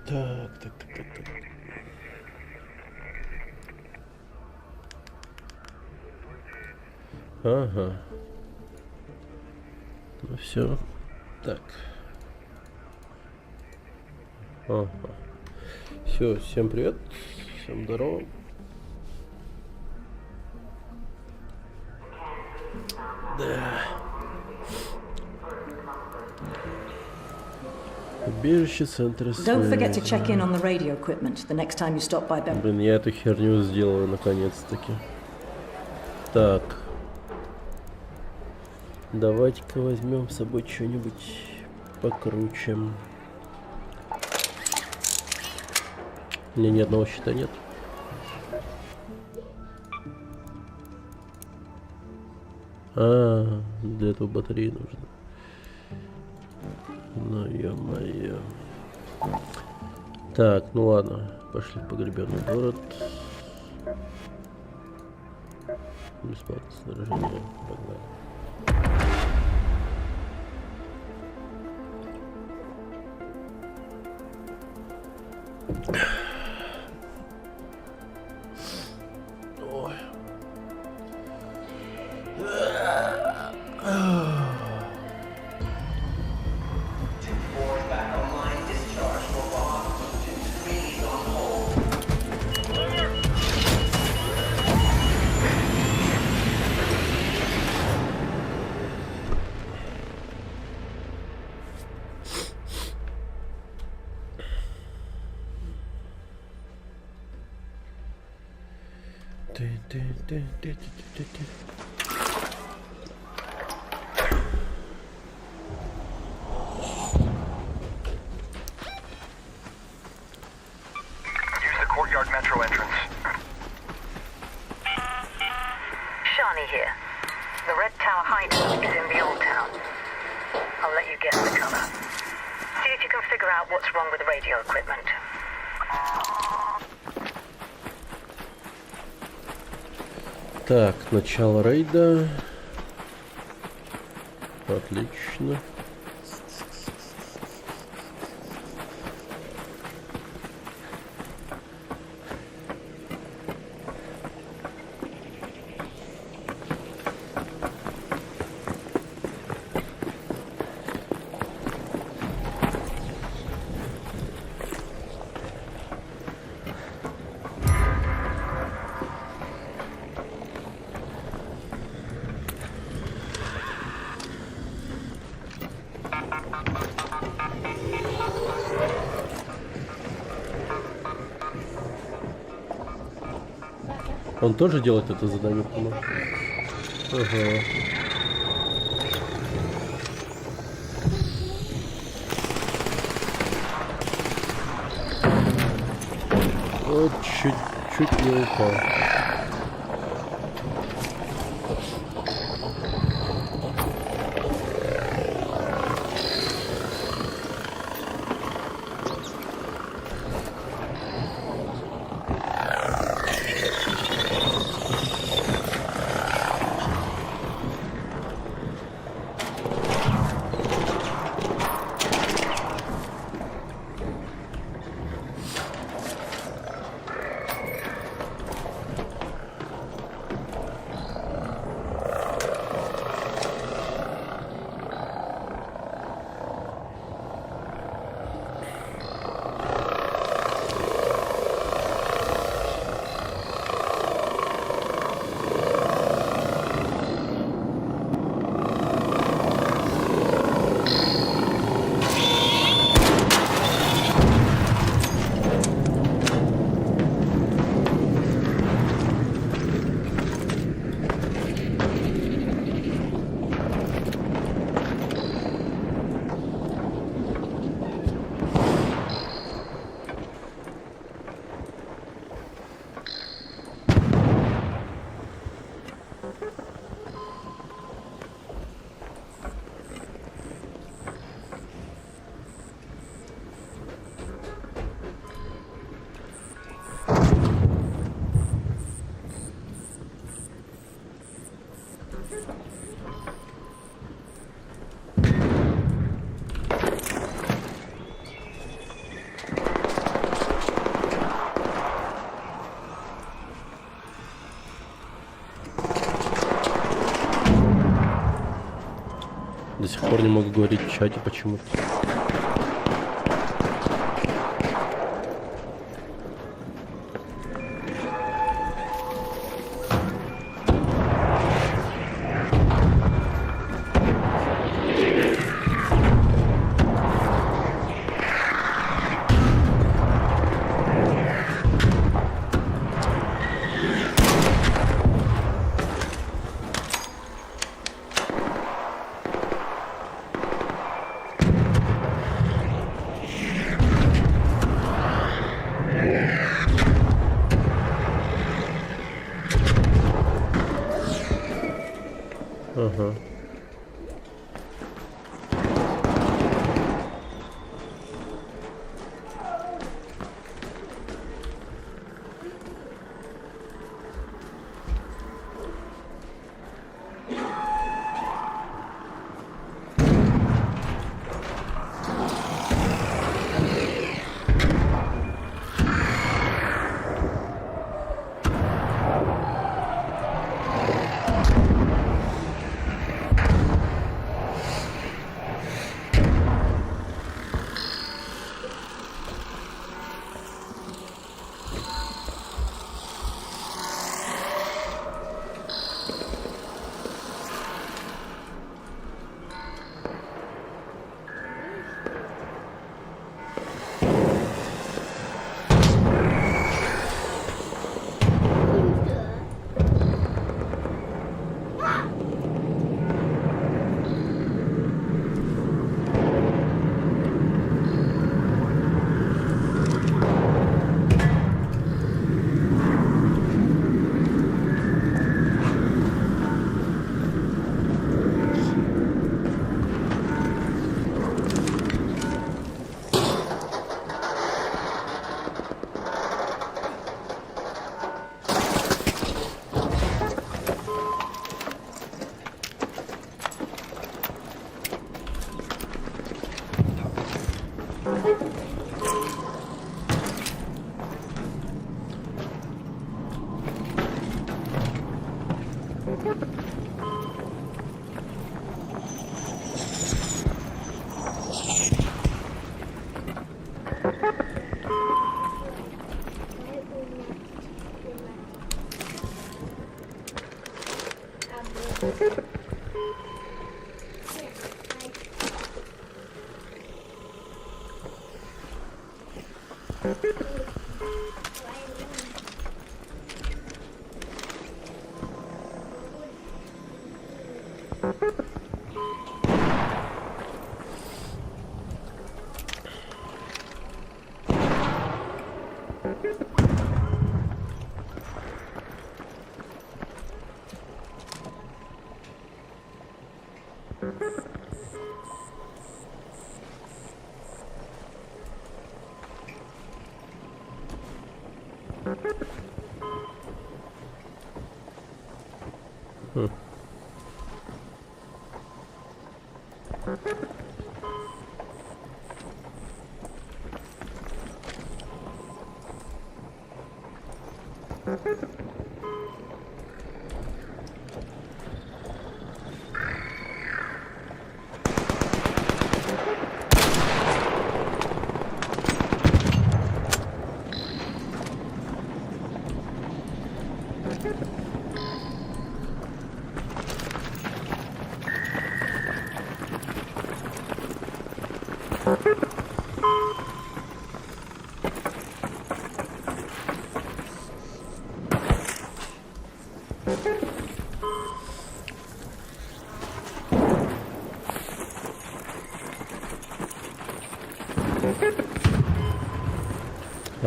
Так. Ага. Ну все. Так. Ага. Все, всем привет. Всем здорово. Да. Убежище центра Don't forget to связи. check in on the radio equipment the next time you stop by Beverly. Блин, я эту херню сделаю наконец-таки. Так. Давайте-ка возьмем с собой что-нибудь покруче. У меня ни одного щита нет. А, для этого батареи нужно. Ну, ё-моё. Так, ну ладно. Пошли в погребенный город. Бесплатное снаряжение. Погнали. Ой. Courtyard Metro entrance. Shani here. The Red Tower hideout is in the Old Town. I'll let you get the cover. See if you can figure out what's wrong with the radio equipment. Так, начало рейда. Отлично. Он тоже делает это задание, по-моему. Ага. Вот чуть-чуть не упал. До сих пор не могу говорить в чате почему-то. Ага.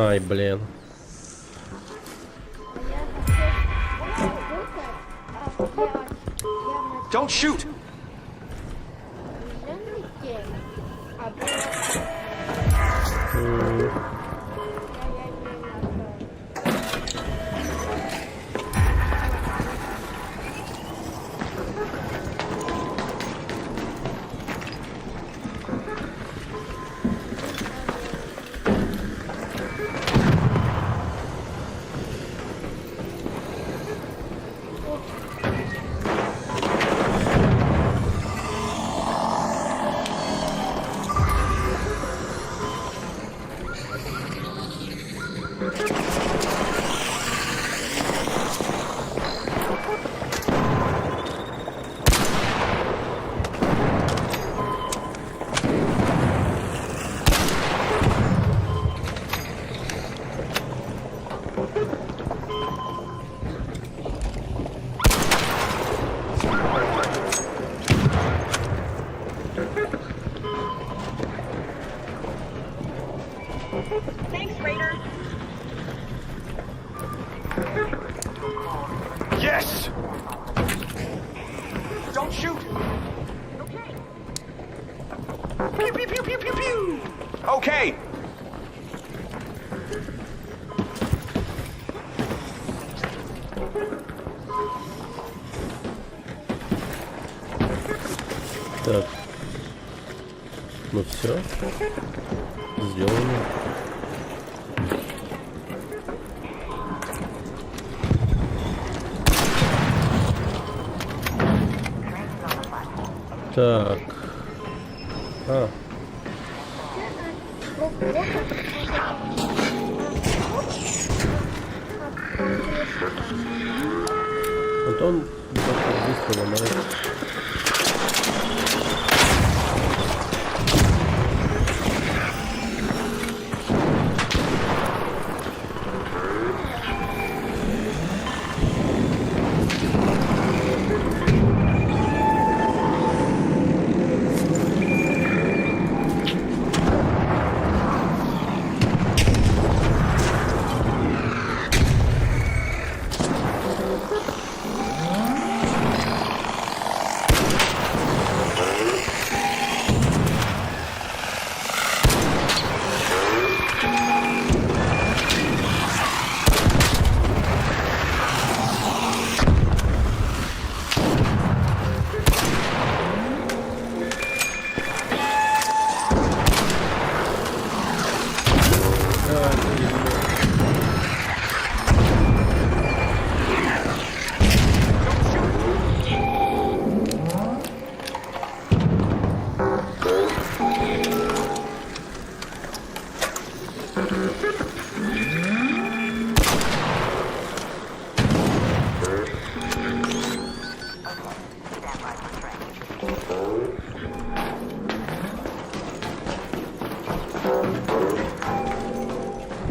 Ай, блин. Don't shoot! Thanks, Raider. Yes! Don't shoot! Okay. Pew, pew, pew, pew, pew, pew! Okay! Так. Ну все. Сделано. Так. А. Вот он быстро ломает.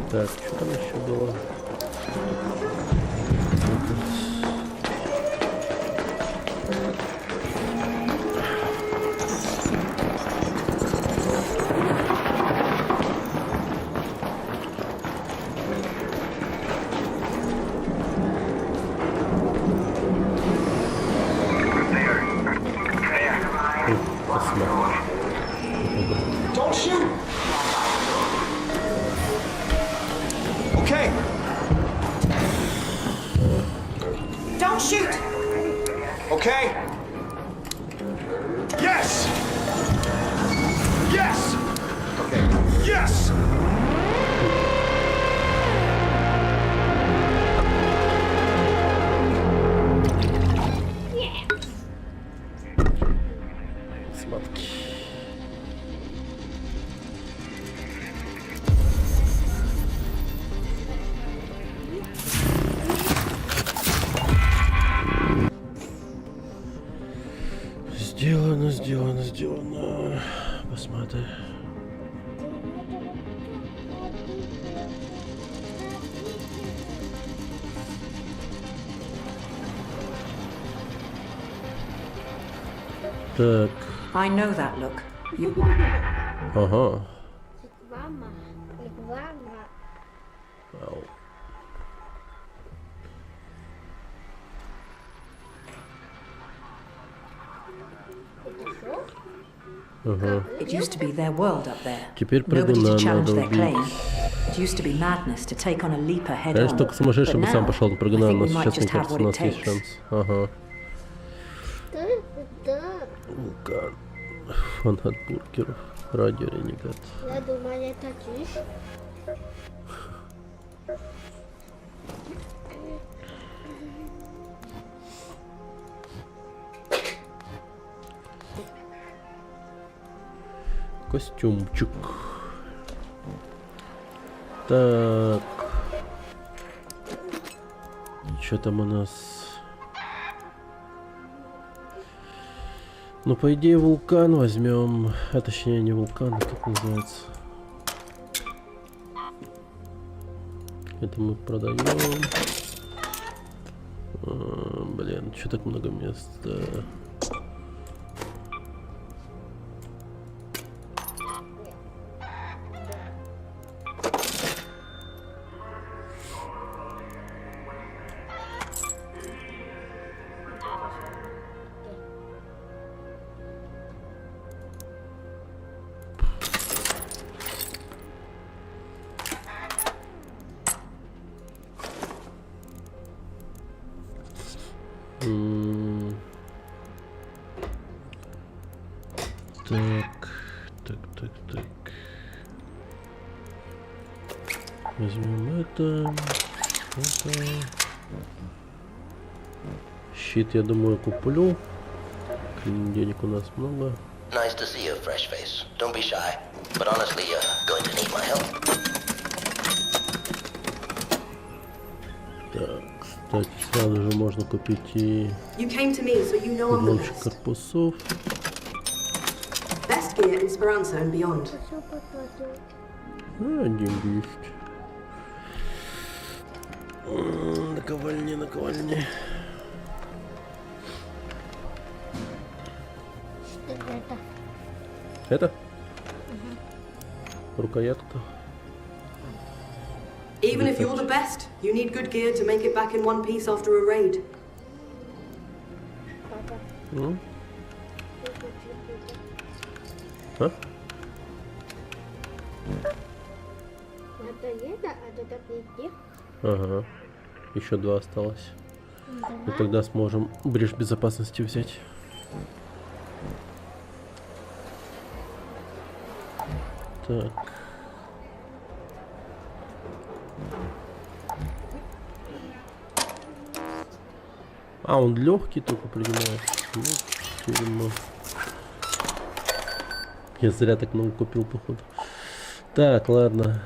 Так, что там еще было? Посмотрим. Don't shoot! Okay! okay? Yes! Yes! Okay. Yes! Сладкий. Сделано, сделано, сделано. Посмотри. Так, I know that look. You... ага. Реклама. Реклама. Ау. Это что? Ага. It used to be their world up there. Теперь Nobody to прыгуна challenge надо their убить. claim. It used to be madness to take on a leaper head Конечно, on. только сумасшедший But бы сам now, пошел на I прыгуна, think но we might сейчас, мне just have кажется, what у it нас есть takes. шанс. Ага. Да. Вулкан. Фан от бургеров. Радио Ренегат. Я думала, это чушь. Костюмчик. Так. Что там у нас? Ну, по идее, вулкан возьмем. А точнее, не вулкан, а как называется? Это мы продаем. Блин, что так много места? Так. Возьмем это. Щит, я думаю, куплю. Денег у нас много. Nice to see you, fresh face. Don't be shy. But honestly, you're going to need my help. Так, кстати, сразу же можно купить и You came to me, so you know I'm the подломщик best. корпусов. Best gear in Speranza and beyond. Что попаду? Деньги есть. Наковальни. Что это? Это? Рукоятка. Even if you're the best, you need good gear to make it back in one piece after a raid. Папа. Ну. А? Это это, а это нигде. Ага. Еще 2 осталось. И тогда сможем брешь безопасности взять. Так. А, он легкий только принимает. Ну, тюрьма. Я зря так много купил, походу. Так, ладно.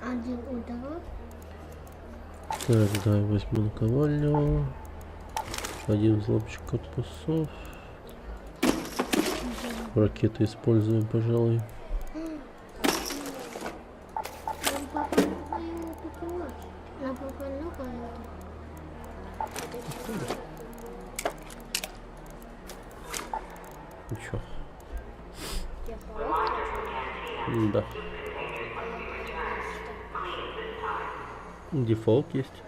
Один удар. Так, давай возьму наковальню. Один взломщик корпусов. Ракеты используем, пожалуй. Нам папа его покупать. Нам папа ну-ка. Ну чё? Я хочу. Да. Дефолт есть.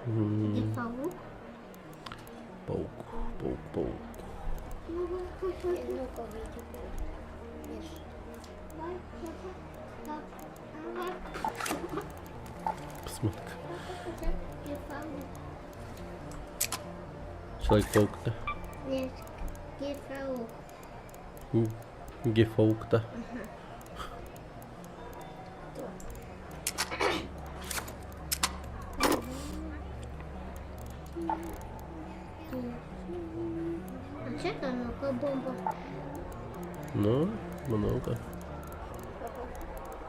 Где паук? Паук. Ну-ка, видите. Давай, папа. Посмотри. Я паук. Человек-паук-то. Нет, я паук. Гефаук-то. А что там ну-ка бомба? Ну, много.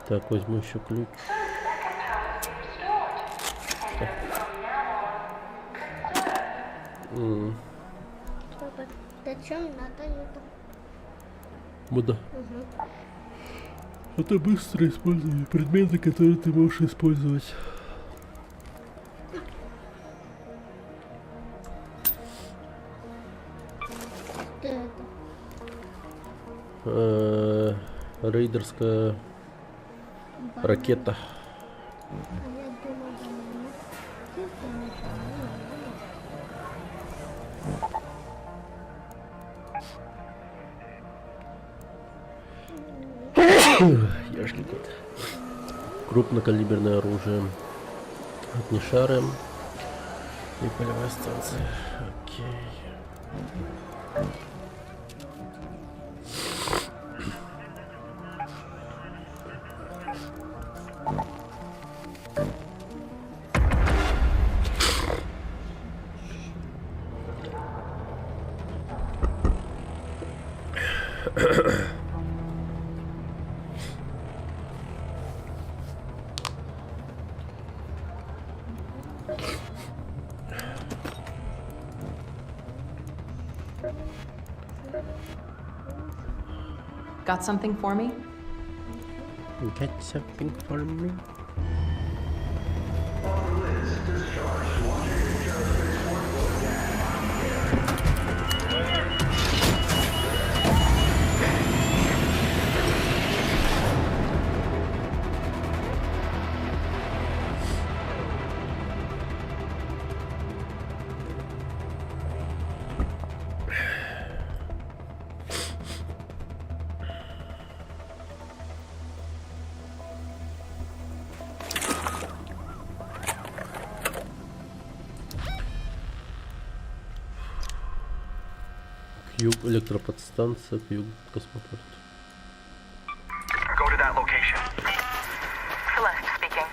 Так, возьму еще ключ. Папа, зачем надо это? Буду. Это быстро использовать предметы, которые ты можешь использовать. Что это? Рейдерская ракета. А я думала, банана. Что это банана? Яшки кот. Крупнокалиберное оружие. От Нишары. И полевая станция. Окей. Got something for me? Get something for me. Юг, электроподстанция, юг, космопорт. Go to that location. Celeste speaking.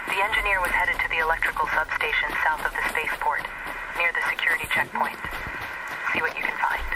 The engineer was headed to the electrical substation south of the spaceport, near the security checkpoint. See what you can find.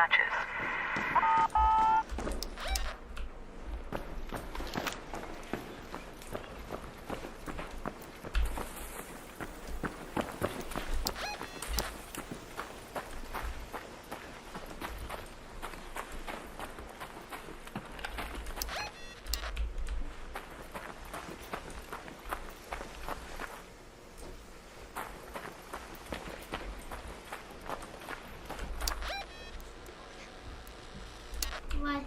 hatches. Валь.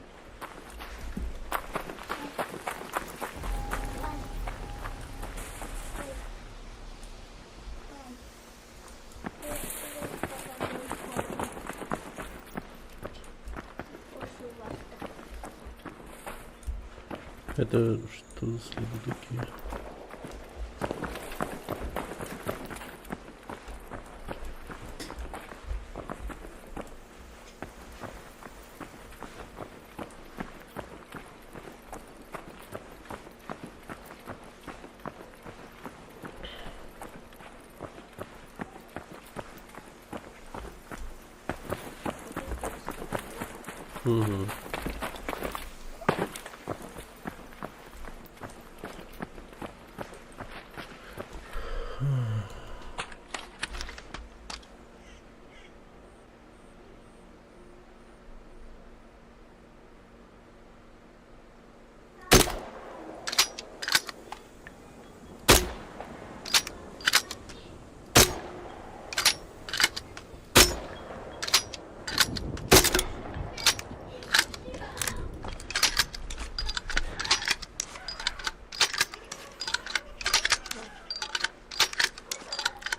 Это что за следы такие? Угу.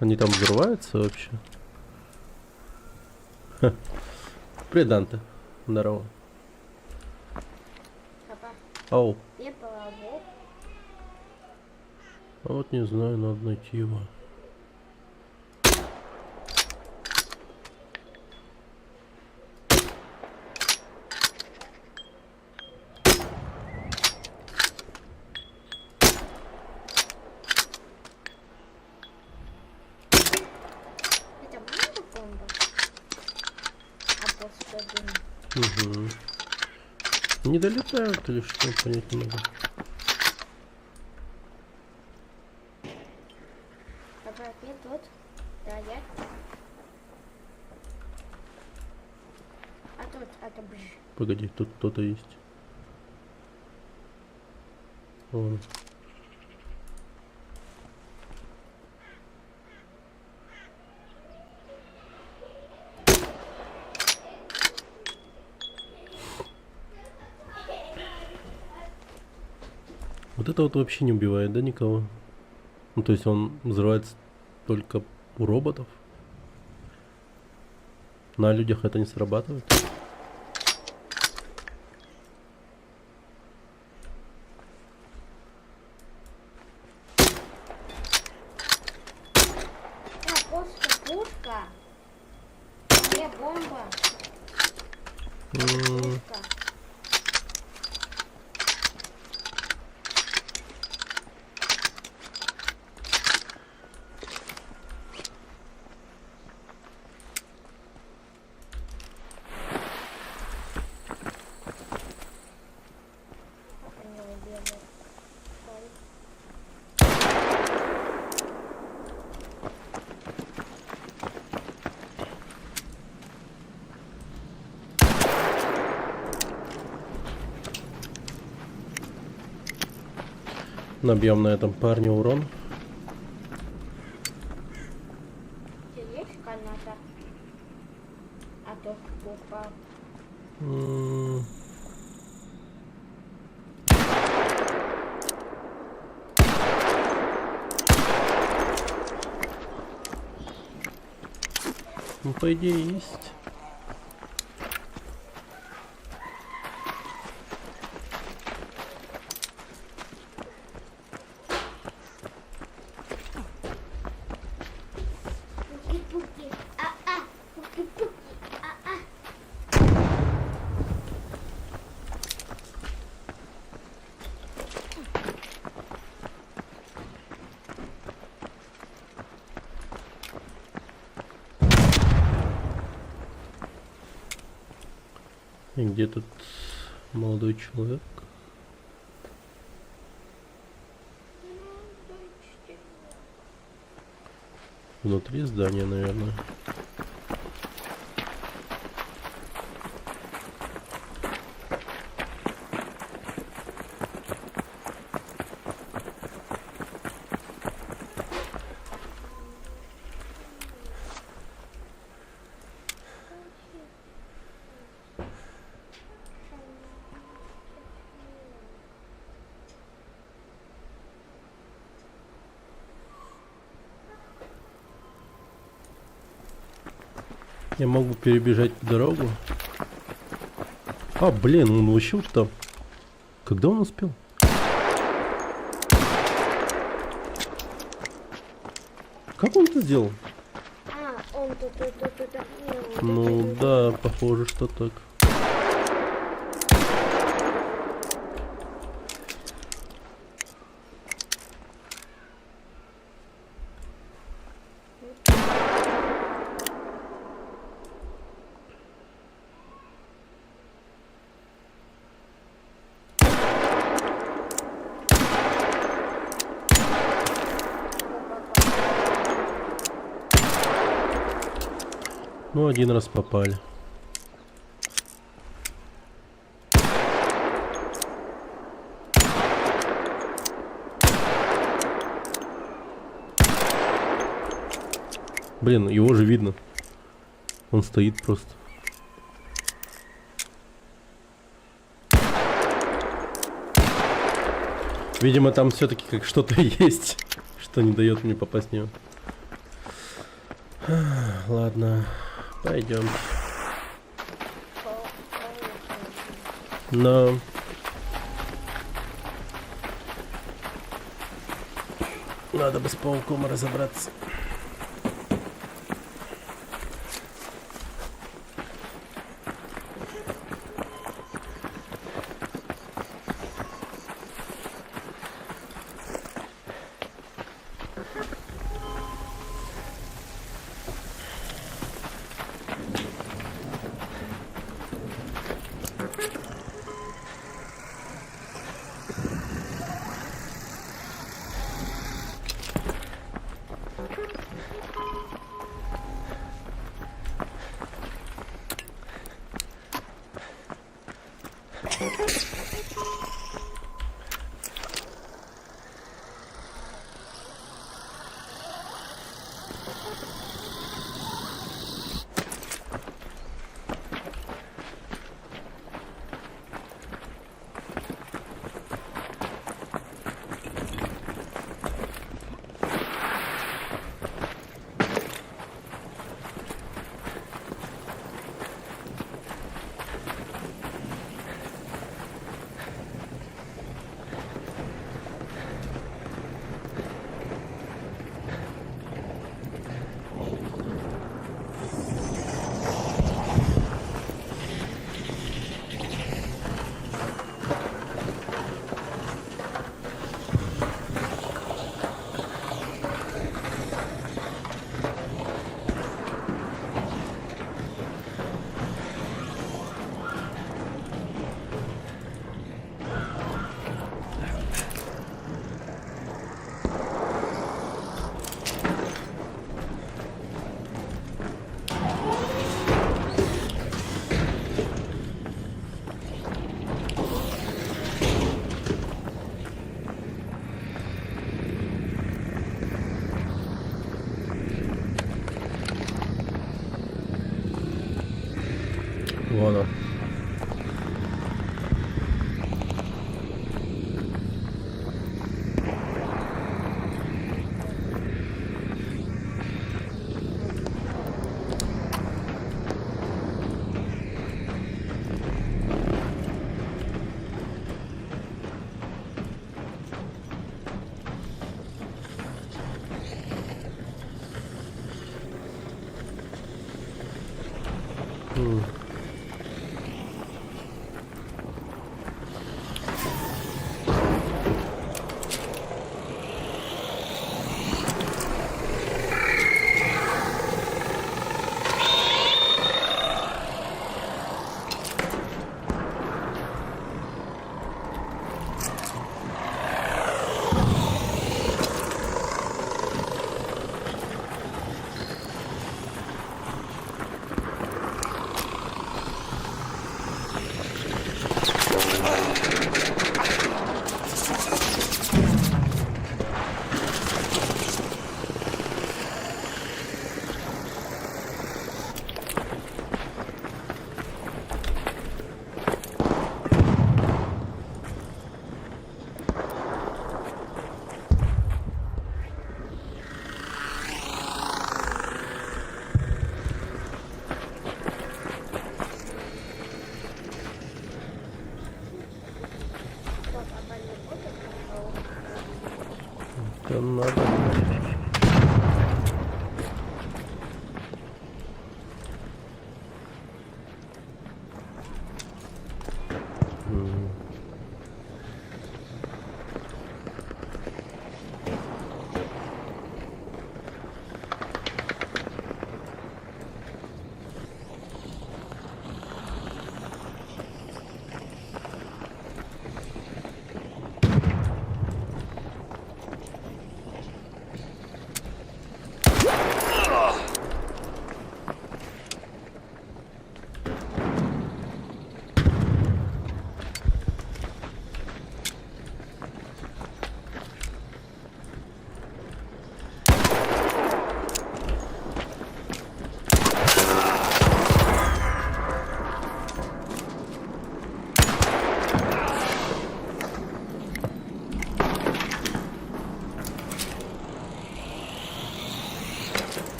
Они там взрываются вообще? Ха. Привет, Данте. Здорово. Папа, Ау. где балабол? А вот не знаю, надо найти его. Это много бомба? А после дым. Угу. Не долетают или что, понять не могу. Папа, опять тут? Да, я. А тут, это бж. Погоди, тут кто-то есть. Вон. Вот это вот вообще не убивает, да, никого? Ну, то есть он взрывается только у роботов? На людях это не срабатывает? А, просто пушка. Где бомба? Пушка. Как они его делают? Ой. Набьем на этом парне урон. Тебе есть каната? А то упал. М. Ну, по идее, есть. Пуки-пуки. А-а. Пуки-пуки. А-а. И где тут молодой человек? Внутри здания, наверное. Я могу перебежать дорогу. А, блин, он вообще вот там. Когда он успел? Как он это сделал? А, он тут. Ну да, похоже, что так. Ну, один раз попали. Блин, его же видно. Он стоит просто. Видимо, там все-таки как что-то есть, что не дает мне попасть в него. Ладно, пойдем. Но надо бы с пауком разобраться. Вон он. Это надо.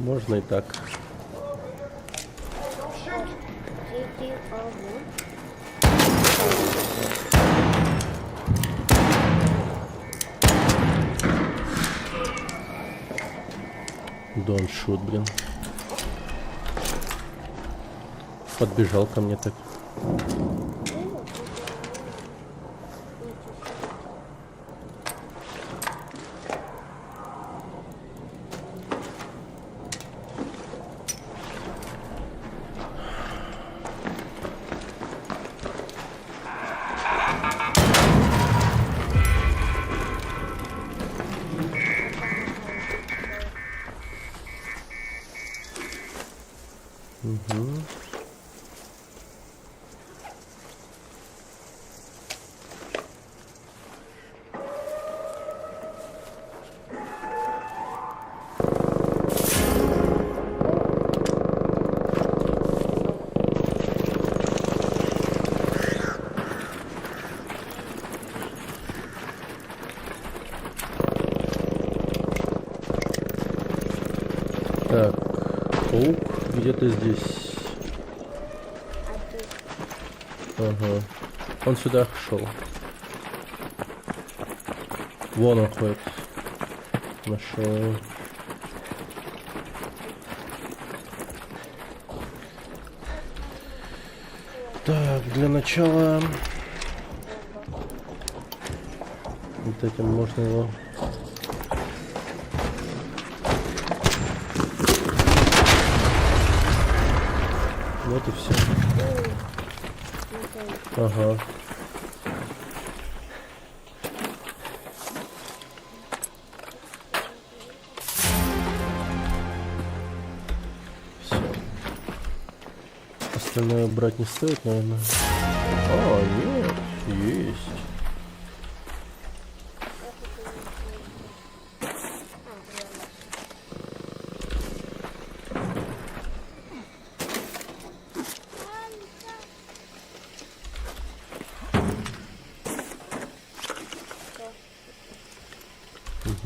Можно и так. Don't shoot, блин. Подбежал ко мне так. Так, паук где-то здесь. Ага. Он сюда шел. Вон он ходит. Нашел. Так, для начала вот этим можно его. Вот и все. Ага. Все. Остальное брать не стоит, наверное. А, нет, есть.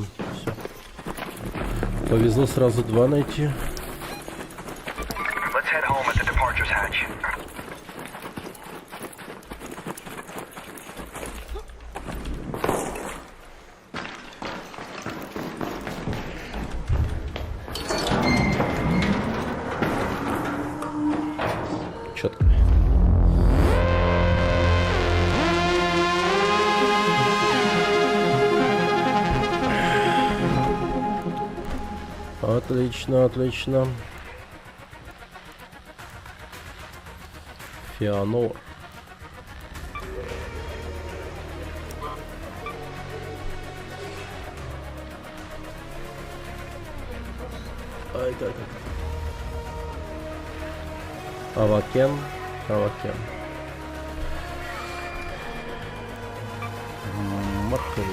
Все. Повезло сразу два найти. Let's head home at the departures hatch. Четко. Отлично, отлично. Фианор. Ай, как. Авакен. Авакен. Марковый.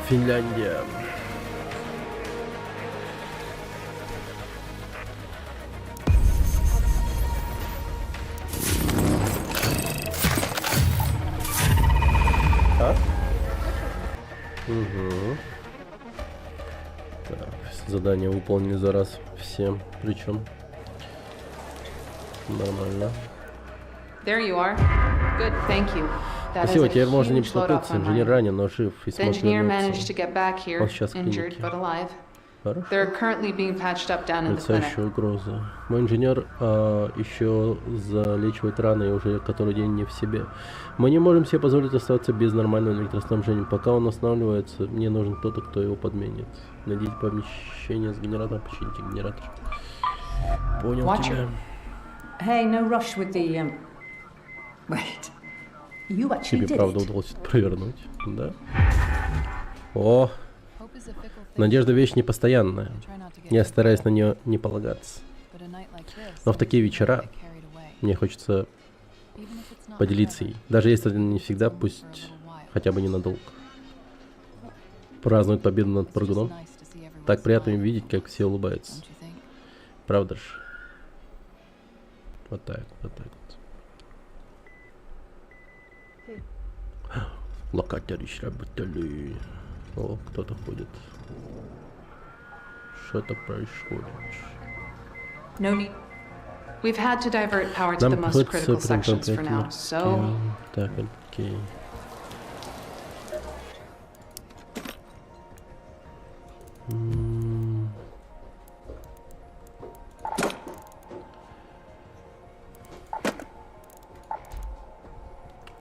Финляндия. А? Угу. Так, Задание выполнили за раз все, причем нормально. There you are. Good, thank you. That is Спасибо, a теперь можно не huge load off беспокоиться. my Инженер mind. ранен, но жив и The смог engineer managed to вернуться. get back here, Он сейчас в injured клинике. but alive. Хорошо. They're currently being patched up down in the clinic. Мерцающая угроза. Мой инженер еще залечивает раны и уже который день не в себе. Мы не можем себе позволить оставаться без нормального электроснабжения. Пока он останавливается, мне нужен кто-то, кто его подменит. Найдите помещение с генератором, почините генератор. Понял Watch тебя. Hey, no rush with the, Wait. You actually Тебе did правда it. удалось это провернуть, да? О, надежда вещь непостоянная. Я стараюсь на нее не полагаться. Но в такие вечера мне хочется поделиться ей. Даже если это не всегда, пусть хотя бы ненадолго. Празднуют победу над прыгуном. Так приятно видеть, как все улыбаются. Правда ж? Вот так, вот так вот. Локаторы работали. О, кто-то ходит. Что-то происходит. No need. We've had to divert power to the Нам most приходится critical sections for now, so Так, окей.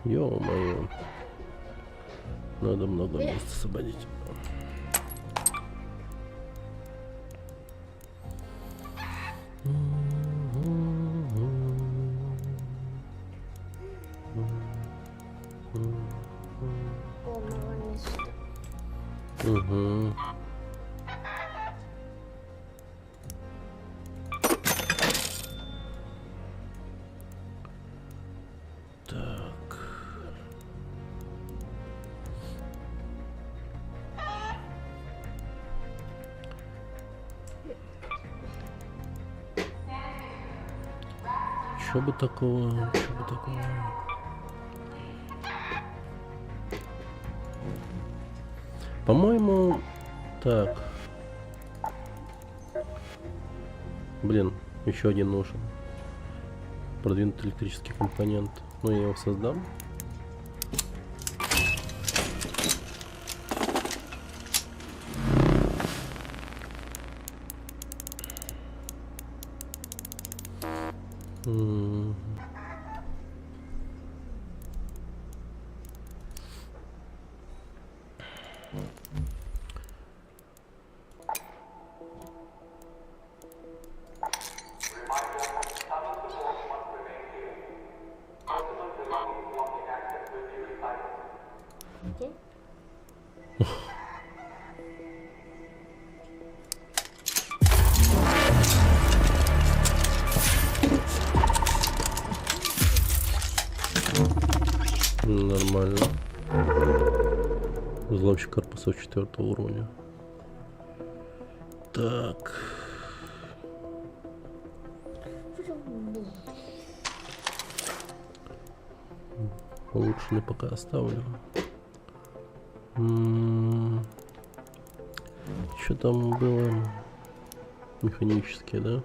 Ё-моё. Надо много места освободить. Полного места. Угу. Так. Чё бы такого? Чё бы такого? По-моему, так. Блин, еще один нужен. Продвинутый электрический компонент. Ну, я его создам. Окей. Нормально. Взломщик корпусов 4 уровня. Так. Улучшенный пока оставлю. Что там было? Механические, да?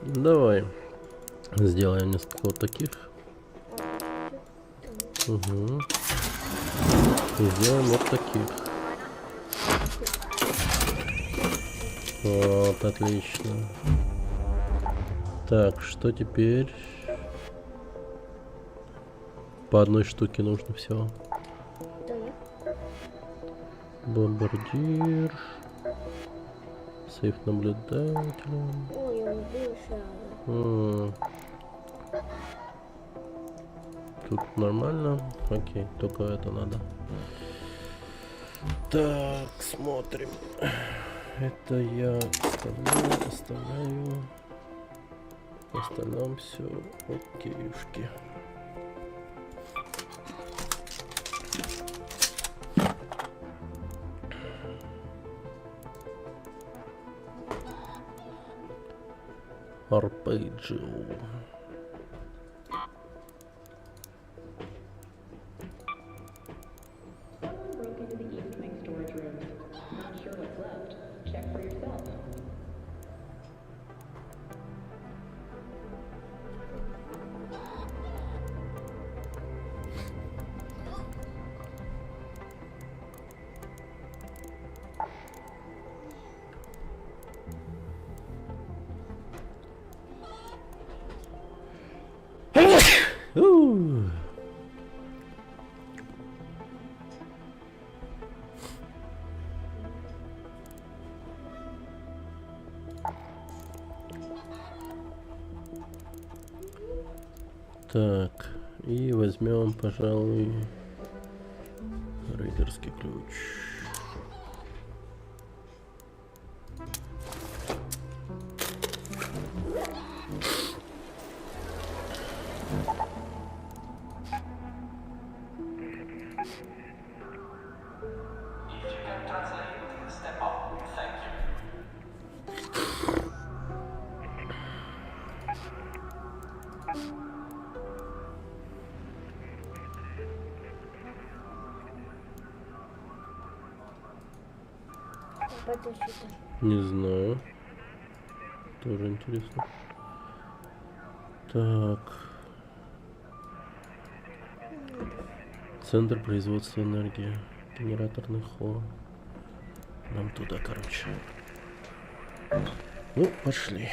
Давай. Сделаем несколько вот таких. Угу. И сделаем вот таких. Вот, отлично. Так, что теперь? По одной штуке нужно всего. Бомбардир. Сейф наблюдателя. Ой, я убил сразу. Тут нормально. Окей, только это надо. Так, смотрим. Это я оставляю. В остальном все окейшки. Арпеджио. Broke into the east wing storage room. Not sure what's left. Check for yourself. Так, и возьмем, пожалуй, рейдерский ключ. Подожди. Не знаю. Тоже интересно. Так. Центр производства энергии. Генераторный холл. Нам туда, короче. Ну, пошли.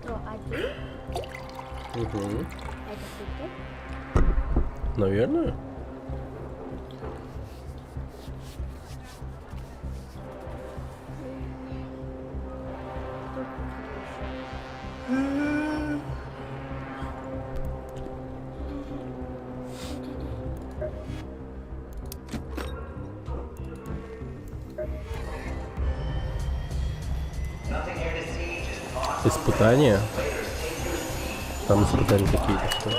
То один. Угу. Это супер. Наверное. Испытания? Там испытания какие-то, что ли?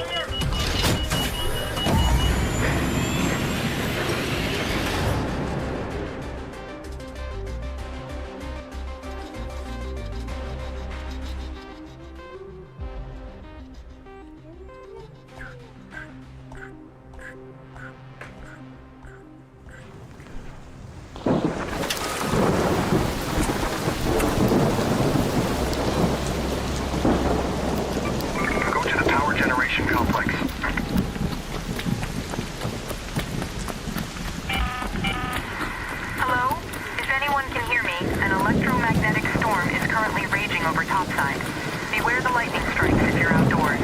Go to the power generation complex. Hello? If anyone can hear me, an electromagnetic storm is currently raging over topside. Beware the lightning strikes if you're outdoors.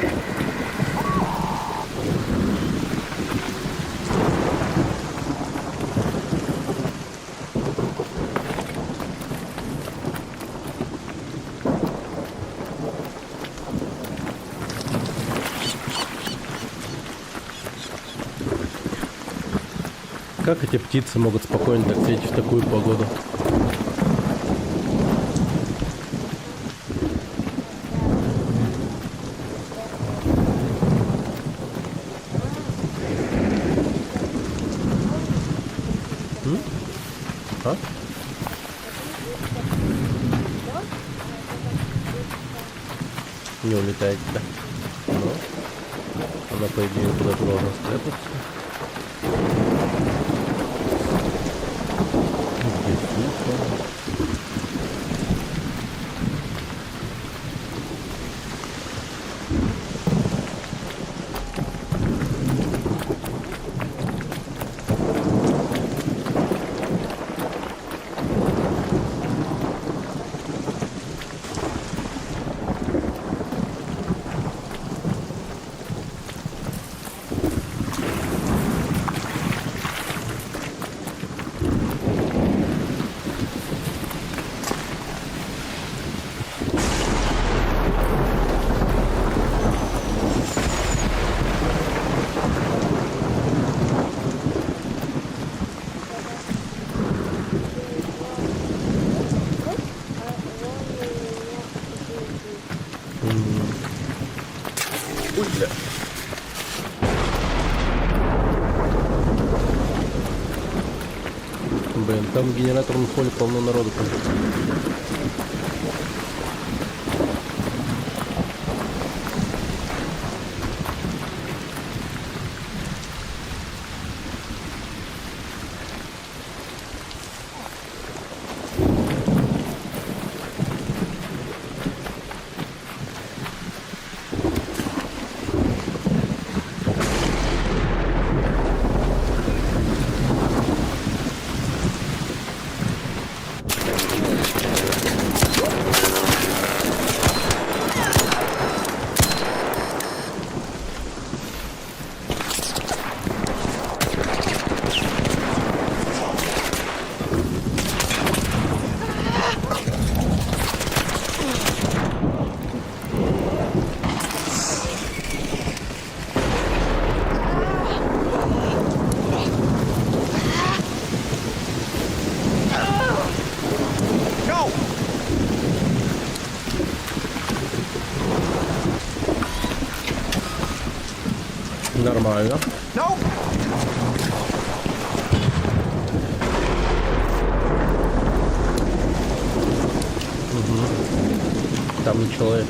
Как эти птицы могут спокойно так сидеть в такую погоду? А? Не улетает, да? Но она, по идее, куда-то должна спрятаться. Где сухо? Ой, бля. Блин, там в генераторном поле полно народу. Нормально. Nope. Там не человек.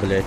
Блять.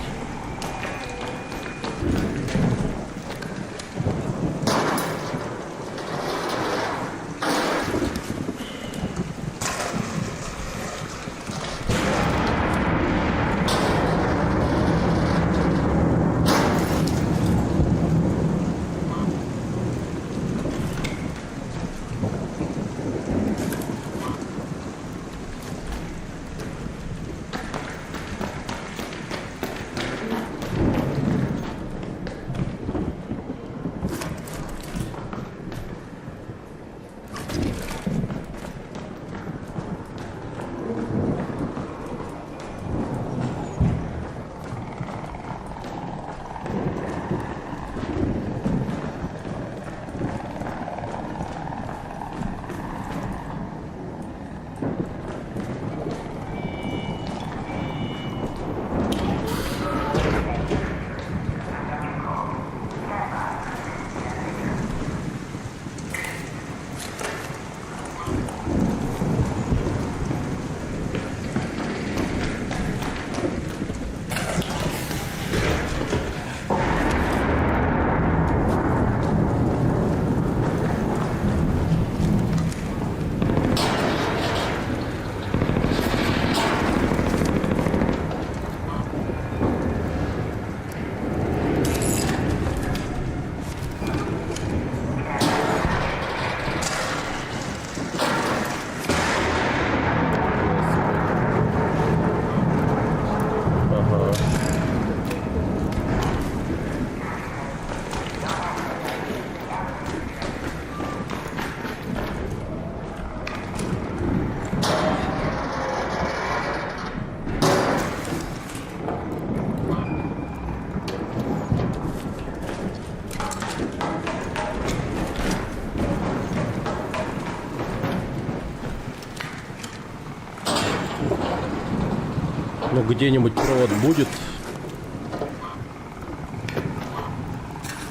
Ну, где-нибудь провод будет.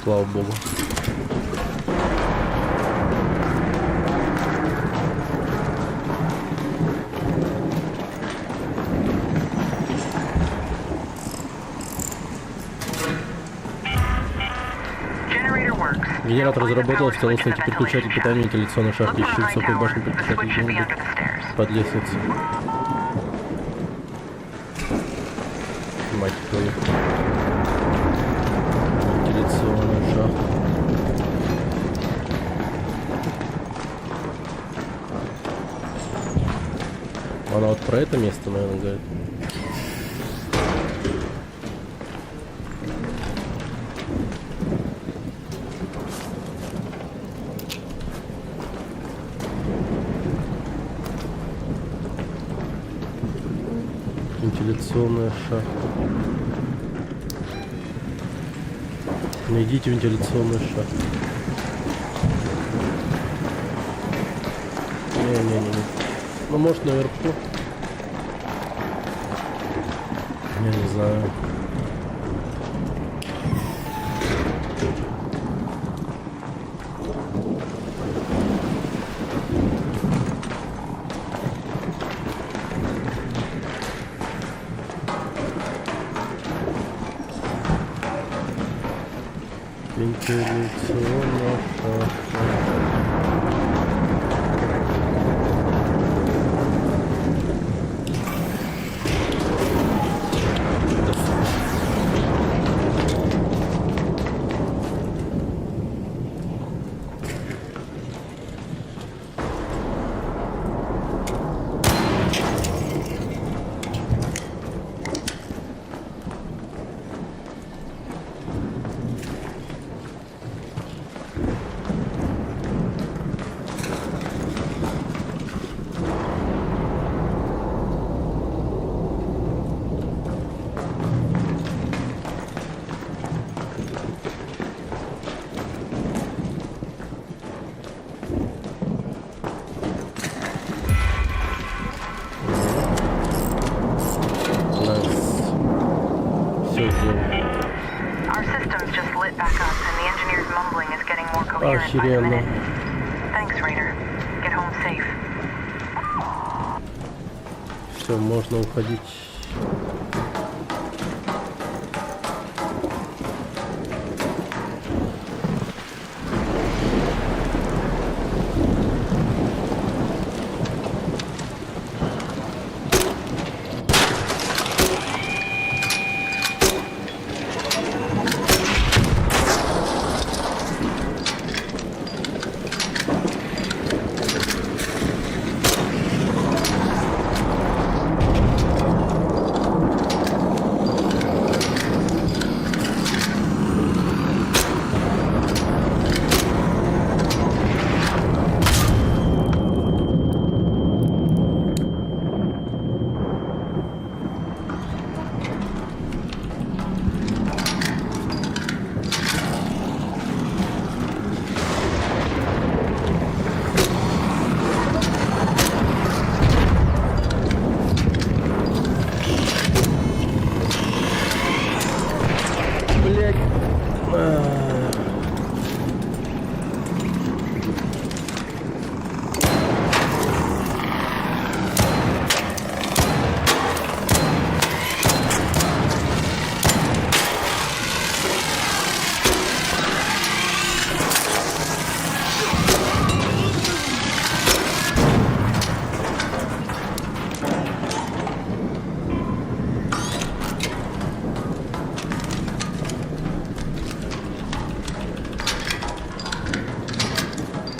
Слава богу. Генератор заработал, осталось найти переключатель питания вентиляционной шахты. Ищи высокую башню переключатель где-нибудь под лестницей. Мать твою. Вентиляционная шахта. Она вот про это место, наверное, говорит. Вентиляционная шахта. Найдите вентиляционную шахту. Не-не-не. Ну, может, наверху. Я не знаю. Вентиляционная шахта. Охеренно. Все, можно уходить.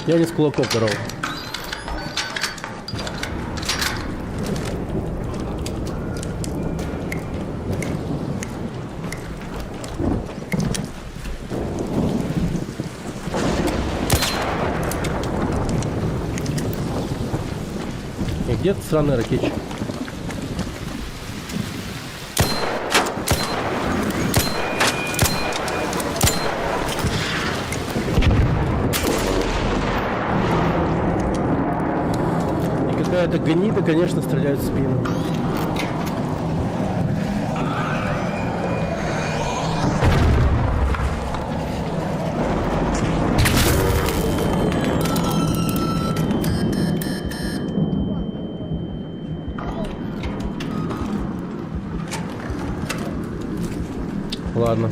Я не с кулаков здоров. И где этот сраный ракетчик? Какая-то гнида, конечно, стреляет в спину. Ладно.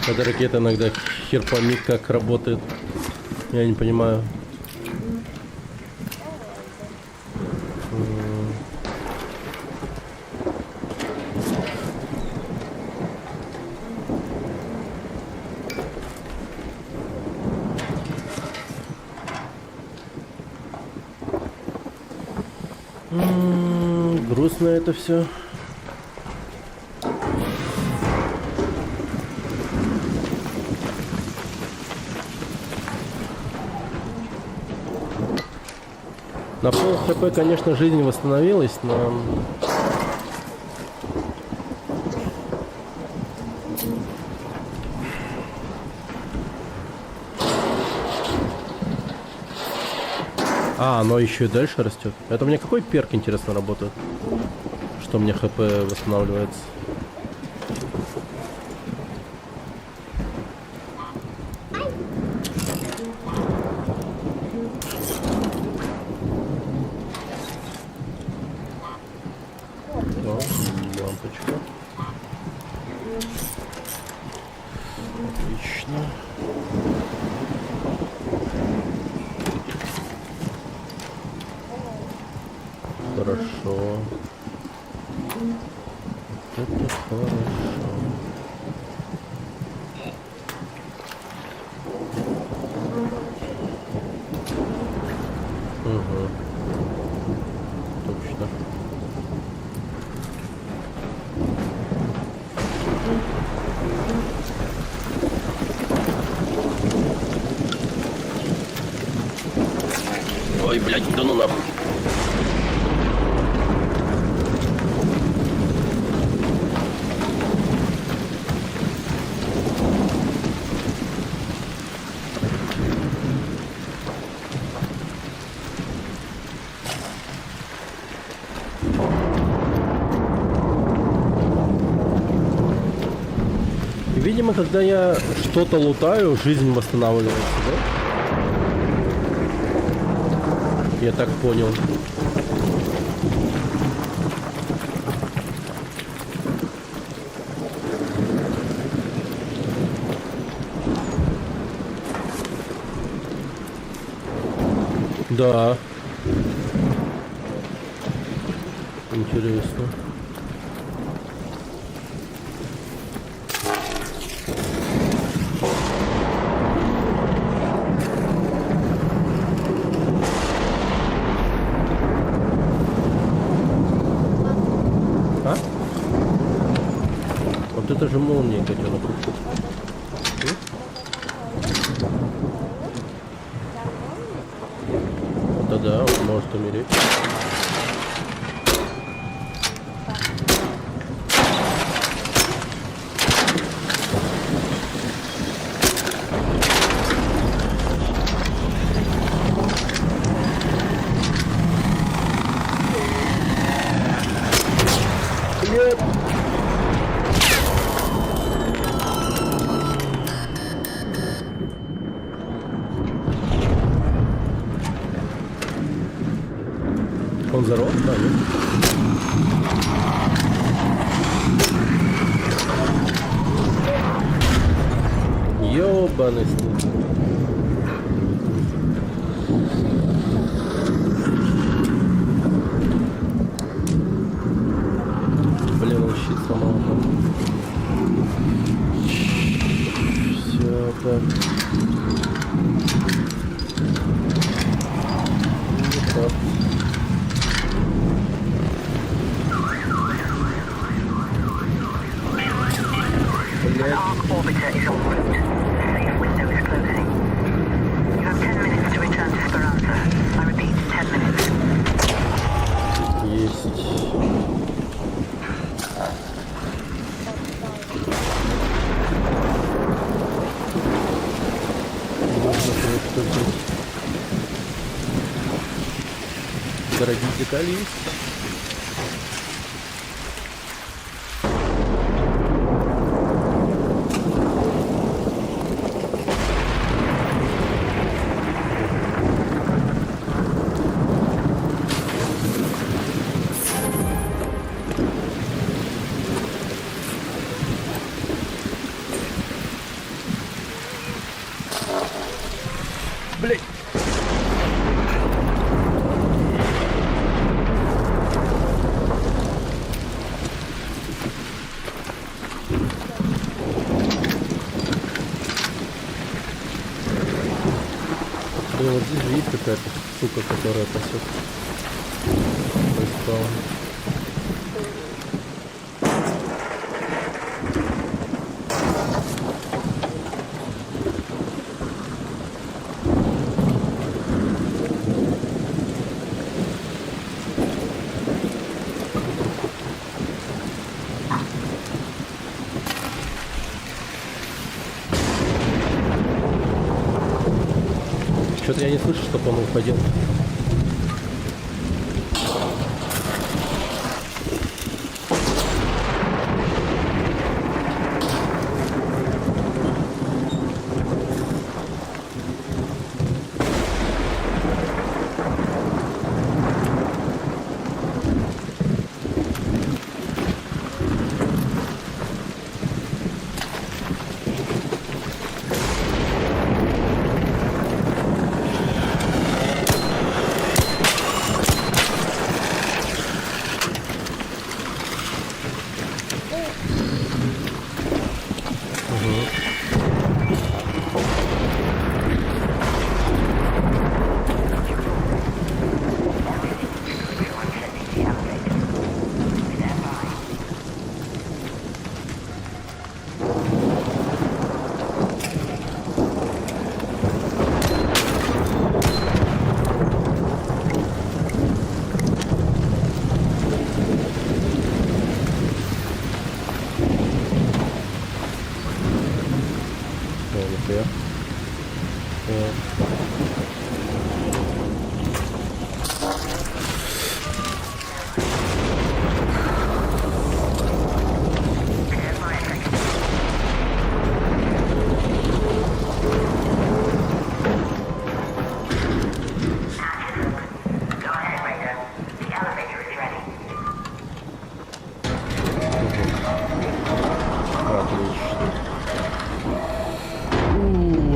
Эта ракета иногда хер пойми как работает. Я не понимаю. Грустно это все. На пол хп, конечно, жизнь восстановилась, но... А, оно еще и дальше растет. Это у меня какой перк, интересно, работает? Что мне хп восстанавливается? Лампочка. Отлично. Хорошо. Это хорошо. Угу. Точно. Ой, блядь, да ну нахуй. Видимо, когда я что-то лутаю, жизнь восстанавливается, да? Я так понял. Да. Интересно. А? Вот это же молния, котенок. может умереть. Нет. Он здоров, да, нет? Ёбаный слух. Блин, он щит сломал. Все так. Вот. Arc orbiter is en route. The safe window is closing. You have 10 minutes to return to Speranza. I repeat, 10 minutes. Есть. Можно приступить. Дорогие детали есть. Блять. Блин, вот здесь же есть какая-то сука, которая пасет. Что-то я не слышу, чтобы он уходил.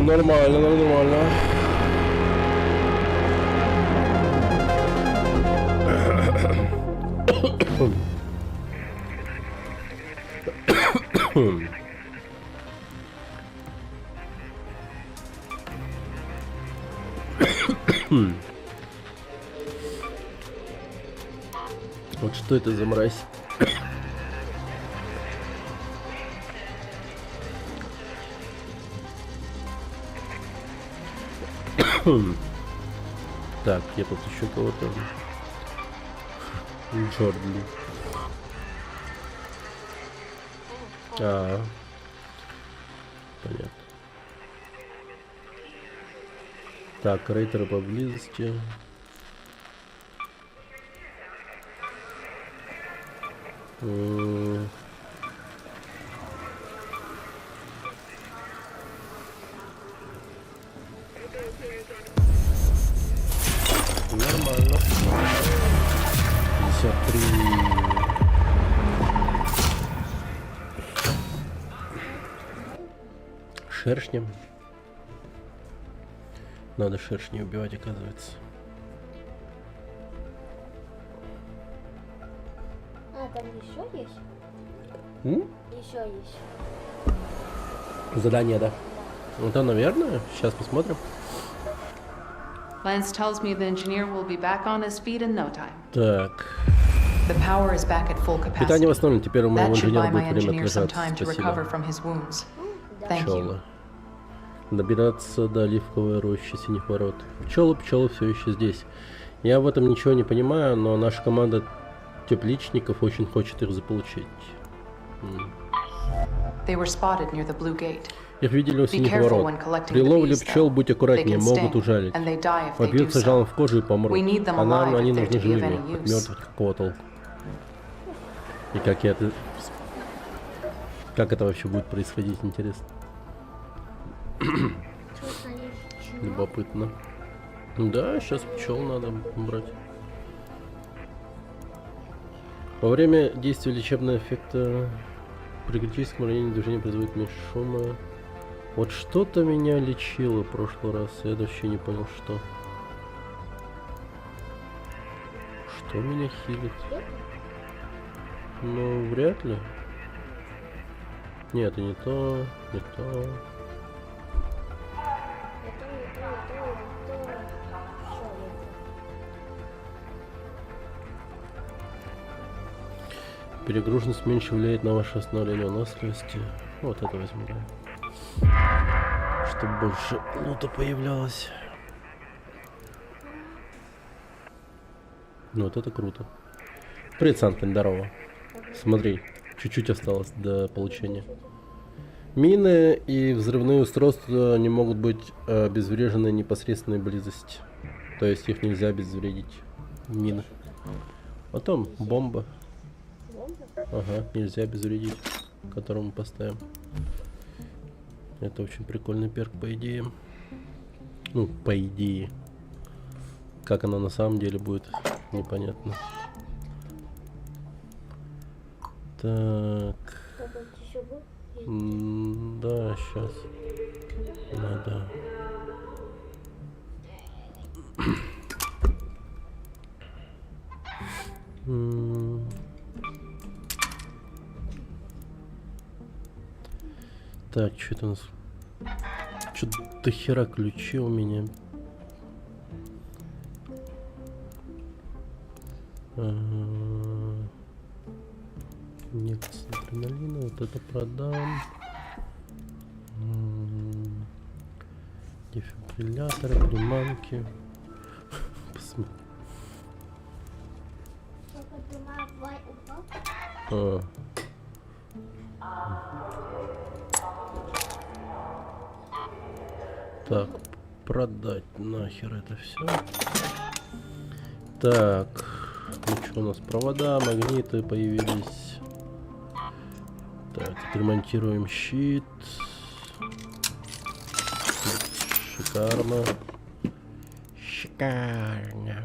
Нормально, нормально. Вот что это за мразь? Так, я тут еще кого-то. Джордан. Понятно. Так, рейтеры поблизости. Нормально. 53. Шершнем. Надо шершней убивать, оказывается. А, там еще есть? Еще есть. Задание, да. Это, наверное. Сейчас посмотрим. Lance tells me the engineer will be back on his feet in no time. Так. The power is back at full capacity. Питание восстановлено. Теперь у моего That should buy инженера my будет время engineer some отлежаться. time to recover Спасибо. from his wounds. Thank you. Пчелы. Добираться до оливковой рощи синих ворот. Пчелы все еще здесь. Я в этом ничего не понимаю, но наша команда тепличников очень хочет их заполучить. They were spotted near the blue gate. Их видели у Be синих careful ворот. when collecting При the ловле bees, пчел though. будь They аккуратнее, can могут sting, ужалить. and they die if they do Вопьются so. жалом в кожу и помрут. We need them А нам alive они if they're нужны to be of живыми. any От use. мертвых какого толку? И как это... Как это вообще будет происходить, интересно? Любопытно. Да, сейчас пчел надо брать. Во время действия лечебного эффекта при критическом ранении движение производит меньше шума. Вот что-то меня лечило в прошлый раз, я вообще не понял, что. Что меня хилит? Ну, вряд ли. Нет, это не то, не то. Перегруженность меньше влияет на ваше восстановление выносливости. Вот это возьму, да. Чтобы больше лута появлялось. Ну вот это круто. Привет, Сантань, здорово. Смотри, чуть-чуть осталось до получения. Мины и взрывные устройства не могут быть обезврежены в непосредственной близости. То есть их нельзя обезвредить. Мины. Потом бомба. Ага, нельзя обезвредить, которую мы поставим. Это очень прикольный перк, по идее. Ну, по идее. Как оно на самом деле будет, непонятно. Так. Да, сейчас. Надо. Так, что это у нас? Что-то до хера ключи у меня. Нет, адреналина, вот это продам. Дефибрилляторы, приманки. Посмотри. Так, продать нахер это все. Так, ну что у нас? Провода, магниты появились. Так, отремонтируем щит. Шикарно. Шикарно.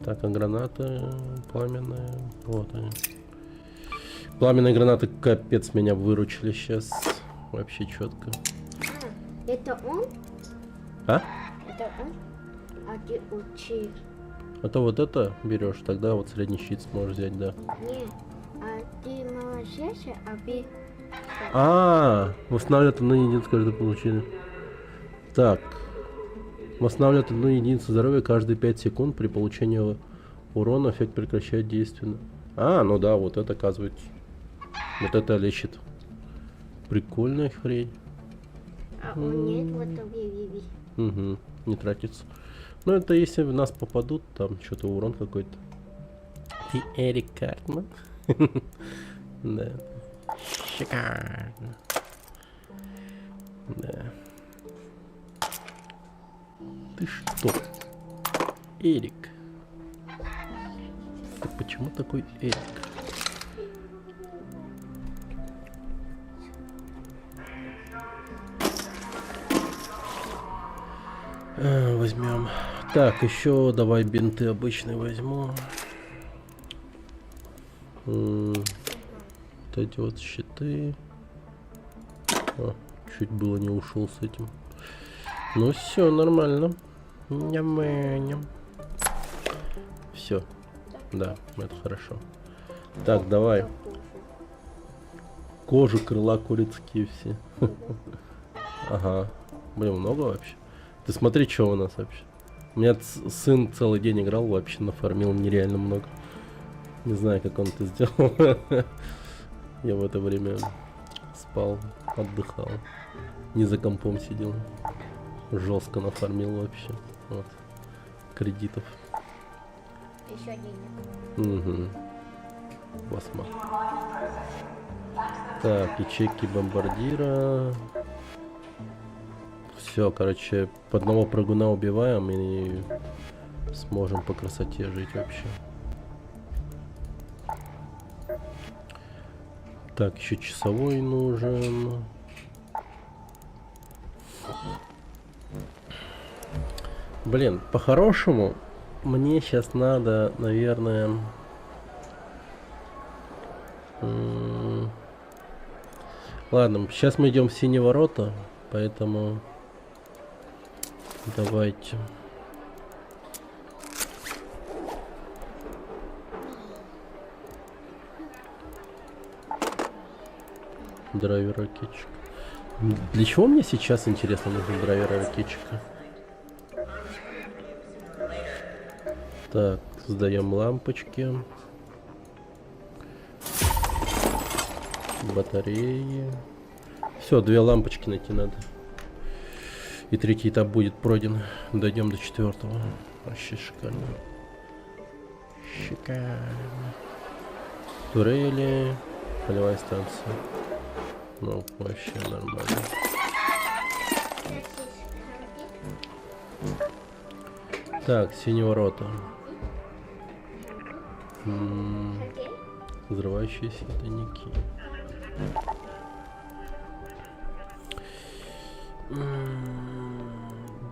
Так, а гранаты пламенные. Вот они. Пламенные гранаты капец меня выручили сейчас. Вообще четко. Это он? А? Это он? А ты учи. А то вот это берешь, тогда вот средний щит сможешь взять, да. Нет, а ты молодец, а ты... Восстанавливает одну единицу каждый получили. Так. Восстанавливает одну единицу здоровья каждые 5 секунд при получении урона. Эффект прекращает действие. Ну да, вот это оказывается. Вот это лечит. Прикольная хрень. А он нет, вот он. Угу. не тратится. Ну, это если в нас попадут, там что-то урон какой-то. Ты Эрик Картман? Да. Шикарно. Да. Ты что? Эрик. Ты почему такой Эрик? Возьмем. Так, еще давай бинты обычные возьму. Вот эти вот щиты. О, чуть было не ушел с этим. Ну все, нормально. Все. Да, это хорошо. Так, давай. Кожа, крыла, курицы, KFC. Ага. Блин, много вообще. Ты смотри, что у нас вообще. У меня сын целый день играл, вообще нафармил нереально много. Не знаю, как он это сделал. Я в это время спал, отдыхал. Не за компом сидел. Жестко нафармил вообще. Вот. Кредитов. Еще денег. Угу. Басма. Так, ячейки бомбардира. Все, короче, по одного прыгуна убиваем и сможем по красоте жить вообще. Так, еще часовой нужен. Блин, по-хорошему мне сейчас надо, наверное... Ладно, сейчас мы идем в синие ворота, поэтому давайте. Драйвер ракетчик. Для чего мне сейчас, интересно, нужен драйвер ракетчика? Так, сдаем лампочки. Батареи. Все, 2 лампочки найти надо. И 3-й этап будет пройден. Дойдем до 4-го. Вообще шикарно. Шикарно. Турели. Полевая станция. Ну, вообще нормально. Так, синие ворота. Взрывающиеся тайники.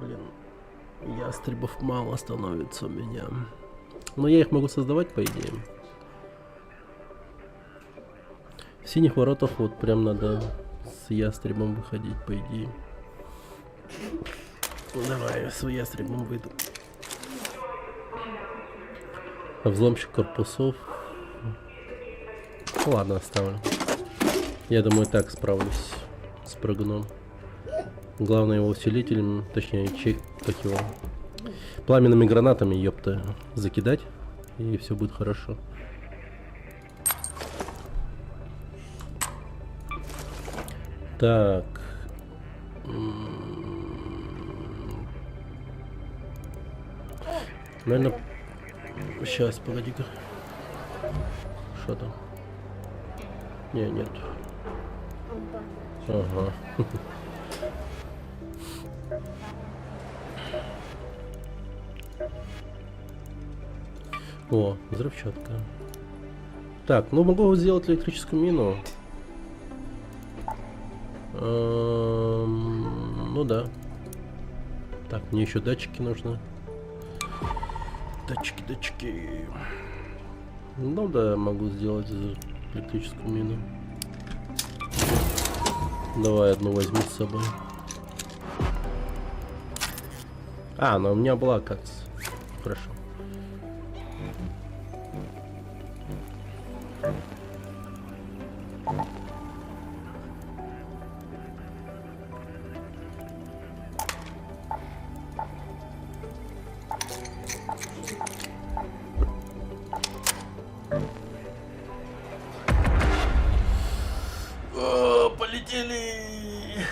Блин, ястребов мало становится у меня. Но я их могу создавать, по идее. В синих воротах вот прям надо с ястребом выходить, по идее. Давай, с ястребом выйду. Взломщик корпусов. Ладно, оставлю. Я думаю, так справлюсь с прыгуном. Главное его усилителем, точнее, как его, пламенными гранатами, ёпта, закидать, и все будет хорошо. Так. Наверное, сейчас, погоди-ка. Что там? Не, нет. Ага. О, взрывчатка. Так, ну могу сделать электрическую мину. Ну да. Так, мне еще датчики нужны. Датчики. Ну да, могу сделать электрическую мину. Давай одну возьму с собой. А, она у меня была, оказывается. Хорошо. Полетели.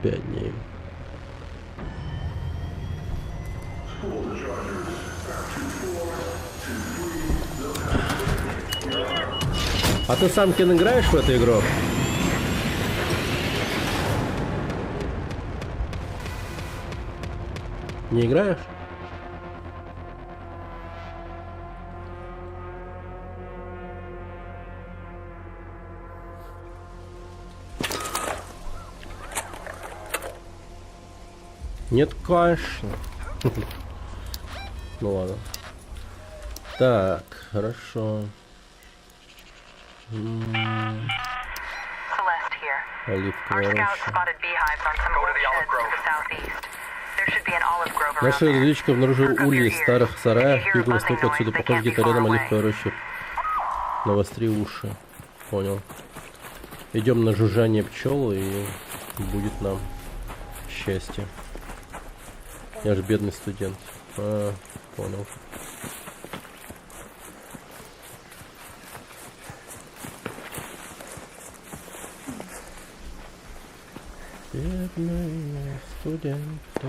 5 дней. А ты сам, Кен, играешь в эту игру? Не играешь? Нет, конечно. Ну ладно. Так, хорошо. Celeste here. Our Оливковая scouts роща. spotted beehives on some Go to old the olive sheds to grove. the southeast. There should be an olive grove around Наша there. разведчик обнаружил Perk up ульи your в ears. старых If you сараях к hear a юго-востоку buzzing отсюда. noise, they Похоже, can't be где-то far рядом away. оливковая роща. Навостри уши. Понял. Идем на жужжание пчел, и будет нам счастье. Я же бедный студент. А, понял. Бедные студенты.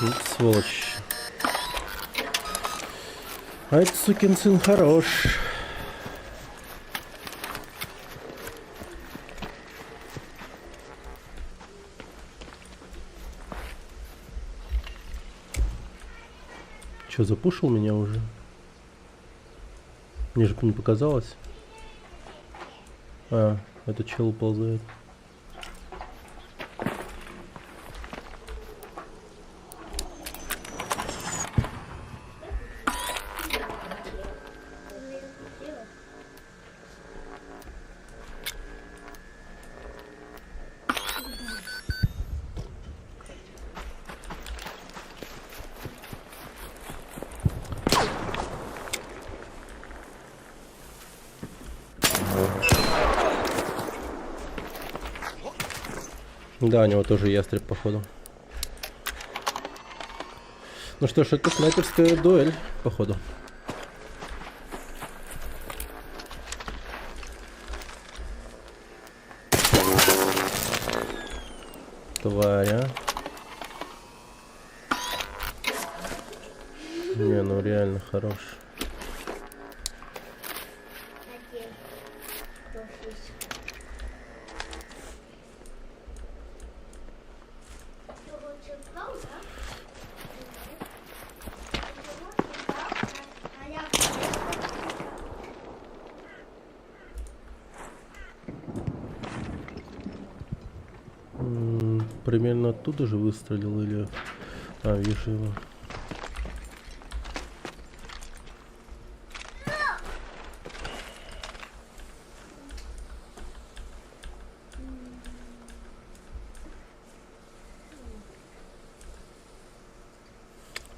Вот сволочь. А этот сукин сын хорош. Че, запушил меня уже? Мне же не показалось. А, этот чел ползает. Да, у него тоже ястреб, походу. Ну что ж, это снайперская дуэль, походу. Тварь, а? Не, ну реально хорош. Примерно оттуда же выстрелил или... А, вижу его.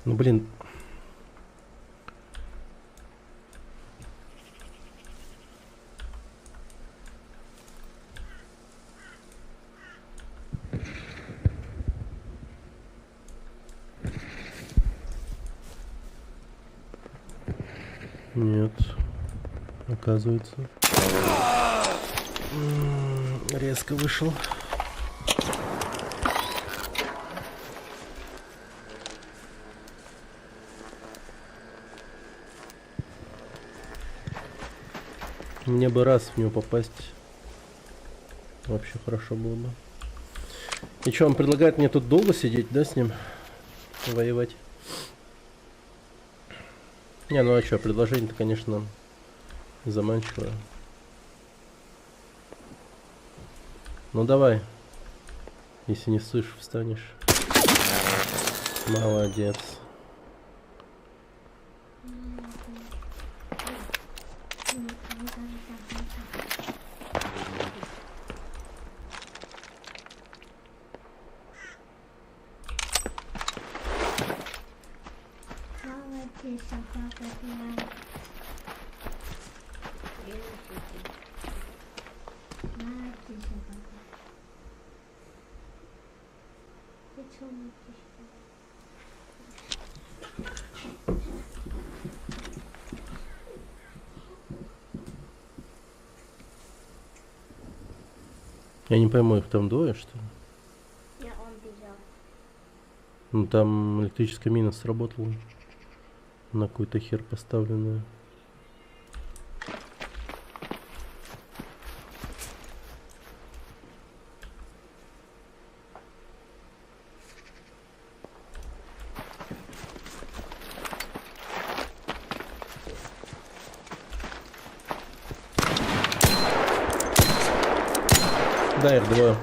Ну блин. Нет, оказывается. Резко вышел. Мне бы раз в него попасть. Вообще хорошо было бы. И что, он предлагает мне тут долго сидеть, да, с ним? Воевать? Не, ну а что, предложение-то, конечно, заманчивое. Ну давай. Если не слышишь, встанешь. Молодец. Молодец, собака, ты. Молодец, собака. Ты что, молодец? Я не пойму, их там двое, что ли? Я он бежал. Ну там электрическая мина сработала. На какую-то хер поставленную. Да, их двое.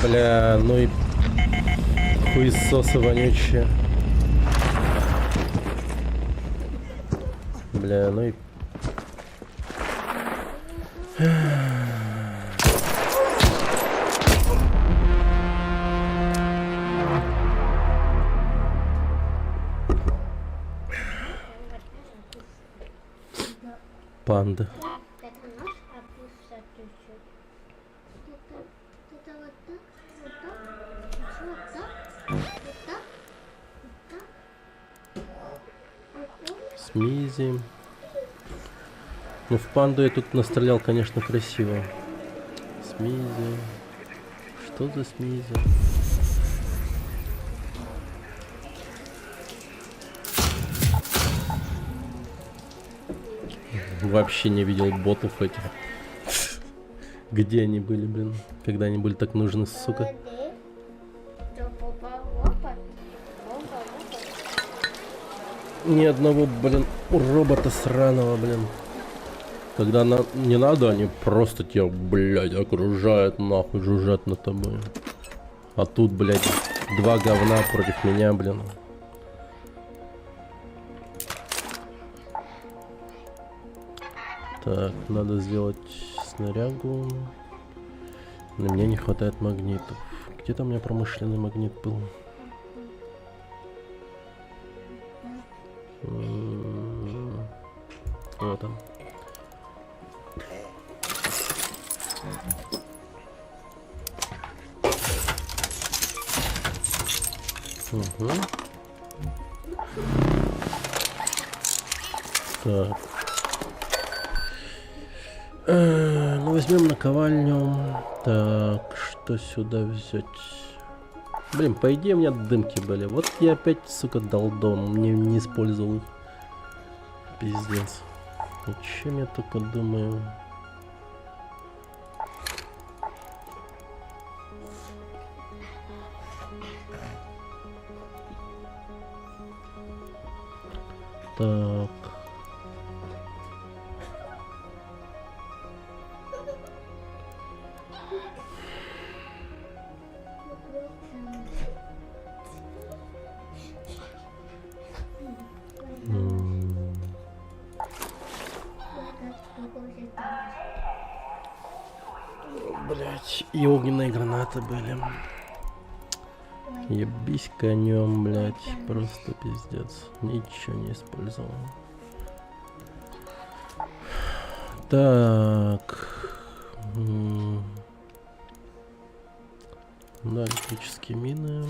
Бля, ну и хуесосы вонючие. Бля, ну и... Панда. Это наш, а пусть чуть-чуть. Это вот так, вот так, вот так, вот так. Смизи. Ну, в панду я тут настрелял, конечно, красиво. Смизи. Что за смизи? Вообще не видел ботов этих. Где они были, блин? Когда они были так нужны, сука? Ни одного, блин, робота сраного, блин. Когда не надо, они просто тебя, блядь, окружают, нахуй, жужжат над тобой. А тут, блядь, два говна против меня, блин. Так, надо сделать снарягу. Но мне не хватает магнитов. Где-то у меня промышленный магнит был. Вот он. Угу. Так. Ну, возьмем наковальню. Так, что сюда взять? Блин, по идее у меня дымки были. Вот я опять, сука, долдон. Не использовал их. Пиздец. О чем я только думаю? Так. Блять, и огненные гранаты были. Ебись конем, блять, просто пиздец. Ничего не использовал. Так. Да, электрические мины.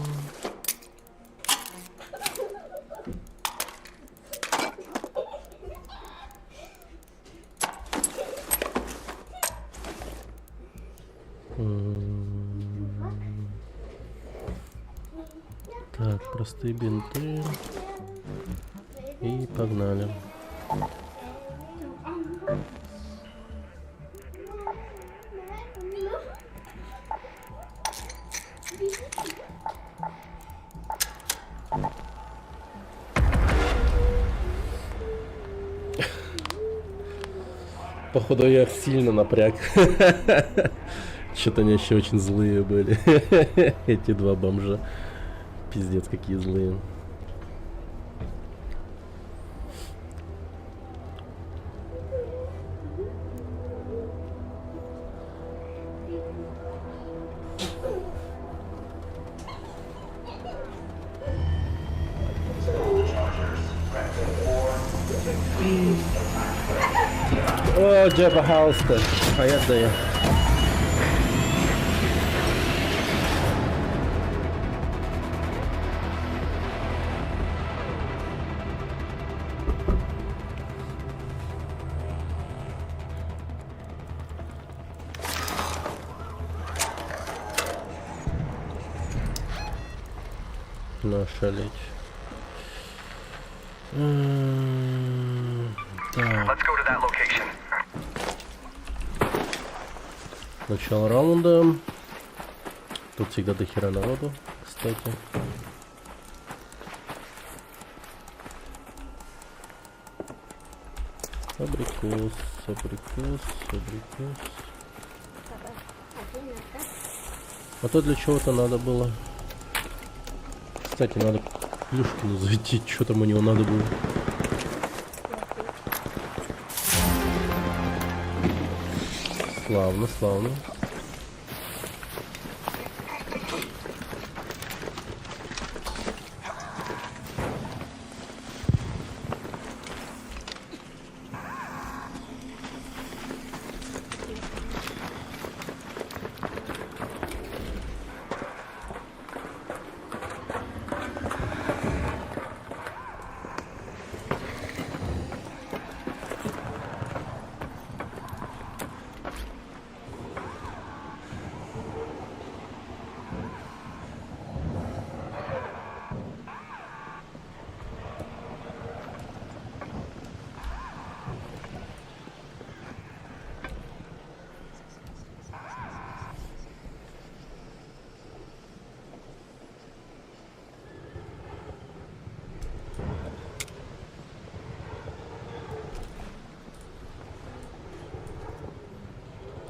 Так, простые бинты. И погнали. Походу я их сильно напряг. Что-то они еще очень злые были. Эти два бомжа. Пиздец, какие злые. О, Джеба Халстер. А я даю. Нашалить. Так. Let's go to that location. Начало раунда. Тут всегда до хера народу, кстати. Абрикос, абрикос, абрикос. А то для чего-то надо было. Кстати, надо Плюшкину зайти, что там у него надо было. Славно, славно.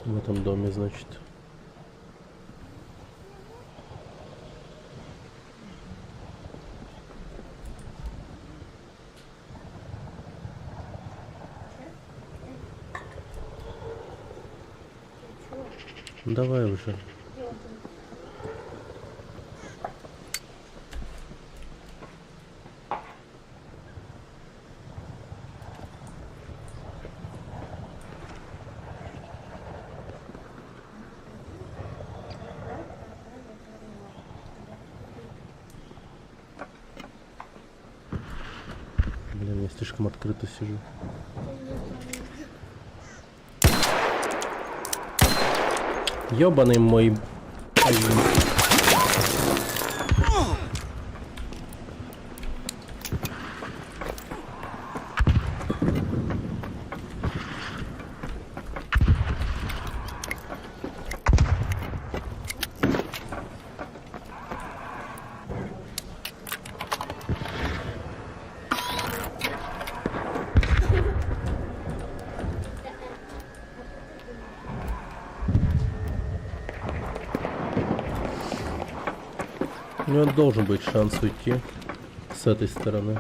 В этом доме, значит. Давай уже. Блин, я слишком открыто сижу. Ёбаный мой... У него должен быть шанс уйти с этой стороны.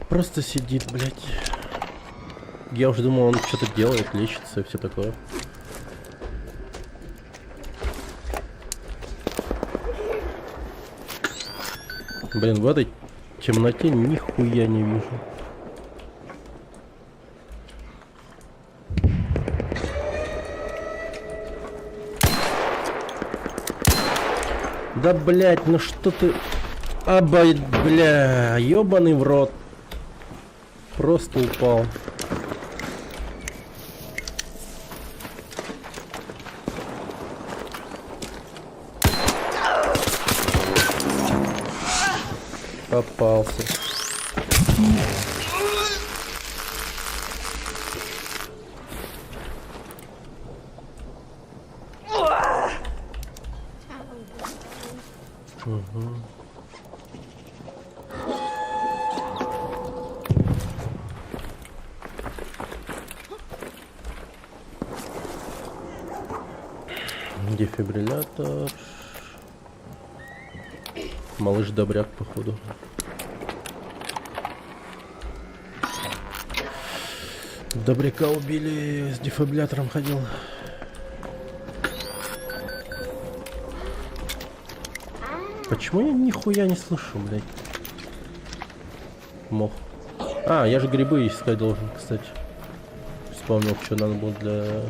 Просто сидит, блядь. Я уже думал, он что-то делает, лечится и все такое. Блин, в этой темноте нихуя не вижу. Да, блять, ну что ты... бля, ёбаный в рот. Просто упал. Попался. Дефибриллятор. Малыш добряк, походу. Добряка убили, с дефибриллятором ходил. Почему я нихуя не слышу, блядь? Мох. А, я же грибы искать должен, кстати. Вспомнил, что надо было для...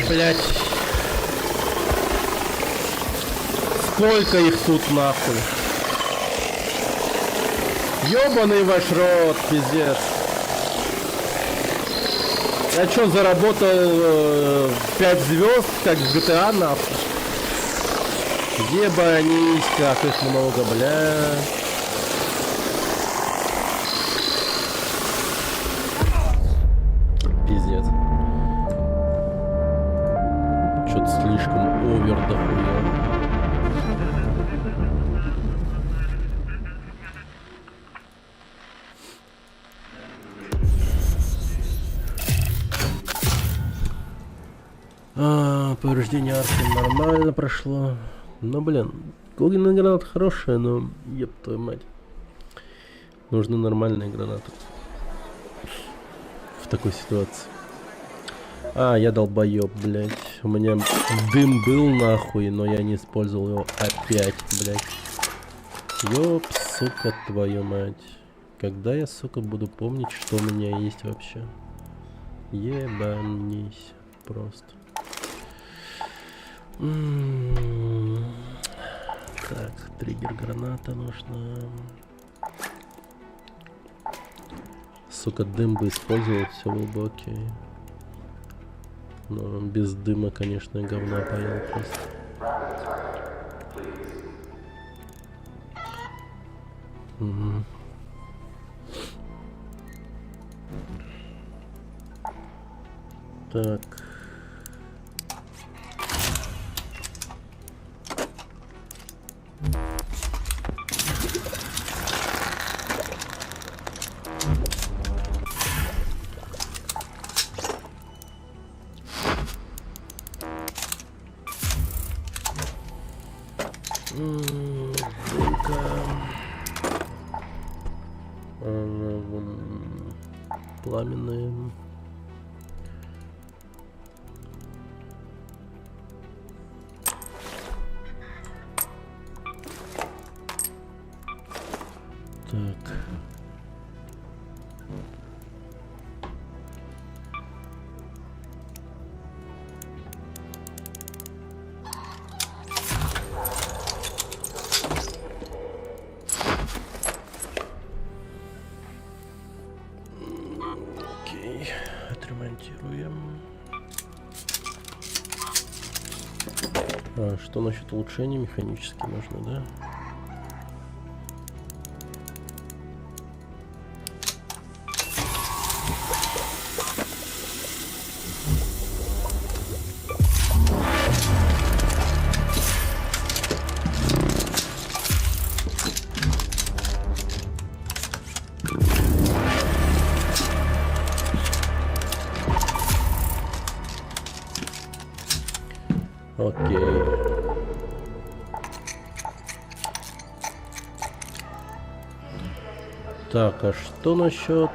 Блять. Сколько их тут нахуй? Ёбаный ваш рот, пиздец. Я чё, заработал 5 звезд, как в GTA, нахуй? Ебанись, как их много, бля. Пиздец. Чё-то слишком овер дохуя. Повреждение арки нормально прошло. Ну, блин, огненная граната хорошая, но еб твою мать. Нужны нормальные гранаты. В такой ситуации. Я долбоеб, блядь. У меня дым был нахуй, но я не использовал его опять, блядь. Ёп, сука, твою мать. Когда я, сука, буду помнить, что у меня есть вообще? Ебанись просто. Так, триггер граната нужна. Сука, дым бы использовал, все было бы окей. Но без дыма, конечно, говна поел просто. Угу. Так. Пламенные. Так. Окей, отремонтируем. Что насчет улучшений? Механически нужно, да? Окей. Так, а что насчет...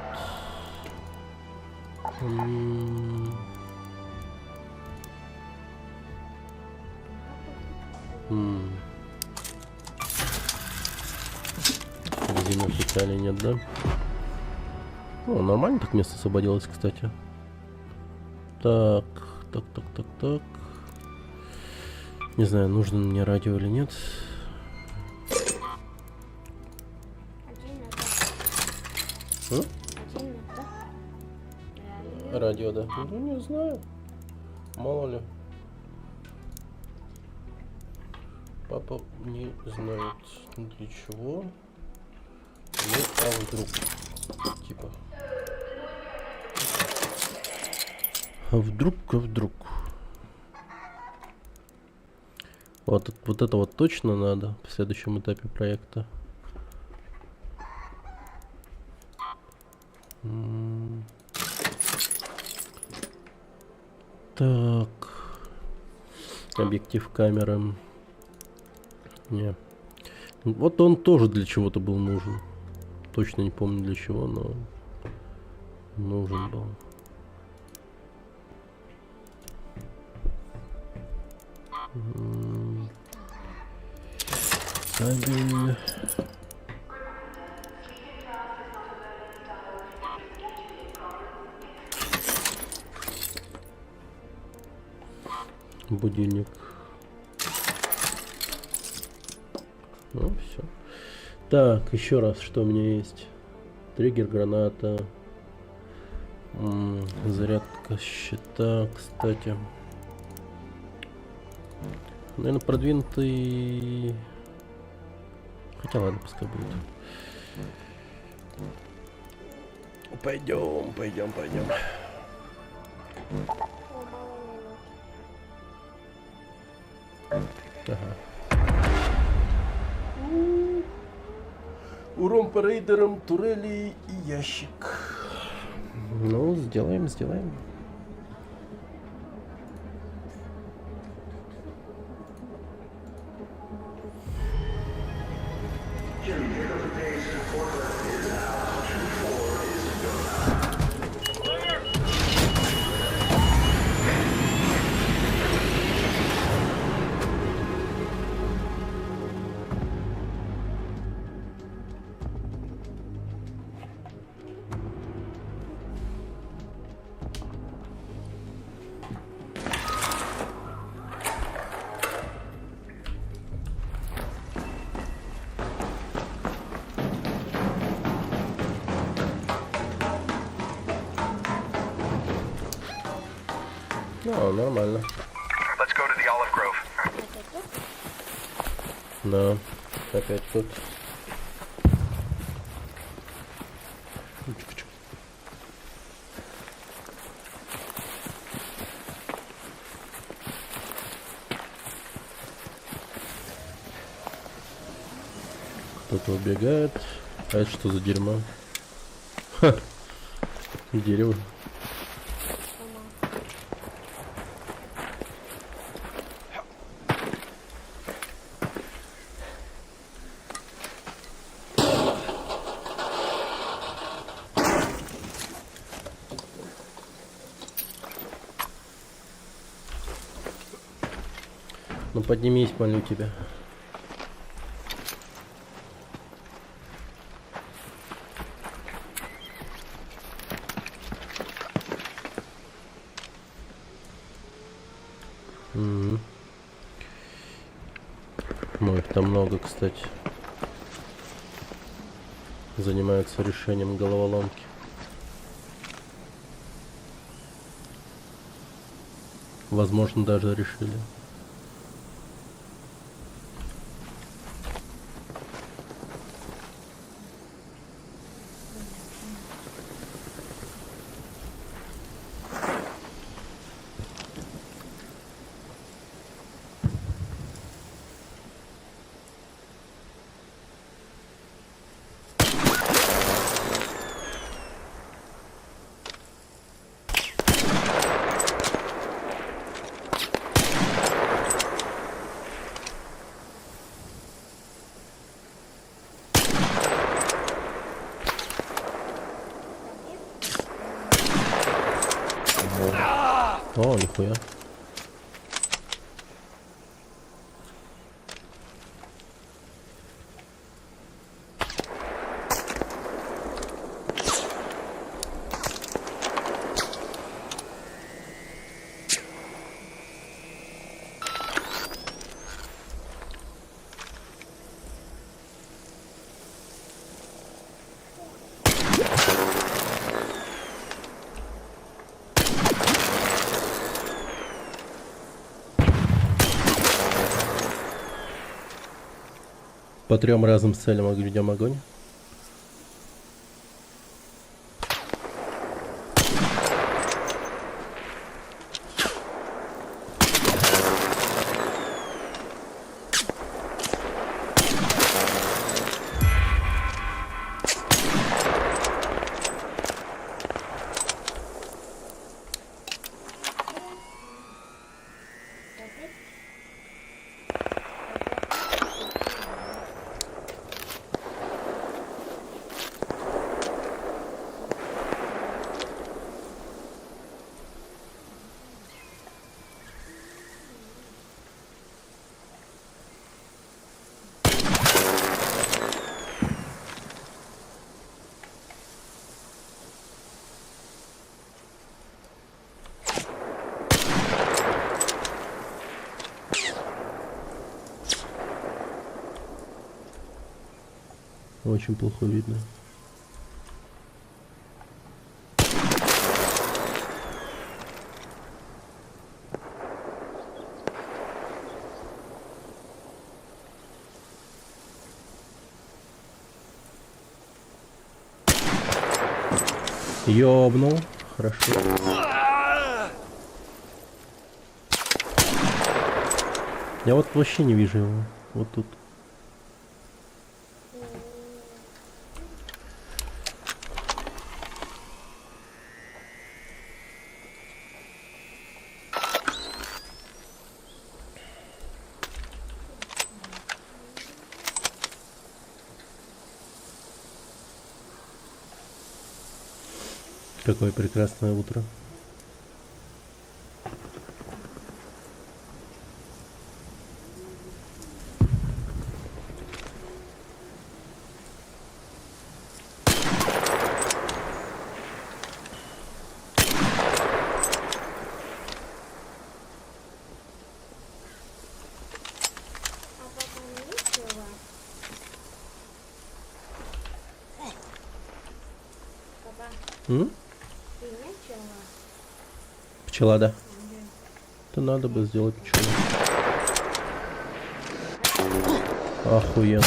Резиновых деталей нет, да? О, нормально так место освободилось, кстати. Так. Не знаю, нужно мне радио или нет. Радио, да. Ну, не знаю. Мало ли. Папа не знает для чего. Ну, а вдруг. Типа. А вдруг. Вот это вот точно надо в следующем этапе проекта. Так. Объектив камеры. Не. Вот он тоже для чего-то был нужен. Точно не помню для чего, но нужен был. Кабель. Будильник. Ну, все. Так, еще раз, что у меня есть? Триггер, граната. Зарядка щита, кстати. Наверное, продвинутый... Хотя ладно, пускай будет. Пойдем. Ага. Урон по рейдерам, турели и ящик. Ну, сделаем. Ну, нормально. Let's go to the Olive Grove. Да. Опять тут. Кто-то убегает. А это что за дерьмо? Ха. Дерево. Ну поднимись, молю тебя. Ну, их там много, кстати. Занимаются решением головоломки. Возможно, даже решили. О, нихуя. По 3 разным целям ведем огонь. Очень плохо видно. Ёбнул. Хорошо. Я вот вообще не вижу его. Вот тут. Какое прекрасное утро. Пчела, да. Это надо бы сделать ничего. Охуенно.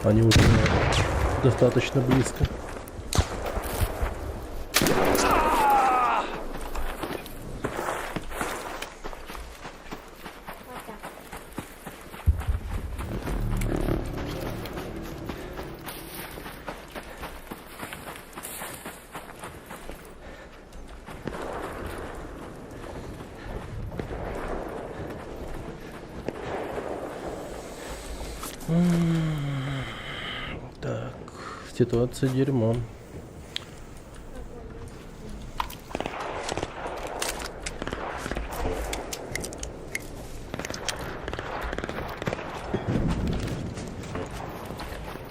Они уже достаточно близко. Так, ситуация дерьмо.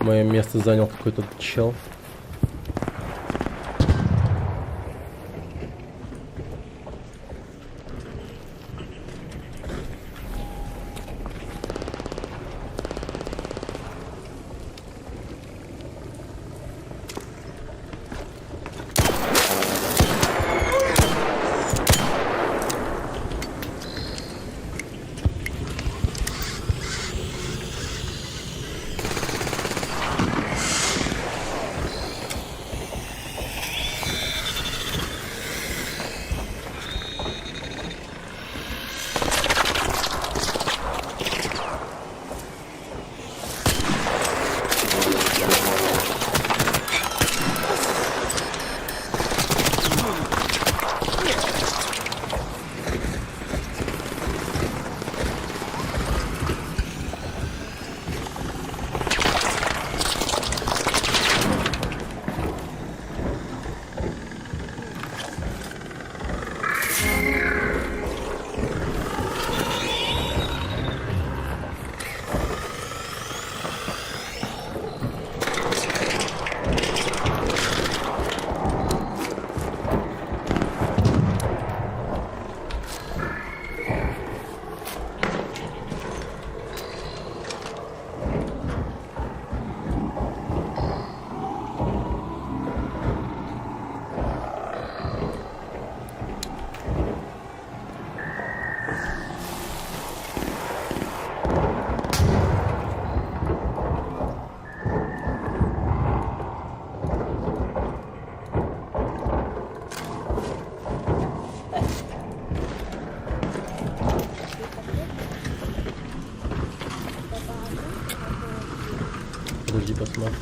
Мое место занял какой-то чел. Подожди, посмотрим.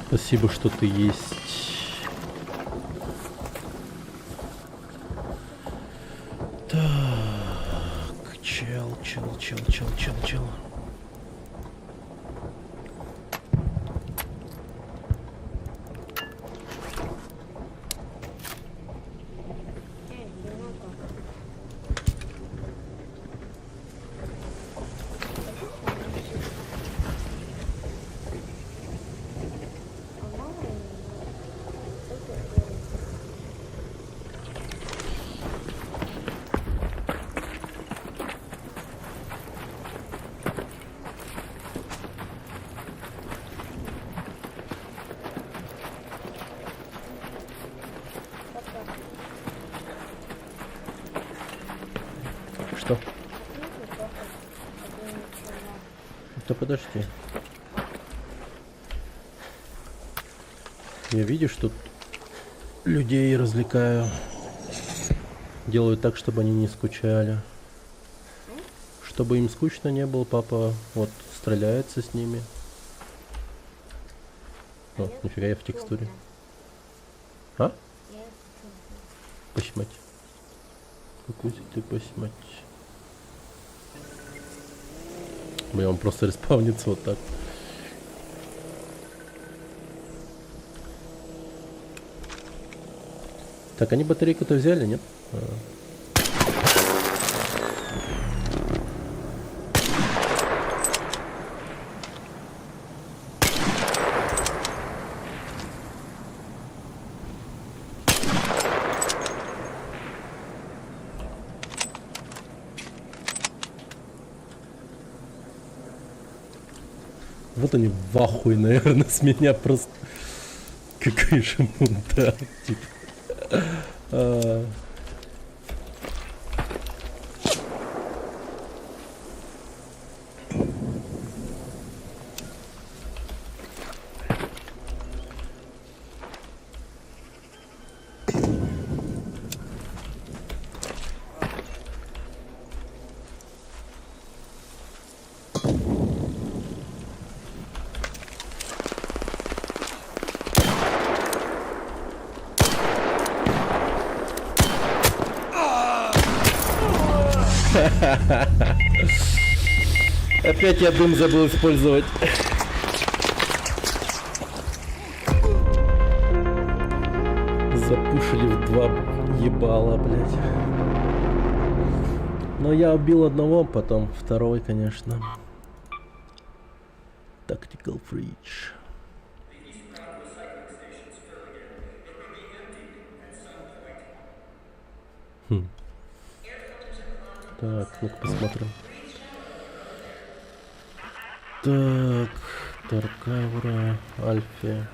Спасибо, что ты есть. Так, чел. Что? Да подожди. Я, видишь, тут людей развлекаю. Делаю так, чтобы они не скучали. Чтобы им скучно не было, папа вот стреляется с ними. О, нифига, я в текстуре. А? Посмотри. Какой ты посмотри. Бля, он просто респаунится вот так. Так, они батарейку-то взяли, нет? Вот они в ахуе, наверное, с меня просто. Какой же мудак, типа. Опять я дым забыл использовать. Запушили в 2 ебала, блядь. Но я убил одного, потом второй, конечно. Tactical Fridge. Так, ну-ка посмотрим. Так, Таркавра, Альфи.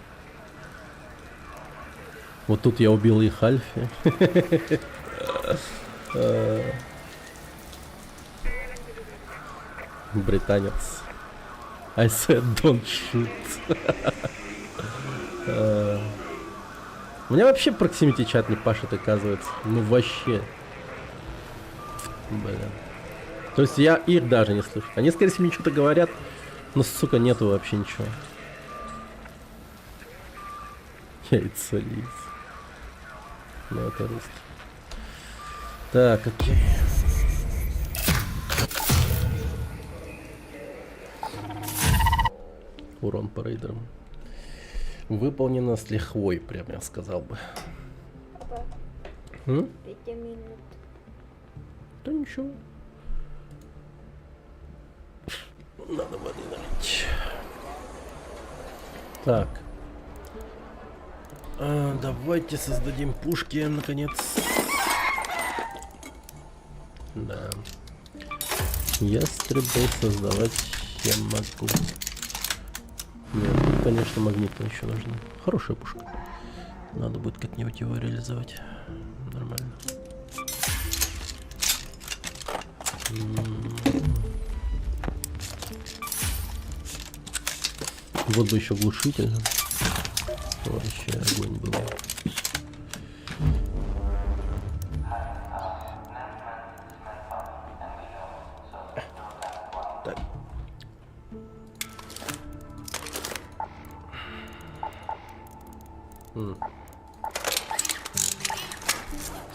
Вот тут я убил их Альфи. Британец. I said don't shoot. У меня вообще проксимити чат не пашет, оказывается. Ну вообще. Блин. То есть я их даже не слышу. Они, скорее всего, мне что-то говорят, но, сука, нету вообще ничего. Яйца лис. Ну, это русский. Так, окей. Урон по рейдерам. Выполнено с лихвой, прям я сказал бы. Папа, 5 минут. Да ничего. Надо воды налить. Так. Давайте создадим пушки, наконец. Да. Ястребы создавать я могу. Нет, тут, конечно, магниты еще нужны. Хорошая пушка. Надо будет как-нибудь его реализовать. Нормально. Вот бы еще глушитель. Вообще огонь был. Так.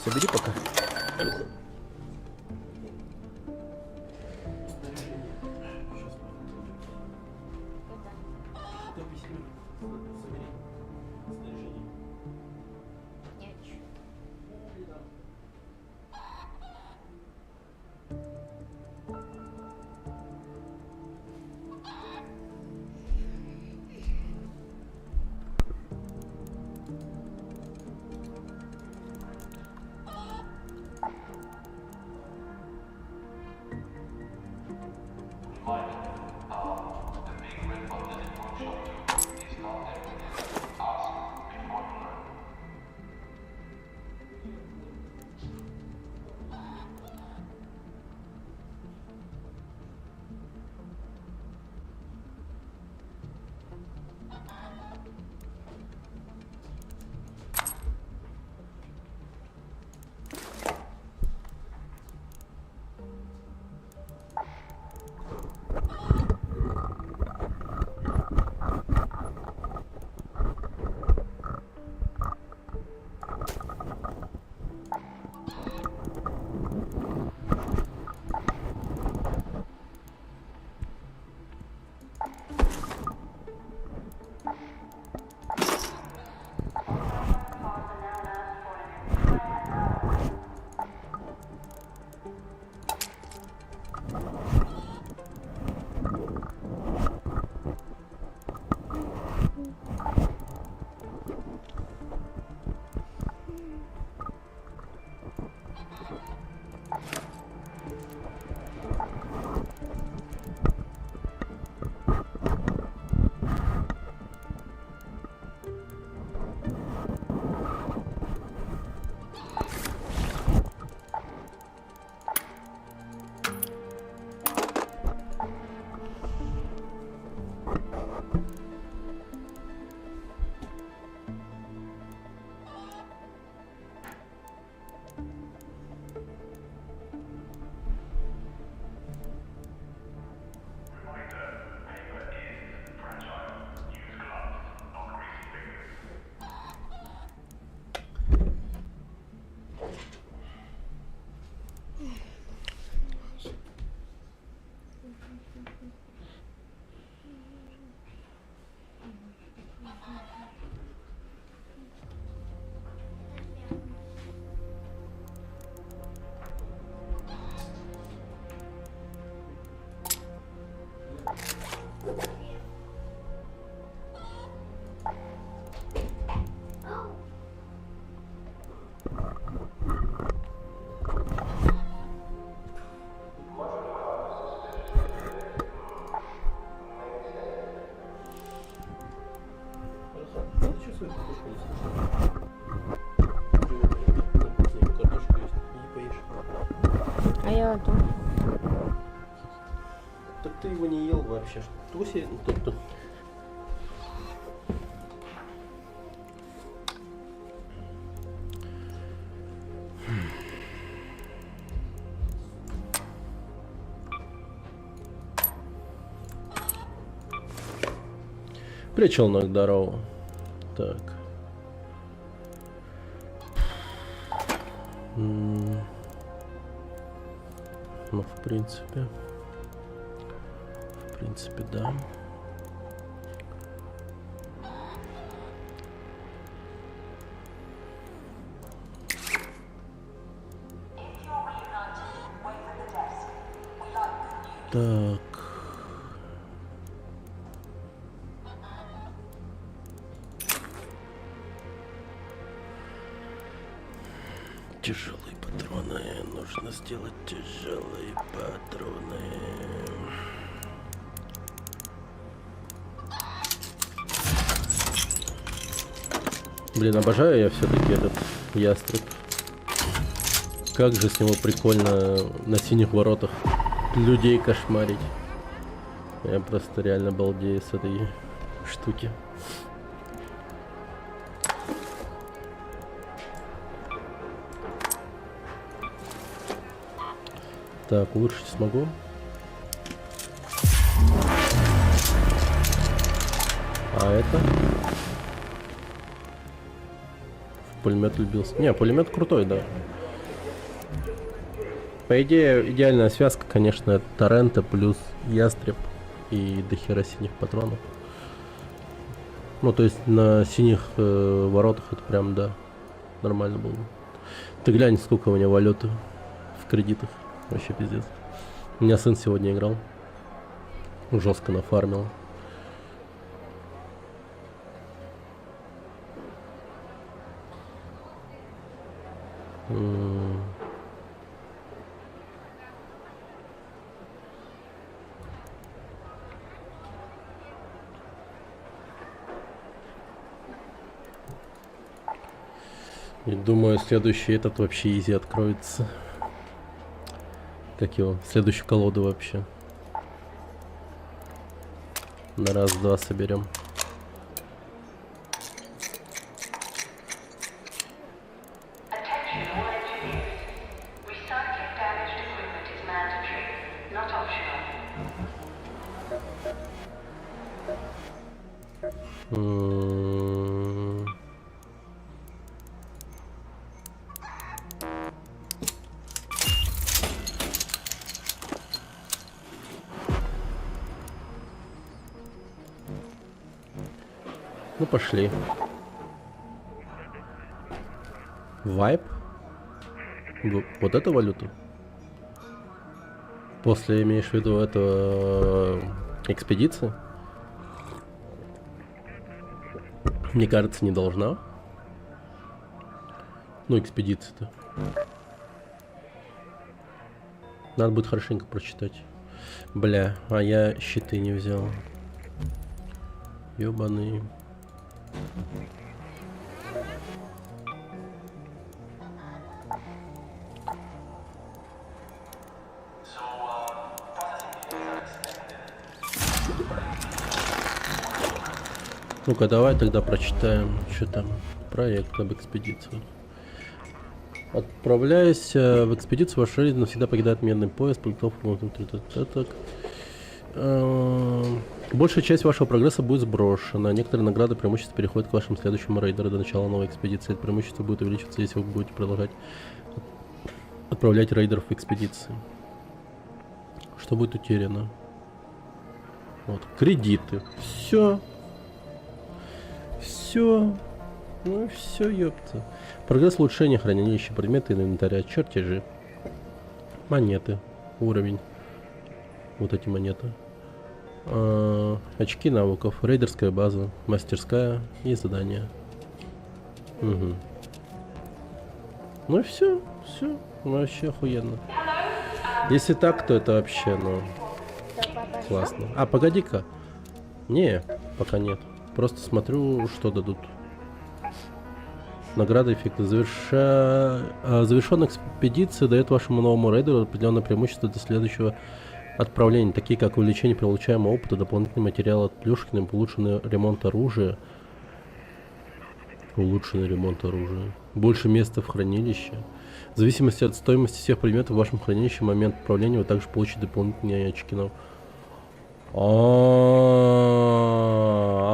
Собери пока. А я вот тут. Так ты его не ел вообще. Туси тут-то. Причелнок, здорово. Так. Ну, в принципе, да. Так. Тяжелые патроны. Нужно сделать тяжелые патроны. Блин, обожаю я все-таки этот ястреб. Как же с него прикольно на синих воротах людей кошмарить. Я просто реально балдею с этой штуки. Так, улучшить смогу. А это? В пулемет любился. Не, пулемет крутой, да. По идее, идеальная связка, конечно, это Торрента плюс ястреб и дохера синих патронов. Ну, то есть на синих воротах это прям, да, нормально было. Ты глянь, сколько у меня валюты в кредитах. Вообще пиздец. У меня сын сегодня играл. Жестко нафармил. И думаю, следующий этот вообще изи откроется. Как его? Следующую колоду вообще. На раз-два соберем. Ну пошли. Вайп? Вот эту валюту? После, имеешь в виду, этого экспедиции? Мне кажется, не должна. Ну, экспедиция-то. Надо будет хорошенько прочитать. Бля, а я щиты не взял. Ёбаный. Ну-ка, давай тогда прочитаем, что там. Проект об экспедиции. Отправляясь в экспедицию, ваш рейд навсегда покидает медный поезд. Большая часть вашего прогресса будет сброшена. Некоторые награды преимущества переходят к вашему следующему рейдеру до начала новой экспедиции. Это преимущество будет увеличиваться, если вы будете продолжать отправлять рейдеров в экспедиции. Что будет утеряно? Вот, кредиты. Все. Все. Ну все, ёпта. Прогресс улучшения, хранилища, предметы, инвентаря, чертежи. Монеты. Уровень. Вот эти монеты. Очки навыков, рейдерская база, мастерская и задания. Угу. Ну и все, вообще охуенно. Если так, то это вообще, ну, классно. А, погоди-ка. Не, пока нет. Просто смотрю, что дадут. Награда эффекта. Завершенная экспедиция дает вашему новому рейдеру определенное преимущество до следующего отправления, такие как увеличение получаемого опыта, дополнительный материал от Плюшкина, улучшенный ремонт оружия. Больше места в хранилище. В зависимости от стоимости всех предметов в вашем хранилище в момент отправления вы также получите дополнительные очки.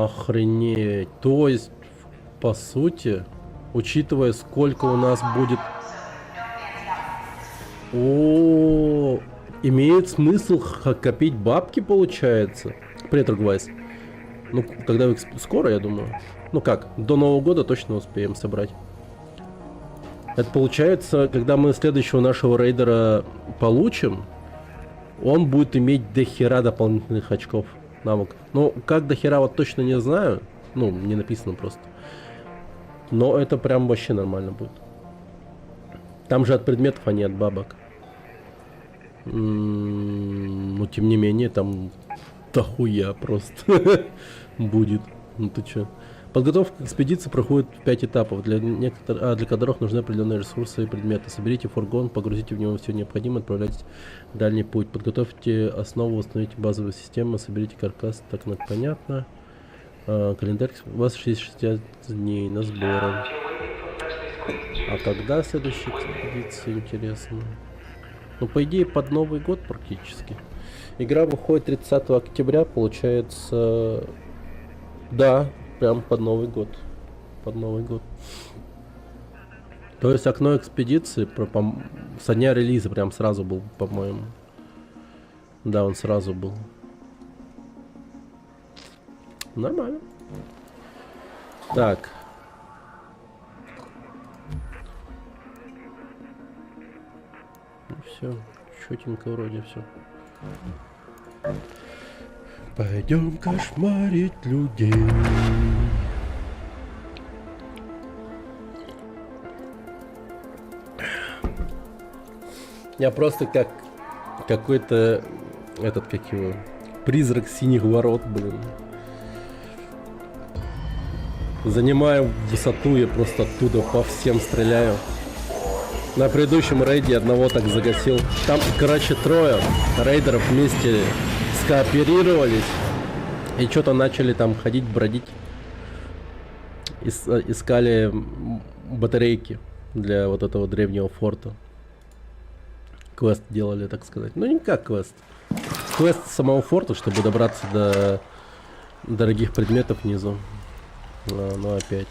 Охренеть. То есть, по сути, учитывая, сколько у нас будет... Имеет смысл копить бабки, получается? Привет, Ругвайс. Ну, когда вы... Скоро, я думаю. Ну как, до Нового года точно успеем собрать. Это получается, когда мы следующего нашего рейдера получим, он будет иметь дохера дополнительных очков навыков. Ну, как дохера, вот точно не знаю. Ну, не написано просто. Но это прям вообще нормально будет. Там же от предметов, а не от бабок. Но тем не менее, там дохуя просто будет. Ну ты чё? Подготовка к экспедиции проходит в 5 этапов, для которых нужны определенные ресурсы и предметы. Соберите фургон, погрузите в него все необходимое, отправляйтесь в дальний путь. Подготовьте основу, установите базовую систему, соберите каркас, так понятно. Календарь, у вас 60 дней на сборы. А когда следующая экспедиция, интересно? Ну, по идее, под Новый год практически. Игра выходит 30 октября, получается... Да, прям под Новый год. Под Новый год. То есть окно экспедиции со дня релиза прям сразу был, по-моему. Да, он сразу был. Нормально. Так. Ну все, чётенько вроде все. Пойдем кошмарить людей. Я просто как какой-то этот, как его, призрак синих ворот, блин. Занимаю высоту, я просто оттуда по всем стреляю. На предыдущем рейде одного так загасил. Там, короче, трое рейдеров вместе скооперировались и что-то начали там ходить, бродить. Искали батарейки для вот этого древнего форта. Квест делали, так сказать. Ну, не как квест. Квест самого форта, чтобы добраться до дорогих предметов внизу. Ну, опять.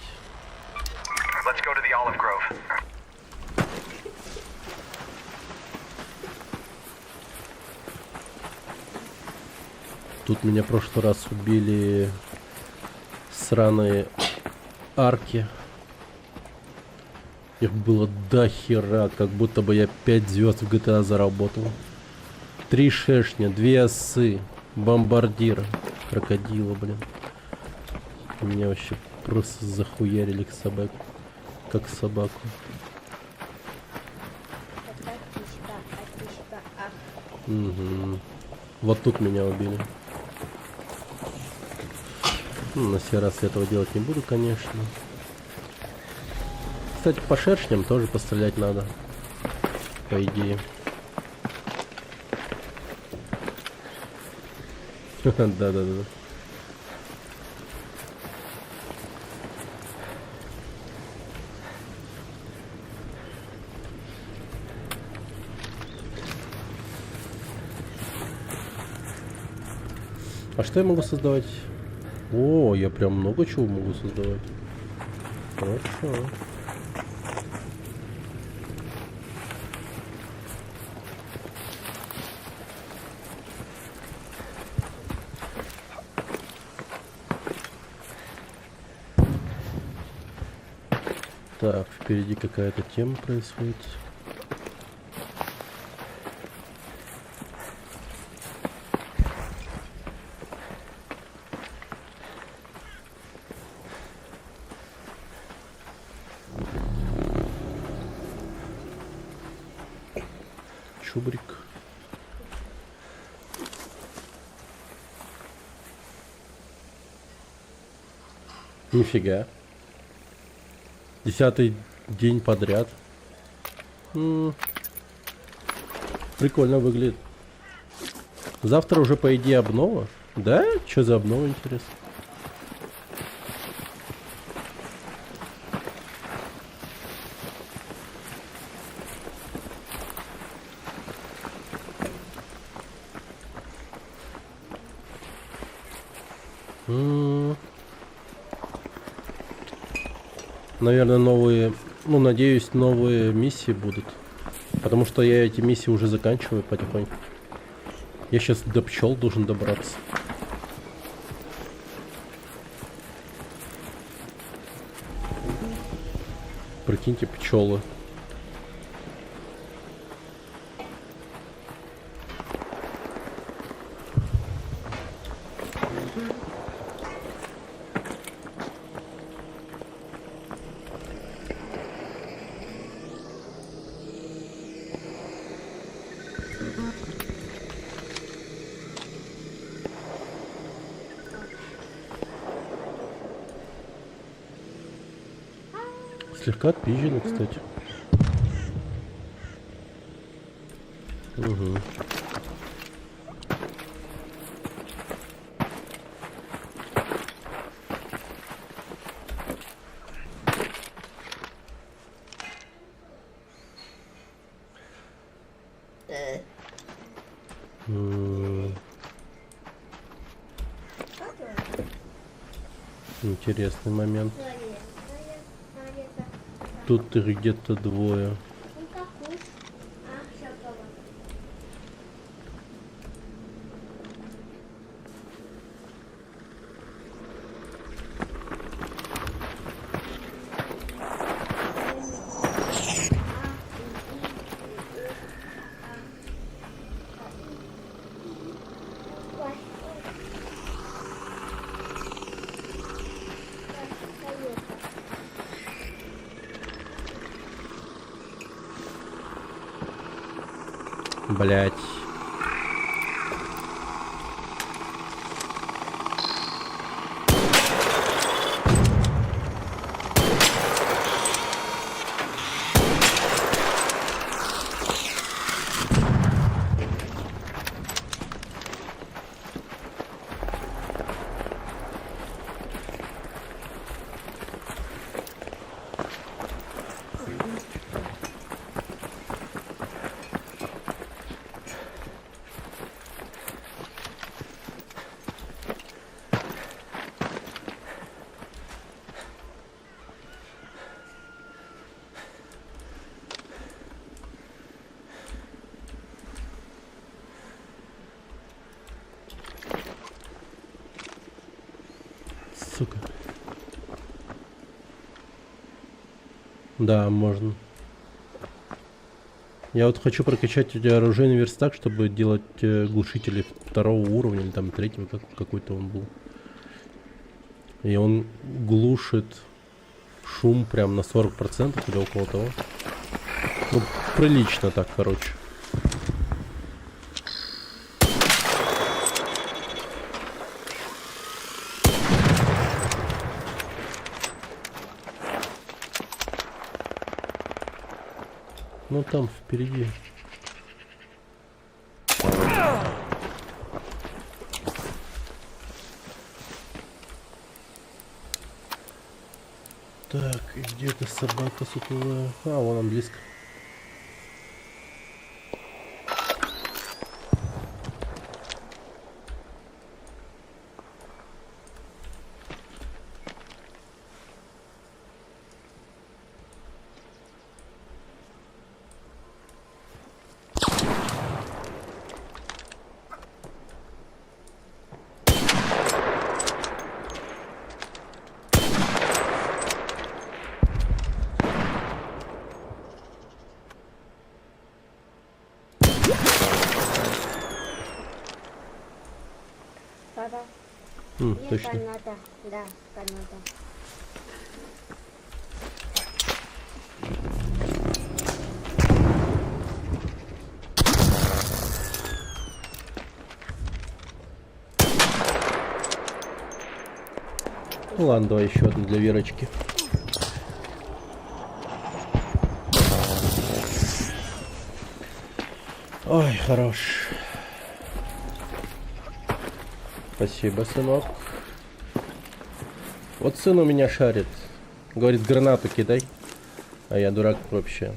Тут меня в прошлый раз убили сраные арки. Их было до хера, как будто бы я 5 звезд в GTA заработал. 3 шершня, 2 осы, бомбардира, крокодила, блин. Меня вообще просто захуярили как собаку. Угу. Вот тут меня убили. На сей раз я этого делать не буду, конечно. Кстати, по шершням тоже пострелять надо. По идее. Да. А что я могу создавать? О, я прям много чего могу создавать. Хорошо. Так, впереди какая-то тема происходит. Чубрик. Нифига. 10-й день подряд. Прикольно выглядит. Завтра уже, по идее, обнова. Да? Что за обнова, интересно? Наверное, новые, ну, надеюсь, новые миссии будут. Потому что я эти миссии уже заканчиваю потихоньку. Я сейчас до пчел должен добраться. Прикиньте, пчелы. Слегка отпизжено, кстати. Угу. Интересный момент. Тут их где-то двое. Блять. Сука. Да, можно. Я вот хочу прокачать оружейный верстак, чтобы делать глушители 2-го уровня, или там 3-го, какой-то он был. И он глушит шум прям на 40% или около того. Ну, прилично так, короче. Ну там впереди. Так, и где-то собака сутулая. А, вон он близко. Точно. Канада, да, Канада. Ну ладно, давай еще одну для Верочки. Ой, хорош. Спасибо, сынок. Вот сын у меня шарит. Говорит, гранату кидай. А я дурак вообще.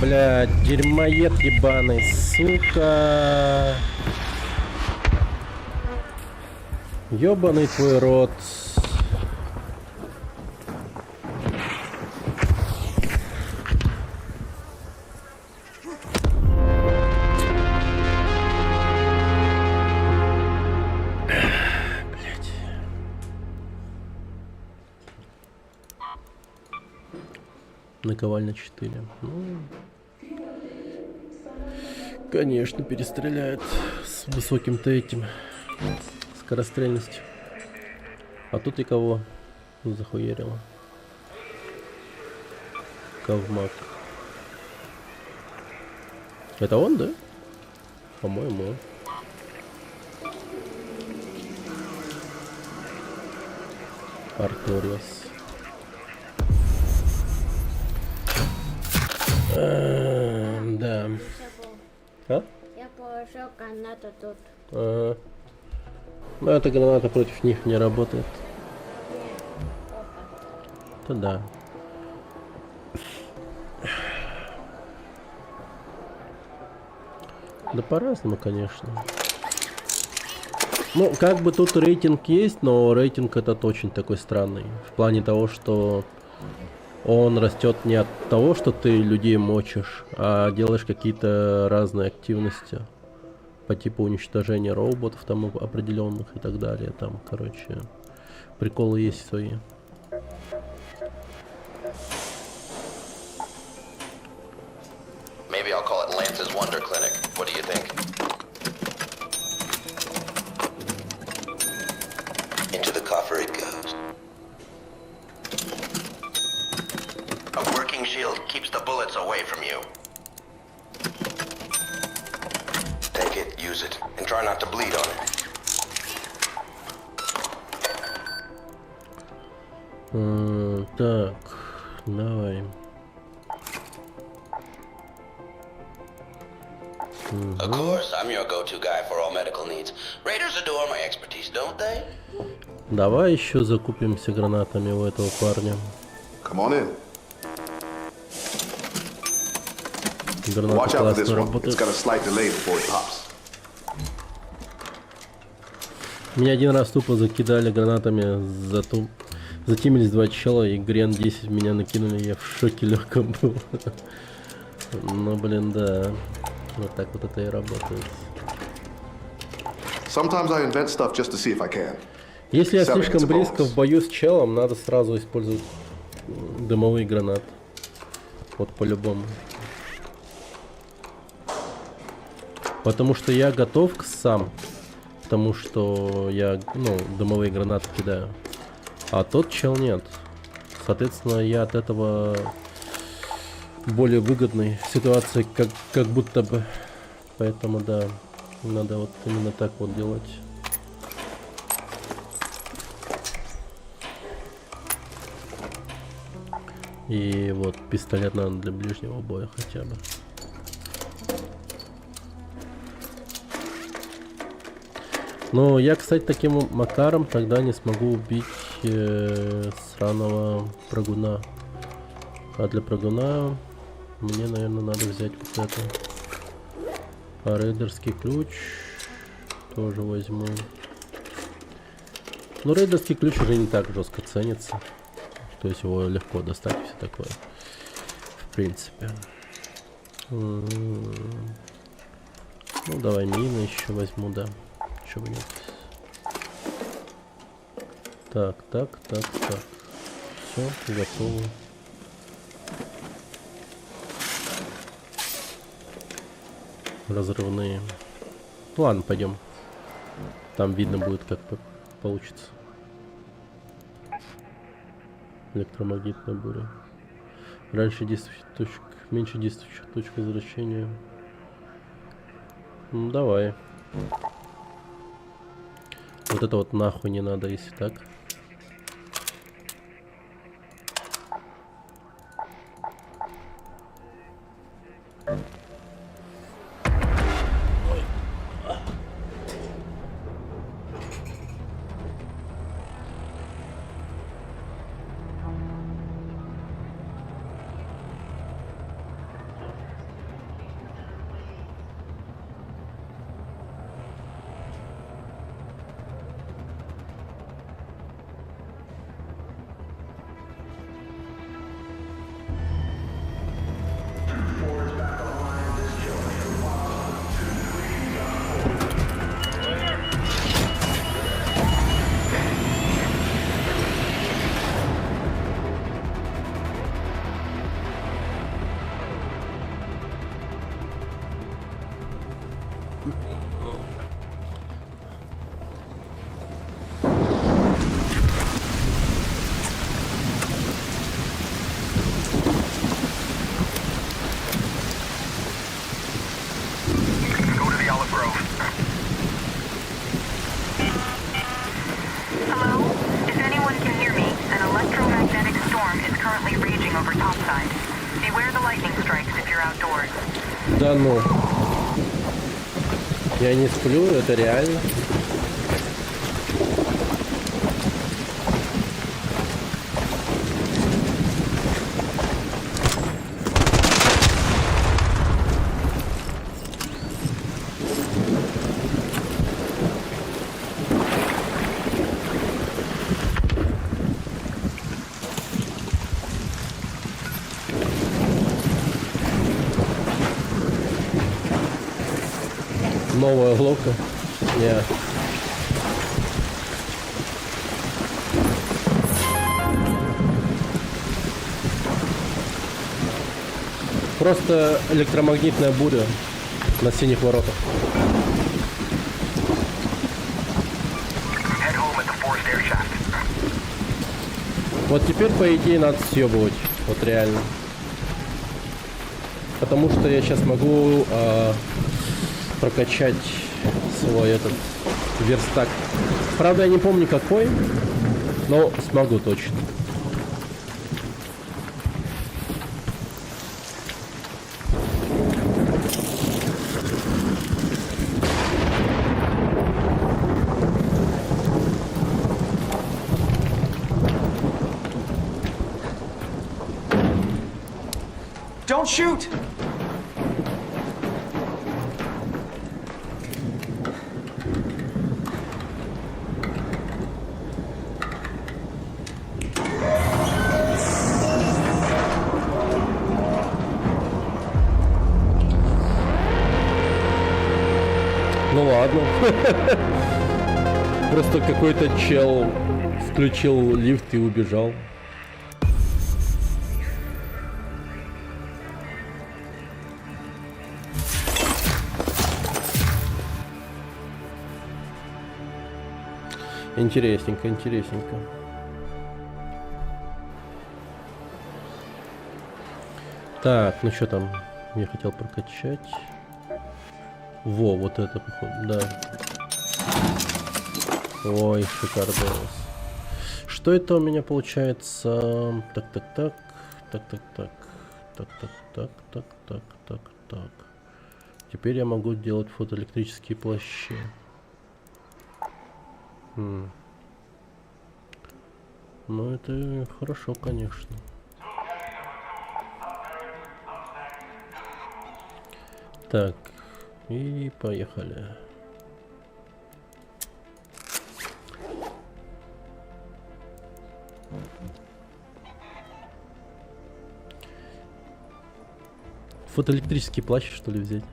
Блядь, дерьмоед ебаный, сука. Ёбаный твой рот. Блядь. Наковальня 4. Ну, конечно, перестреляет с высоким-то этим скорострельностью. А тут и кого захуярило? Ковмак. Это он, да? По-моему. Арториус. Да. А? Я положил гранату тут. Ага. Но эта граната против них не работает. То да. Да по-разному, конечно. Ну, как бы тут рейтинг есть, но рейтинг этот очень такой странный. В плане того, что он растет не от того, что ты людей мочишь, а делаешь какие-то разные активности. По типу уничтожения роботов там определенных и так далее. Там, короче, приколы есть свои. Maybe I'll call it Lance's Wonder Clinic. What do you think? Into the coffer it goes. A working shield keeps the bullets away from you. Take it, use it, and try not to bleed on it. Так, давай. Of course, I'm your go-to guy for all medical needs. Raiders adore my expertise, don't they? Давай еще закупимся гранатами у этого парня. Come on in. Гранаты Watch out for this классно one. It's работают. got a slight delay before it pops. Меня один раз тупо закидали гранатами, затимились два чела, и Грен 10 меня накинули, я в шоке легком был. Ну блин, да. Вот так вот это и работает. Sometimes I invent stuff just to see if I can. Если я Seven, слишком it's a близко bonus. в бою с челом, надо сразу использовать дымовые гранаты. Вот по-любому. Потому что я готов сам. Потому что я, дымовые гранаты кидаю. А тот чел нет. Соответственно, я от этого более выгодной ситуации, как будто бы. Поэтому, да, надо вот именно так вот делать. И вот пистолет надо для ближнего боя хотя бы. Но я, кстати, таким макаром тогда не смогу убить сраного прыгуна. А для прыгуна мне, наверное, надо взять вот это. А рейдерский ключ тоже возьму. Но рейдерский ключ уже не так жестко ценится. То есть его легко достать и все такое. В принципе. Ну, давай мины еще возьму, да. почему бы нет. Так. Все, готово. Разрывные. Ладно, пойдем. Там видно будет, как получится. Электромагнитная буря. Раньше действующих точек, меньше действующих точек возвращения. Ну, давай. Вот это вот нахуй не надо, если так. Да ну. Я не сплю, это реально. Новая лока. Yeah. Просто электромагнитная буря на синих воротах. Вот теперь, по идее, надо съебывать. Вот реально. Потому что я сейчас могу прокачать свой этот верстак. Правда, я не помню какой, но смогу точно. Don't shoot! Ну ладно. Просто какой-то чел включил лифт и убежал. Интересненько, интересненько. Так, ну что там? Я хотел прокачать. Во, вот это, походу, да. Ой, шикардос. Что это у меня получается? Так. Теперь я могу делать фотоэлектрические плащи. Ну, это хорошо, конечно. Так, и поехали. Фотоэлектрический плащ, что ли, взять?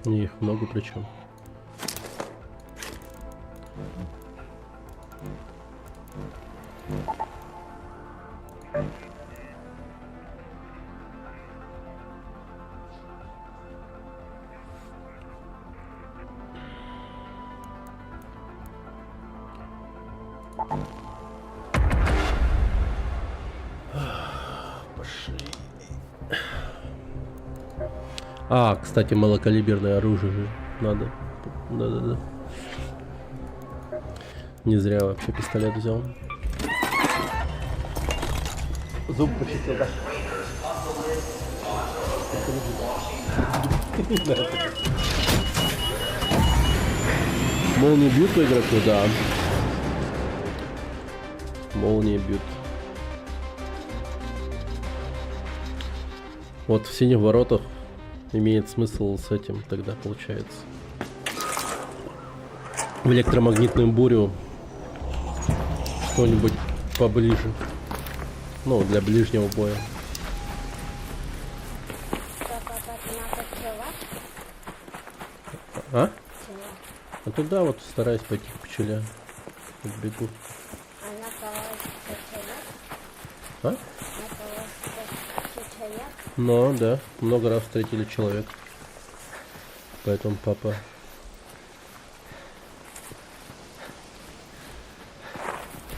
И их много причем. А, кстати, малокалиберное оружие же надо. Да-да-да. Не зря вообще пистолет взял. Зуб почистил, да? Молнии бьют по игроку, да. Молнии бьют. Вот в синих воротах имеет смысл с этим тогда получается. В электромагнитную бурю что-нибудь поближе. Ну, для ближнего боя. А? А туда вот стараюсь пойти к пчеле. Бегу. А? Ну, да. Много раз встретили человека. Поэтому папа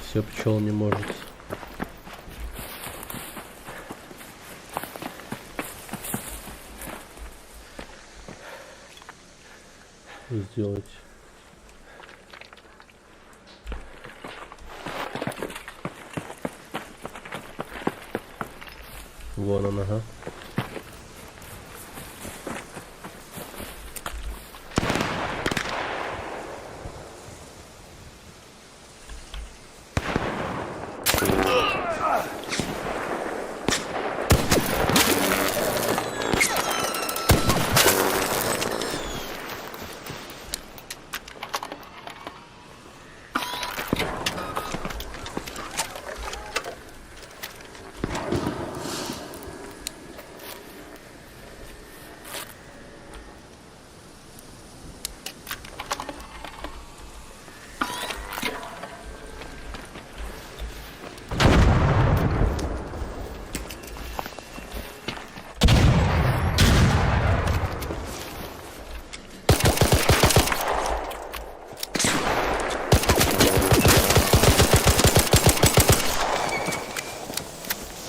все пчел не может. Сделать. Вон он, ага.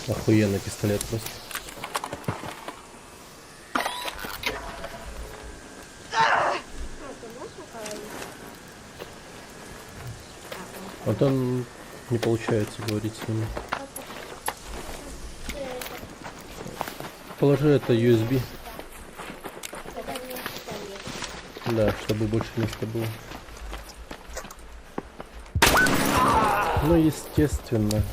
Охуенный пистолет просто. А там не получается говорить с ними. Положи это USB. Да, чтобы больше места было. Ну, естественно.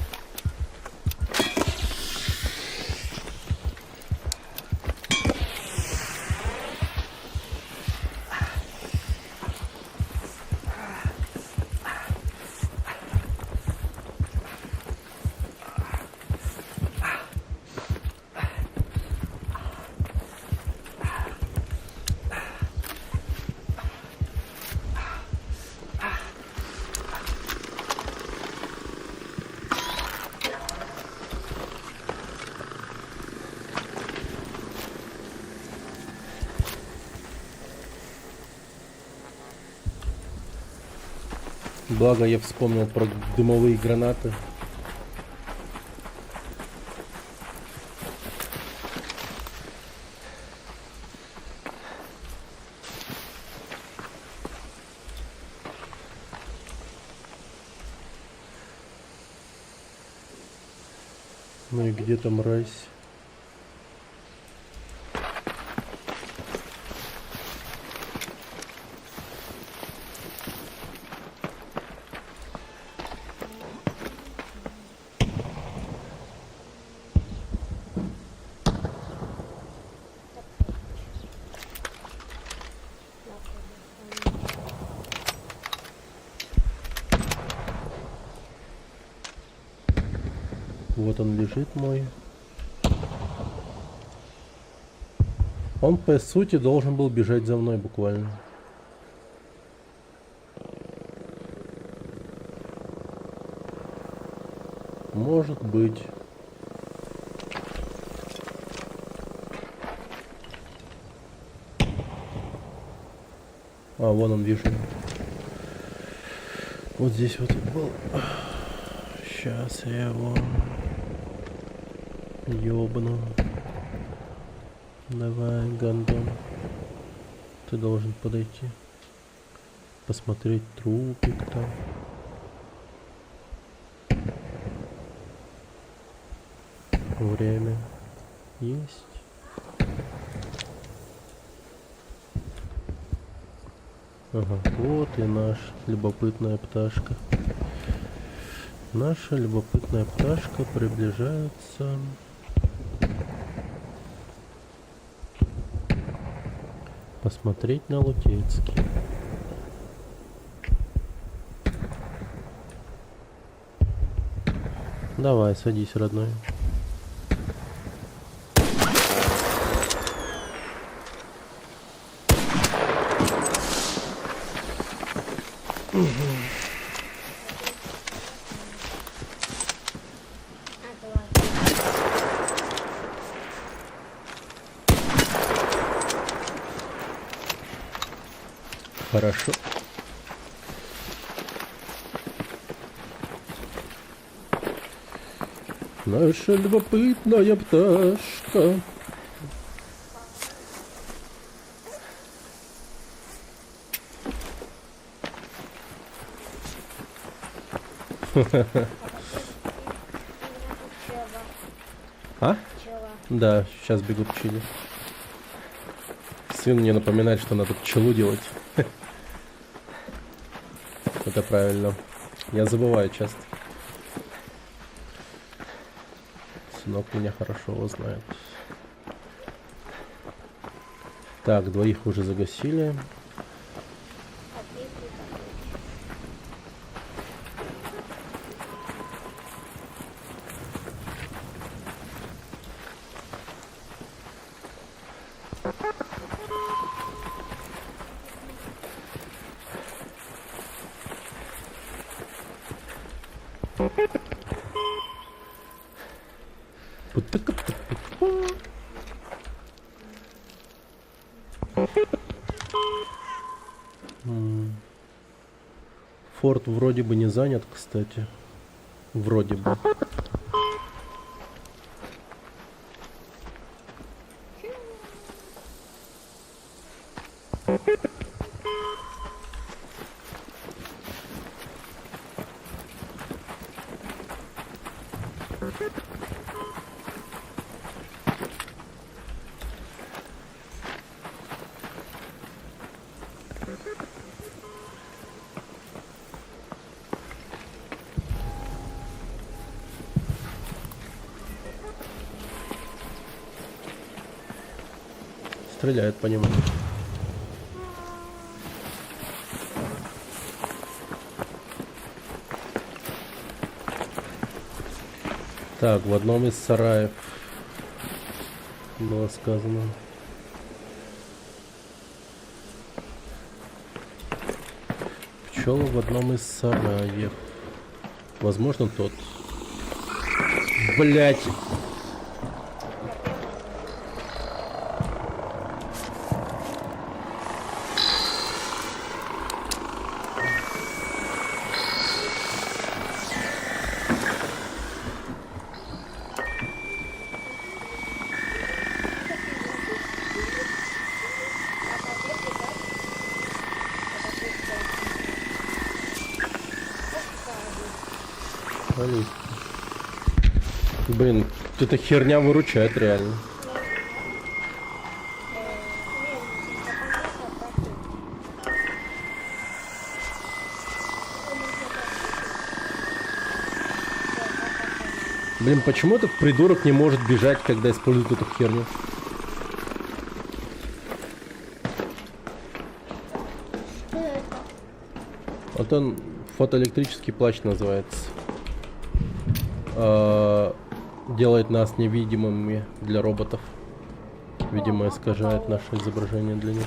Благо я вспомнил про дымовые гранаты. Ну и где там мразь? Вот он лежит мой. Он, по сути, должен был бежать за мной буквально. Может быть. А, вон он, вижу. Вот здесь вот был. Сейчас я его ёбну. Давай, гандон. Ты должен подойти. Посмотреть трупик там. Время есть. Ага, вот и наша любопытная пташка. Наша любопытная пташка приближается. Посмотреть на Лутецкий. Давай, садись, родной. Хорошо. Наша любопытная пташка. А? Да, сейчас бегу к пчеле. Сын мне напоминает, что надо пчелу делать. Это правильно. Я забываю часто. Сынок меня хорошо узнает. Так, двоих уже загасили. Форт вроде бы не занят, кстати. Вроде бы. Стреляет по нему. Так, в одном из сараев было сказано. Пчелы в одном из сараев. Возможно, тот. Блять. Блин, эта херня выручает реально. Блин, почему этот придурок не может бежать, когда использует эту херню? Вот он, фотоэлектрический плащ называется. Делает нас невидимыми для роботов. Видимо, искажает наше изображение для них.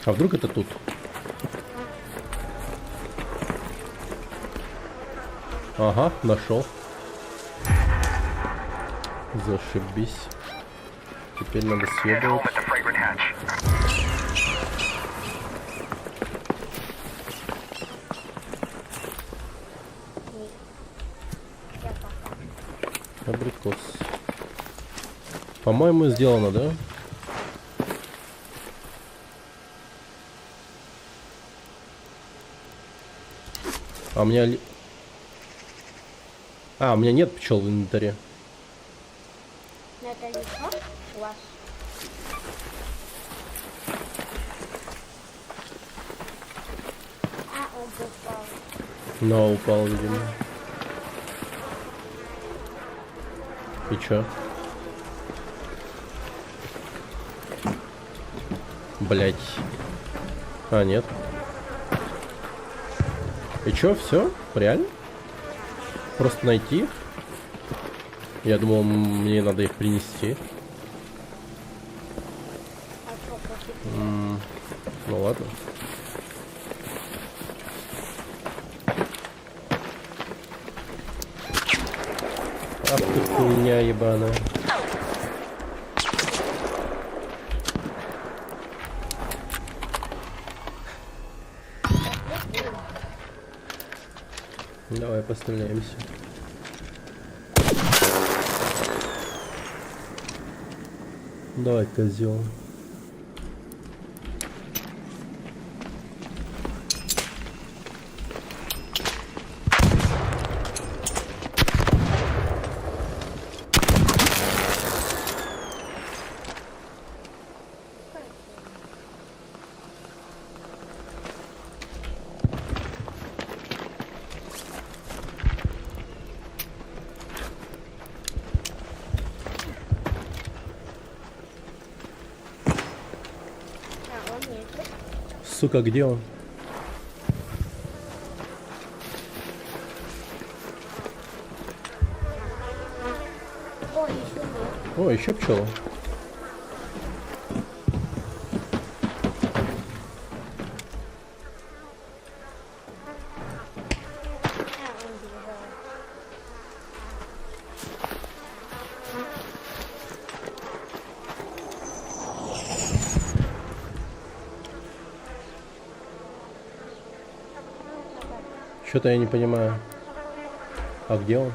А вдруг это тут? Ага, нашел. Зашибись. Теперь надо съебывать. Абрикос. По-моему, сделано, да? А у меня... А, у меня нет пчел в инвентаре. Это легко? Класс. А, он упал. Но упал, видимо. И чё? Блять. А, нет. И чё, все? Реально? Просто найти их? Я думал, мне надо их принести. Ну ладно. Ах ты хуйня ебаная. Давай постреляемся. Давай, козел. Сука, где он? О, еще пчела. Что-то я не понимаю. А где он?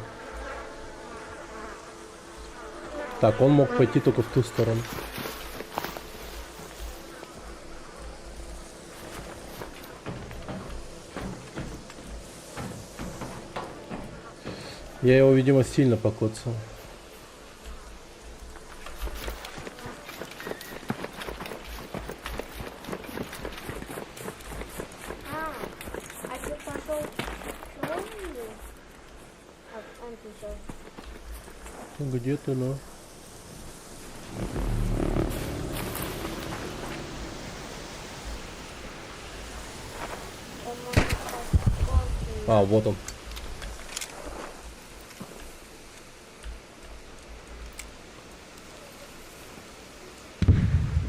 Так, он мог пойти только в ту сторону. Я его, видимо, сильно покоцал. Где ты, ну? А, вот он.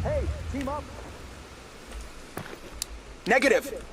Hey, team up. Negative.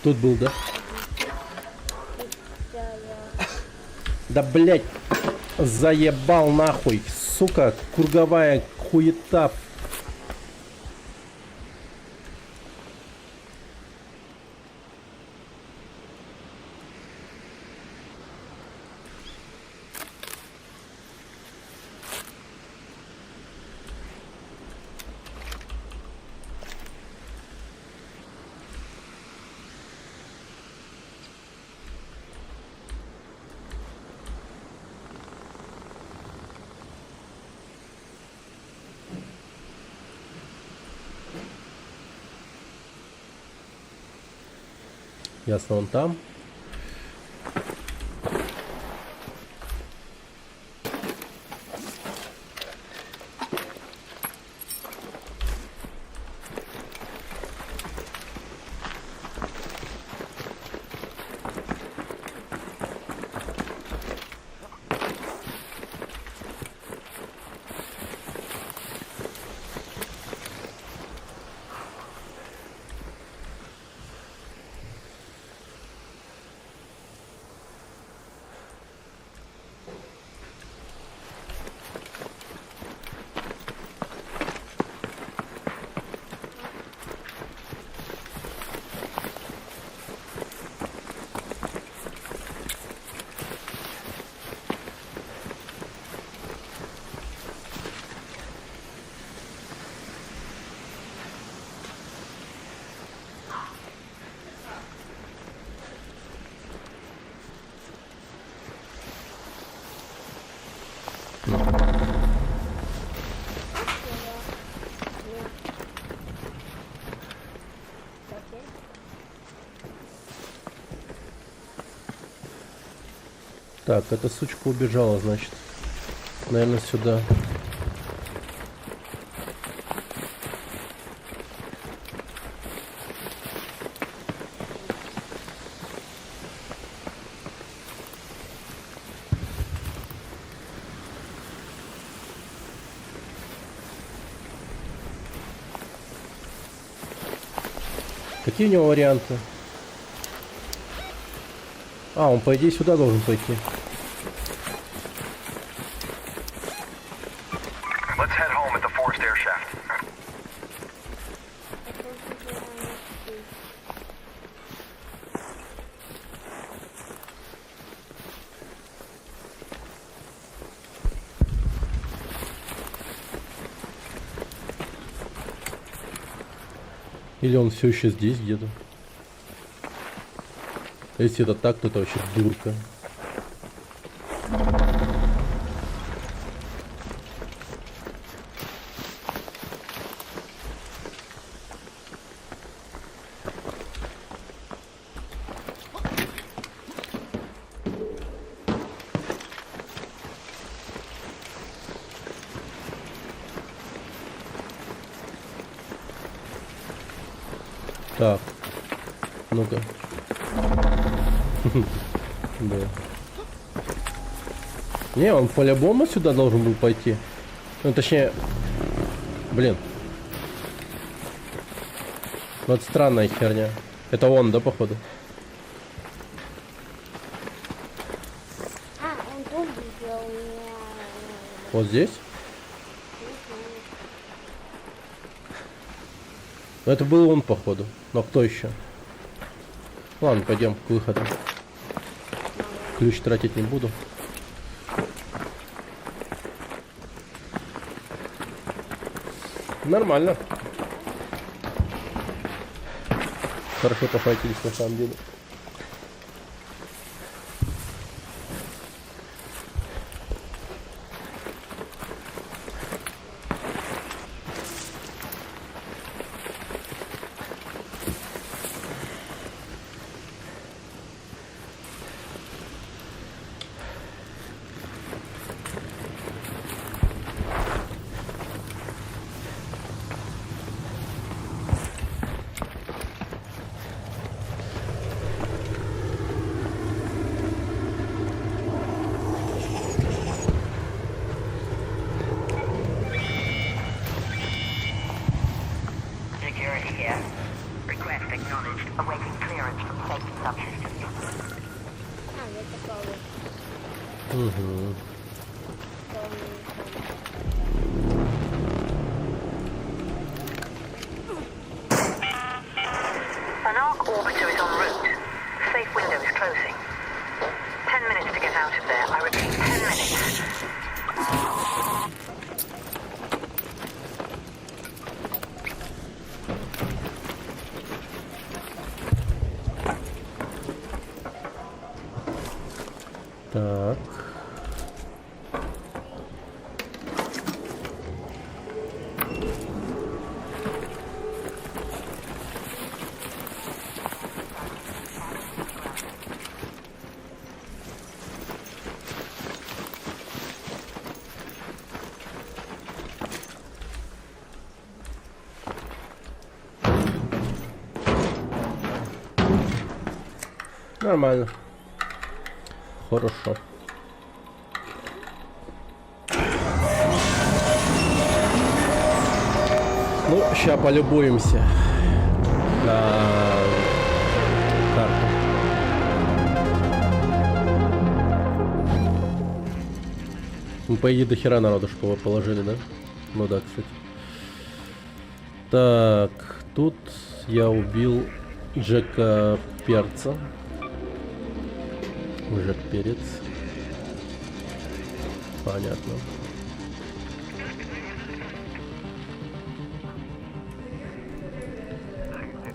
Тут был, да? Да, блять, заебал нахуй, сука, круговая хуета. Ясно, он там. Так, эта сучка убежала, значит. Наверное, сюда. Какие у него варианты? А, он по идее сюда должен пойти. Let's head home at the forced air shaft. Или он все еще здесь где-то? Если это так, то это вообще дурка. Так, ну-ка. Да. Не, он по-любому сюда должен был пойти. Ну, точнее... Блин. Вот странная херня. Это он, да, походу? Он тут сделал меня. Вот здесь? Ну, это был он, походу. Но кто еще? Ладно, пойдем к выходу. Ключ тратить не буду. Нормально. Хорошо пофайтились на самом деле. Угу. An arc orbiter is en route. Safe window is closing. 10 minutes to get out of there. I repeat, 10 minutes. Так. Нормально. Хорошо. Ну, сейчас полюбуемся на карту. Ну, по идее, до хера народу что положили, да? Ну да, кстати. Так, тут я убил Джека Перца. Джек Перец. Понятно.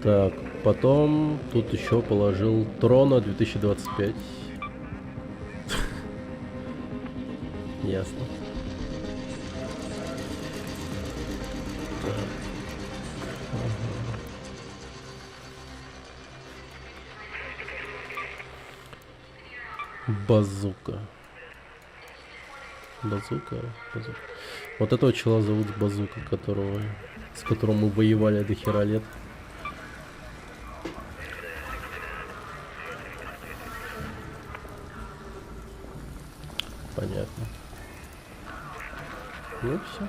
Так, потом тут еще положил Трона 2025. Ясно. Базука. Базука. Вот этого чела зовут Базука, с которым мы воевали до хера лет. Понятно. Ну все.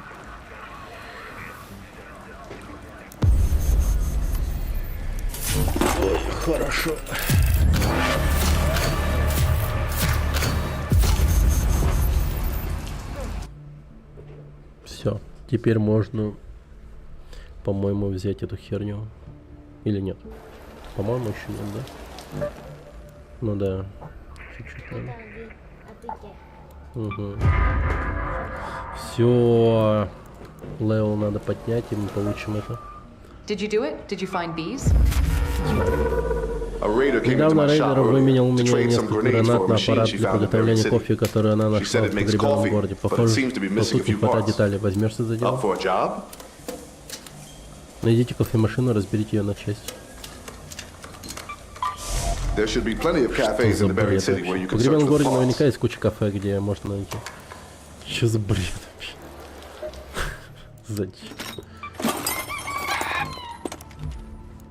Ой, хорошо. Все. Теперь можно, по-моему, взять эту херню. Или нет? По-моему, еще нет, да? Ну да. Чуть-чуть надо. Угу. Все. Левел надо поднять, и мы получим это. Did you do it? Did you find bees? Недавно рейдер выменял у меня несколько гранат на аппарат для приготовления кофе, который она нашла в погребенном городе. Похоже, что тут не хватает деталей. Возьмешься за дело? Найдите кофемашину, разберите ее на части. В погребенном городе наверняка есть куча кафе, где можно найти. Что за бред вообще? Зачем?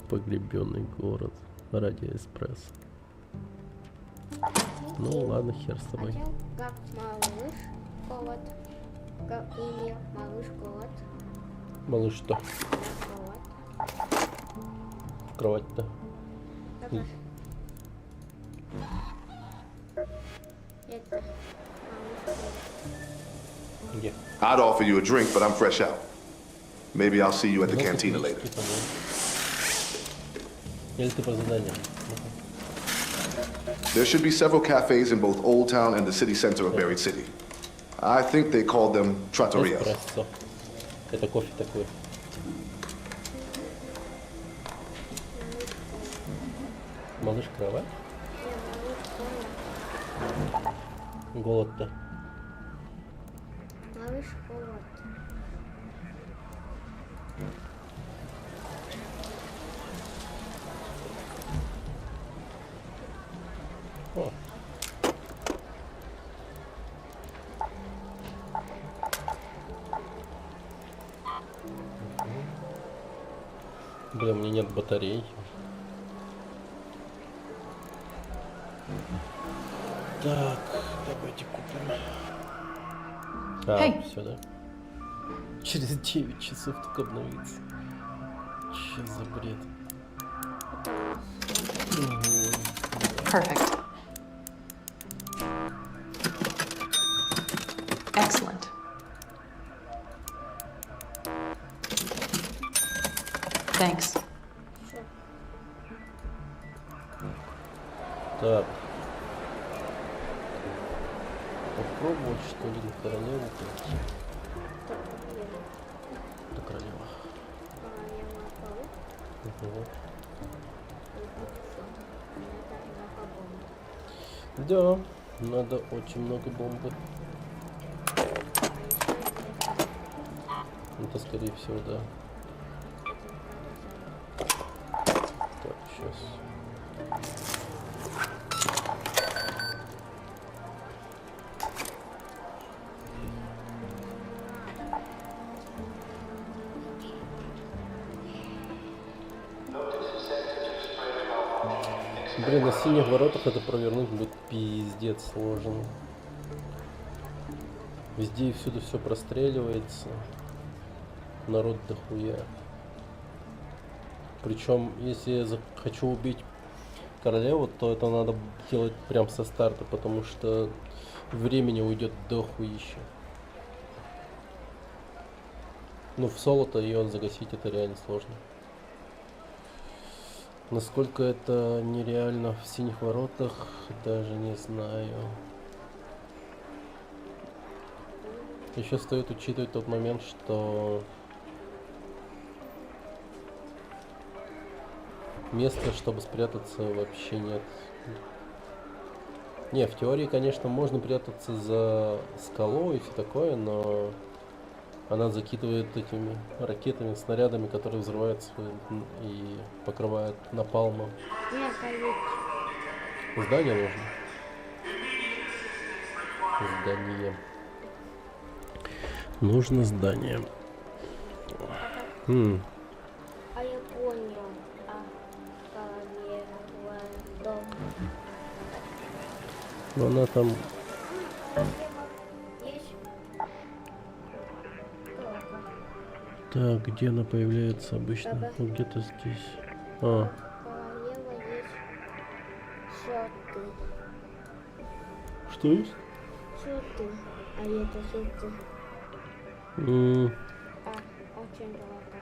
Погребенный город. Ради эспрессо. Ну ладно, хер с тобой. Как малыш Коват. Как имя малыш Коват. Малыш что? Кровать-то. Это Где? I'd offer you a drink, but I'm fresh out. Maybe I'll see you at the cantina later. Или ты по заданию? There should be several cafes in both Old Town and the city center of Buried City. I think they called them trattorias. Эспрессо. Это кофе такой. Малыш кровать? Голод-то. малыш Коват. О. Блин, у меня нет батарей. Так, давайте купим. Эй. Все, да? Через 9 часов только обновится. Че за бред? Perfect. Excellent. Thanks. Так. Попробовать, что ли, на королеву пойти. Это королева. Угу. Да, надо очень много бомбы. Это скорее всего, да. Так, сейчас. Блин, на синих воротах это провернуть будет пиздец сложно. Везде и всюду все простреливается. Народ дохуя. Причем, если я хочу убить королеву, то это надо делать прям со старта, потому что времени уйдет дохуище. Ну, в соло-то ее загасить это реально сложно. Насколько это нереально в синих воротах, даже не знаю. Еще стоит учитывать тот момент, что места, чтобы спрятаться, вообще нет. Не, в теории, конечно, можно прятаться за скалой и все такое, но она закидывает этими ракетами, снарядами, которые взрываются и покрывают напалмом. Здание нужно. Здание. Нужно здание. А я понял. Дом. Но она там... Так, где она появляется обычно? Ну, где-то здесь. А. Королева есть шоты. Что есть? Шоты. А это шоты. Очень дорого.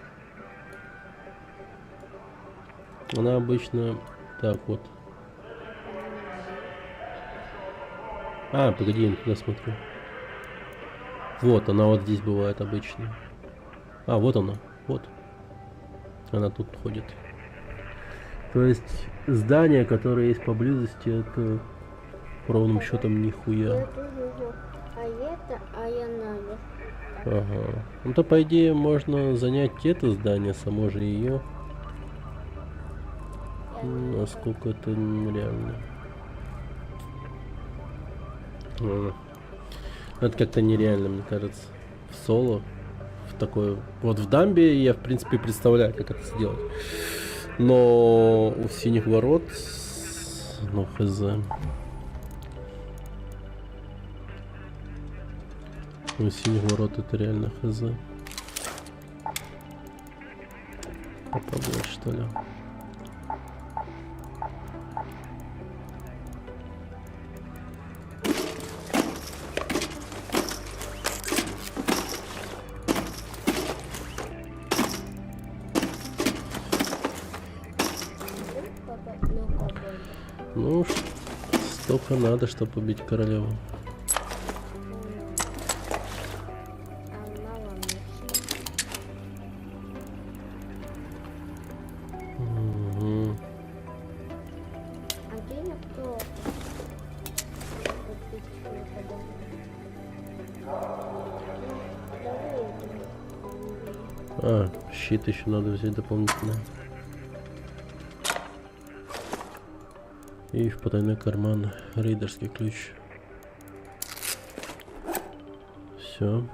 Она обычно... Так, вот. А, погоди, я туда смотрю. Вот, она вот здесь бывает обычно. А, вот она, вот. Она тут ходит. То есть здания, которые есть поблизости, это ровным счетом нихуя. А я наверх. Ага. Ну то по идее можно занять это здание, само же ее. Насколько это нереально. Это как-то нереально, мне кажется. В соло. Такой вот в дамбе я в принципе представляю, как это сделать, но у синих ворот, ну хз, у синих ворот это реально хз. Попробовать что ли. Ну, столько надо, чтобы убить королеву. Угу. А, щит еще надо взять дополнительно. И в потайной карман рейдерский ключ. Все.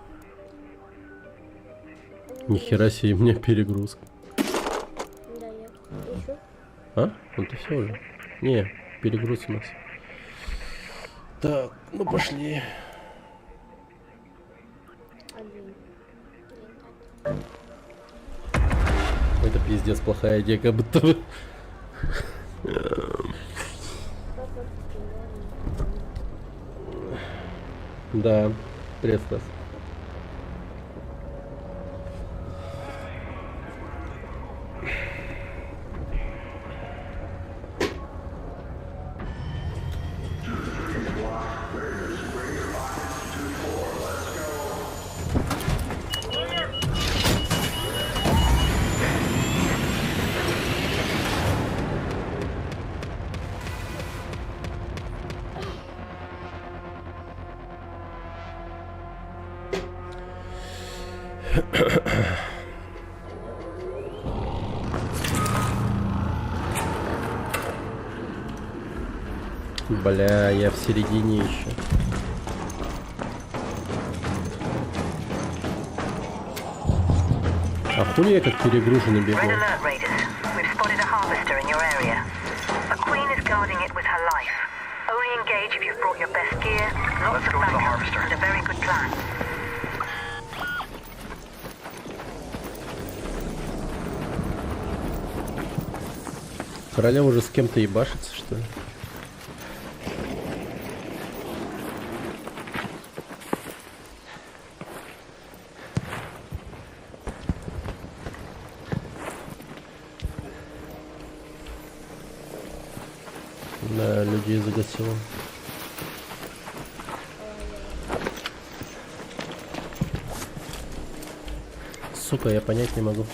Нихера себе, у меня перегрузка. А? Ну ты все уже. Не, перегруз у нас. Так, ну пошли. Это пиздец плохая идея, как будто бы. Да. Привет, Стас. Бля, я в середине еще. А хули я как перегруженный бегу? Red alert, Raiders. We've spotted a harvester in your area. A queen is guarding it with her life. Only engage if you've brought your best gear, lots of backup, and a very good plan. Королева уже с кем-то ебашится, что ли? Да, людей загасило. Сука, я понять не могу.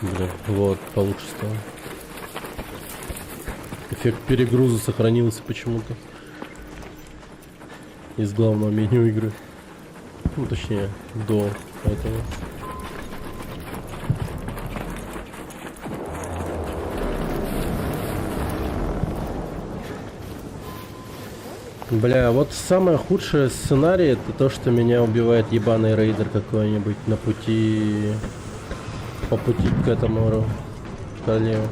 Бля, вот, получше стало. Эффект перегруза сохранился почему-то. Из главного меню игры. Ну, точнее, до этого. Бля, вот самое худшее сценарий — это то, что меня убивает ебаный рейдер какой-нибудь на пути... По пути к этому королеву.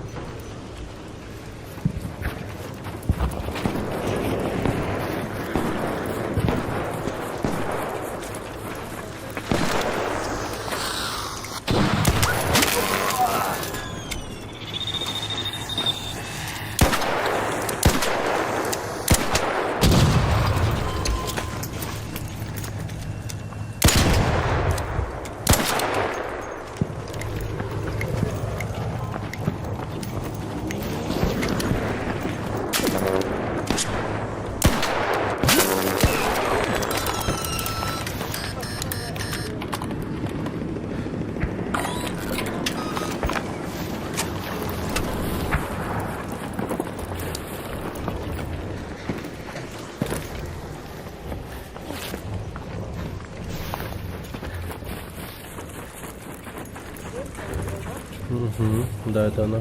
Угу, да, это она.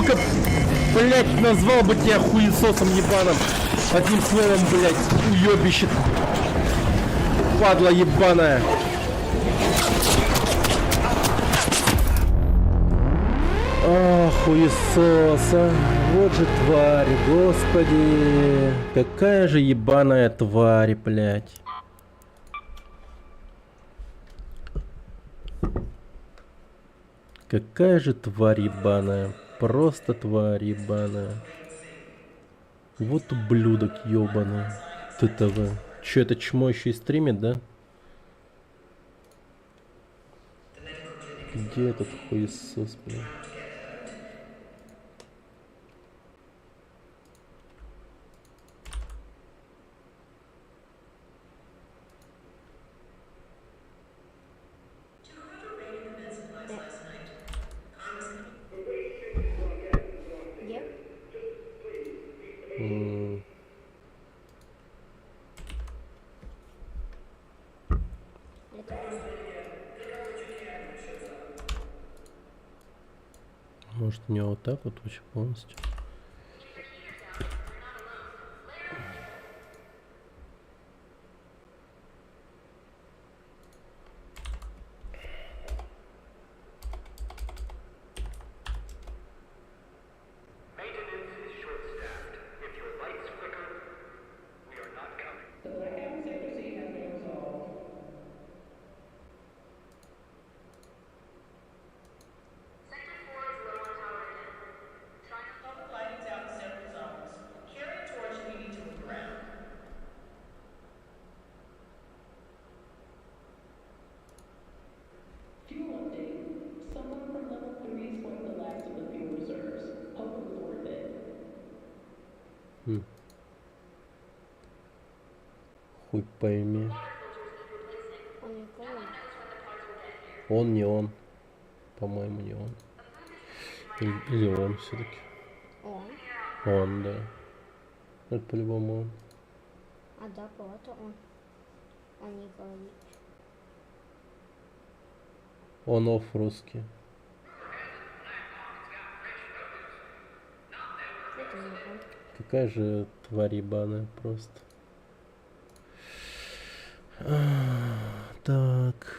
сука! Блять, назвал бы тебя хуесосом ебаным. Одним словом, блять, уебище. Падла ебаная. Ах, хуесос, а. Вот же тварь, господи. Какая же ебаная тварь, блять. Какая же тварь ебаная. Просто тварь ебаная. Вот ублюдок ебаный. ТТВ. Че, это чмо еще и стримит, да? Где этот хуесос, блин? Может, у него вот так вот вообще полностью? Хуй пойми. Он не он. По-моему, не он. Или он все-таки. Он, да. Это по-любому он. А да, это он. Он не говорит. Он оф русский. Это не он. Какая же тварь ебаная просто. Так.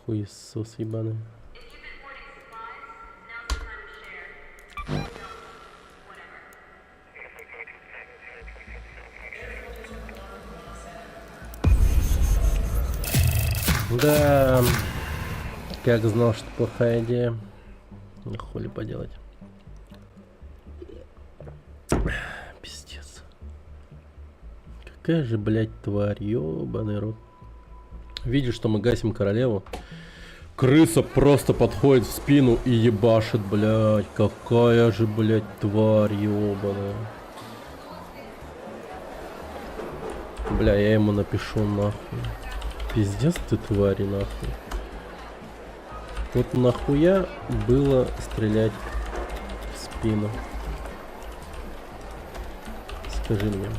Хуесос ебаный. Да, как знал, что плохая идея. Ну, хули поделать. Пиздец. Какая же, блядь, тварь, ёбаный рот. Видишь, что мы гасим королеву. Крыса просто подходит в спину и ебашит, блядь. Какая же, блядь, тварь, ёбаная. Бля, я ему напишу нахуй. Пиздец ты, твари, нахуй. Вот нахуя было стрелять в спину? Скажи мне.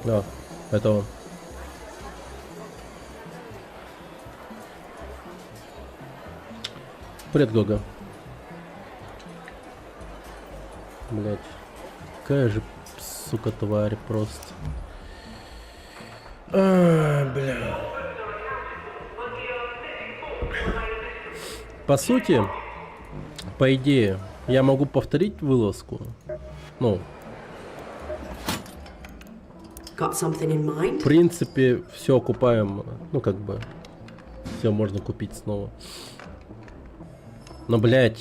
Да, это он. Привет, Гога. Блять, какая же, сука, тварь просто. Бля. По сути, по идее, я могу повторить вылазку. Ну, в принципе, все окупаемо. Ну, как бы, все можно купить снова. Но, блядь,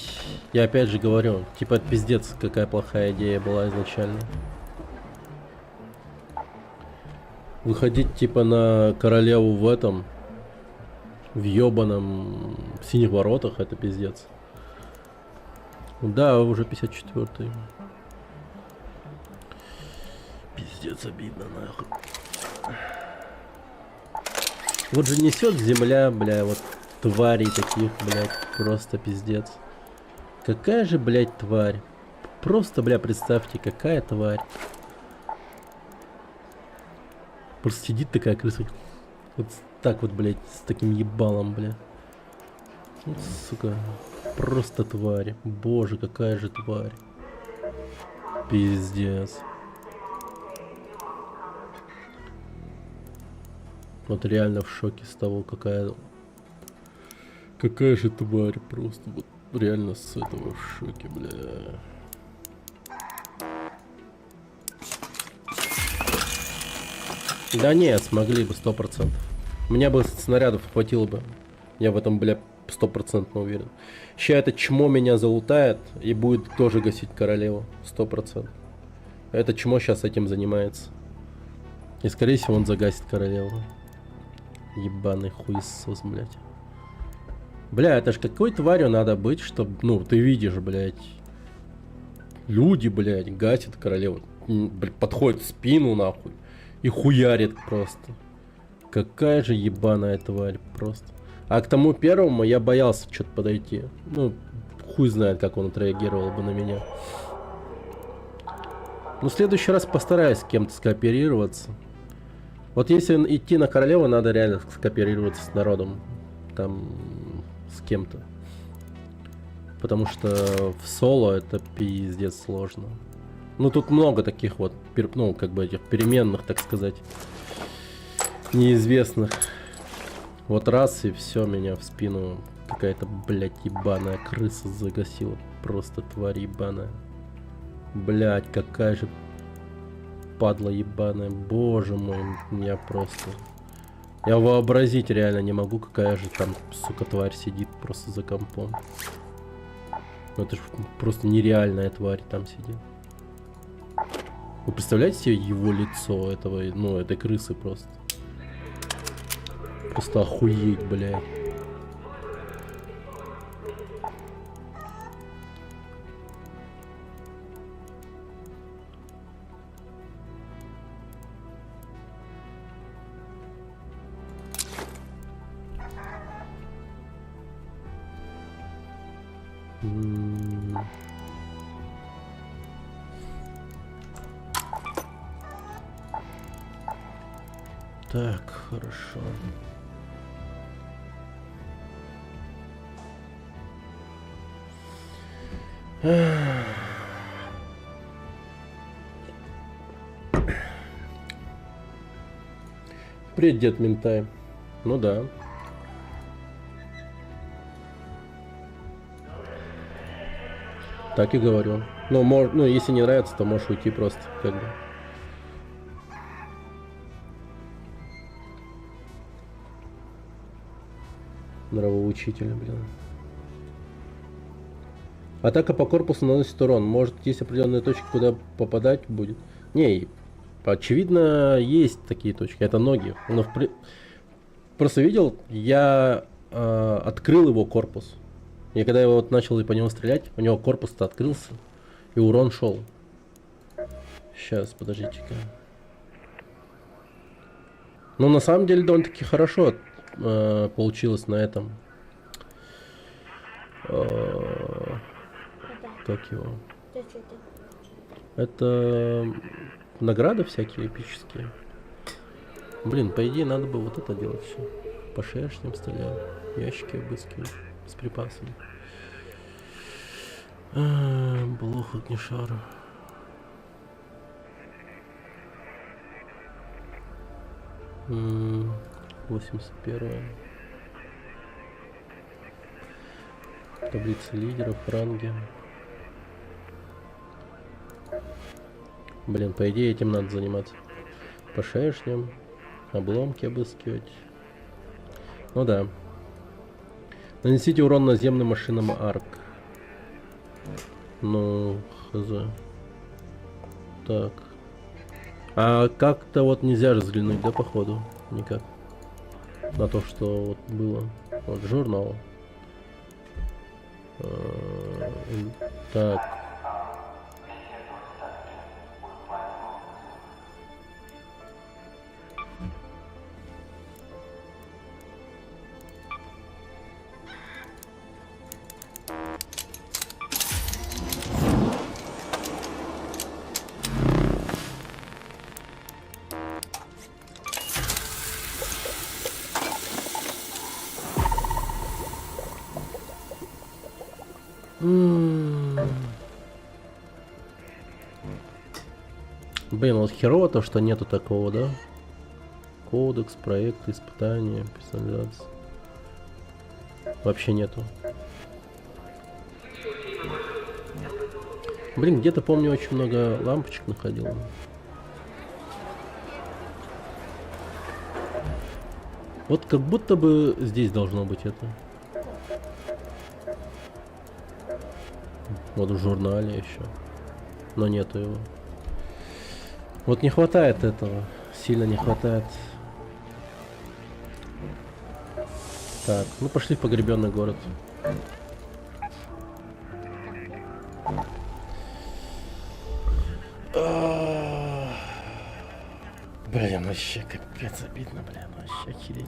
я опять же говорю, типа, это пиздец, какая плохая идея была изначально. Выходить типа на королеву в этом, в ёбаном синих воротах, это пиздец. Да, уже 54-й. Пиздец, обидно, нахуй. Вот же несет земля, бля, вот тварей таких, блядь, просто пиздец. Какая же, блядь, тварь. Просто, бля, представьте, какая тварь. Просто сидит такая крыса. Вот так вот, блядь, с таким ебалом, бля. Вот, сука. Просто тварь. Боже, какая же тварь. Пиздец. Вот реально в шоке с того, какая же тварь. Просто вот реально с этого в шоке, бля. Да нет, смогли бы 100%. У меня бы снарядов хватило бы. Я в этом, бля, 100% уверен. Сейчас это чмо меня залутает и будет тоже гасить королеву. 100%. Это чмо сейчас этим занимается. И скорее всего он загасит королеву. Ебаный хуесос, блядь. Бля, это ж какой тварью надо быть, чтобы, ну, ты видишь, блядь. Люди, блядь, гасят королеву. Блядь, подходит в спину, нахуй. И хуярит просто. Какая же ебаная тварь просто. А к тому первому я боялся что-то подойти. Ну, хуй знает, как он отреагировал бы на меня. Ну, в следующий раз постараюсь с кем-то скооперироваться. Вот если идти на королеву, надо реально скооперироваться с народом. Там, с кем-то. Потому что в соло это пиздец сложно. Ну, тут много таких вот, ну, как бы этих переменных, так сказать. Неизвестных. Вот раз и все, меня в спину какая-то, блядь, ебаная крыса загасила. Просто тварь ебаная. Блядь, какая же падла ебаная. Боже мой, меня просто... Я вообразить реально не могу, какая же там, сука, тварь сидит просто за компом. Ну, это же просто нереальная тварь там сидит. Вы представляете себе его лицо, этого, ну, этой крысы просто? Просто охуеть, блядь. Так, хорошо. Привет, дед Ментай. Ну да. Так и говорю. Ну, если не нравится, то можешь уйти просто, как бы. Нравоучителя, блин. Атака по корпусу наносит урон. Может, есть определенные точки, куда попадать будет? Не, очевидно, есть такие точки. Это ноги. Но просто видел, я открыл его корпус. И когда я вот начал по нему стрелять, у него корпус-то открылся. И урон шел. Сейчас, подождите-ка. Ну, на самом деле, довольно-таки хорошо получилось на этом. Как его? Это награды всякие эпические. Блин, по идее, надо бы вот это делать все. По шершням стреляю. Ящики обыскиваю. С припасами. Блох огнешара. М-м, 81-я. Таблица лидеров, ранги. Блин, по идее этим надо заниматься. По шершням. Обломки обыскивать. Ну да. Нанесите урон наземным машинам арк. Ну, хз. Так. А как-то вот нельзя взглянуть, да, походу? Никак. На то, что вот было. Вот журнал. Так. Блин, вот херово то, что нету такого, да? Кодекс, проект, испытания, персонализация. Вообще нету. Блин, где-то помню очень много лампочек находил. Вот как будто бы здесь должно быть это. Вот в журнале еще. Но нету его. Вот не хватает этого. Сильно не хватает. Так, ну пошли в погребенный город. Блин, вообще капец обидно, блин, вообще охереть.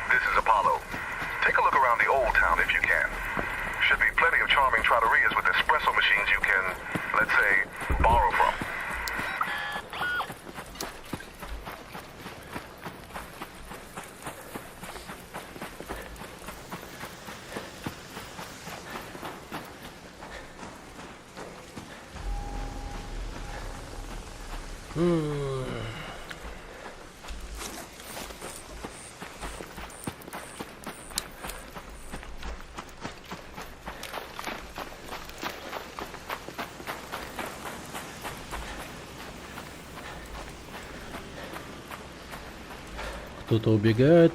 This is Apollo. Take a look around the old town if you can. Should be plenty of charming trattorias with espresso machines you can, let's say, borrow from. Кто-то убегает.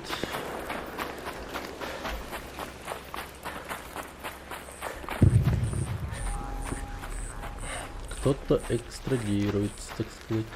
Кто-то экстрадируется, так сказать.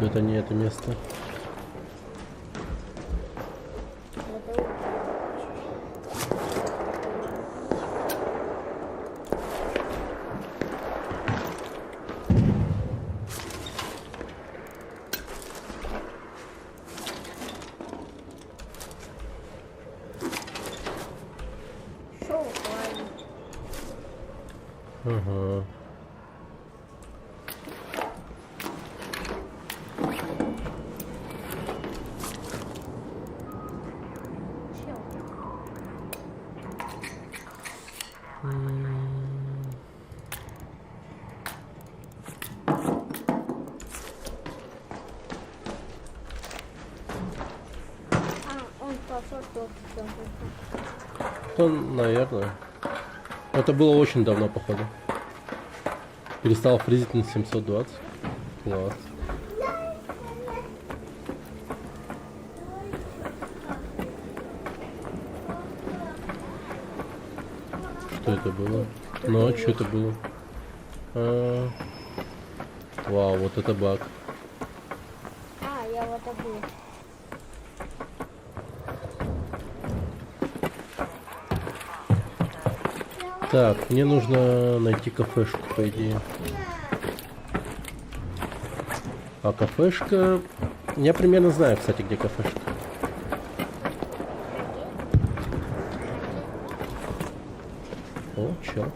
Это не это место. Ага. Он пошел тут. Ну, наверное. Это было очень давно, походу. Перестал фризить на 720. Класс. Что это было? Ну, а что это было? Вау, вот это баг. Я вот забыл. Так, мне нужно найти кафешку, по идее. А кафешка... Я примерно знаю, кстати, где кафешка. О, чел.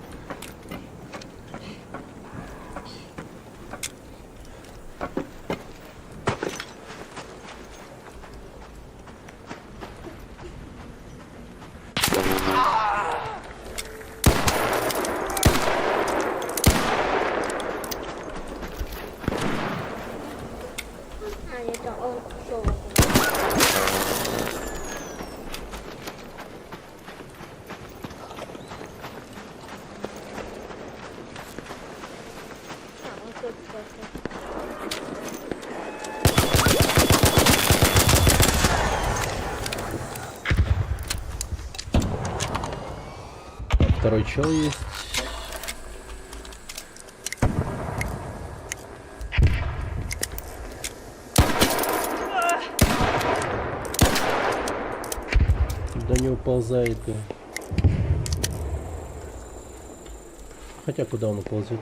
Это он шел. Он тут Второй чел есть. Да не уползает. Хотя куда он уползет?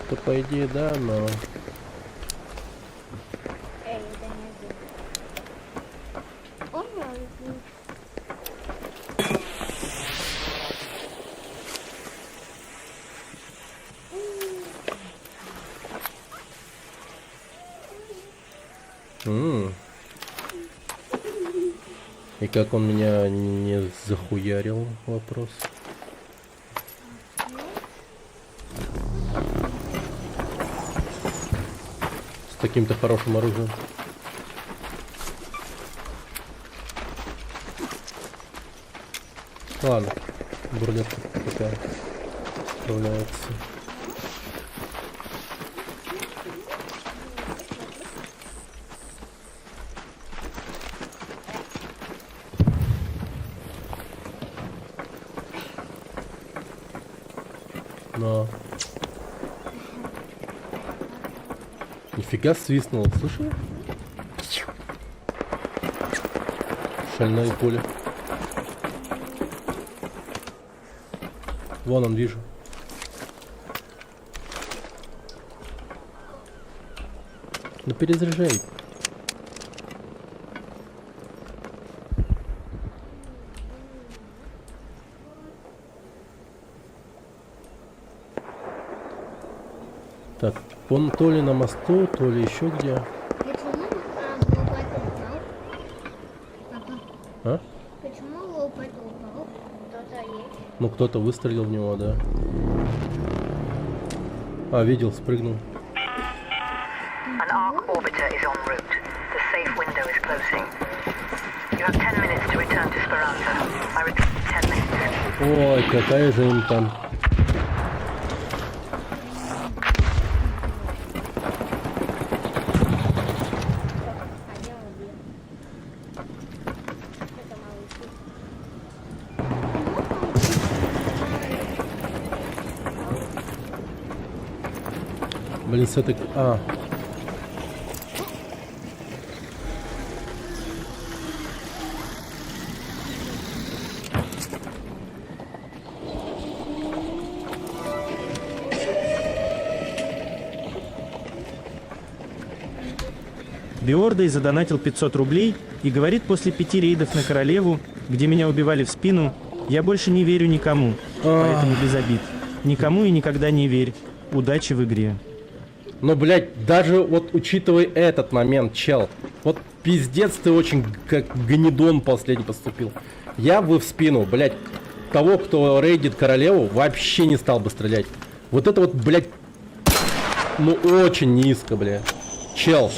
То по идее да, но... И как он меня не захуярил, вопрос. С таким-то хорошим оружием. Ладно, бурлетка пока справляется. Но... Нифига свистнуло, слышал? Шальное поле. Вон он, вижу. Ну перезаряжай. Так, он то ли на мосту, то ли еще где. А? Почему лопать упал? Кто-то есть. Ну кто-то выстрелил в него, да. А, видел, спрыгнул. An arc orbiter is en route. The safe window is closing. You have 10 minutes to return to Speranza. I repeat, 10 minutes. Ой, какая же им там Блин, с этой... А. Биордой задонатил 500 рублей и говорит, после 5 рейдов на Королеву, где меня убивали в спину, я больше не верю никому, поэтому без обид. Никому и никогда не верь. Удачи в игре. Ну, блядь, даже вот учитывая этот момент, чел, вот пиздец ты очень как гнидон последний поступил. Я бы в спину, блядь, того, кто рейдит Королеву, вообще не стал бы стрелять. Вот это вот, блядь, ну очень низко, блядь. Чел,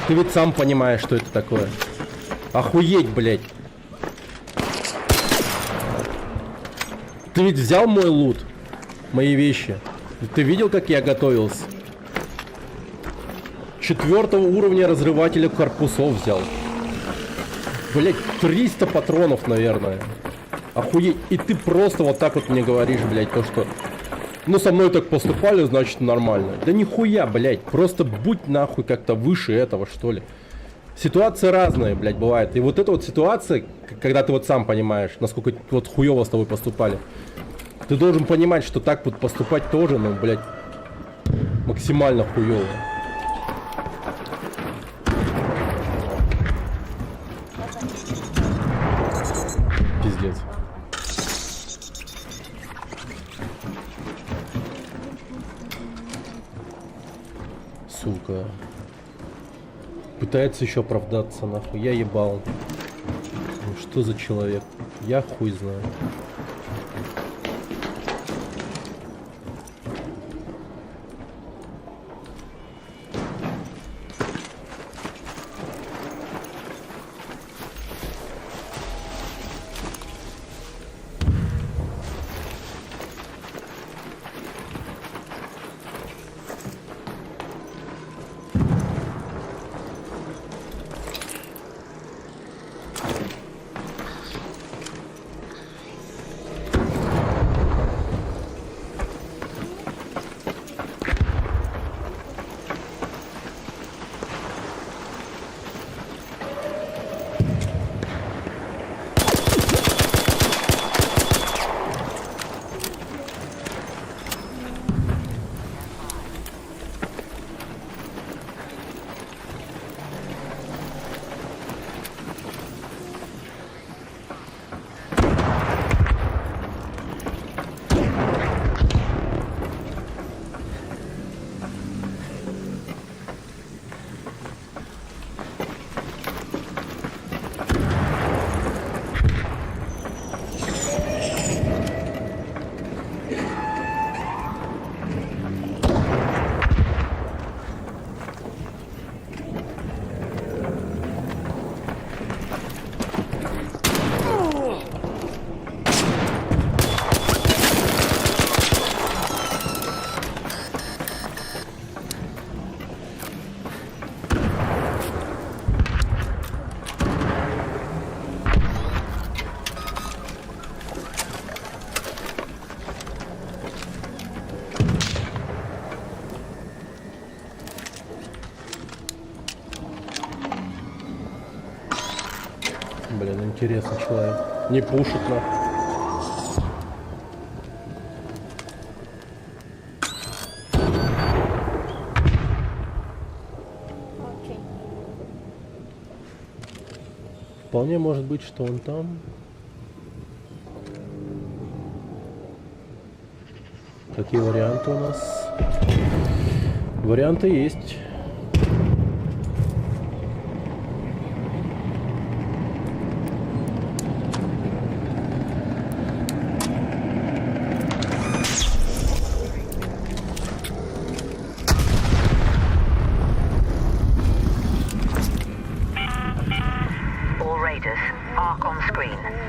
ты ведь сам понимаешь, что это такое. Охуеть, блядь. Ты ведь взял мой лут, мои вещи. Ты видел, как я готовился? 4-го уровня разрывателя корпусов взял. Блять, 300 патронов, наверное. Охуеть. И ты просто вот так вот мне говоришь, блять, то что... Ну, со мной так поступали, значит нормально. Да нихуя, блять. Просто будь нахуй как-то выше этого, что ли. Ситуации разные, блять, бывает. И вот эта вот ситуация, когда ты вот сам понимаешь, насколько вот хуёво с тобой поступали. Ты должен понимать, что так вот поступать тоже, ну, блять, максимально хуёво. Пиздец. Сука. Пытается еще оправдаться, нахуй. Я ебал. Ну, что за человек? Я хуй знаю. Блин, интересный человек. Не пушит нахуй. Вполне может быть, что он там. Какие варианты у нас? Варианты есть.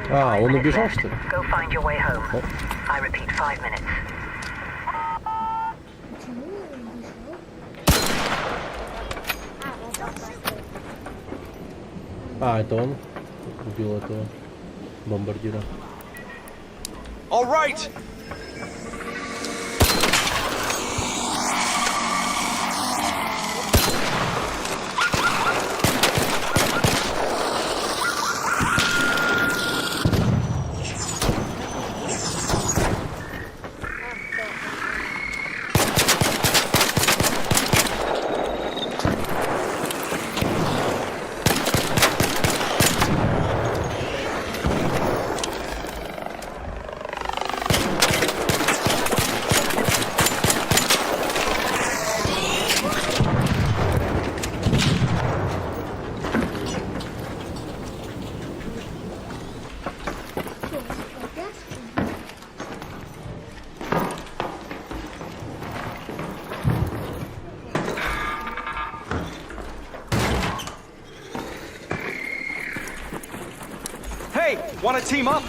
А, он убежал, что ли? А, это он убил этого бомбардира. All right. Wanna team up?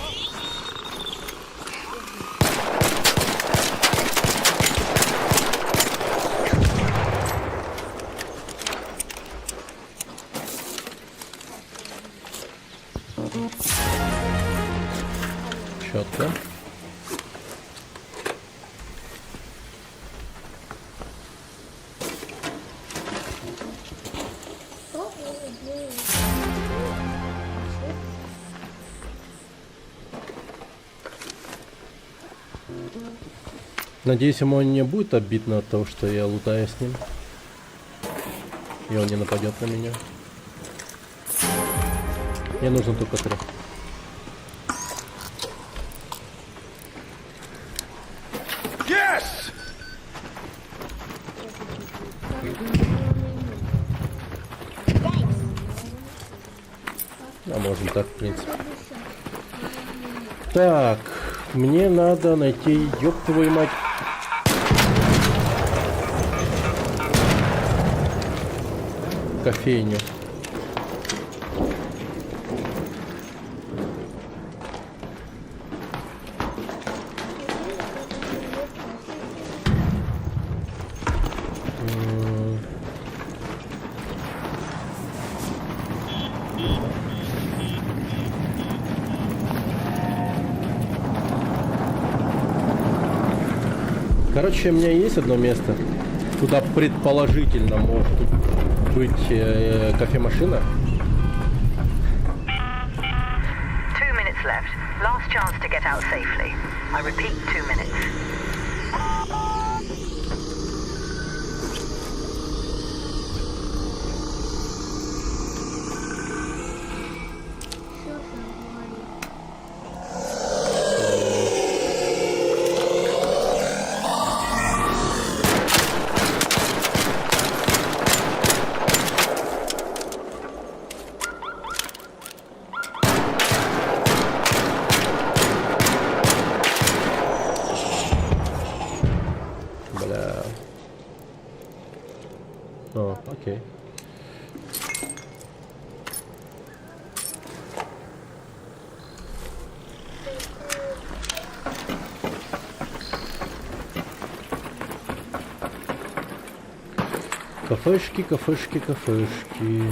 Четко. Надеюсь, ему не будет обидно от того, что я лутаю с ним. И он не нападет на меня. Мне нужно только 3. Yes! А можем так, в принципе. Так, мне надо найти, ёб твою мать. Кофейню. Короче, у меня есть одно место, куда предположительно может быть кофемашина. 2 minutes left. Last chance to get out safely. I repeat, 2 minutes. О, окей. Кафешки, кафешки, кафешки.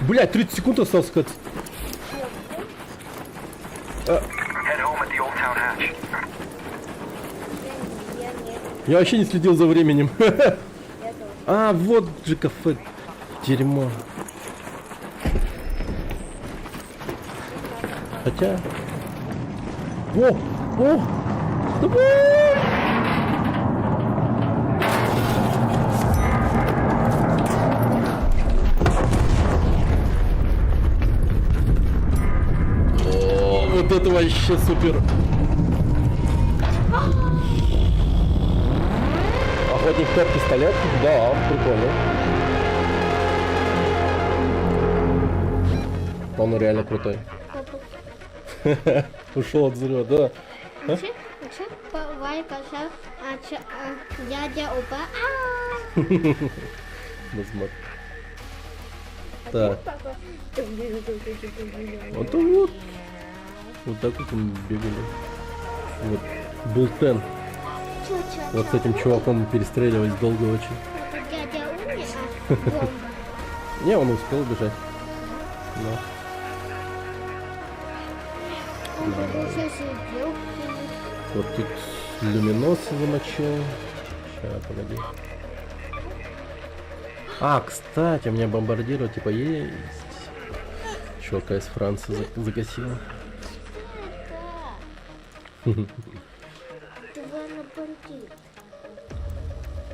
Блять, 30 секунд осталось, сказать. Я вообще не следил за временем. А, вот же кафе. Дерьмо. Хотя... О! Давай! Вот это вообще супер. Охотник топ пистолет? Да, прикольно. Он реально крутой. Ушел от взрыва, да. Дядя Опа. Так. Вот. Вот так вот мы бегали. Вот. Был Тен. Вот с этим чуваком перестреливались долго очень. Не, он успел убежать. Вот тут люминос замочил. Сейчас, погоди. А, кстати, у меня бомбардировать типа есть. Чувака из Франции загасила.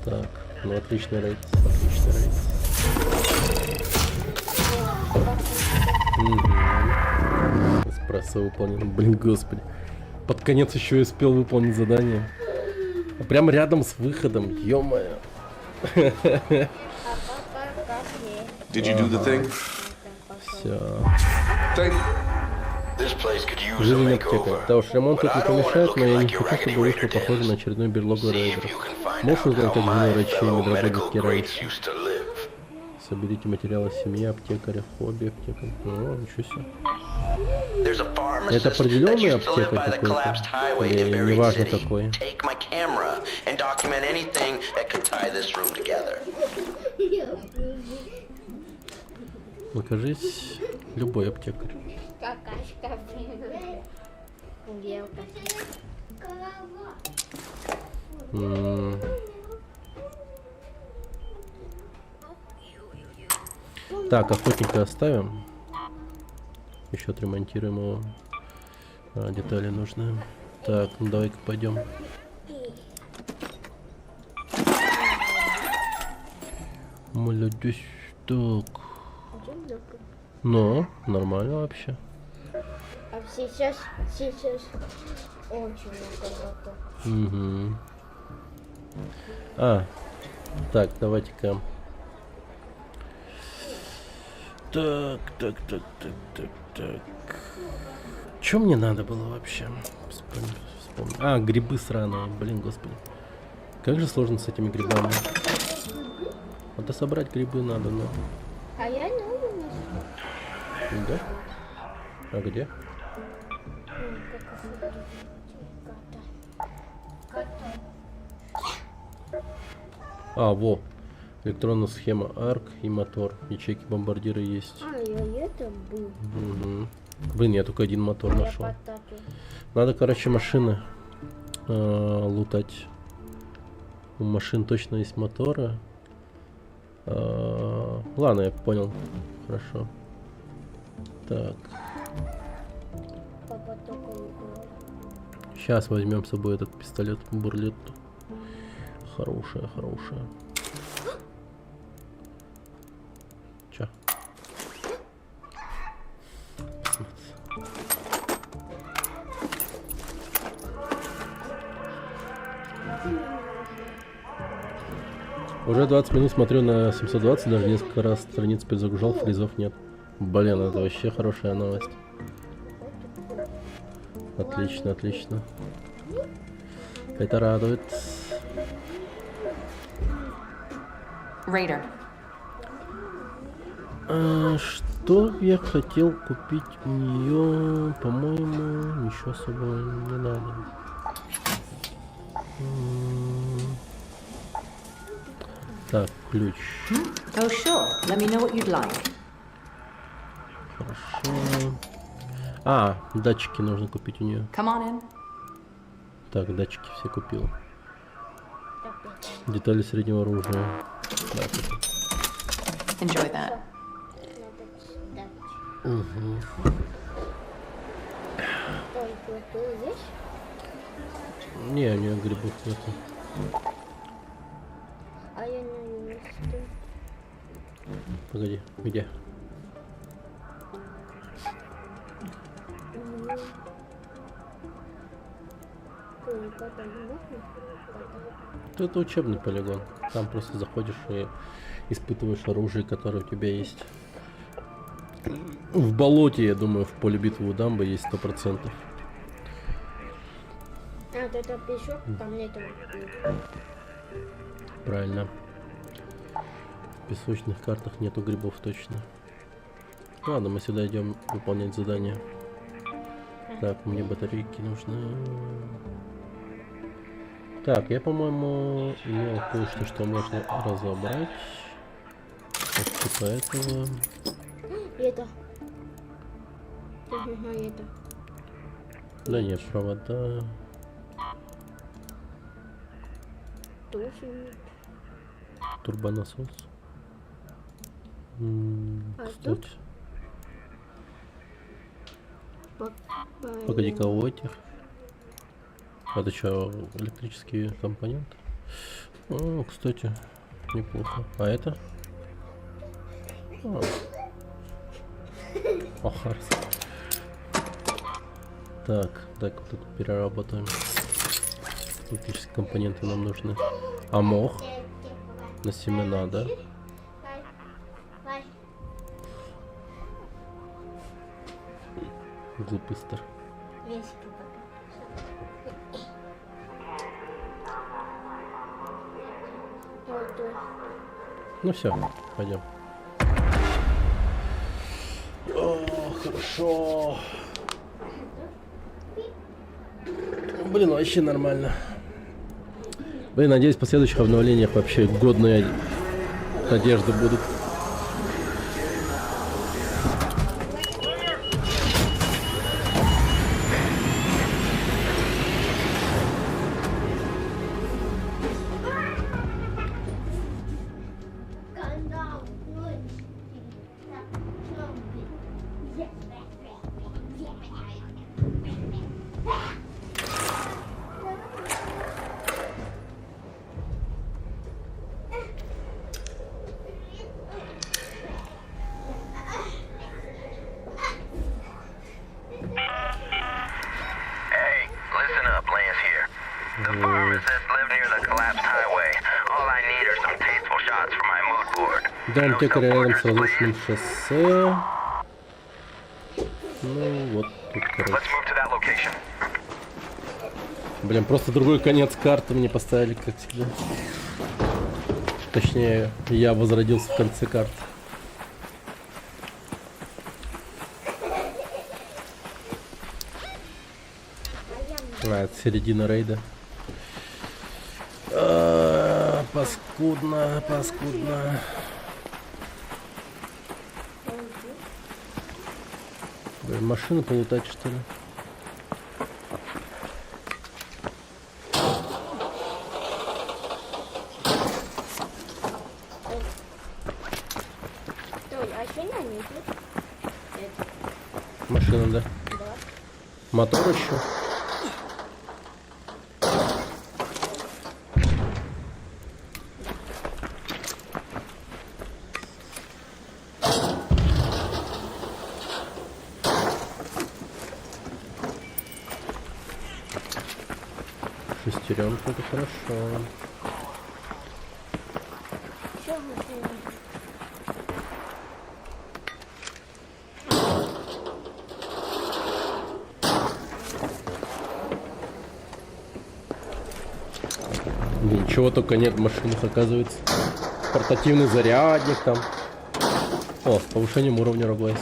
Так, ну отличный рейд. Эспрессо выполнено. Блин, господи. Под конец еще и успел выполнить задание. Прям рядом с выходом, ё-моё. Did you do the thing? Все. Thank you. This place could use a Жизнь аптека. makeover. Да уж, ремонт тут But не I don't want it помешает, но я не looking like хочу, your чтобы raggedy вышло raider похоже den. на очередную берлогу See if рейдеров. you can find Можешь out узнать, how как my живут врачи и fellow медработники medical greats раньше? used to live. Соберите материалы семьи, аптекаря, хобби, аптека. О, ничего себе. There's a pharmacist Это that определенная used to live аптека by the collapsed highway какой-то? to Или Buried неважно City. какой? Take my camera and document anything that could tie this room together. Покажись, любой аптекарь. Какашка, блин. Белка. Так, охотника оставим. Еще отремонтируем его. Детали нужны. Так, ну давай-ка пойдем. Молодец, так. Ну, нормально вообще. А сейчас очень много. Угу. Так, давайте-ка. Так. Что мне надо было вообще? Вспомни. Грибы сраные, блин, господи. Как же сложно с этими грибами. Это собрать грибы надо, но... А я новый нашел. Да? А где? Во. Электронная схема арк и мотор. Ячейки бомбардира есть. Я это был. Угу. Блин, я только один мотор нашел. Надо, короче, машины лутать. У машин точно есть моторы. Ладно, я понял. Хорошо. Так. Сейчас возьмем с собой этот пистолет Бурлетту. Хорошая. Чё? Уже 20 минут смотрю на 720, даже несколько раз страниц перезагружал, фризов нет. Блин, это вообще хорошая новость. Отлично. Это радует. Raider. Что я хотел купить у нее? По-моему, ничего особого не надо. Так, ключ. Oh, sure. Let me know what you'd like. Хорошо. Датчики нужно купить у нее. Come on in. Так, датчики все купил. Детали среднего оружия. Enjoy that. Угу. Не, у нее грибов нету. А я не вижу. Погоди, где? Это учебный полигон. Там просто заходишь и испытываешь оружие, которое у тебя есть. В болоте, я думаю, в поле битвы у дамбы есть 100%. Это пешок, там нету. Правильно. В песочных картах нету грибов точно. Ладно, мы сюда идем выполнять задание. Так, мне батарейки нужны. Так, я, по-моему, имел кое-что, что можно разобрать. Вот типа этого. Это. Это. Да нет, провода. Турбонасос. Кстати. Погоди-ка, у этих. Это что, электрические компоненты? О, кстати, неплохо. А это? Хорошо. Так, вот это переработаем. Стратегические компоненты нам нужны. А мох? На семена, да? Глупыстер. Ну все, пойдем. О, хорошо. Блин, вообще нормально. Блин, надеюсь, в последующих обновлениях вообще годные одежды будут. Дом текаря рядом с разрушенным шоссе. Ну вот тут, короче. Блин, просто другой конец карты мне поставили, как всегда. Точнее, я возродился в конце карты. Это середина рейда. Паскудно, паскудно. Блин, машину полутать, что ли? Машина, да? Мотор еще? Шестеренка, это хорошо. Ничего только нет в машинах, оказывается. Портативный зарядник там. О, с повышением уровня Роглайс.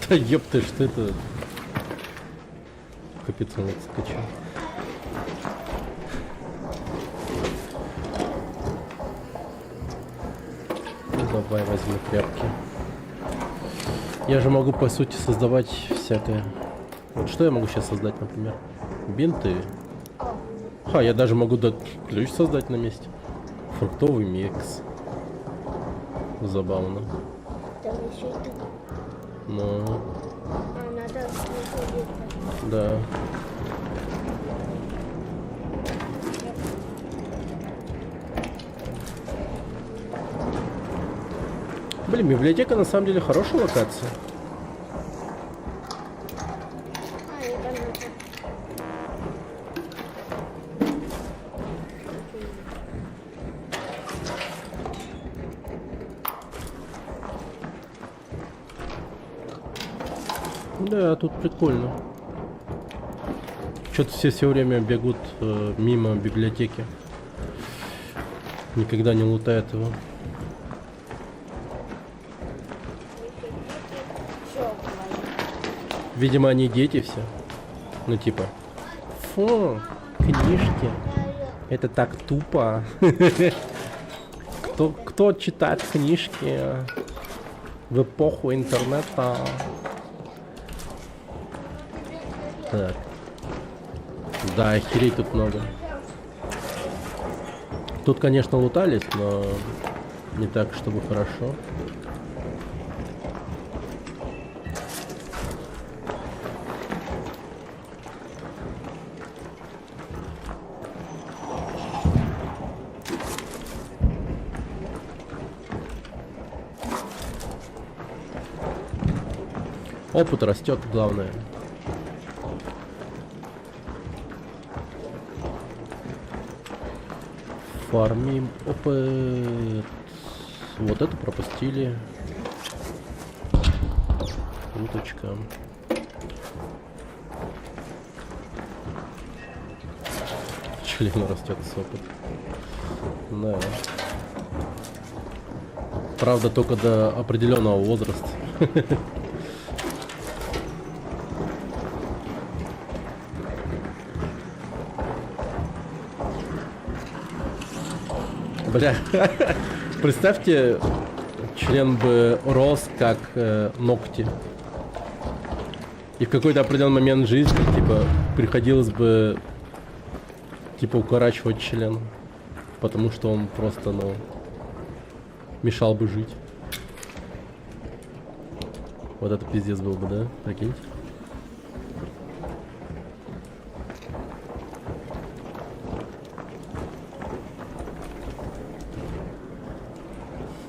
Да ёпты, что это? Капец, он отскочил. Давай возьму тряпки. Я же могу, по сути, создавать всякое. Вот что я могу сейчас создать, например? Бинты. Ха, я даже могу ключ создать на месте. Фруктовый микс. Забавно. Ну. Да. Блин, библиотека на самом деле хорошая локация. Да, тут прикольно. Что-то все время бегут мимо библиотеки. Никогда не лутают его. Видимо, они дети все. Ну типа, фу, книжки. Это так тупо. Кто читает книжки в эпоху интернета? Так. Да, охереть тут много. Тут, конечно, лутались, но не так, чтобы хорошо. Опыт растет, главное. Фармим опыт. Вот это пропустили. Уточка. Член растет с опыт. Да. Правда, только до определенного возраста. Бля, представьте, член бы рос как ногти. И в какой-то определенный момент жизни, типа, приходилось бы, типа, укорачивать член. Потому что он просто, ну, мешал бы жить. Вот это пиздец был бы, да? Прикиньте.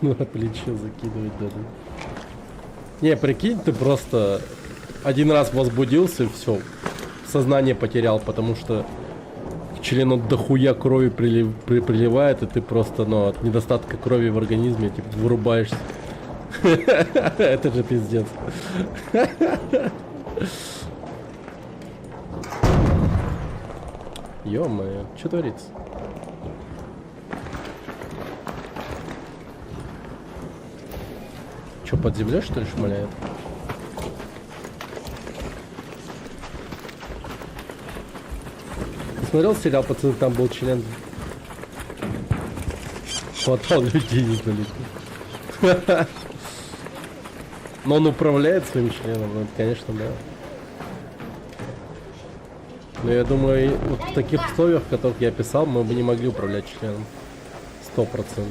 На плечо закидывать надо. Не, прикинь, ты просто один раз возбудился и все, сознание потерял, потому что к члену дохуя крови приливает, и ты просто, ну, от недостатка крови в организме, типа, вырубаешься. Это же пиздец. Ё-моё, что творится? Что, под землей, что ли, шмаляет? Ты смотрел сериал «Пацаны», там был член? Хватал людей издалека. Но он управляет своим членом, ну, это, конечно, да. Но я думаю, вот в таких условиях, в которых я писал, мы бы не могли управлять членом. 100%.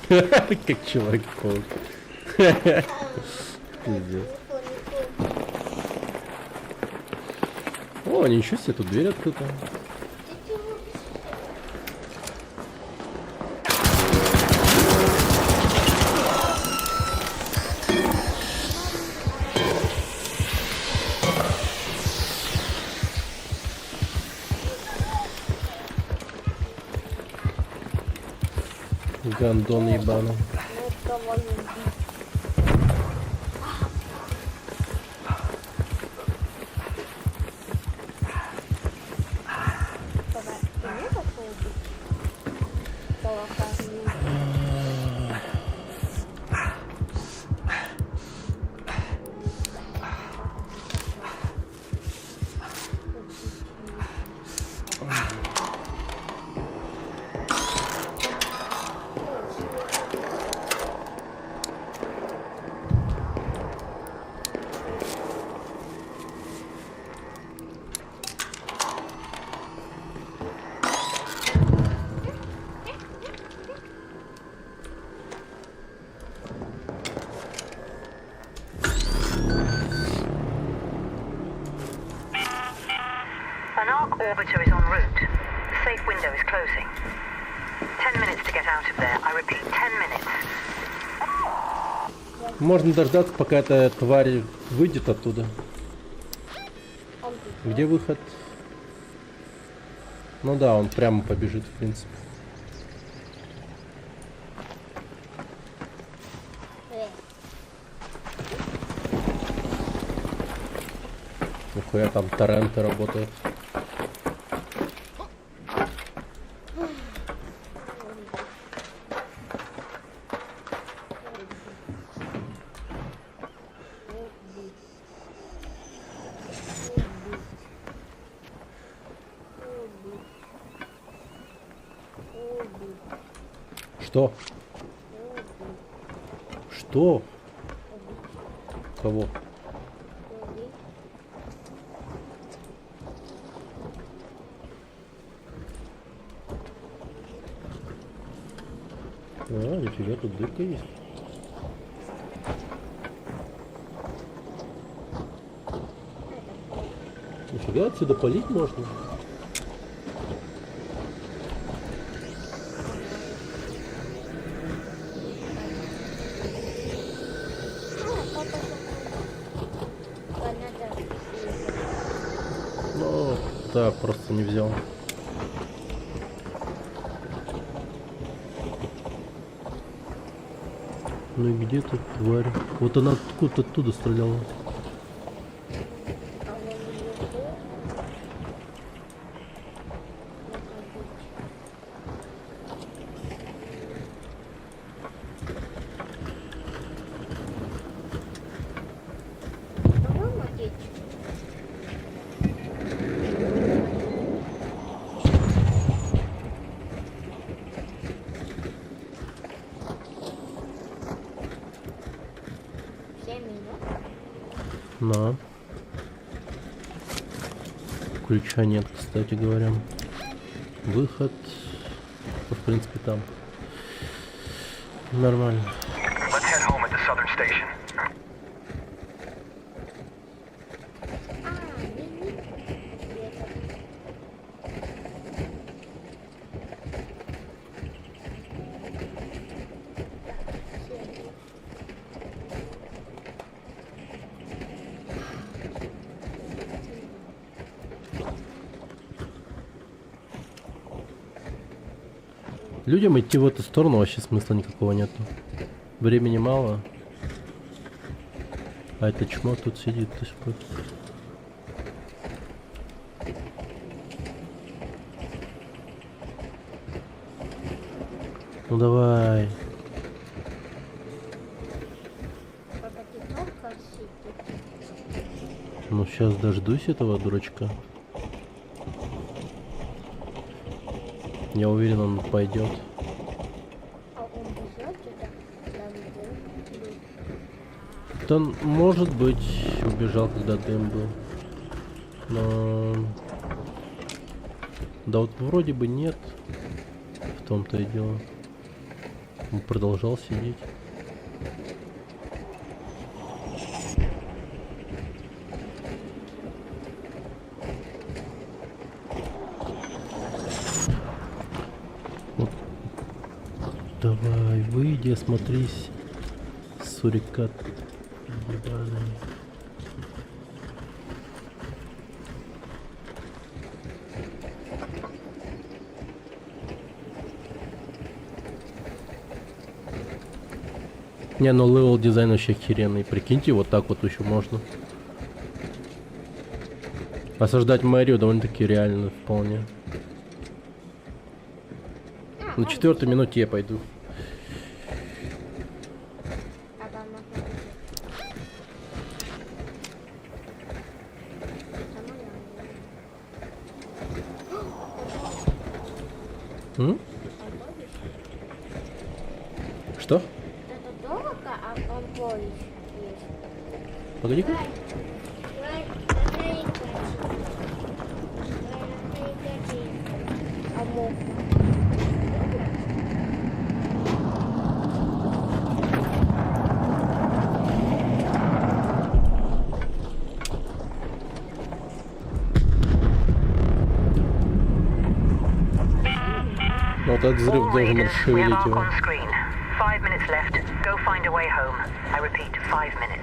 Как Человек-паук. Пиздец. О, ничего себе, тут дверь открыта. Гандон ебаный. An ARC orbiter is en route. The safe window is closing. 10 minutes to get out of there. I repeat, 10 minutes. Можно дождаться, пока эта тварь выйдет оттуда. Где выход? Ну да, он прямо побежит, в принципе. Нихуя там торренты работают. Что? Что? Кого? А, нифига, тут дырка есть. Нифига, отсюда палить можно. Ну, так, просто не взял. Ну и где тут тварь? Вот она откуда-то оттуда стреляла. На. Ключа нет, кстати говоря. Выход. В принципе, там. Нормально. Людям идти в эту сторону вообще смысла никакого нету. Времени мало. А это чмо тут сидит до сих пор. Ну давай. Ну сейчас дождусь этого дурачка. Я уверен, он пойдет. Да, может быть, убежал, когда дым был. Но... Да вот вроде бы нет. В том-то и дело. Он продолжал сидеть. Давай, выйди, осмотрись. Сурикат. Ебаный. Не, ну левел дизайн вообще охеренный. Прикиньте, вот так вот еще можно. Осаждать мэрию довольно-таки реально вполне. На 4-й минуте я пойду. Что? Погоди-ка. Вот этот взрыв должен расшевелить его. 5 minutes left. Go find a way home. I repeat, 5 minutes.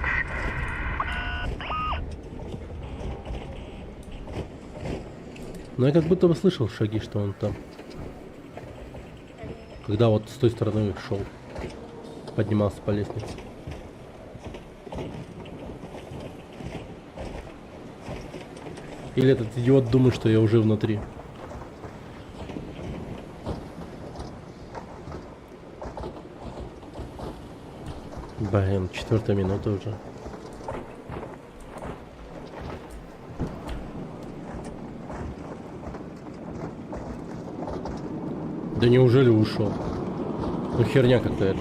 Но я как будто бы слышал шаги, что он там. Когда вот с той стороны шел. Поднимался по лестнице. Или этот идиот думает, что я уже внутри. Блин, 4-я минута уже. Да неужели ушел? Ну херня какая-то.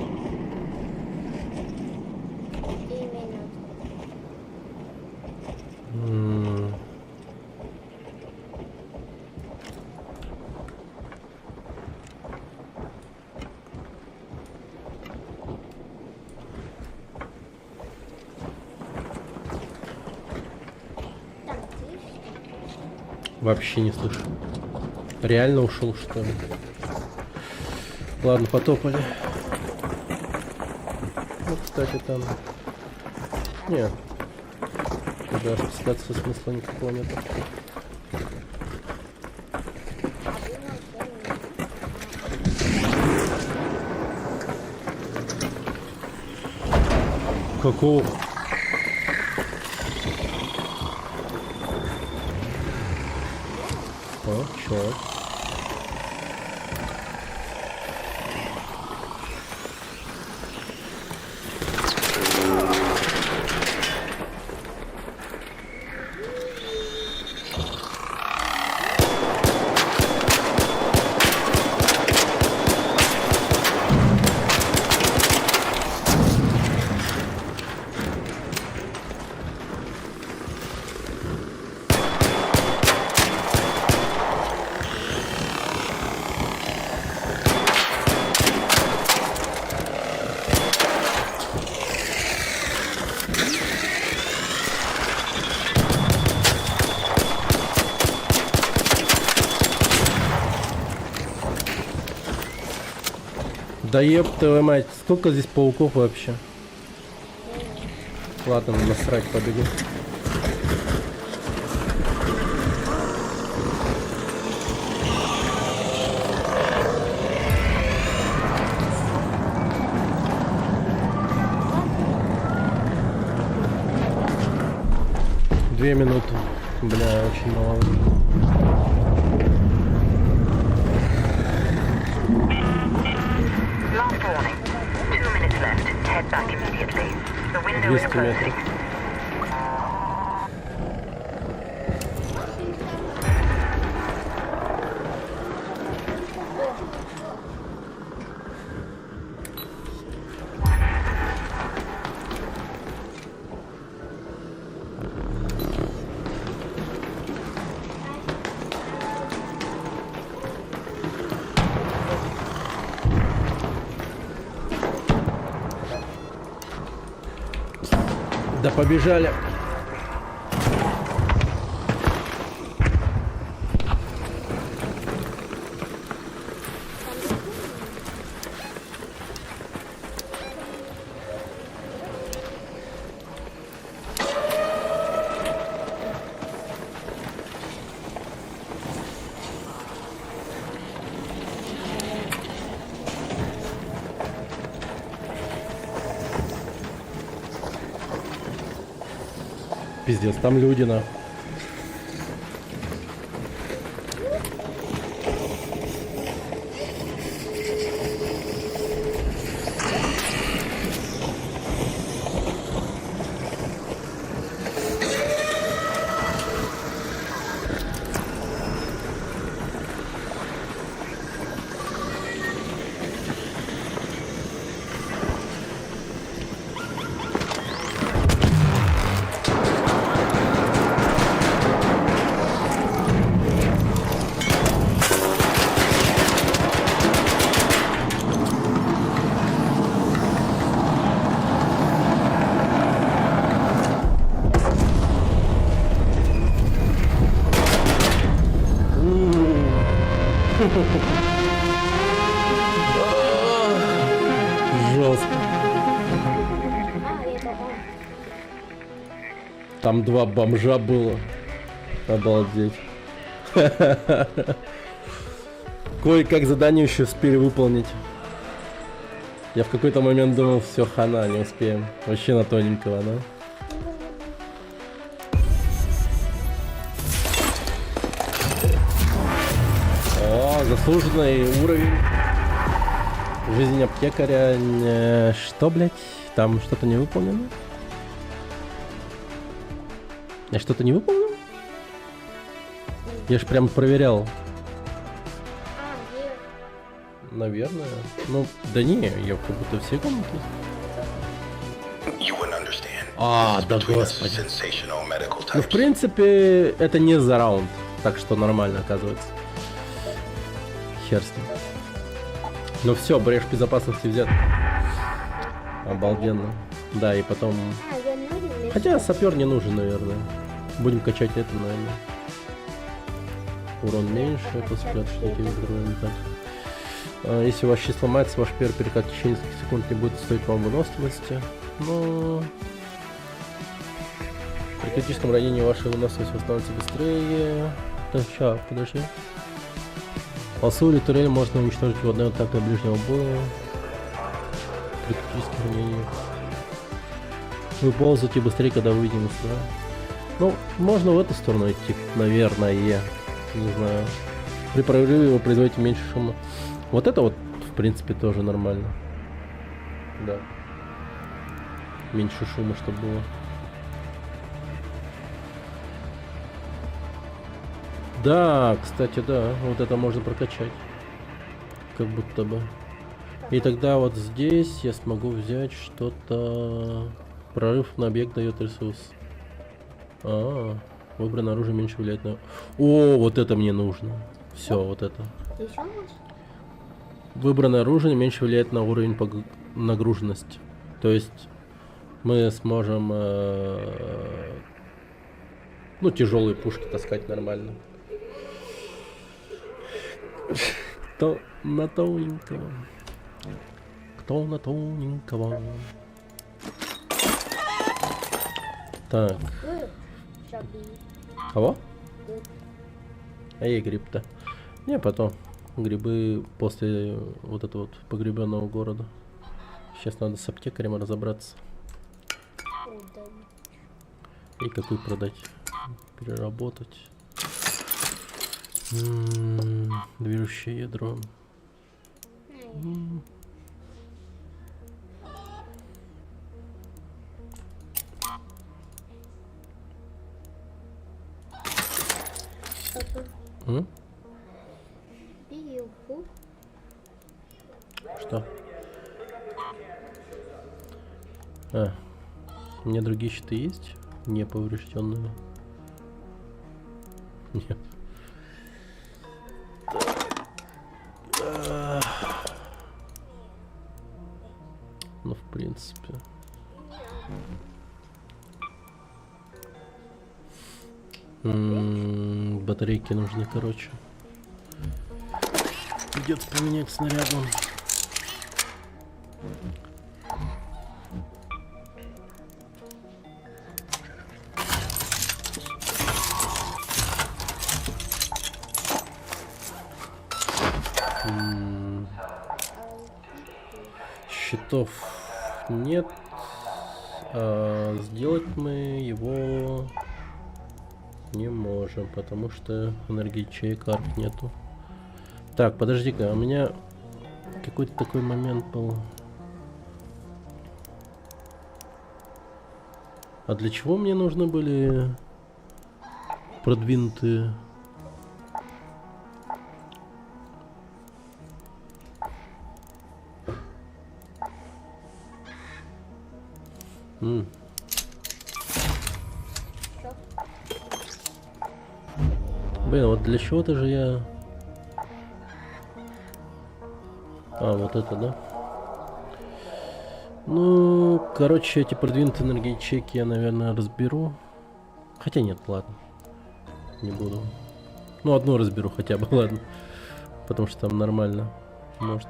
Вообще не слышу. Реально ушел, что ли? Ладно, потопали. Ну, кстати, там... Нет. Туда спускаться смысла никакого нет. Какого? О, чёрт. Да еб твою мать, сколько здесь пауков вообще? Ладно, насрать, побегу. Две минуты. Бля, очень мало. Last warning. 2 minutes left. Head back immediately. The window is 200 closing. метров. Да побежали. Пиздец, там люди, на. Жестко. Там два бомжа было. Обалдеть. Кое-как задание еще успели выполнить. Я в какой-то момент думал, все, хана, не успеем. Вообще на тоненького, да? О, заслуженный уровень. Жизнь аптекаря. Что, блять? Там что-то не выполнено? Я что-то не выполнил? Я ж прям проверял. Наверное. Ну, да не, я как будто все комнаты. You wouldn't understand. А, да Between a господи. sensational medical Ну, в types. принципе, это не за раунд. Так что нормально, оказывается. Хер с ним. Ну все, брешь безопасности взят. Обалденно. Да, и потом... Хотя сапер не нужен, наверное. Будем качать это, наверное. Урон меньше, после отшлите взрываем так. Если у вас щит сломается, ваш первый перекат в течение нескольких секунд не будет стоить вам выносливости. Но... При критическом ранении ваша выносливость восстановится быстрее. Так, ща, подожди. Полосу или турель можно уничтожить в одной атаке ближнего боя. При критическом ранении. Вы ползаете быстрее, когда вы видите да? Ну, можно в эту сторону идти, наверное. Не знаю. При прорыве вы производите меньше шума. Вот это вот, в принципе, тоже нормально. Да. Меньше шума, чтобы было. Да, кстати, да. Вот это можно прокачать. Как будто бы. И тогда вот здесь я смогу взять что-то... Прорыв на объект дает ресурс. Выбранное оружие меньше влияет на... О, вот это мне нужно. Все, вот это. Выбранное оружие меньше влияет на уровень нагруженности. То есть мы сможем ну, тяжелые пушки таскать нормально. Кто на тоненького? Кто на тоненького? Так. Кого? А ей гриб-то. Не, потом. Грибы после вот этого вот погребенного города. Сейчас надо с аптекарем разобраться. И какой продать? Переработать. Движущее ядро. Что? У меня другие щиты есть? Не поврежденные. Нет. Ну, в принципе. Батарейки нужны, короче. Придется поменять снарядом. Щитов нет. Сделать мы его не можем, потому что энергии ячеек арк нету. Так, подожди-ка, у меня какой-то такой момент был. А для чего мне нужны были продвинутые? Блин, вот для чего-то же я... вот это, да? Ну, короче, эти продвинутые энергоячейки я, наверное, разберу. Хотя нет, ладно. Не буду. Ну, одну разберу хотя бы, ладно. Потому что там нормально. Может...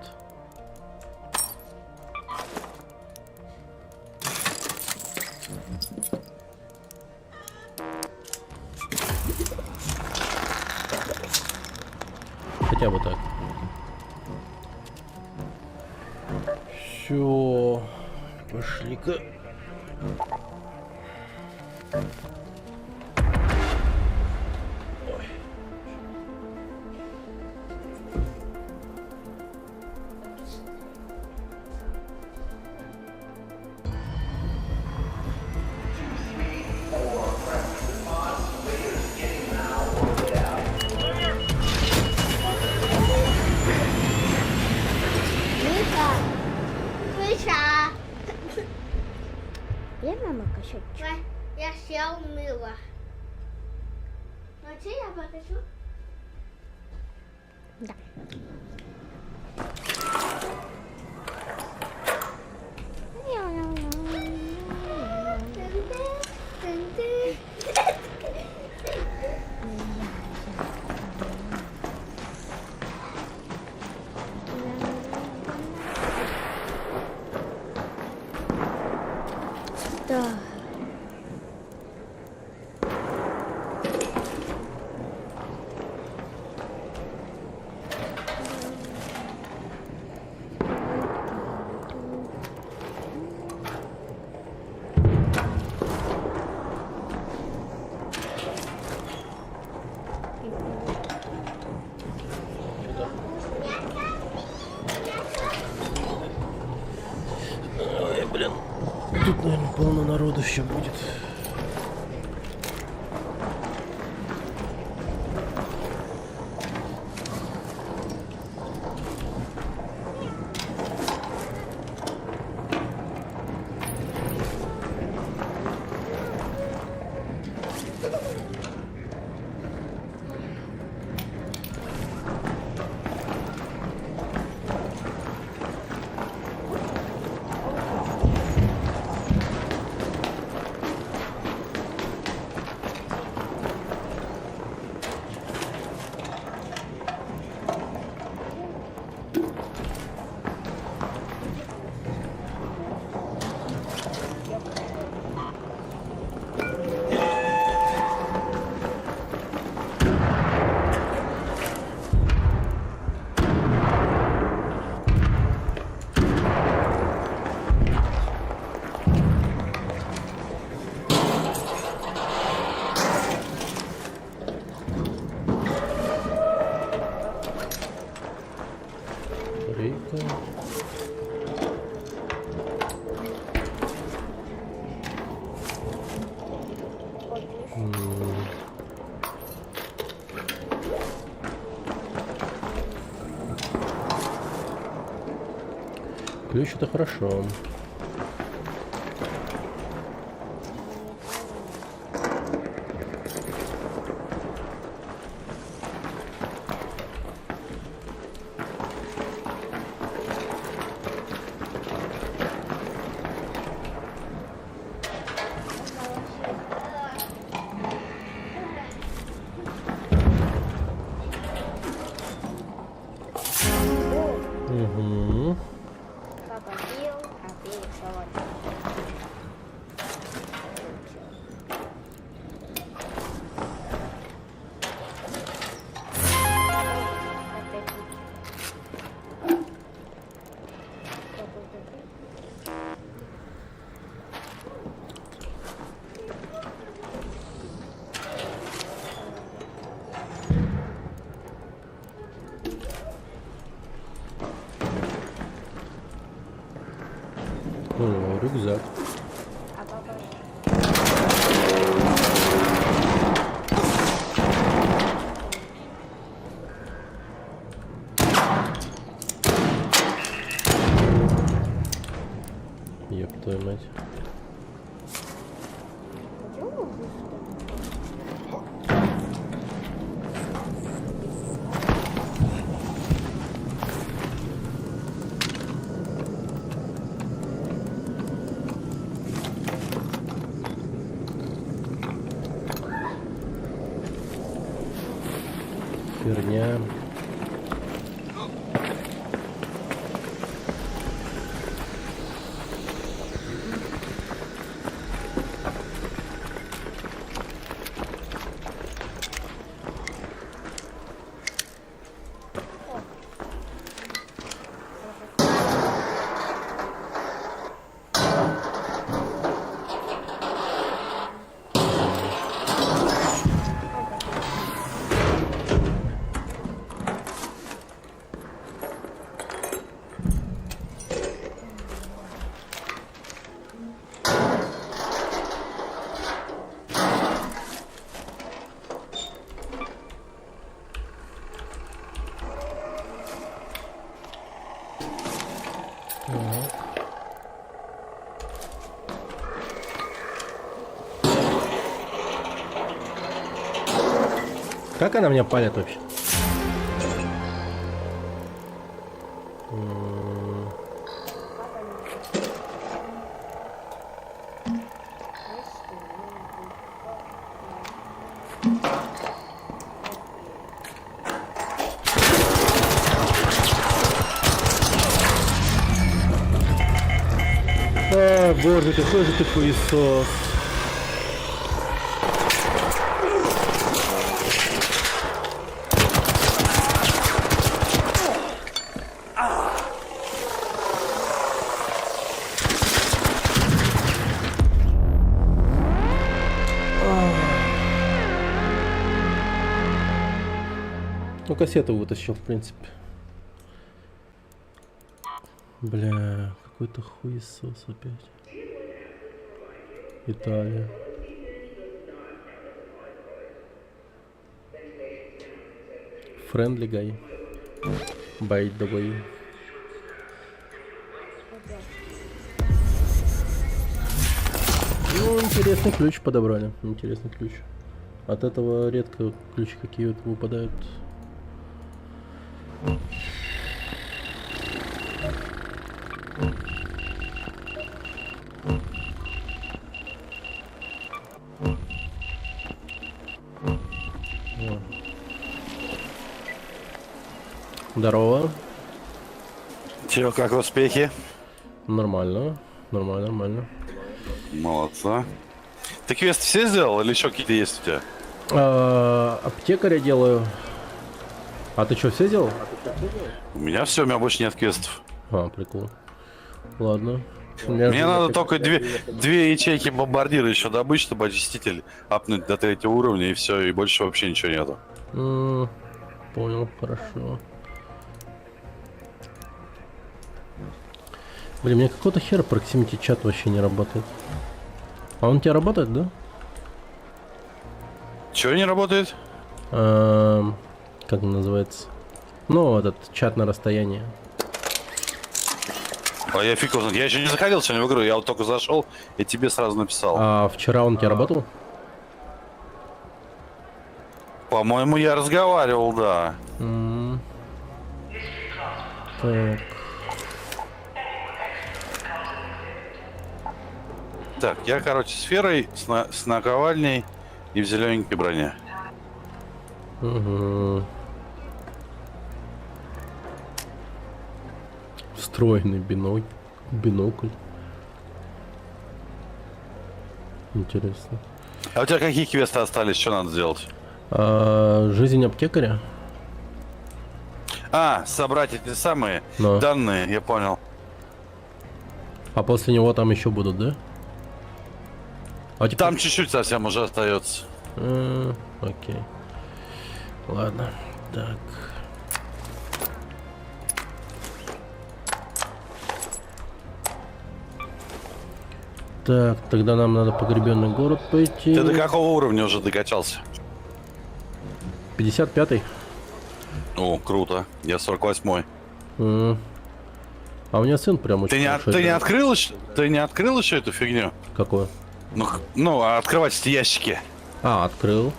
Хотя бы так. Все, пошли-ка. Vai, я съел мыло. Хочешь, я покажу? Да. Да. Ой, блин. Тут, наверное, полно народу еще будет. Ключ — это хорошо. Угу. О, рюкзак. Ёб твою мать. Херня. Как она меня палит вообще? А, боже, какой же ты хуесос. Ну, кассету вытащил, в принципе. Бля, какой-то хуесос опять. Италия. Friendly guy. By the way. Ну, интересный ключ подобрали. Интересный ключ. От этого редко ключи какие-то выпадают. Здорово. Чё, как успехи? Нормально. Нормально. Молодца. Ты квест все сделал или еще какие-то есть у тебя? Аптекаря делаю. А ты что, все сделал? У меня все, у меня больше нет квестов. А, прикол. Ладно. Мне надо только две ячейки бомбардира еще добыть, чтобы очиститель апнуть до 3-го уровня, и все, и больше вообще ничего нету. Понял, хорошо. Блин, мне какого-то хера Proximity чат вообще не работает. А он у тебя работает, да? Чего не работает? Как он называется? Ну, этот чат на расстоянии. А я фиг его знает. Я еще не заходил сегодня в игру, я вот только зашел и тебе сразу написал. А вчера он у тебя работал? По-моему, я разговаривал, да. Так. Так, я, короче, сферой, с наковальней и в зелененькой броне. Угу. Встроенный бинокль. Интересно. А у тебя какие квесты остались? Что надо сделать? Жизнь аптекаря. Собрать эти самые данные, я понял. А после него там еще будут, да? Там чуть-чуть совсем уже остается. Окей. Ладно. Так. Так, тогда нам надо погребенный город пойти. Ты до какого уровня уже докачался? 55-й. О, круто. Я 48-й. А у меня сын прям очень Ты не открыл еще эту фигню? Какую? Ну, открывать эти ящики. Открыл.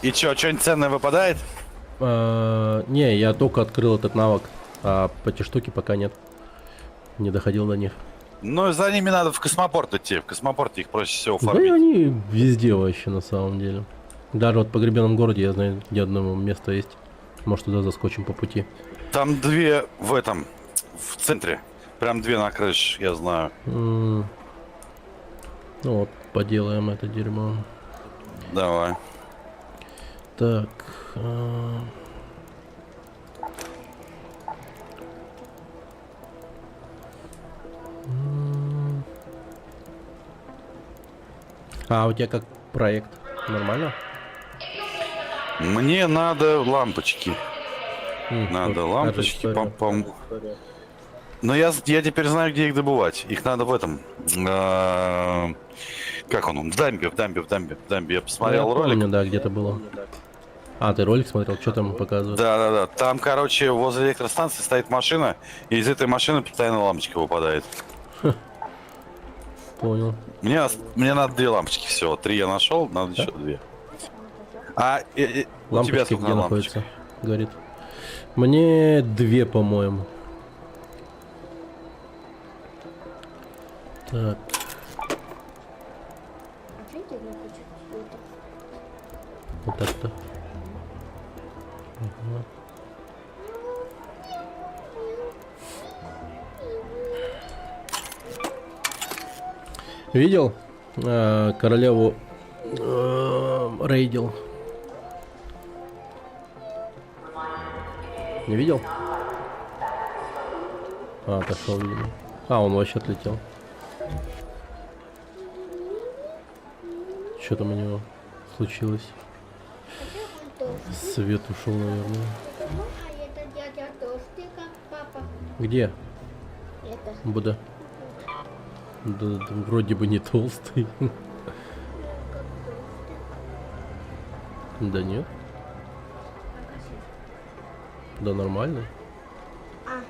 И что, что-нибудь ценное выпадает? Не, я только открыл этот навык. А по эти штуки пока нет. Не доходил до них. Ну, за ними надо в космопорт идти. В космопорте их проще всего фармить. Да и они везде вообще на самом деле. Даже вот в погребенном городе я знаю, где одно место есть. Может, туда заскочим по пути. Там две в центре. Прям две на крыше, я знаю. Ну вот, поделаем это дерьмо. Давай. Так. У тебя как проект? Нормально? Мне надо лампочки. Надо лампочки. Но я теперь знаю, где их добывать. Их надо в этом. Как он? В дамбе. Я посмотрел ролик. Помню, да, где-то было. Ты ролик смотрел? Что там показывают? Да. Там, короче, возле электростанции стоит машина, и из этой машины постоянно лампочка выпадает. Понял. Мне надо 2 лампочки всего. 3 я нашел, надо еще 2. У тебя Лампочки сколько где лампочек? находится? Говорит. Мне 2, по-моему. Так. Вот так-то. Ага. Видел королеву рейдил? Не видел? Отошел, видимо. Он вообще отлетел. Что там у него случилось? Свет ушел, наверное. Это дядя толстый, как папа. Где? Это. Будда. Да, вроде бы не толстый. Да нет. Да нормально.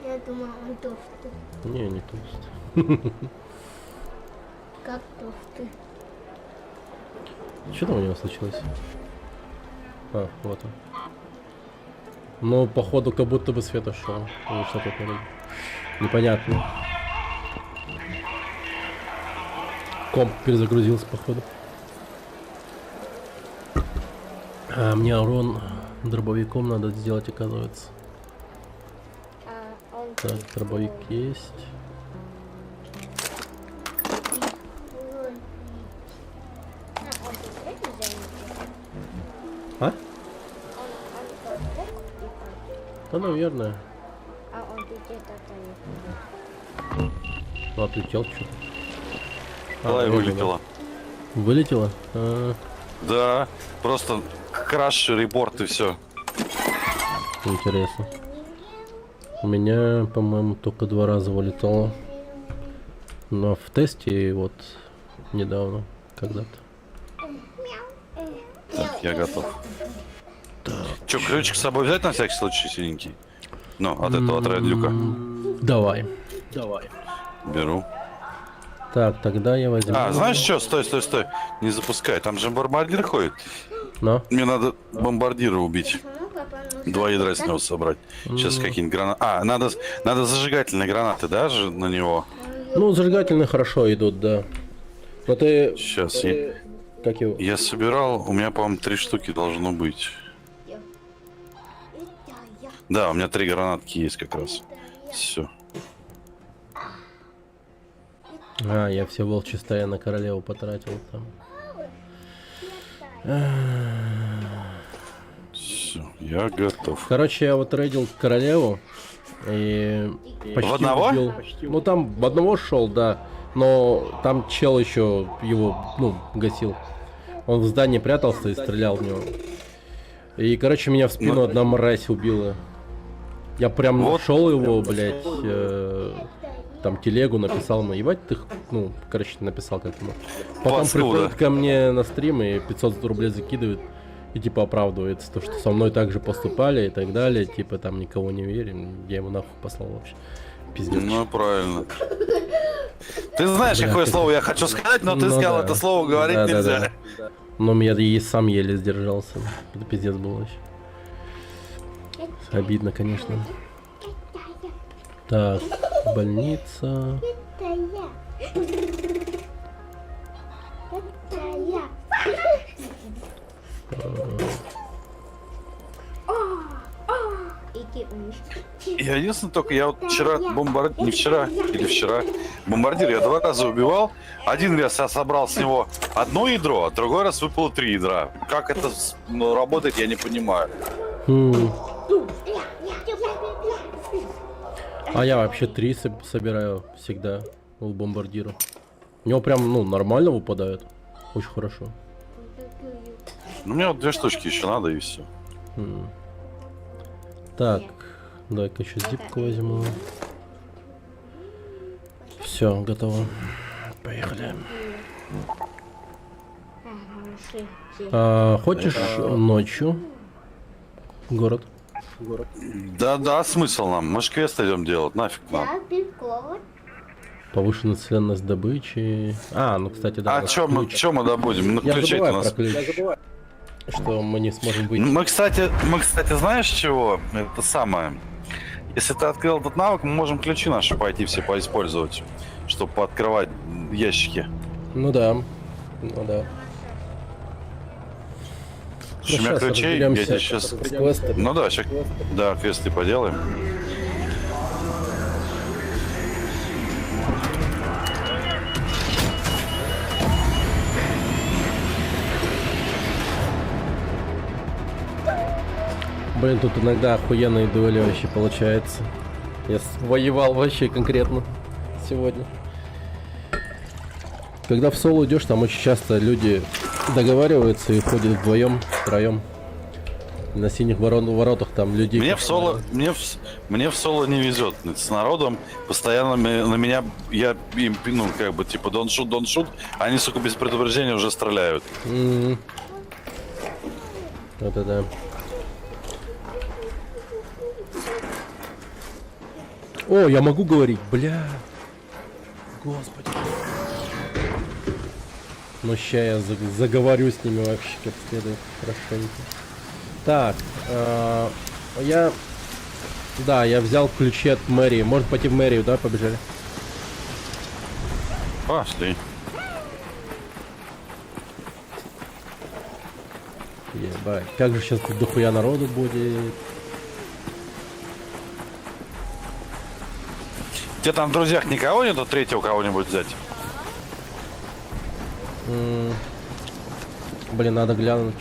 Я думал, он толстый. Не толстый. Как толстый? Что там у него случилось? Вот он. Ну, походу, как будто бы свет ушел. Или что такое? Непонятно. Комп перезагрузился, походу. Мне урон дробовиком надо сделать, оказывается. Так, дробовик есть. Да, наверное. Он где-то Отлетел что-то. И вылетела. Вылетела? Да, просто краш, репорт и все. Интересно. У меня, по-моему, только 2 раза вылетало. Но в тесте вот недавно, когда-то. Так, я готов. Че, ключик с собой взять на всякий случай, синенький? Ну, от этого, от Райдлюка. Давай. Беру. Так, тогда я возьму. Знаешь что? Стой. Не запускай. Там же бомбардир ходит. Но? Мне надо бомбардира убить. 2 ядра с него собрать. Сейчас какие-нибудь гранаты. Надо зажигательные гранаты, да, же на него? Ну, зажигательные хорошо идут, да. Но ты... Сейчас. Как его? Я собирал, у меня, по-моему, 3 штуки должно быть. Да, у меня 3 гранатки есть как раз. Все. Я все волчьи стая на королеву потратил там. Все, я готов. Короче, я вот рейдил королеву и почти в одного? убил. Ну там в одного шел, да. Но там чел еще его, гасил. Он в здании прятался и стрелял в него. И, короче, меня в спину одна мразь убила. Я прям нашел его, блядь, там телегу написал ему, ебать ты, написал как ему. Потом приходит ко мне на стрим и 500 рублей закидывает и типа оправдывается, то, что со мной так же поступали и так далее, типа там никого не верим, я ему нахуй послал вообще. Пиздец. Ну, правильно. Ты знаешь, какое слово я хочу сказать, но ты сказал, это слово говорить нельзя. Да. Но я и сам еле сдержался. Это пиздец был вообще. Обидно, конечно. Так, больница. Я единственное только, я вот вчера бомбардир я 2 раза убивал. 1 раз я собрал с него 1 ядро, а другой раз выпало 3 ядра. Как это работает, я не понимаю. А я вообще 3 собираю всегда у бомбардира. У него прям, нормально выпадают. Очень хорошо. Ну, мне вот 2 штучки еще надо и все. Так, дай-ка еще зипку возьму. Все, готово. Поехали. Хочешь ночью город? Да, смысл нам. Мы ж квест идем делать, нафиг нам. Повышенная ценность добычи. Ну, кстати, да. А чё мы добудем? Ну, Я ключей-то у забываю нас. про ключ. что мы не сможем выйти. Мы, кстати, знаешь чего? Это самое. Если ты открыл этот навык, мы можем ключи наши пойти все поиспользовать, чтобы пооткрывать ящики. Ну да. Ну да. У меня ключей, я тебе сейчас... Ну да, сейчас... Да, квесты поделаем. Блин, тут иногда охуенные дуэли вообще получается. Я воевал вообще конкретно сегодня. Когда в соло идешь, там очень часто люди договариваются и ходят вдвоем, втроем. На синих воротах там людей. Мне в соло не везет. С народом постоянно на меня, я им, ну, как бы, типа, don't shoot, они, сука, без предупреждения уже стреляют. Вот это. О, я могу говорить, бля. Господи. Ну, ща я заговорю с ними вообще как следует. Хорошенько. Так, я взял ключи от мэрии. Может пойти в мэрию, да, побежали? Пошли. Ебать, как же сейчас тут дохуя народу будет. У тебя там в друзьях никого нету, третьего кого-нибудь взять? Блин, надо глянуть.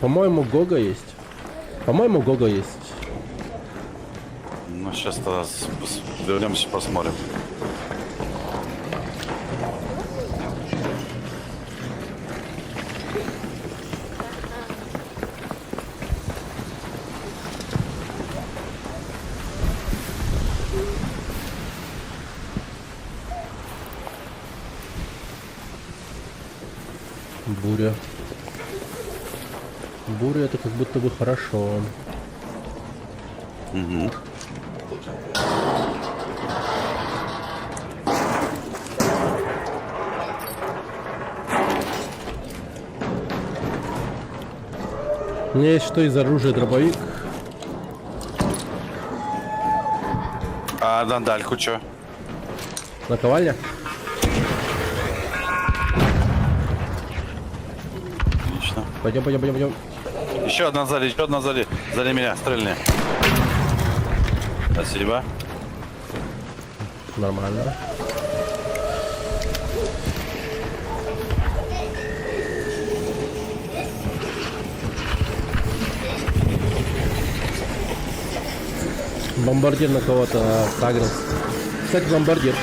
По-моему, Гога есть. По-моему, Гога есть. Ну, сейчас тогда вернемся, посмотрим. Буря. Буря это как будто бы хорошо. Угу. У меня есть что из оружия дробовик. А на дальку чё? Наковальня? Отлично. Пойдем. Еще одна сзади. Сзади меня, стрельни. Спасибо. Нормально. Бомбардир на кого-то сагрился. Кстати, бомбардир.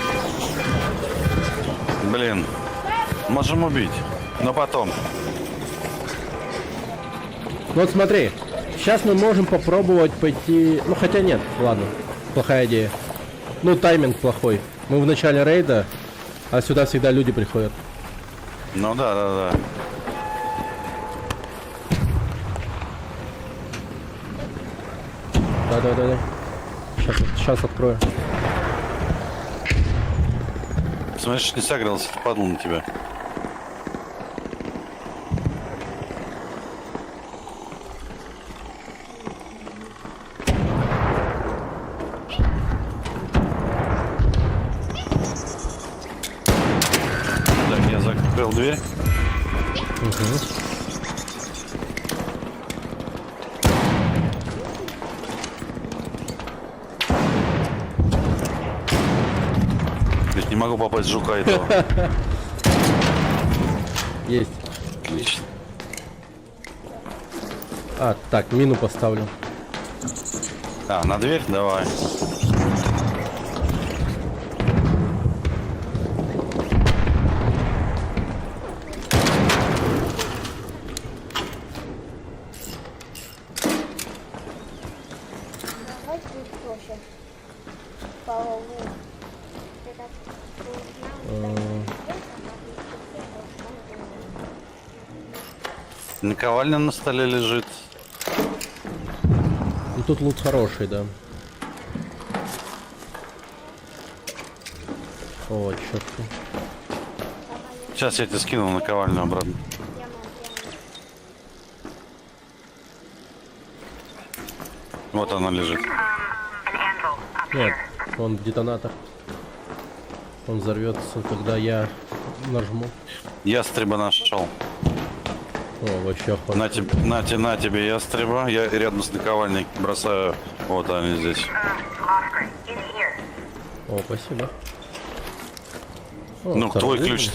Блин. Можем убить. Но потом. Вот смотри. Сейчас мы можем попробовать пойти... Ну, хотя нет. Ладно. Плохая идея. Ну, тайминг плохой. Мы в начале рейда, а сюда всегда люди приходят. Ну да. Да. Сейчас открою. Смотришь, не согрелся, падал на тебя. Так, я закрыл дверь. Угу. Не могу попасть в жука этого. Есть. Отлично. А, так, мину поставлю. А, на дверь? Давай. Наковальня на столе лежит. Ну тут лут хороший, да. О, чёрт. Сейчас я тебе скину наковальню обратно. Вот она лежит. Нет, он детонатор. Он взорвется, когда я нажму. Ястреба нашел. О, вообще охота. На тебе ястреба. Я рядом с наковальней бросаю. Вот они здесь. О, спасибо. О, Ну, твой второй. ключ.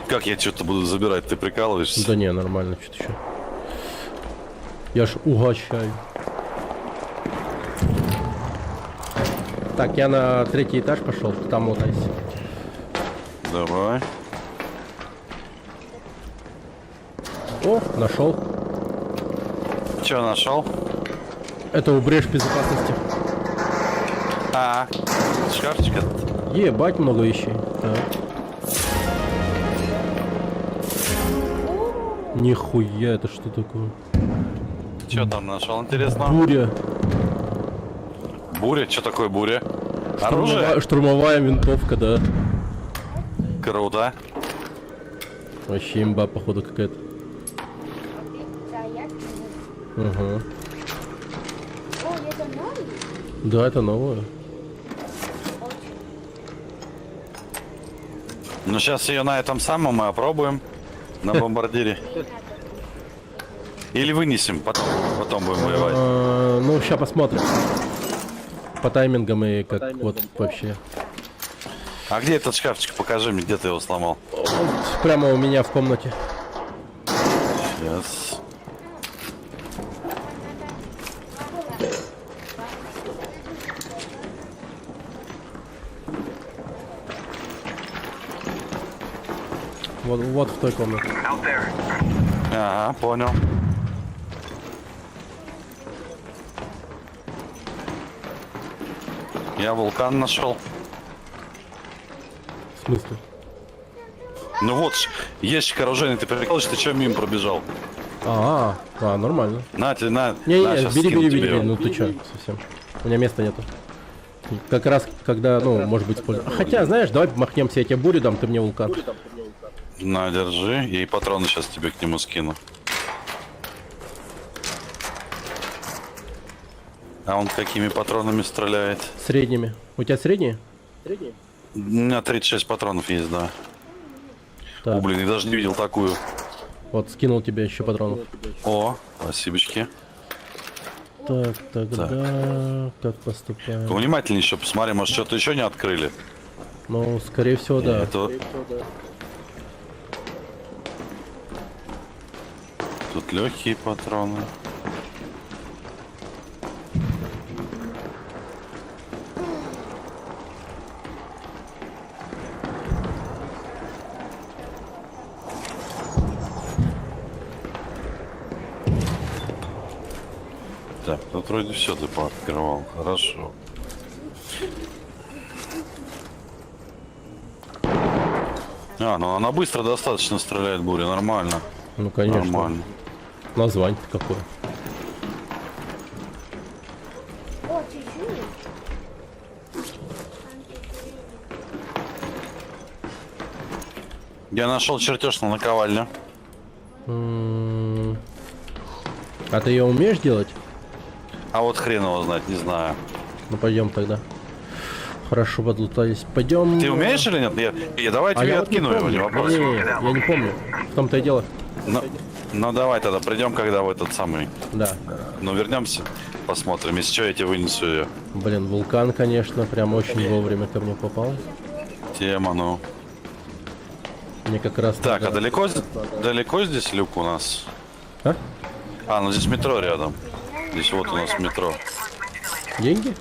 Как я что-то буду забирать? Ты прикалываешься? Да не, нормально, что-то еще. Я ж угощаю. Так, я на 3-й этаж пошел, ты там мотайся. Давай. О, нашел. Че нашел? Это убрежь безопасности. Шкафчик этот. Ебать, много вещей. Так. Нихуя, это что такое? Че там нашел, интересно? Буря. Буря? Что такое буря? Оружие? Штурмовая винтовка, да. Круто. Вообще имба, походу, какая-то. Ага. О, это новый? Да, это новое. Ну, сейчас ее на этом самом мы опробуем. На бомбардире. Или вынесем, потом будем воевать. Ну, сейчас посмотрим. По таймингам и как вот вообще. А где этот шкафчик? Покажи мне, где ты его сломал. Вот прямо у меня в комнате. Сейчас. Вот в той комнате. Ага, понял. Я вулкан нашел. В смысле? Ну вот, ящик оружейный, ты прикалываешься, ты что мимо пробежал? Нормально. На тебе, на. Не, щас бери, скину тебе бери, его. ну ты чё, совсем. У меня места нету. Как раз, когда, ну, может быть, использовать. Хотя, знаешь, давай махнемся, я тебе бурю дам, ты мне вулкан. На, держи, и патроны сейчас тебе к нему скину. А он какими патронами стреляет? Средними. У тебя средние? У меня 36 патронов есть, да. Так. О, блин, я даже не видел такую. Вот, скинул тебе еще патронов. О, спасибочки. Так, тогда как поступаем? Повнимательнее еще посмотри, может что-то еще не открыли. Ну, скорее всего, да. Тут легкие патроны. Так, тут вроде все ты пооткрывал. Хорошо. Ну она быстро достаточно стреляет, буря, нормально. Ну, конечно. Нормально. Название-то какое? О, чуть-чуть. Я нашел чертеж на наковальню. А ты ее умеешь делать? А вот хрен его знать, не знаю. Ну пойдем тогда. Хорошо, подлутались. Пойдем. Ты умеешь или нет? Я давай тебе я откину его, не вопрос. Не, я не помню. В том-то и дело. Ну давай тогда придем, когда в этот самый. Да. Ну вернемся, посмотрим. Если что, я тебе вынесу ее. Блин, вулкан, конечно, прям очень вовремя ко мне попал. Тема, ну. Мне как раз. Так, а далеко здесь люк у нас? Ну здесь метро рядом. Здесь вот у нас метро. Деньги?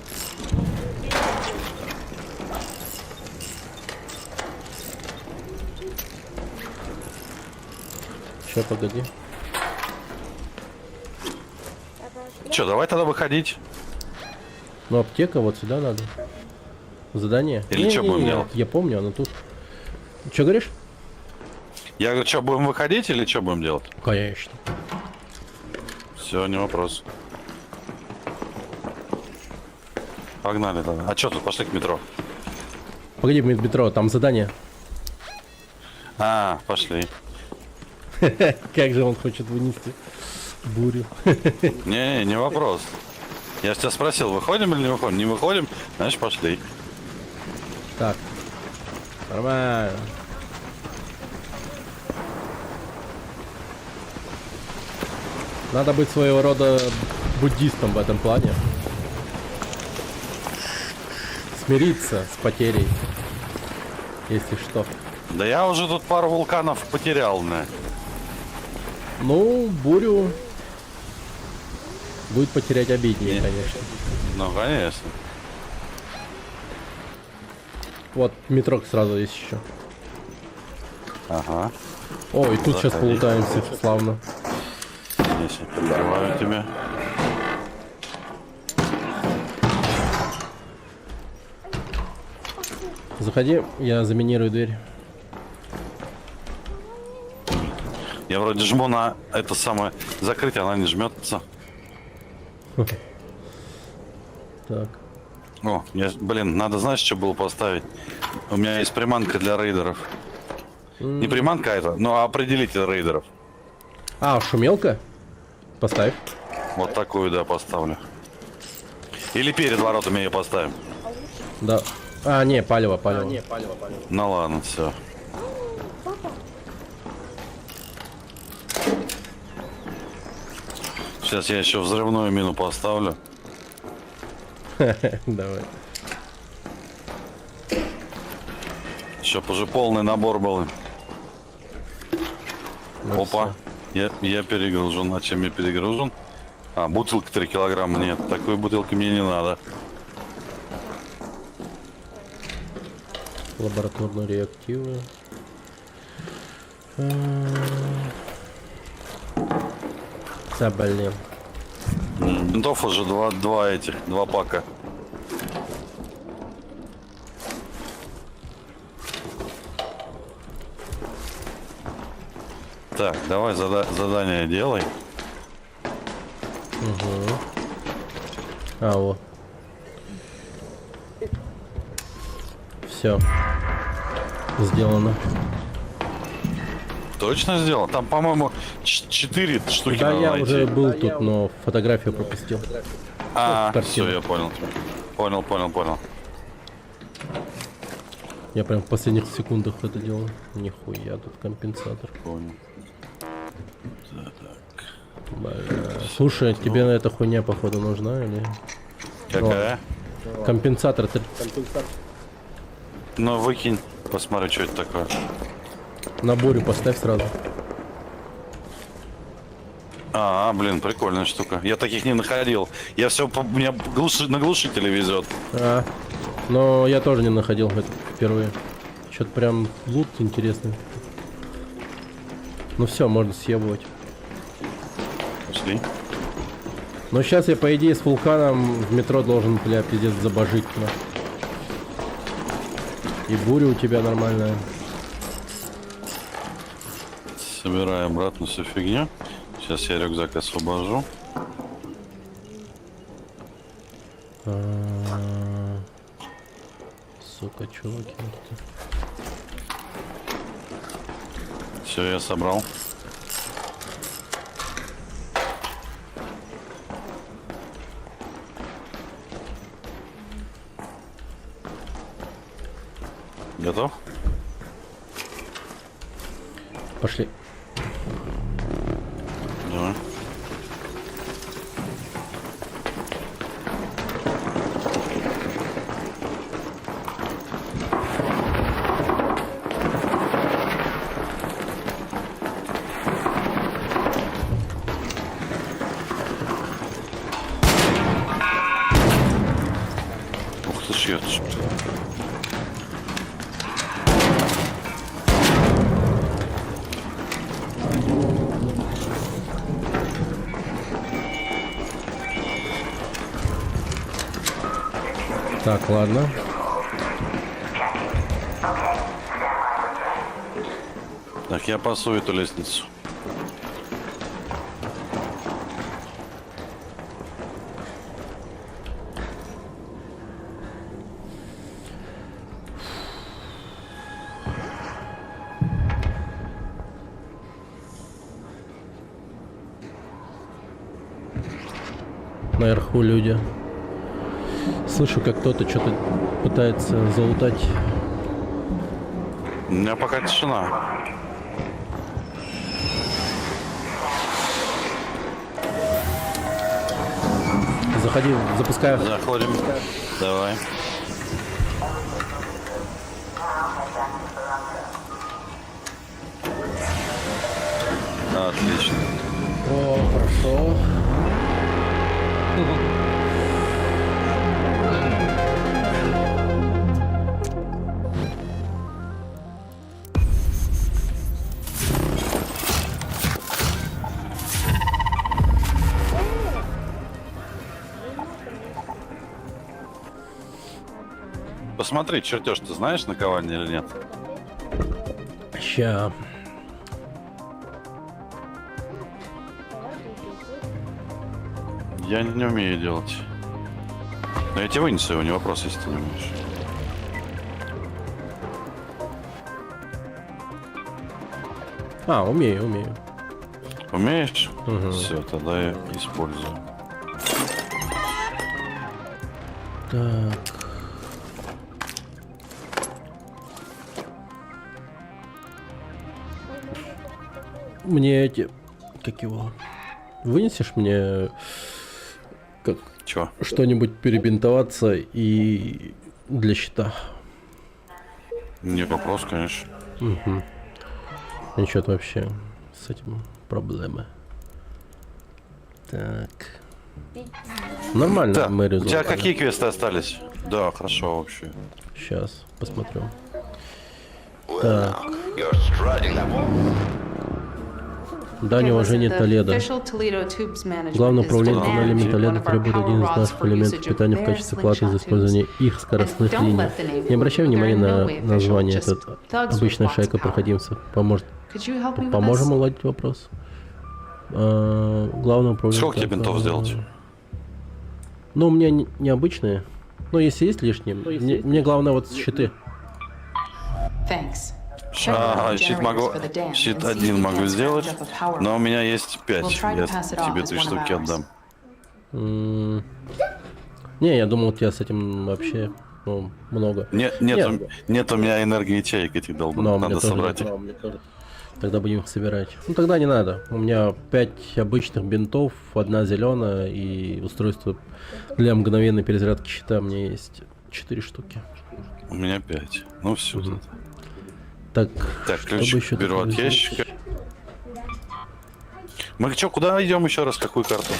Сейчас, погоди. Че, давай тогда выходить. Ну, аптека вот сюда надо. Задание. Или что будем делать? Я помню, оно тут. Че говоришь? Я говорю, что, будем выходить или что будем делать? Конечно. Все, не вопрос. Погнали тогда. А что тут, пошли к метро. Погоди, метро, там задание. Пошли. Как же он хочет вынести бурю. Не вопрос. Я же тебя спросил, выходим или не выходим? Не выходим, значит пошли. Так. Нормально. Надо быть своего рода буддистом в этом плане. Смириться с потерей. Если что. Да я уже тут пару вулканов потерял, на. Ну, бурю будет потерять обиднее, конечно. Ну, конечно. Вот, метрок сразу есть еще. Ага. О, и тут сейчас полутаемся, славно. Здесь я прикрываю тебя. Заходи, я заминирую дверь. Я вроде жму на это самое закрытие, она не жмется. Так. О, блин, надо, знаешь, что было поставить? У меня есть приманка для рейдеров. Не приманка это, но определитель рейдеров. А, шумелка? Поставь. Вот такую, да, поставлю. Или перед воротами ее поставим. Да. А, не, палево. Ну ладно, все. Сейчас я еще взрывную мину поставлю. Давай. Чтоб уже полный набор был. Ну, опа. Я перегружен. А чем я перегружен? А, бутылка 3 килограмма. Нет, такой бутылки мне не надо. Лабораторные реактивы. Да, блин. Бинтов уже два пака. Так, давай задание делай. Угу. А, вот. Все. Сделано. Точно сделал? Там, по-моему, 4 штуки. Да, надо я найти. уже был тут, но фотографию пропустил. А, картину. все, я понял. Понял. Я прям в последних секундах это делал. Нихуя, тут компенсатор. Понял. Слушай, тебе на эта хуйня, походу, нужна или... Какая? Компенсатор. Ну, выкинь. Посмотри, что это такое. На бурю поставь сразу. А, блин, прикольная штука. Я таких не находил. Я все, меня на глушителе везет. А, но я тоже не находил это впервые. Что-то прям лут интересный. Ну все, можно съебывать. Пошли. Но сейчас я, по идее, с вулканом в метро должен, бля, пиздец, забожить. И буря у тебя нормальная. Собираю обратно всю фигню. Сейчас я рюкзак освобожу. Сука, чуваки. Все, я собрал. Готов? Пошли. Давай. Ух ты ж, ёпт. Так, ладно. Так, я пасу эту лестницу. наверху люди. Слышу, как кто-то что-то пытается залутать. У меня пока тишина. Заходи, запускаю. Заходим. Давай. Отлично. О, хорошо. Посмотри, чертеж, ты знаешь, наковальня или нет? Ща. Я не умею делать. Но я тебе вынесу его, не вопрос, если ты не умеешь. А, умею. Умеешь? Угу. Все, тогда я использую. Так. Мне эти... Как его? Вынесешь мне... Как... Чего? Что-нибудь перебинтоваться и... Для щита. Не вопрос, конечно. Угу. Ничего вообще с этим проблемы. Так. Нормально, Так, мы у тебя результаты. какие квесты остались? Да, хорошо вообще. Сейчас посмотрю. Well, Так. now, you're strutting that one. Дань уважения Толедо. Главное управление туннелями Толедо требует один из наших элементов питания в качестве платы за использование их скоростных линий. Не обращай внимания на название. Этот обычная шайка проходимцев. Поможем уладить вопрос. Главное управление... Сколько тебе бинтов сделать? Ну, у меня необычные. Но если есть лишние, мне главное вот щиты. Щит могу... Щит один могу сделать, но у меня есть 5. Я тебе 3 штуки отдам. Не, я думал, у тебя с этим вообще много. Нет у меня энергии ячеек этих долбанных. Надо собрать их. Тогда будем их собирать. Ну тогда не надо. У меня 5 обычных бинтов, 1 зеленая и устройство для мгновенной перезарядки щита. У меня есть 4 штуки. У меня 5. Ну все. Так, ключ беру от ящика. Мы что, куда идем еще раз? Какую карту?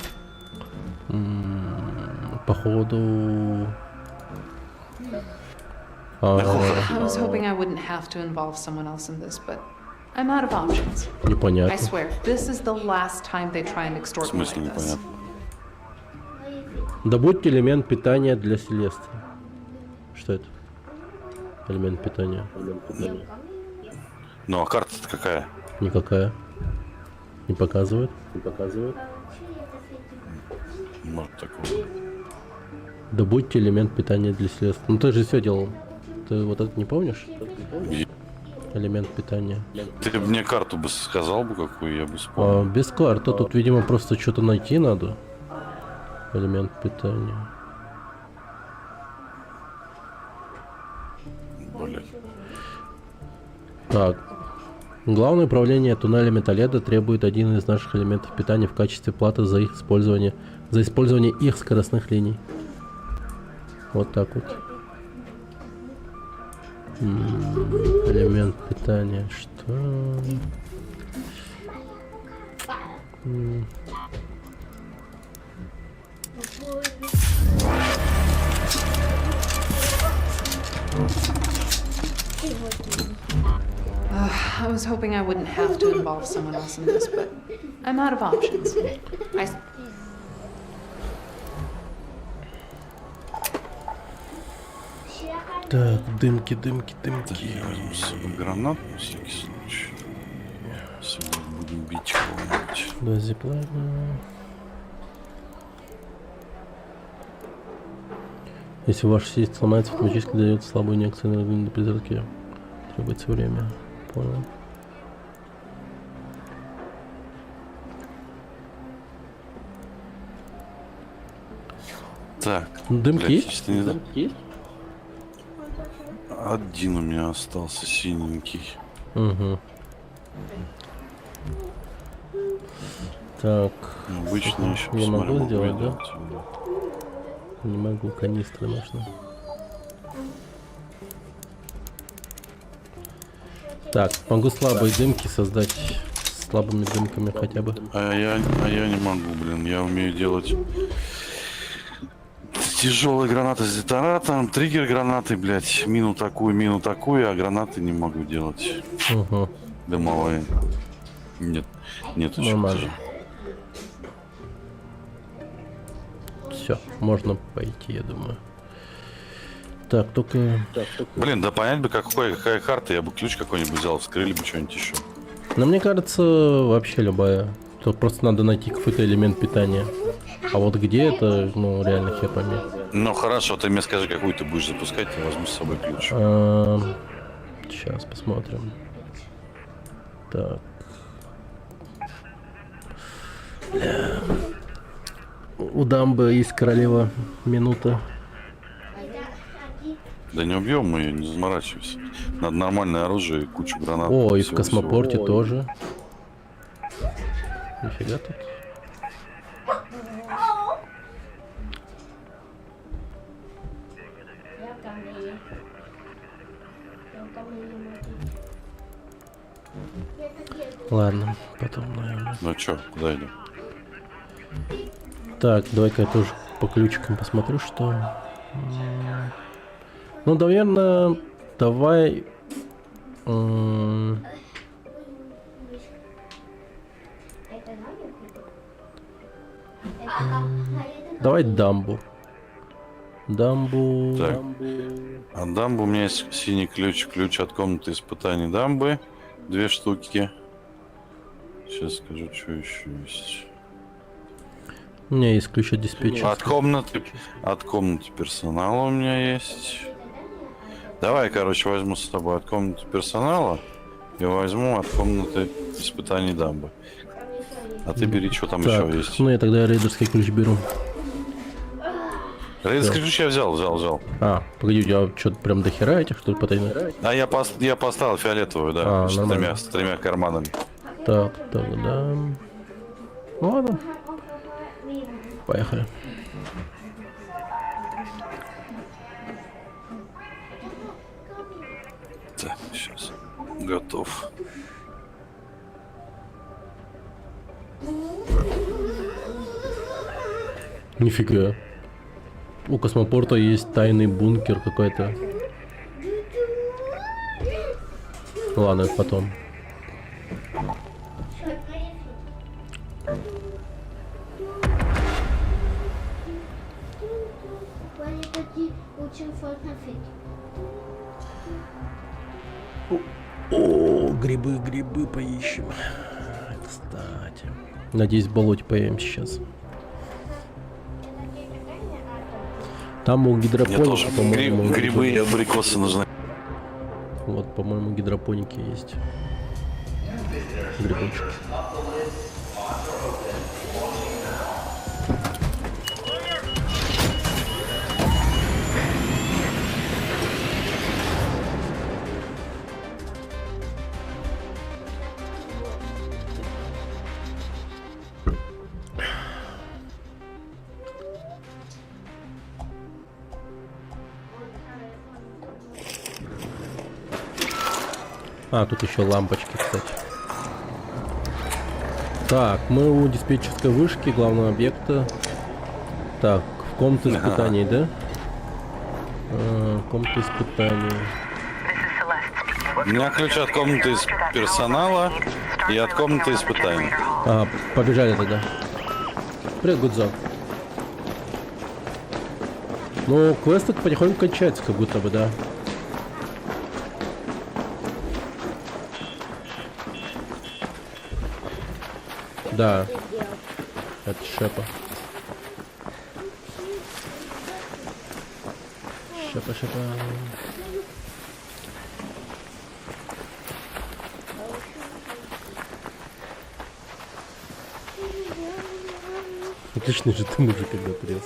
Походу... Непонятно. В смысле непонятно? Добудьте элемент питания для Селесты. Что это? Элемент питания. Ну, а карта-то какая? Никакая. Не показывает. Может такого. Добудьте элемент питания для Селесты. Ну ты же все делал. Ты вот это не помнишь? Элемент питания. Ты мне карту бы сказал бы, какую я бы вспомнил. Без карты. Тут, видимо, просто что-то найти надо. Элемент питания. Блин. Так. Главное управление туннелями Толедо требует один из наших элементов питания в качестве платы за их использование, за использование их скоростных линий. Вот так вот. Элемент питания. Что? I was hoping I wouldn't have to involve someone else in this, but I'm out of options. Так, дымки. Я возьму с собой гранат, на всякий случай. Сегодня будем бить кого-нибудь. Да, зиплайна. Если ваш сеть сломается, автоматически дает слабую инъекцию энергии для перезарядки. Требуется время. Понял. Так. Дымки блядь, есть? чисто не знаю. Один у меня остался синенький. Угу. Так. Обычно еще я могу посмотрим, сделать, да? делать. Не могу, канистры нужно. Так, могу слабые дымки создать с слабыми дымками хотя бы. А я не могу, блин. Я умею делать тяжелые гранаты с детонатором, триггер гранаты, блядь, мину такую, а гранаты не могу делать. Угу. Дымовые. Нет, еще нормально. Все, можно пойти, я думаю. Так, только... Блин, да понять бы, какая карта, я бы ключ какой-нибудь взял, вскрыли бы что-нибудь еще. Но мне кажется, вообще любая. То просто надо найти какой-то элемент питания. А вот где это, ну, реально хер пойми. Ну хорошо, ты мне скажи, какую ты будешь запускать, я возьму с собой ключ. Сейчас посмотрим. Так. У дамбы есть королева минута. Да не убьем мы ее, не заморачивайся. Надо нормальное оружие и кучу гранат. О, и в космопорте тоже. Нифига тут. Ладно, потом, наверное. Ну чё, куда идем? Так, давай-ка я тоже по ключикам посмотрю, что... Ну, наверное, давай... Давай дамбу. Дамбу... Так. А дамбу у меня есть синий ключ. Ключ от комнаты испытаний дамбы. 2 штуки. Сейчас скажу, что еще есть. У меня есть ключ от диспетчера. От комнаты персонала у меня есть. Давай, короче, возьму с тобой от комнаты персонала и возьму от комнаты испытаний дамбы. А ты бери, что там Так, еще есть. ну я тогда рейдерский ключ беру. Рейдерский ключ я взял. А, погоди, у тебя что-то прям до хера этих, что ли, потайных? А я поставил фиолетовую, да, с тремя карманами. Так, тогда... Ну ладно. Поехали. Так, сейчас. Готов. Нифига. У космопорта есть тайный бункер какой-то. Ладно, это потом. О, грибы поищем. Кстати. Надеюсь, в болоте появимся сейчас. Там у гидропоники, по-моему, грибы и абрикосы нужны. Вот, по-моему, гидропоники есть. Грибочки. А, тут еще лампочки, кстати. Так, мы у диспетчерской вышки главного объекта. Так, в комнате испытаний, да? Комната испытаний. У меня ключ от комнаты персонала и от комнаты испытаний. Побежали тогда. Привет, Гудзон. Ну, квест тут потихоньку кончается, как будто бы, да. Да. Это Шепа. Шепа. Отличный же ты мужик, когда трез.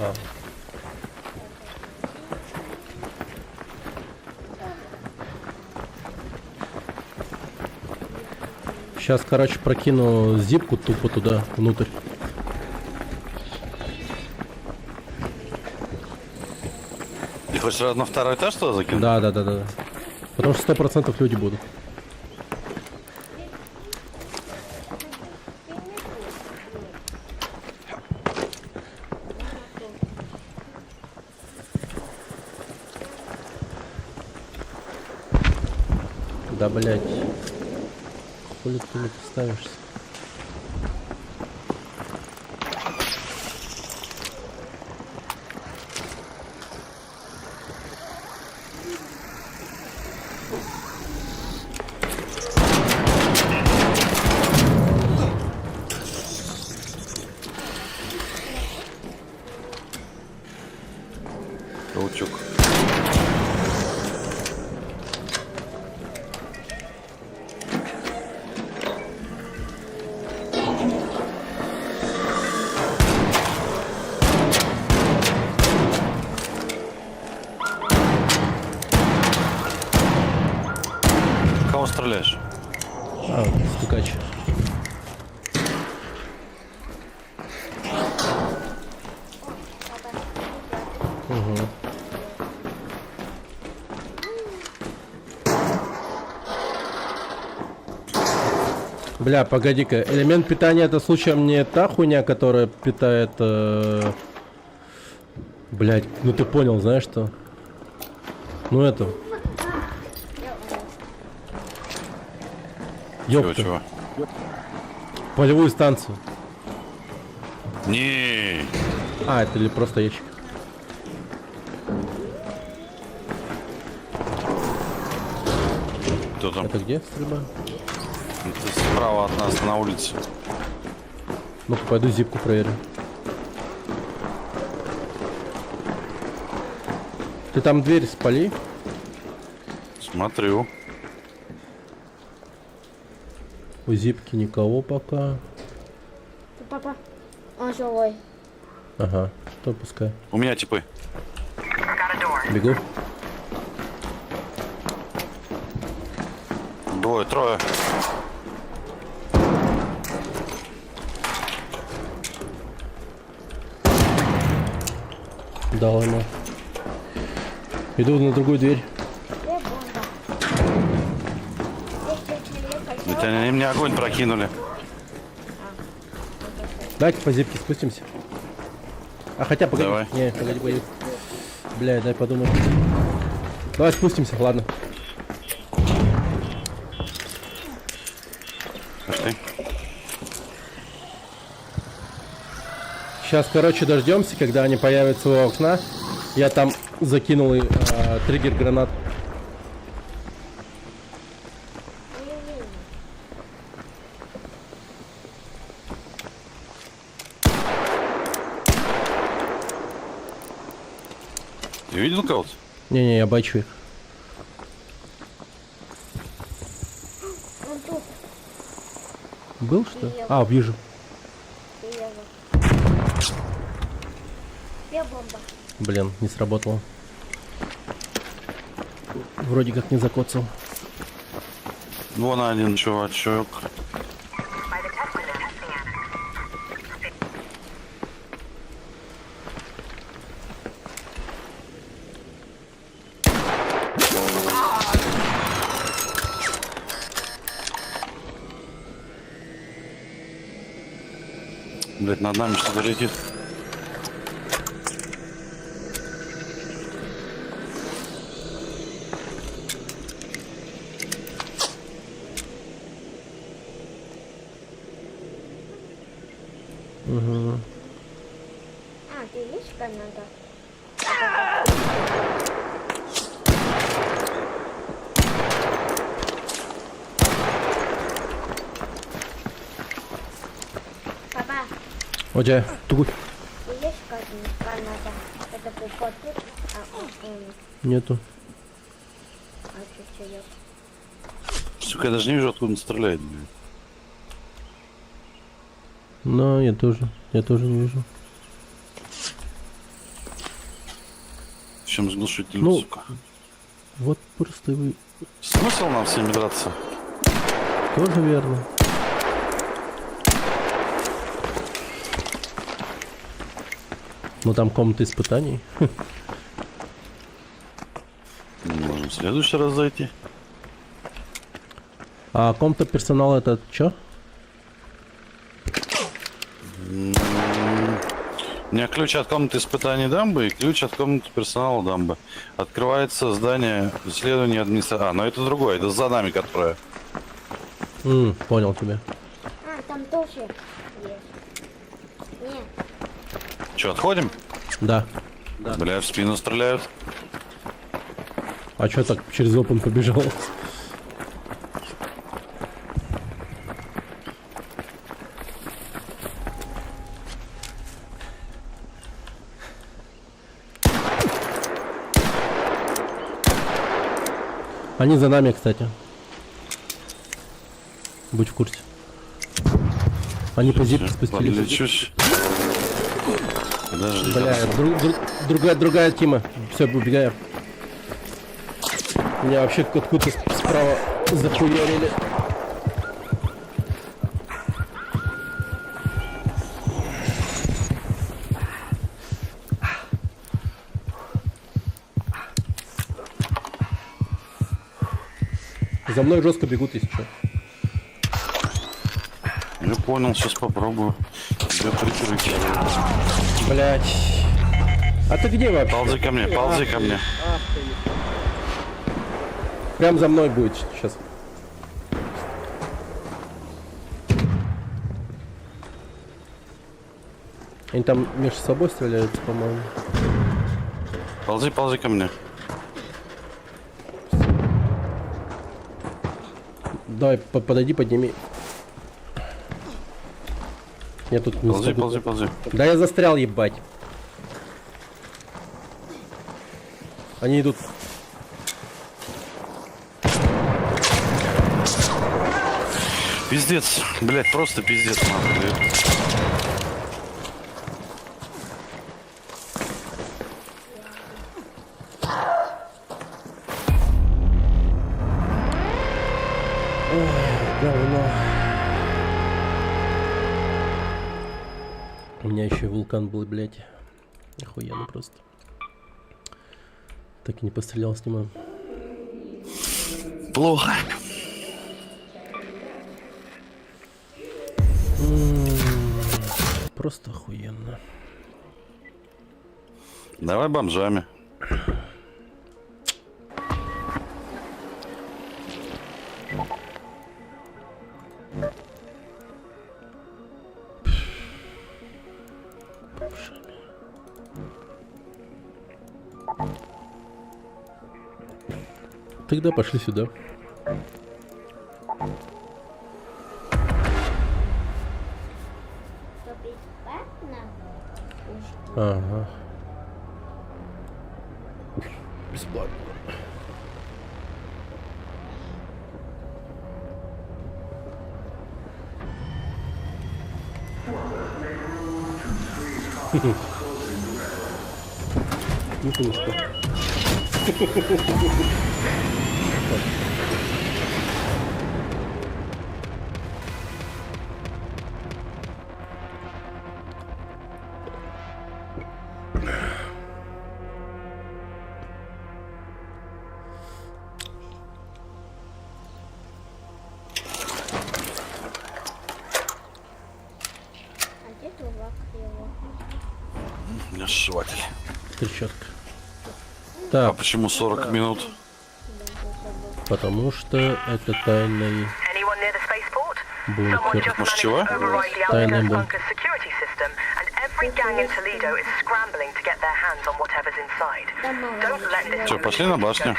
А. Сейчас, короче, прокину зипку тупо туда, внутрь. Ты хочешь сразу на второй этаж туда закинуть? Да. Потому что 100% люди будут. Да, блядь. Хули ты не поставишься? Каучук. Кого стреляешь? А, стукач. Угу. Бля, погоди-ка. Элемент питания это случаем не та хуйня, которая питает... Блядь, ну ты понял, знаешь что? Ну это... Ёпта. Чего? Полевую станцию. Не. А, это или просто ящик? Кто там? Это где стрельба? Это справа от нас на улице. Ну-ка, пойду зипку проверю. Ты там дверь спали? Смотрю. У зипки никого пока. Папа, он живой. Ага, то пускай. У меня типы. Бегу. Двое, трое. Дал ему. Иду на другую дверь. Это они мне огонь прокинули. Давайте по зипке спустимся. А хотя, погоди. Давай. Не, погоди. Бля, дай подумать. Давай спустимся, ладно. Пошли. Сейчас, короче, дождемся, когда они появятся у окна. Я там закинул триггер гранат. Ты видел кого-то? Не-не, я бачу их. Он тут. Был что? А, вижу. Где бомба? Блин, не сработало. Вроде как не закоцал. Вон один чувачок. Блять, над нами что-то летит. Угу. А, ты видишь, как надо? Папа, Оджа, тугу. видишь, как надо? Это попадет, Нету. чуть-чуть. Сука, я даже не вижу, откуда он стреляет. Блин. Но я тоже не вижу. чем с глушителем, Ну, сука. вот просто вы... Смысл нам всеми драться? Тоже верно. Ну там комната испытаний. Можем в следующий раз зайти. А комната персонала это чё? У меня ключ от комнаты испытаний дамбы и ключ от комнаты персонала дамбы. Открывается здание исследования администрации. А, но это другое, это за нами, которое. Понял тебя. А, там тоже есть. Нет. Че, отходим? Да. Бля, в спину стреляют. А чё так через open побежал? Они за нами, кстати. Будь в курсе. Они по зипке спустились. Подлечусь. Подожди. Бля, другая тима. Все, убегаем. Меня вообще откуда-то справа захуярили. За мной жестко бегут, если что. Я понял, сейчас попробую тебя прикрыть. Блять. А ты где вообще? Ползи ко мне, ползи ко мне. Прям за мной будет сейчас. Они там между собой стреляются, по-моему. Ползи, ползи ко мне. Давай, подойди, подними. Я тут не ползи, смогу. ползи, ползи. Да я застрял, ебать. Они идут. Пиздец, блять, просто пиздец, нахуй. Говно. У меня еще вулкан был, блядь. Охуенно просто. Так и не пострелял с ним. Плохо. Просто охуенно. Давай бомжами. Тогда пошли сюда. Ага. Бесплатно. Не повезло. У меня сшиватель. Трещотка. А Так, почему 40 минут? потому что это тайный бункер. Может, чего? Тайный бункер. Что, пошли на башню?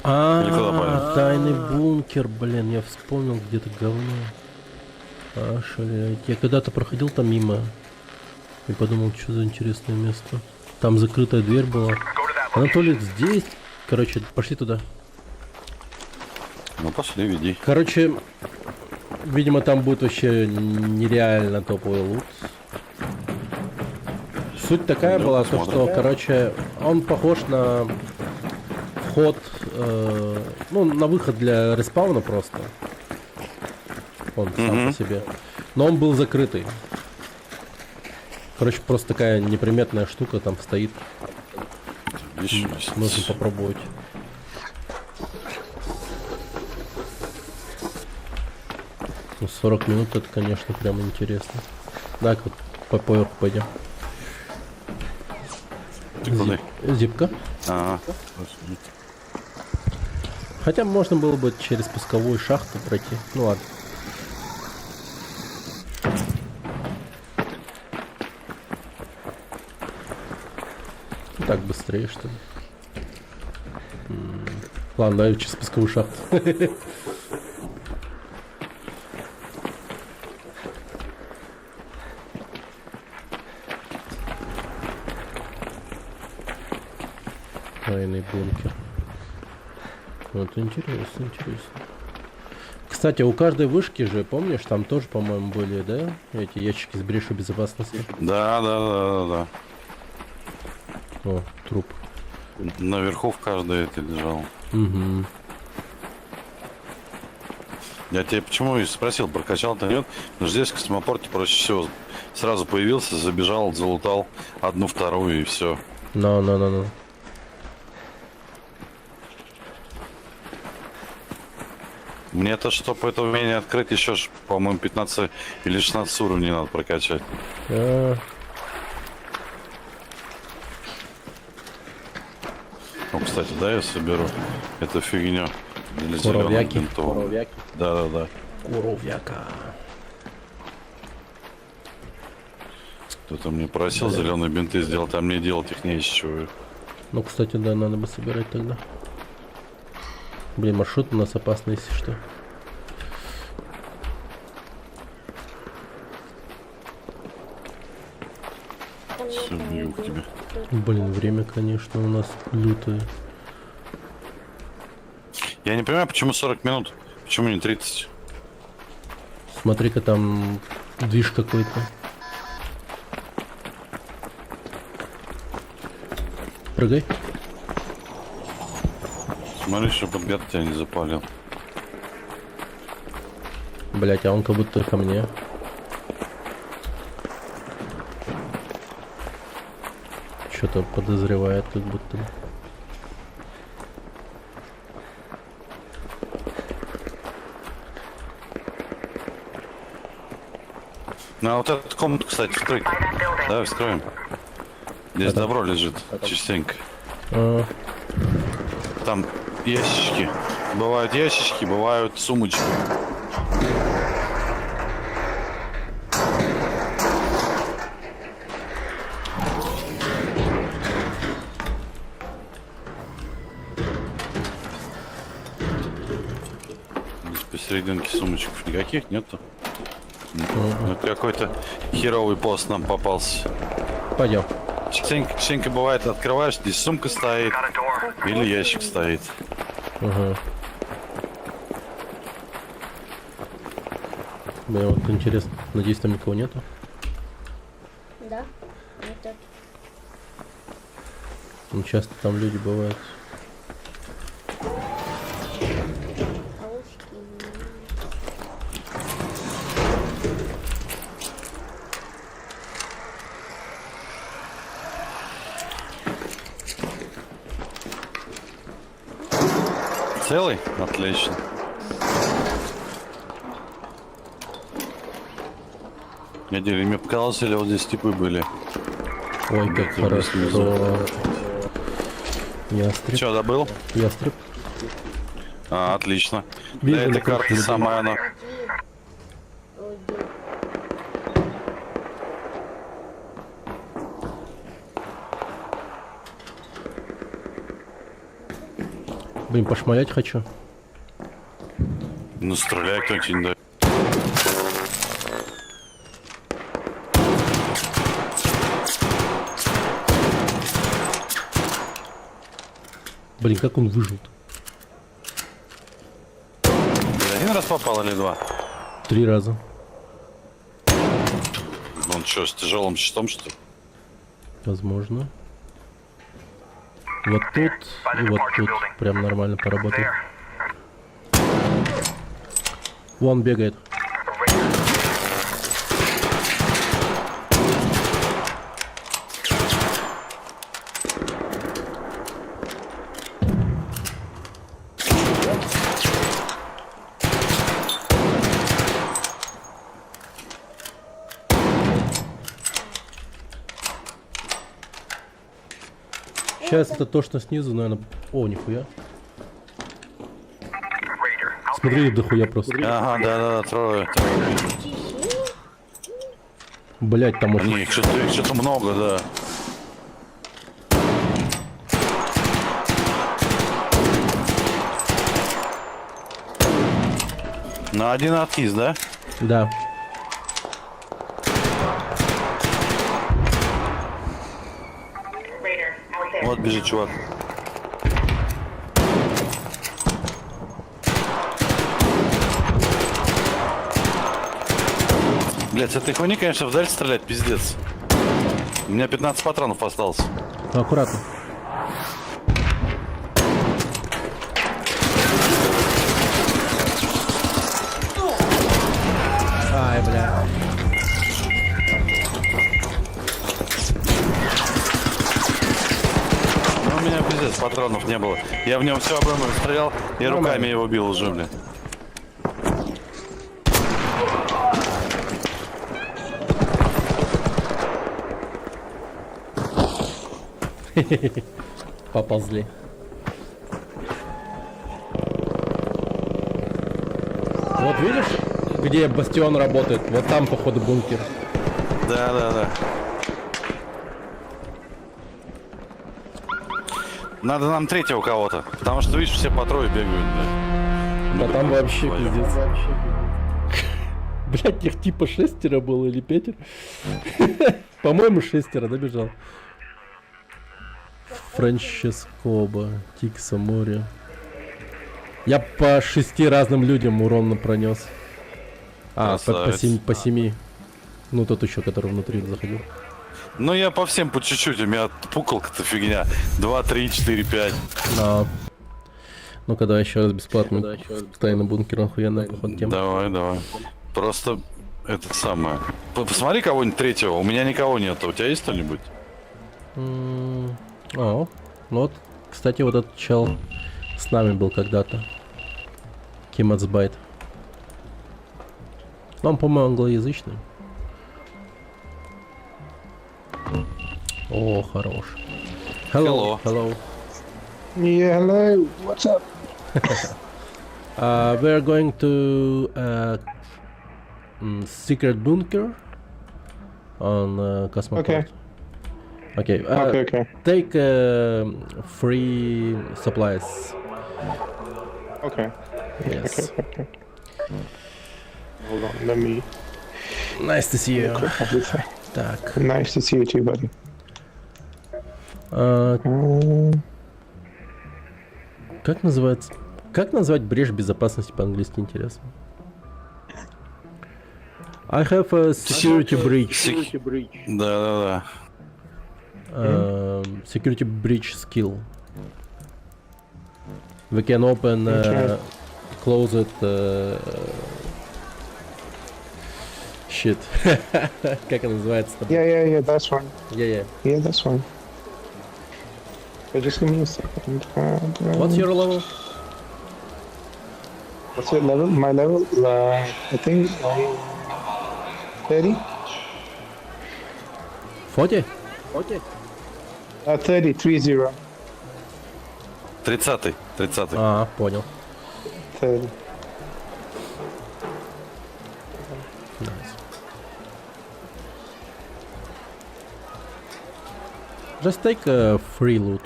Или куда пойдем? Тайный бункер, блин, я вспомнил где-то говно. Ошалеть. Я когда-то проходил там мимо и подумал, что за интересное место. Там закрытая дверь была. Анатолий здесь. Короче, пошли туда. Ну пошли, веди. Короче, видимо, там будет вообще нереально топовый лут. Суть такая Ну, была, то, посмотрим. что, короче, он похож на вход, ну, на выход для респауна просто. Он сам по себе. Но он был закрытый. Короче, просто такая неприметная штука там стоит. Нужно попробовать. Ну, 40 минут это, конечно, прям интересно. Так, вот по поверху пойдем. Ты куда? Зипка. Ага. Хотя можно было бы через пусковую шахту пройти. Ну ладно. Ну, так быстрее, что ли. Ладно, давай через пусковую шахту. Тайный бункер. Вот интересно, интересно. Кстати, у каждой вышки же, помнишь, там тоже, по-моему, были, да? Эти ящики с брешью безопасности. Да. О, труп. Наверху в каждой это лежал. Угу. Я тебе почему и спросил, прокачал-то нет? Но здесь в космопорте проще всего. Сразу появился, забежал, залутал одну, вторую и все. No. Мне-то, чтобы это умение открыть, еще, по-моему, 15 или 16 уровней надо прокачать. Ну, кстати, да, я соберу эту фигню для зеленых бинтов. Коровяки. Да. Коровяка. Кто-то мне просил зеленые бинты сделать, а мне делать их не из чего. Ну, кстати, да, надо бы собирать тогда. Блин, маршрут у нас опасный, если что. Все, бью к тебе. Блин, время, конечно, у нас лютое. Я не понимаю, почему 40 минут? Почему не 30? Смотри-ка, там движ какой-то. Прыгай. Смотри, чтобы Эдгар тебя не запалил. Блять, а он как будто ко мне. Что-то подозревает, как будто. Ну, а вот эту комнату, кстати, вскрыть. Давай вскроем. Здесь добро лежит частенько. Там ящички. Бывают ящички, бывают сумочки. Здесь посерединке сумочков никаких нету. Ну, какой-то херовый пост нам попался. Пойдем. Частенько бывает, открываешь, здесь сумка стоит. Или ящик стоит. Ага. Блин, вот интересно. Надеюсь, там никого нету. Да, это Ну, часто там люди бывают. Целый? Отлично. Я делю, мне показалось, или вот здесь типы были. Ой, как хорошо. Ястреб. Че, добыл? Ястреб. А, отлично. Вижу, Да, эта на карта карте самая она. Блин, пошмалять хочу. Ну, стреляй кто-нибудь не дает. Блин, как он выжил-то? Один раз попал или два? 3 раза. Он что, с тяжелым щитом, что ли? Возможно. Вот тут и вот тут прям нормально поработает. Вон бегает. Сейчас это то, что снизу, наверное... О, нихуя. Смотри, дохуя просто. Ага, да-да-да, трое. Блять, там очень... Их что-то много, да. На один откис, да? Да. Вот бежит чувак. Блять, с этой хуйни, конечно, вдаль стрелять, пиздец. У меня 15 патронов осталось. Аккуратно. Ай, бля. Ну, у меня пиздец, патронов не было. Я в нем все обойму стрелял и руками его бил уже, блин. Поползли. Вот видишь, где бастион работает? Вот там, походу, бункер. Да. Надо нам третьего кого-то, потому что, видишь, все по трое бегают, да. А там вообще пиздец. Блять, их типа 6 было или 5? По-моему, 6 добежал. Франческоба, Тикса, море. Я по 6 разным людям урон пронес. А, по 7. Ну, тот еще, который внутри заходил. Ну, я по всем по чуть-чуть, у меня пукалка-то фигня. 2, 3, 4, 5. А. Ну-ка, давай еще раз бесплатно. Тайный бункер, охуенная, походу, тема. Давай. Просто это самое. Посмотри кого-нибудь третьего, у меня никого нет. У тебя есть кто-нибудь? О, вот, кстати, вот этот чел с нами был когда-то. Кимацбайт. Он, по-моему, англоязычный. О, хорош. Hello. Yeah, hello. What's up? We're going to secret bunker on Cosmoport. Okay. Okay. Take free supplies. Okay. Yes. Okay. Hold on, let me... Nice to see you. Так. Nice to see you too, buddy. Как называется? Как назвать брешь безопасности по-английски, интересно? I have a security breach. Да. Security breach skill. We can open, close it. Shit. Как она называется? Yeah, that's fine. Yeah, that's fine. So just give me a second. What's your level? What's your level? My level, I think 30. 40? 30. 30. А, понял. 30. Nice. Just take a free loot.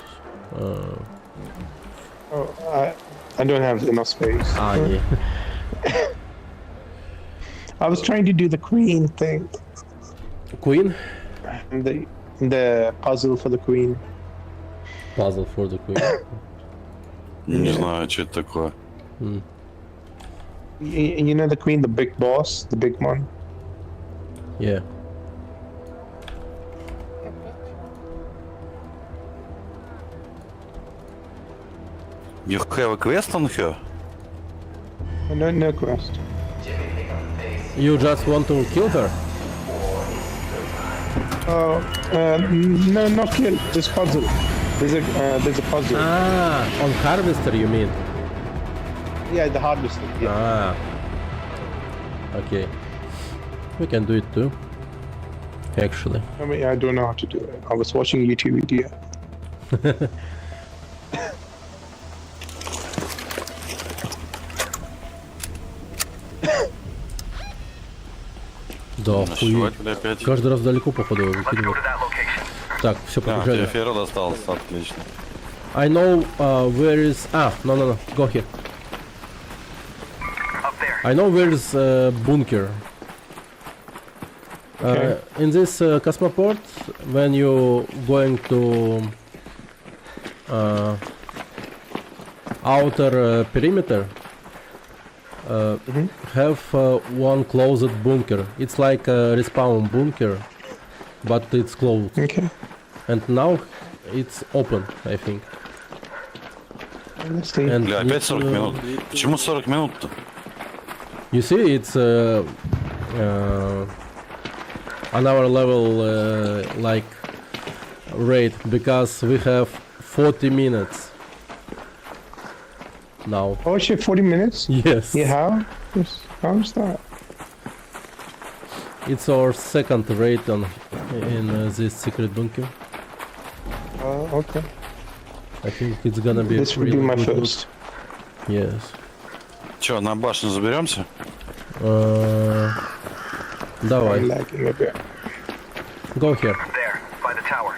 I don't have enough space. Ah, yeah. I was trying to do the queen thing. Queen? The puzzle for the queen. Puzzle for the queen. Не знаю, что это такое. You know the queen, the big boss, the big one? Yeah. You have a quest on her? No quest. You just want to kill her? No, not kill. This puzzle. There's a puzzle. Ah, on harvester you mean? Yeah, the harvester. Yeah. Ah. Okay. We can do it too. Actually. I mean, I don't know how to do it. I was watching YouTube video. Да, хуй. Каждый раз далеко, походу, его выкидывает. Так, все, побежали. Фера досталось, отлично. I know where is... no. Go here. I know where is bunker. Okay. In this cosmoport, when you going to outer perimeter, have one closed bunker. It's like a respawn bunker, but it's closed. Okay. And now it's open, I think. Let's see. And Бля, опять 40 минут. Почему 40 минут-то? you see, it's on our level like rate, because we have 40 minutes now. Oh shit, 40 minutes? Yes. Yeah, how's that? It's our second rate in this secret bunker. Okay. I think it's gonna be This will be really my good first. loot. Yes. Че, на башню заберемся? Давай. I'm lagging a bit. Go here. There, by the tower.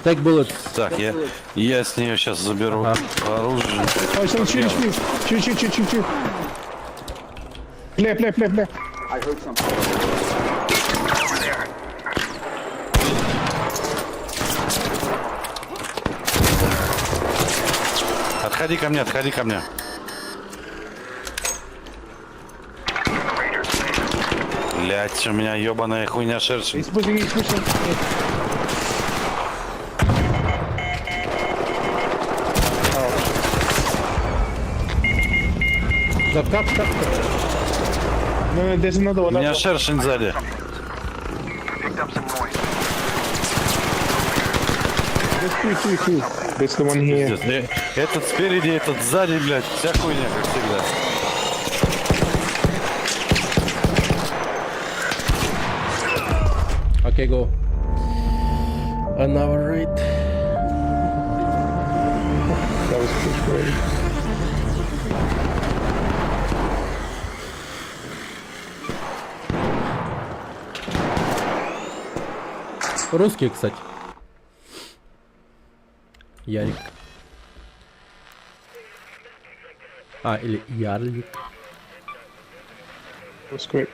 Take bullets. Так, я с нее сейчас заберу оружие. Oh, so shoot. Play. I heard something. Over there. Отходи ко мне. Блять, у меня ебаная хуйня шершень. He's pushing. Как? No, there's another У one. меня шершень сзади. Picked up some noise. There's two. There's the one here. Пиздец. Этот спереди, этот сзади, блядь. Вся хуйня, как всегда. Okay, go. Another raid. That was great. Русские, кстати. Ярик. Или Ярлик. That was quick.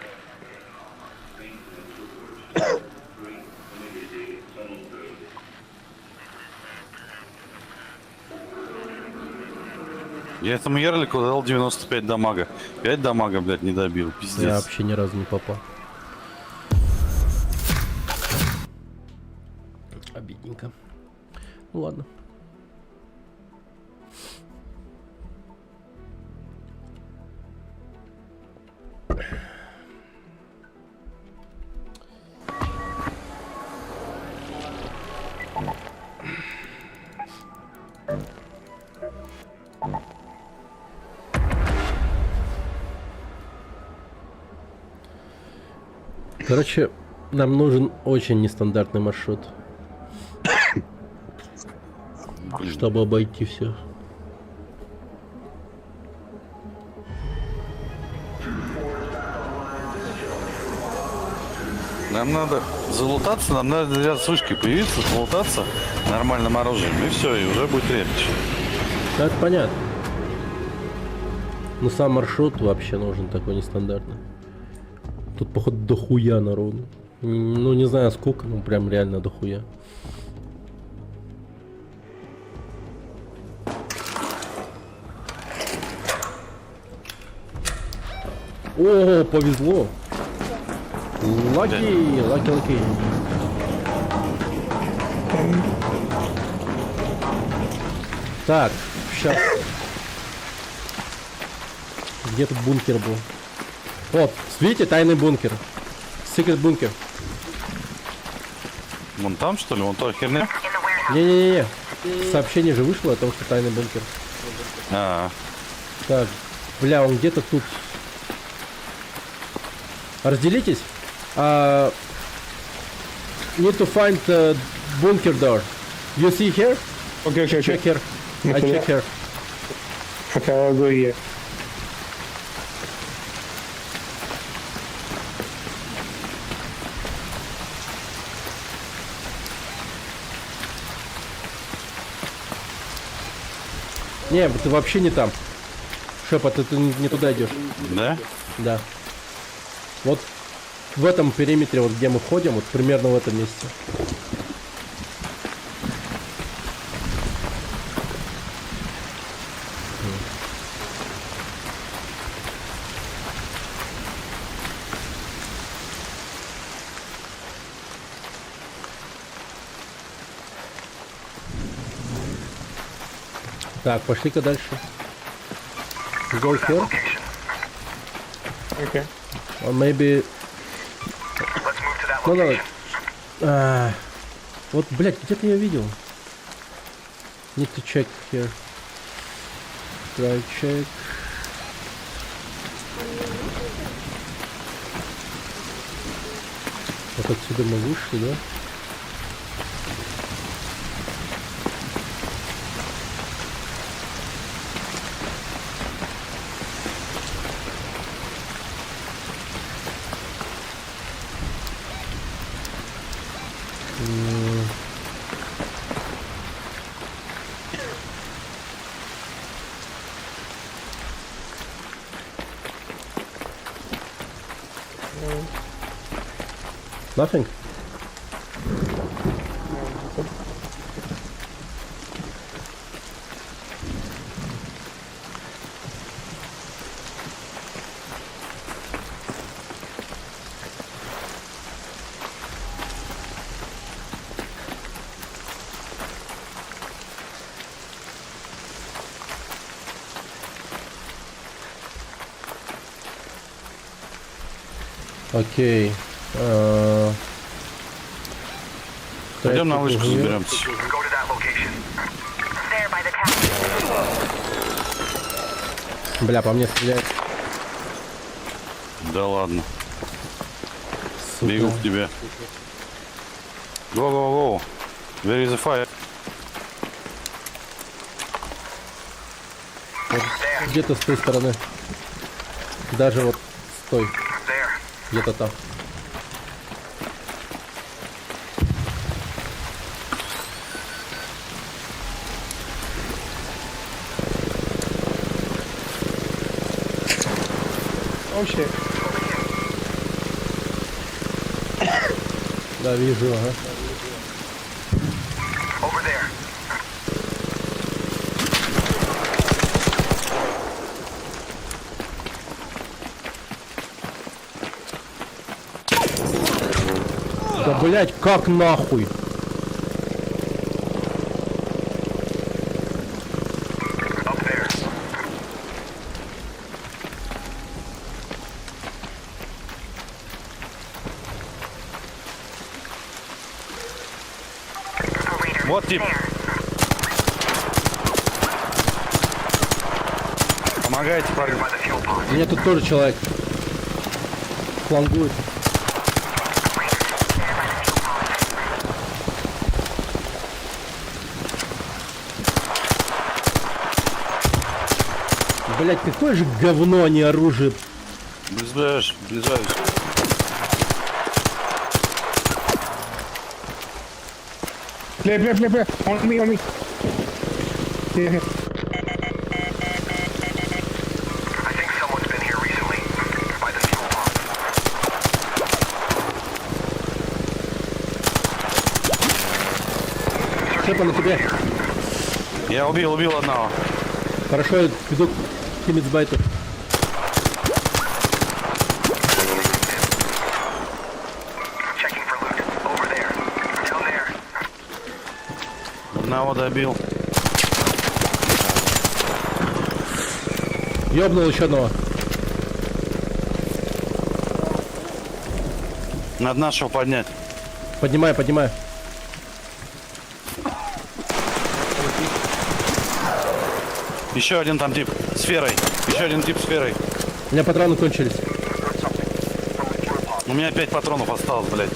Я этому ярлику дал 95 дамага. 5 дамага, блядь, не добил. Пиздец. Я вообще ни разу не попал. Обидненько. Ну ладно. Короче, нам нужен очень нестандартный маршрут, чтобы обойти все. Нам надо залутаться, нам надо ряд с вышкой появиться, залутаться нормальным оружием, и все, и уже будет легче. Да, это понятно. Но сам маршрут вообще нужен такой нестандартный. Тут, походу, дохуя народу. Ну, не знаю сколько, ну прям реально дохуя. О, повезло. Лаки. Так, сейчас. Где тут бункер был? Вот, видите, тайный бункер. Секрет бункер. Вон там, что ли? Вон та херня? Не-не-не. Сообщение же вышло о том, что тайный бункер. Так, бля, он где-то тут. Разделитесь. Need to find bunker door. You see here? Okay. Check here. I check here. Okay, I'll go here. Не, ты вообще не там. Шепот, ты не туда идешь. Да? Да. Вот в этом периметре, вот где мы ходим, вот примерно в этом месте. Так, пошли-ка дальше. Go here. Okay. Or maybe... Ну давай. Вот, блядь, где-то я видел. Need to check here. Try check. Вот отсюда мы вышли, да? Nothing. Окей. Пойдем на вышку заберемся. Бля, по мне стреляет. Да ладно. Сука. Бегу к тебе. Go. Where is the fire? Вот где-то с той стороны. Даже вот с той. Где-то там. Oh shit. Да, вижу, ага. Over there. Да, блять, как нахуй? Вот тип. Помогайте, парни. У меня тут тоже человек флангует. Блять, какое же говно, а не оружие. Близаюсь. Play. On me. Here. I think someone's been here recently. By the fuel pump. Что на тебе? Я убил одного. Хорошо, я веду к химицбайту. Одного добил. Ёбнул еще одного. Надо нашего поднять. Поднимаю, поднимаю. Еще один там тип сферой. Еще один тип сферой. У меня патроны кончились. У меня 5 патронов осталось, блядь.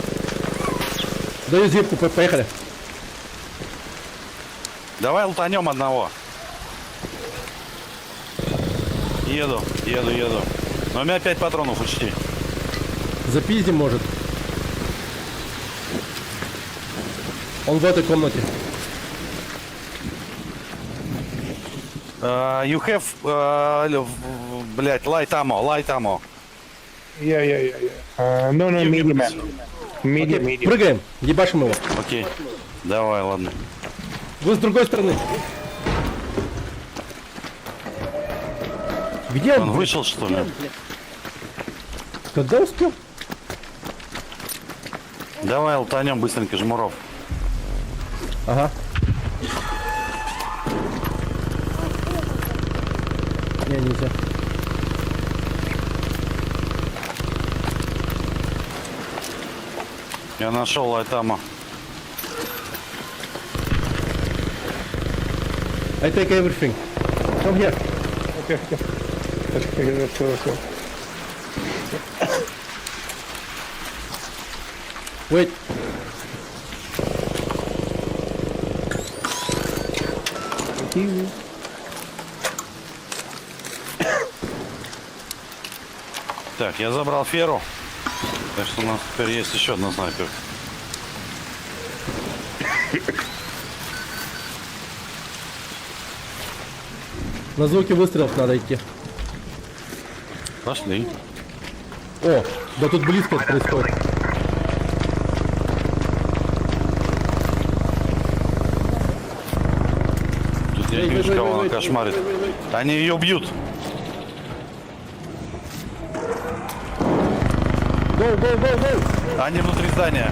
Даю зипку, поехали. Давай лутанем одного. Еду. Но у меня 5 патронов учти. Запиздим, может. Он в этой комнате. You have, блядь, light ammo. Yeah. No, medium ammo. Medium. Прыгаем, ебашим его. Окей. Давай, ладно. Вы с другой стороны. Где он? Он вышел, что ли? Когда успел? Давай лутанем быстренько жмуров. Ага. Не, нельзя. Я нашел лайтама. I take everything. Come here. Okay. Let's go. Wait. Так, я забрал феру. Так что у нас теперь есть еще одна снайпер. На звуки выстрелов надо идти. Пошли. О, да тут близко это происходит. Тут я не вижу, кого она кошмарит. Они ее бьют. Go. Они внутри здания.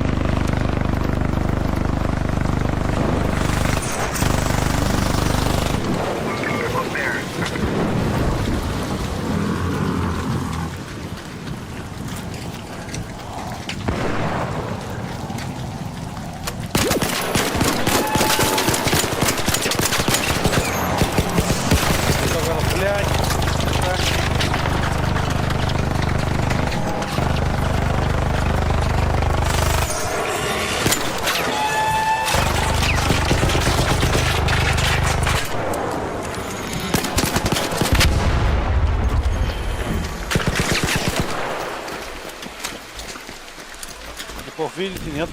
Видите, нет?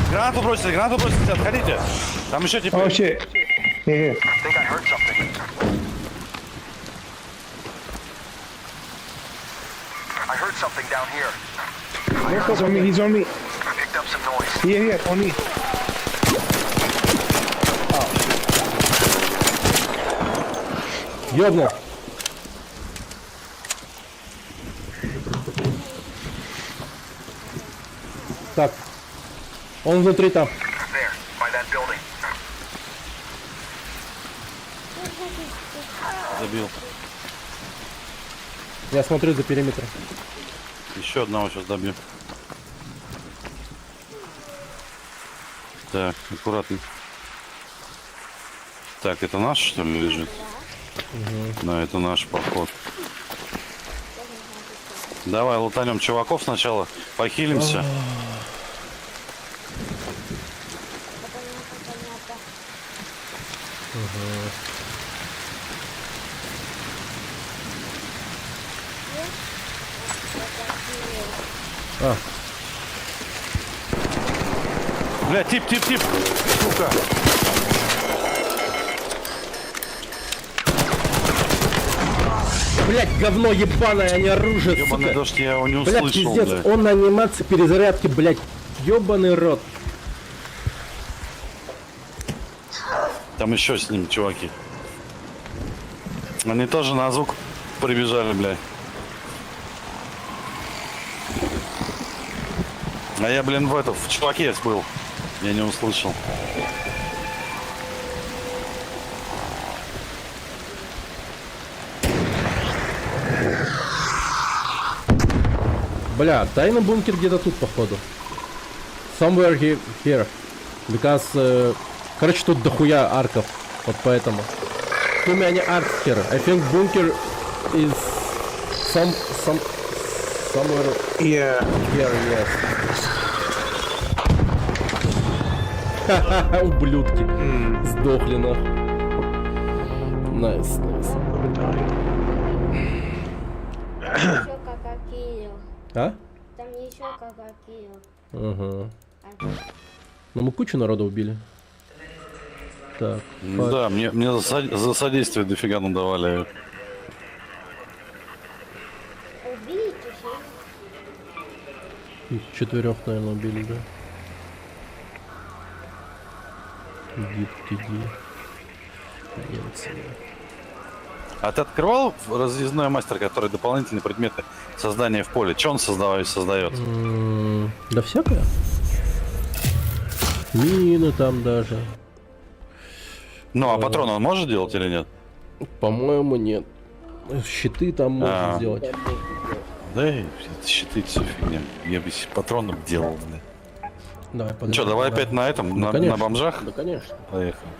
Гранату бросили, отходите. Там еще типа... Oh shit. Yeah. I think I heard something. I heard something down here. He's on me. I picked up some noise. Yeah, on me. Ёбнул. Так. Он внутри там. There, by that building. Забил. Я смотрю за периметром. Еще одного сейчас добью. Так, аккуратно. Так, это наш, что ли, лежит? Да, это наш поход. Давай лутанем чуваков сначала, похилимся. Бля, тип, сука. Блять, говно ебаное, а не оружие, Ёбаный сука. дождь, я его не Блять, услышал, пиздец, блядь. он на анимации перезарядки, блять. Ёбаный рот. Там еще с ним чуваки. Они тоже на звук прибежали, блядь. А я, блин, в чуваке был. Я не услышал. Бля, тайный бункер где-то тут, походу. Somewhere here. Because... короче, тут дохуя арков. Вот поэтому. Too many arcs here. I think bunker is... somewhere... Yeah. Here, yes. Ха-ха-ха, ублюдки. Сдохли нахуй. Найс. Еще какие. А? Там еще какие. Ага. Ну мы кучу народа убили. Так. Да, мне за содействие дофига надавали. Убейте все. 4, наверное, убили, да? Иди. Немцы. А ты открывал разъездной мастер, который дополнительные предметы создания в поле? Че он создает? Да всякое. Мины там даже. Ну, а патроны он может делать или нет? По-моему, нет. Щиты там можно сделать. Да, щиты, все фигня. Я бы патронов делал, бля. Давай, ну что, давай опять на этом, да, на бомжах? Да, конечно. Поехали.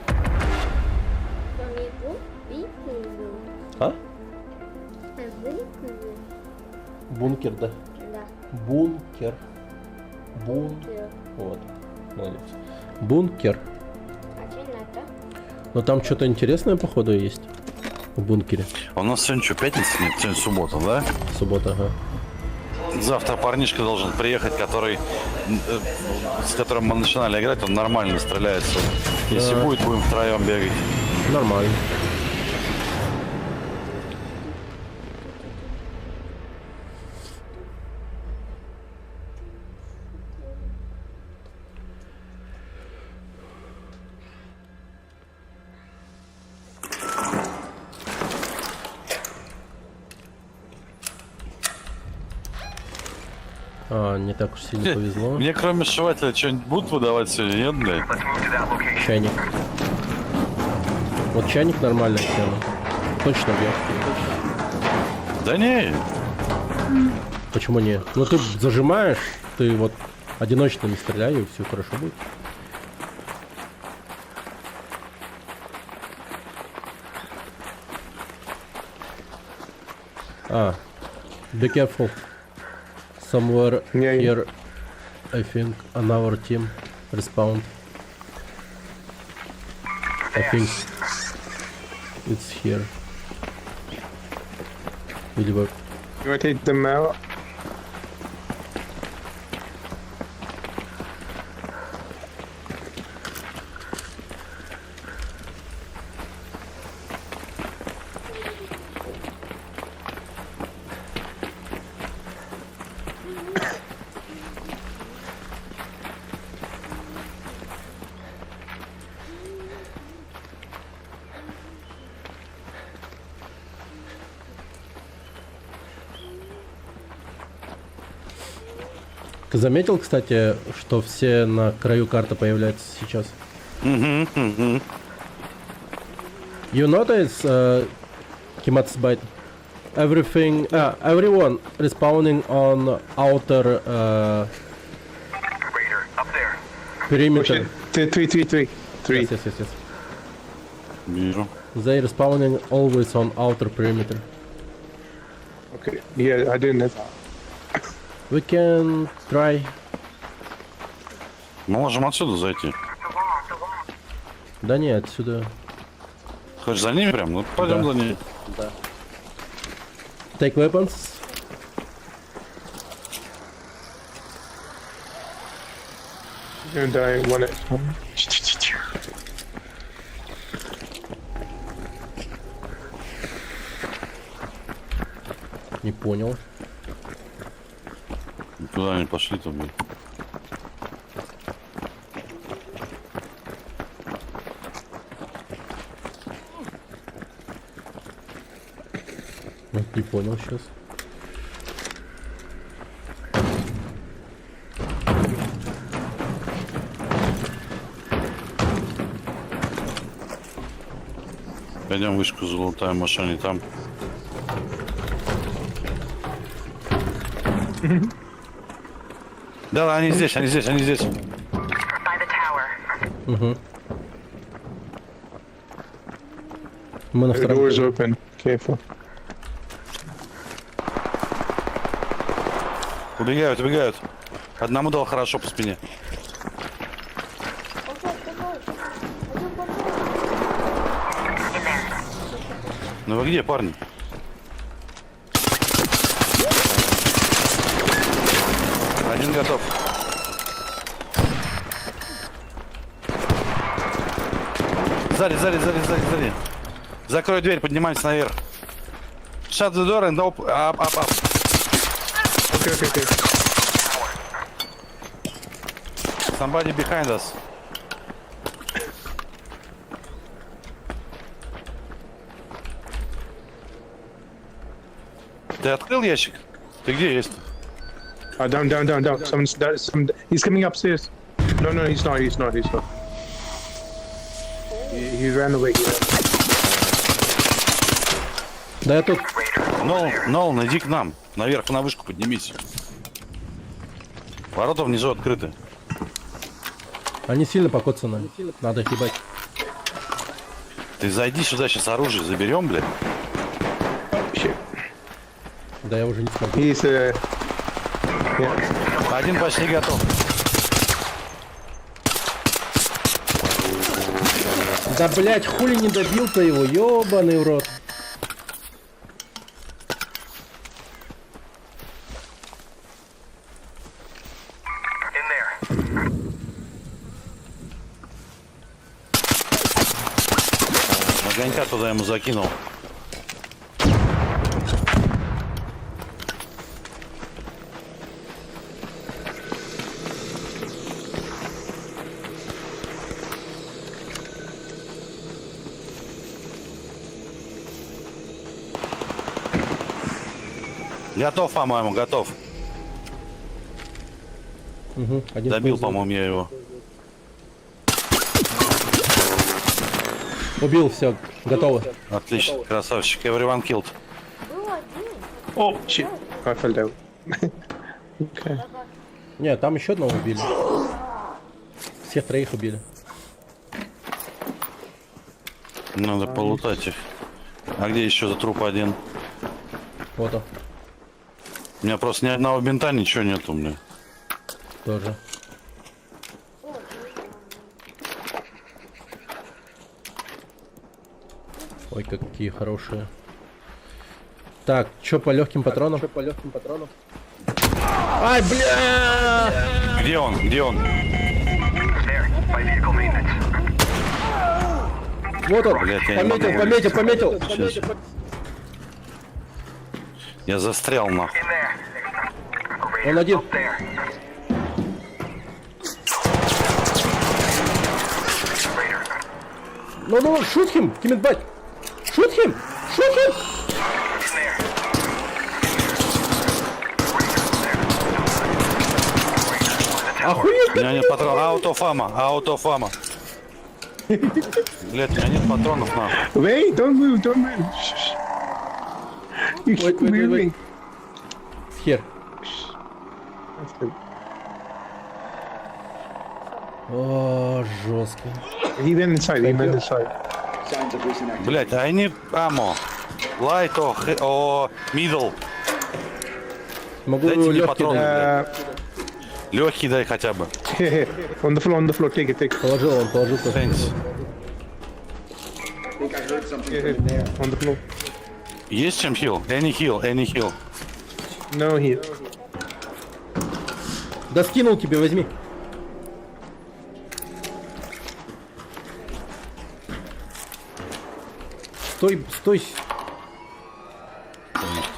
А? Бункер, да? Да. Бункер. Вот. Молодец. Бункер. А что надо? Но там что-то интересное, походу, есть в бункере. У нас сегодня что, пятница? Нет, сегодня суббота, да? Суббота, ага. Завтра парнишка должен приехать, с которым мы начинали играть, он нормально стреляется. Если будет, будем втроем бегать. Нормально. Не так уж сильно повезло. Мне кроме сшивателя что-нибудь будут выдавать сегодня, нет, блядь? Чайник. Вот чайник нормальная тема. Точно бьет. Да не. Почему не? Ну ты зажимаешь, ты вот одиночными стреляй, и все хорошо будет. Be careful. Somewhere here, I think, on our team respawned. I think it's here. Или вы... You want to take them out? Ты заметил, кстати, что все на краю карты появляются сейчас? You notice, Kimatsbyte, everyone respawning on outer Raider, up there. perimeter. Three. Yes. Вижу. They respawning always on outer perimeter. Okay. Yeah, I didn't know that. We can try. Мы можем отсюда зайти. Да нет, отсюда. Хочешь за ними прям? Ну пойдем за ними. Да. Take weapons. You're gonna die one at a time. Не понял. Куда они пошли-то, блин? Не понял сейчас. Пойдем вышку залутаем, машине там. Да, они здесь, они здесь, они здесь. By the tower. Угу. Мы на The втором. door is open. Careful. Убегают, убегают. Одному дал хорошо по спине. Ну вы где, парни? Один готов. Сзади, сзади, сзади, сзади, сзади. Закрой дверь, поднимаемся наверх. Shut the door and up, up, up, up. Okay, okay, okay. Somebody behind us. Ты открыл ящик? Ты где есть? Down, down, down, down. He's coming upstairs. No, no, he's not. He's not. He's not. He ran away. Да я тут. Нолан, иди к нам. Наверх, на вышку поднимись. Ворота внизу открыты. Они сильно покоцаны. Надо их ебать. Ты зайди сюда, сейчас оружие заберем, блядь. Да я уже не смогу. Один почти готов. Да блять, хули не добил-то его, ёбаный в рот. Огонька туда ему закинул. Готов, по-моему, готов. Угу, добил, по-моему, я его. Убил, все, готово. Отлично, красавчик. Everyone killed. Oh shit! I fell down. Okay. Не, там еще одного убили. Всех троих убили. Надо полутать их. А где еще за труп один? Вот он. У меня просто ни одного бинта, ничего нету, бля. Тоже. Ой, какие хорошие. Так, чё по легким патронам? Ай, бля! Где он? Где он? Вот он! Блядь, я не могу Пометил! вылезть. Сейчас. Я застрял, нахуй. Он один. Ну, shoot him, Кимитбать! Shoot him! Охуеть! У меня нет патронов. Out of ammo. Блять, у меня нет патронов, нахуй. Wait, don't move. Shh. You keep moving. Here. О, жестко. He went inside. Блять, I need ammo. Light or middle. Могу Дайте мне легкий патроны, дать. блядь. Легкий дай хотя бы. On the floor, take it. Положил. Thanks. On the floor. Есть чем хил? Any heal. No heal. Да скинул тебе, возьми. Стой.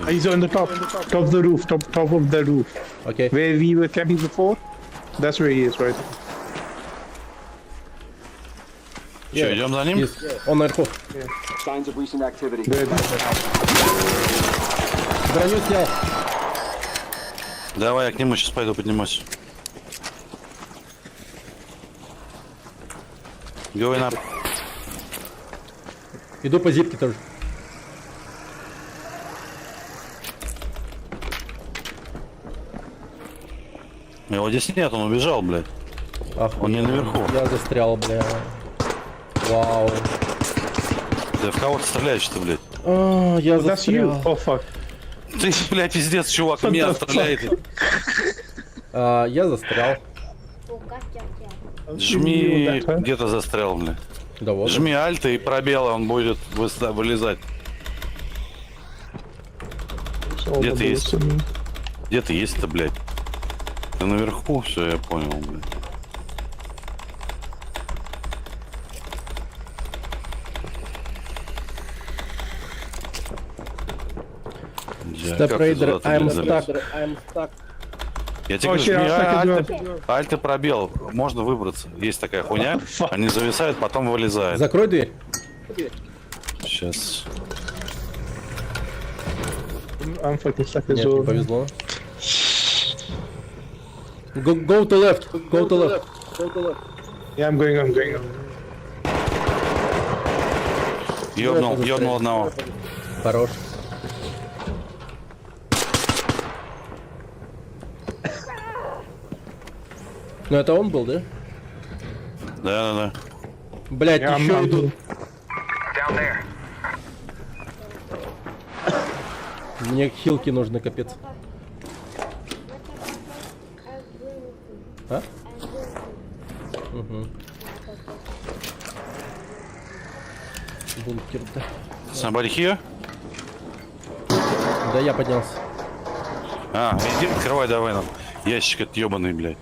He's on the top of the roof, top of the roof. Okay. Where we were camping before, that's where he is, right? Че, идем за ним? Он наверху. Броню снял. Давай, я к нему сейчас пойду поднимусь. Going up. Иду по зипке тоже. Его здесь нет, он убежал, блядь. Он не наверху. Я застрял, бля. Вау. Ты в кого ты стреляешь-то, блядь? Я застрял. Oh, fuck. Ты, блядь, пиздец, чувак, в меня стреляет. Я застрял. Жми, где-то застрял, блядь. Да вот. Жми альта и пробела, он будет вылезать. Где ты есть? Где ты есть-то, блядь? Ты наверху, все, я понял, блядь. Step Raider, I'm stuck. Я тебе говорю, жми альт и пробел. Можно выбраться. Есть такая хуйня. Они зависают, потом вылезают. Закрой дверь. Сейчас. I'm fucking stuck as Нет, well. не повезло. Go to left. Go to left. Yeah, I'm going. Ёбнул одного. Хорош. Ну это он был, да? Да. Блять, еще идут. Down there. Мне хилки нужны, капец. А? Угу. Бункер, да. Somebody here? Да, я поднялся. Иди, открывай давай нам. Ящик этот ёбаный, блядь.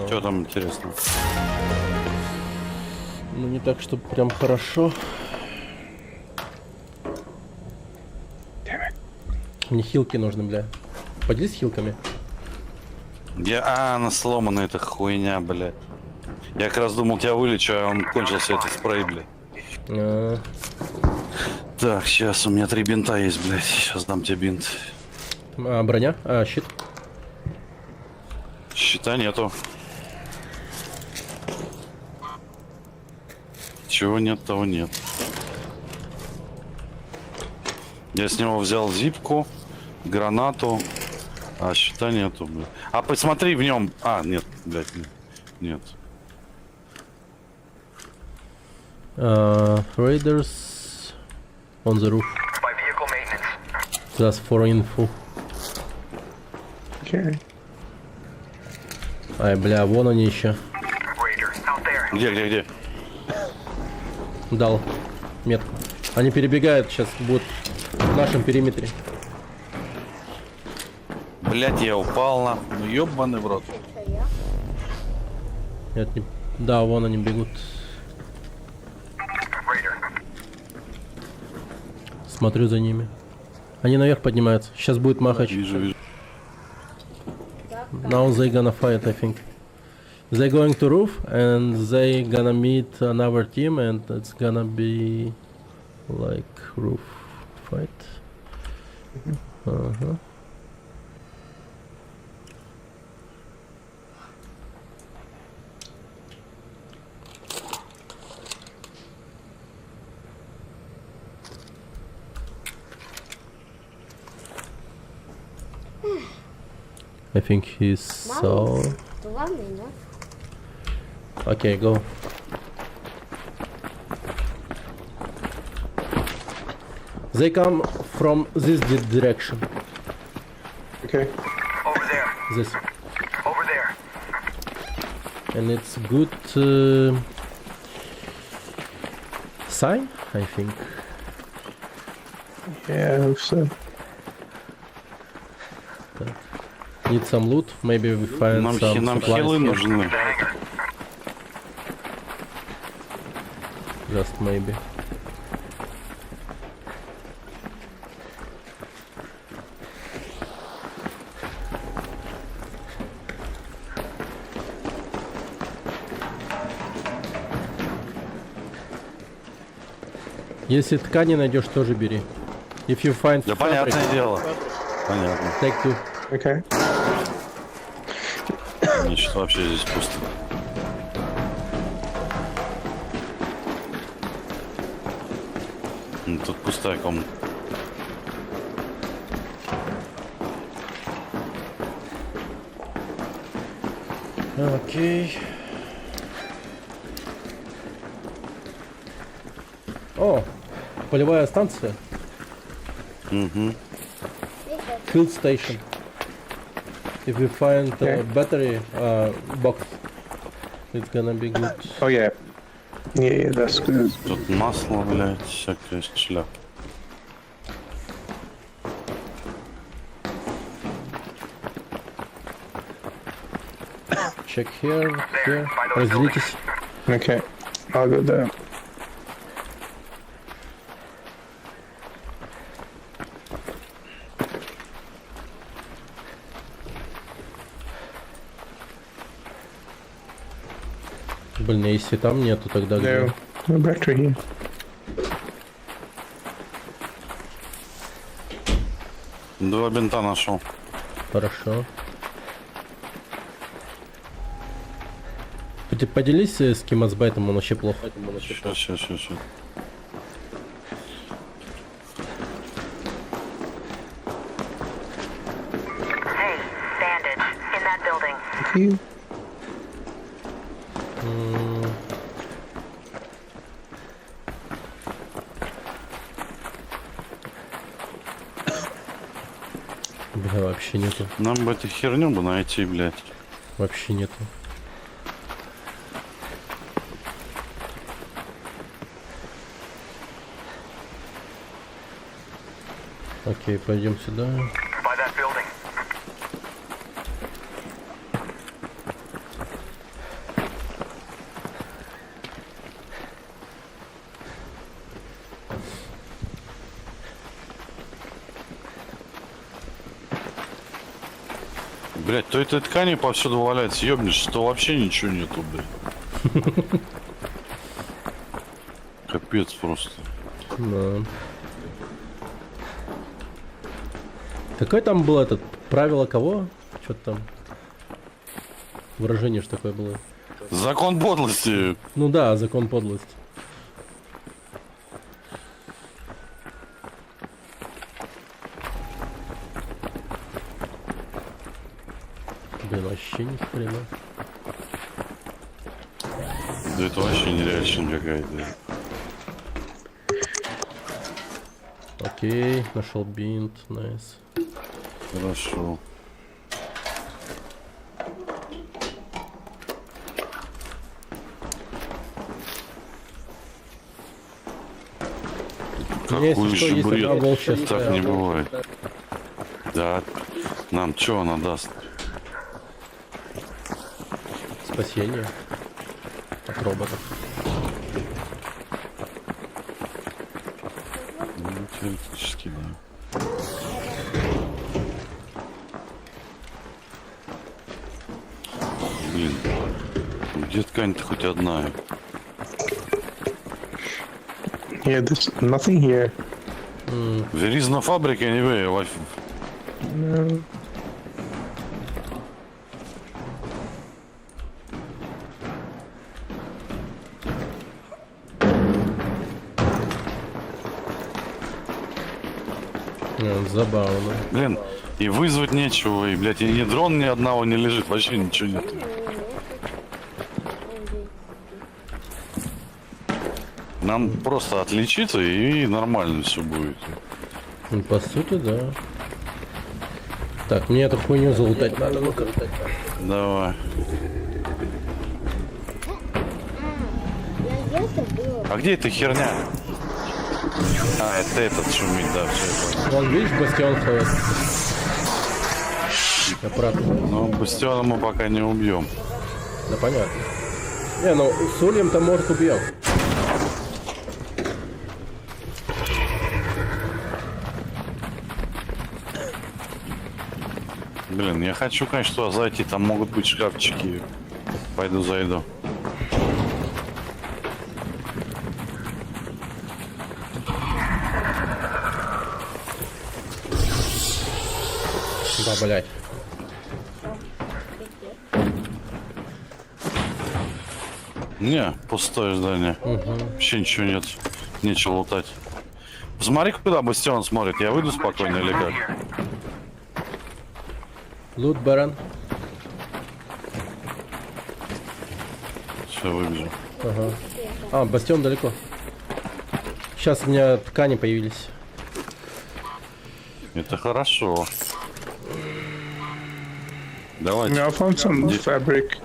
Что там интересно? Ну не так, чтобы прям хорошо. Мне хилки нужны, бля. Поделись хилками. Она сломана эта хуйня, блядь. Я как раз думал, тебя вылечу, а он кончился этот спрей, блядь. Так, сейчас у меня 3 бинта есть, блядь. Сейчас дам тебе бинт. Броня? Щит? Щита нету. Чего нет, того нет. Я с него взял зипку, гранату, а щита нету, блядь. А посмотри в нем. Нет, блядь, нет. Raiders on the roof. By vehicle maintenance. Just for info. Okay. Ай, бля, вон они еще. Raider, out there. Где? Дал метку. Они перебегают, сейчас будут в нашем периметре. Блять, я упал на. Ну ёбаный в рот. Нет, не... Да, вон они бегут. Смотрю за ними. Они наверх поднимаются. Сейчас будет махач. Вижу. Now they gonna fight, I think. They going to roof and they gonna meet another team and it's gonna be like roof fight. I think he's so... Okay, go. They come from this direction. Okay. Over there. This. Over there. And it's good sign, I think. Yeah, I hope so. Need some loot. Maybe we find Нам some хилы supplies here. нужны. Just maybe. Если ткани найдешь, тоже бери. If you find Да fabric, понятное дело. Понятно. take two. Okay. Значит, вообще здесь пусто. Тут пустая комната. Окей. О, полевая станция. Угу. Field station. If we find a battery box, it's gonna be good. Oh yeah. Yeah, that's good. Тут масло, блядь, всякая шляпа. Check here, here. Разделитесь. Okay, I'll go there. Блин, если там нету, тогда где? No, no battery here. Два бинта нашел. Хорошо. Поделись с Кимасбайтом, он вообще плохо. Сейчас. Hey, bandage, in that building. Thank you. Бля, вообще нету. Нам бы эту херню бы найти, блядь. Вообще нету. Окей, пойдем сюда. By that building. Блядь, то этой ткани повсюду валяется, ёбнешь, то вообще ничего нету, блядь. Капец просто. Да. Какое там было этот правило кого? Что-то там. Выражение же такое было. Закон подлости. Ну да, закон подлости. Блин, вообще ни хрена. Да это вообще нереально какая-то. Окей, нашел бинт, найс. Хорошо. Какой же бред, так не бывает. Да, нам что она даст? Спасение от роботов. Ну, теоретически, да. Блин, где ткань-то хоть одна? Yeah, there's nothing here. There is no fabric anyway. No. Забавно. Блин, и вызвать нечего, и, блядь, и ни дрон ни одного не лежит, вообще ничего нет. Нам просто отличиться, и нормально все будет. Ну, по сути, да. Так, мне эту хуйню залутать надо, ну-ка. Давай. А где эта херня? А, это этот шумит, да, все это. Вон, видишь, бастион ходит. Ну, бастиона мы пока не убьем. Да понятно. Не, ну с ульем-то может убьем. Блин, я хочу, конечно, туда зайти, там могут быть шкафчики. Пойду зайду. Да, блядь. Не, пустое здание. Вообще ничего нет. Нечего лутать. Посмотри, куда бастион смотрит. Я выйду спокойно или как? Лут, баран. Все, выбежал. Ага. А, бастион далеко. Сейчас у меня ткани появились. Это хорошо. Давайте. I found some fabric.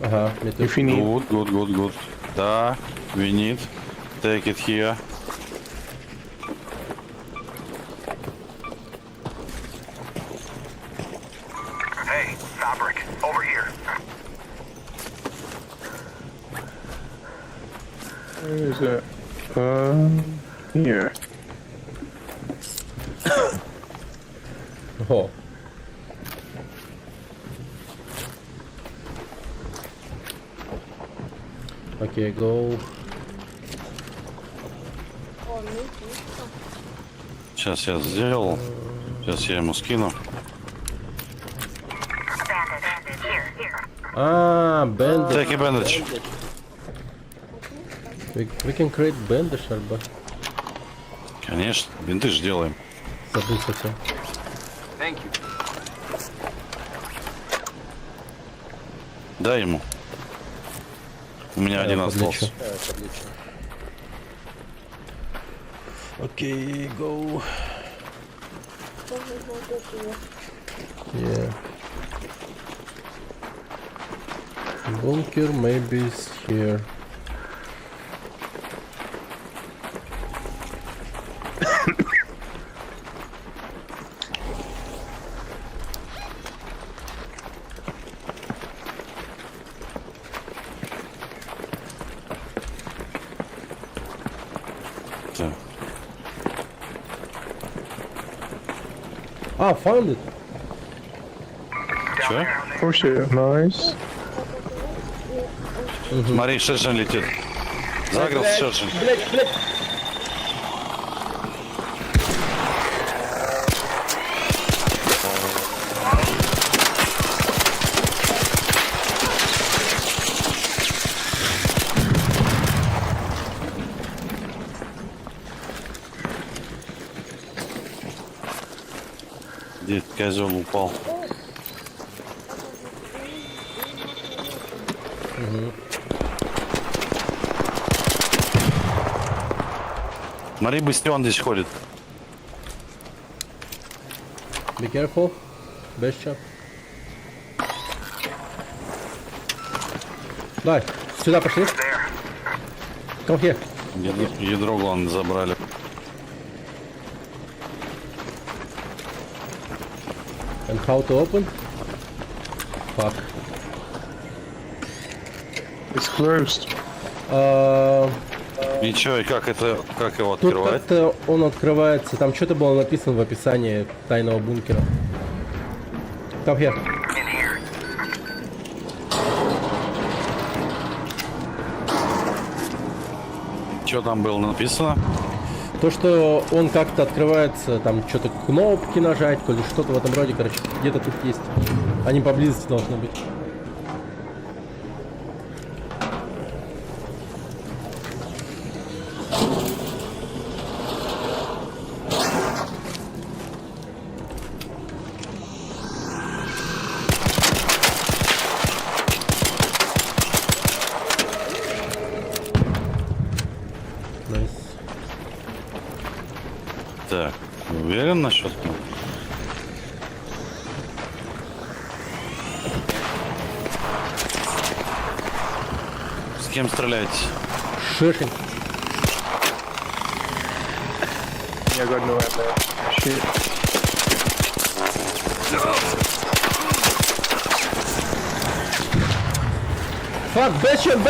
Ага, мне If you need. Good. Да, we need. Take it here. Hey, fabric, over here. Where is it? Here. Ого. Окей, go. Сейчас я сделал. Сейчас я ему скину. А, bandage. Take a bandage. We can create bandage, Арба. Конечно, бинты же делаем. Забыл совсем. Thank you. Дай ему. У меня один подлечу. остался. Окей, go. Yeah. Bunker maybe is here. Так. А, found it. Че? Oh shit, nice. Смотри, Шершень летит. Загрелся Шершень. Блять. Где козел упал? Смотри, бастион здесь ходит. Be careful. Best shot. Давай, сюда пошли. Come here. Ядро, главное, забрали. And how to open? Fuck. It's closed. Ничего, и как его Тут открывать? как-то он открывается. Там что-то было написано в описании тайного бункера. Come here. Что там было написано? То, что он как-то открывается, там что-то кнопки нажать, или что-то в этом роде, короче, где-то тут есть. Они поблизости должны быть. Так, уверен насчет этого? С кем стреляете? Шершень. Yeah, I got no ammo. Shit. Fuck, bashing!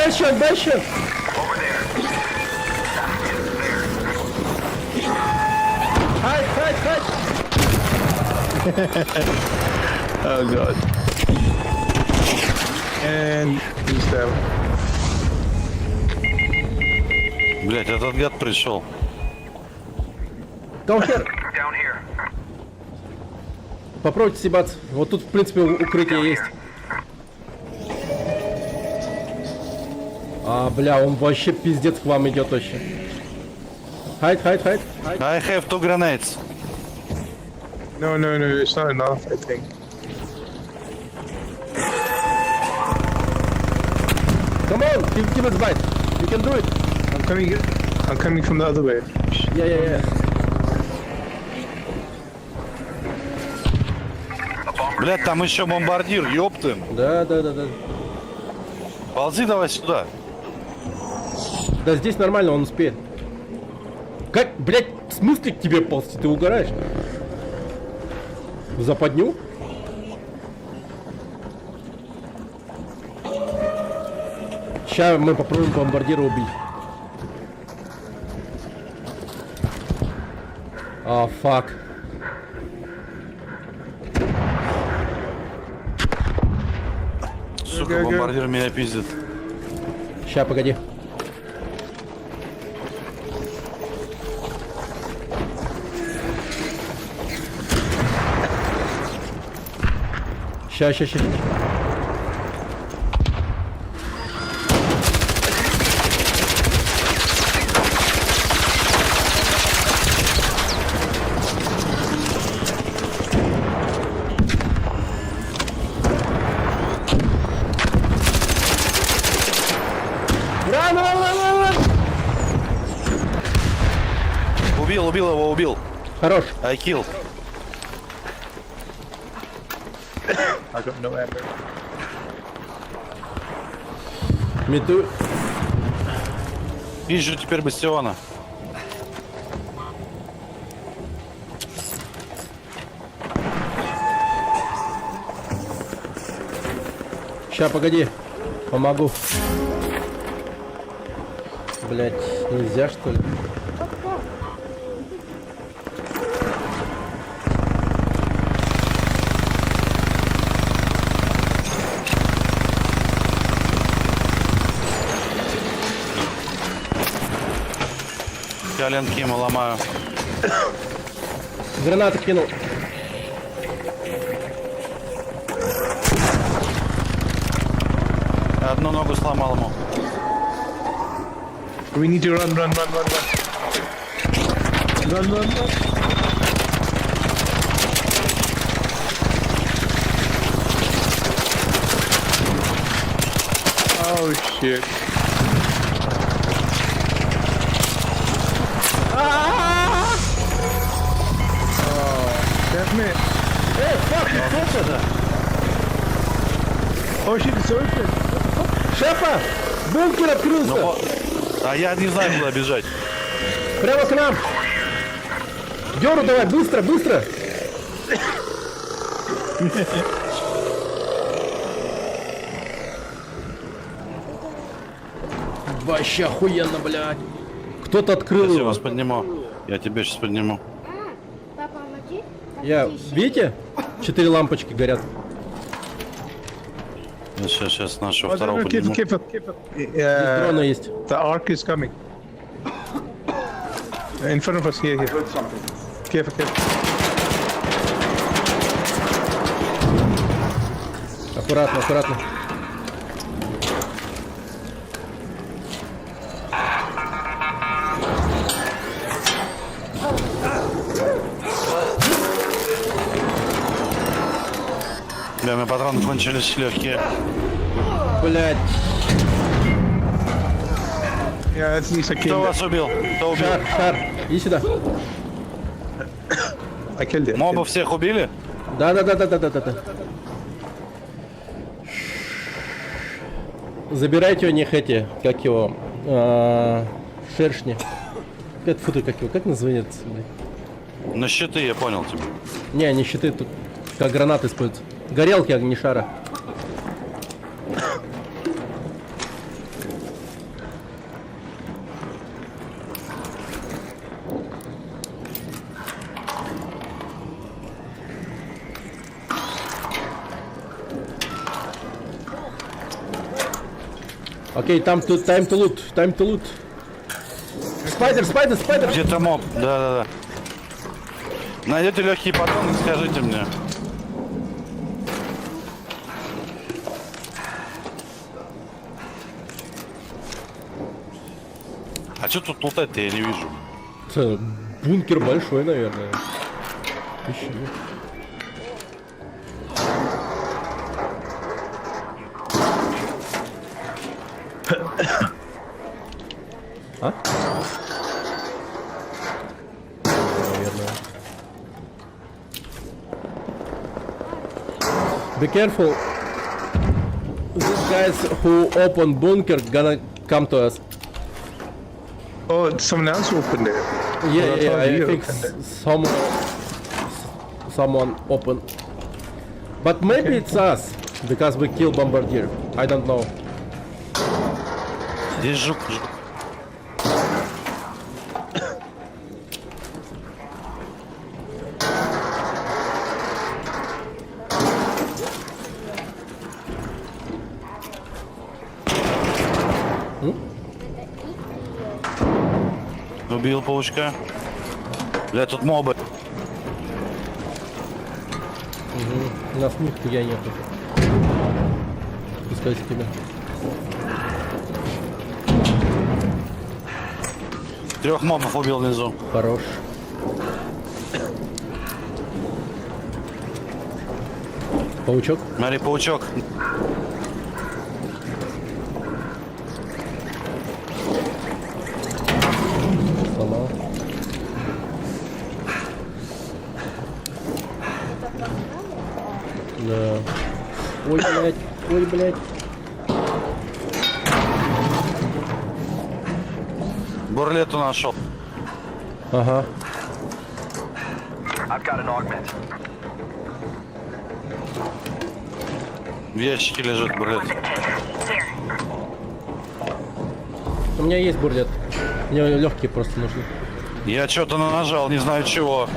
Hide! Oh god. And he's down. Блять, этот гад пришел. Come here. Попробуйте съебаться. Вот тут, в принципе, укрытие есть. А, бля, он вообще пиздец к вам идет вообще. Hide. I have 2 grenades. No, it's not enough, I think. Come on, give it bite. You can do it. I'm coming from the other way. Yeah. Блядь, там еще бомбардир, ёпты. Да. Ползи давай сюда. Да здесь нормально, он успеет. Как, блядь, в смысле к тебе ползти? Ты угораешь? В западню? Сейчас мы попробуем бомбардира убить. А, фак. Сука, бомбардир меня пиздит. Ща, погоди. Ща. Ран! Убил его, убил. Хорош. I kill. I got no ammo. Мету. Вижу теперь бастиона. Ща, погоди. Помогу. Блять, нельзя что ли? Коленки ему ломаю. Гранаты кинул. Одну ногу сломал ему. We need to run. Run. Oh shit. Damn it. Эй, fuck, кто это? Oh shit, it's open. Шефа! Бункер открылся! А я не знаю, куда бежать. Прямо к нам! Дёру давай, быстро! Вообще охуенно, блядь! Кто-то открыл Я его. вас подниму. Я тебя сейчас подниму. Папа, помоги. Видите? 4 лампочки горят. Сейчас нашего второго подниму. Здесь дрона есть. The arc is coming. In front of us, here. Careful. Аккуратно. Бля, у меня патроны кончились легкие. Блять. Кто вас убил? Кто убил? Шар, иди сюда. Мобов всех убили? Да. Забирайте у них эти, как его, шершни. Как называется, блядь? На щиты, я понял тебя. Не щиты, тут как гранаты используются. Горелки огнешара. Окей, time to loot. Спайдер! Где-то моб, да. Найдете легкие патроны, скажите мне. А что тут лутать-то я не вижу? Бункер большой, наверное. Ищи. А? Наверное. Be careful. These guys who open bunker gonna come to us. Oh, someone else opened it. Yeah, I think someone opened. But maybe it's us because we kill bombardier. I don't know. Здесь жук. Убил паучка. Бля, тут мобы. У нас нихуя нету. Пускай с тебя. Трех мобов убил внизу. Хорош. Паучок? Смотри, паучок. Сломал. Да. Ой, блядь. Ой, блядь. Бурлету нашел. Ага. I've got an augment. В ящике лежит бурлет. У меня есть бурлет. Мне легкие просто нужны. Я что-то нажал, не знаю чего.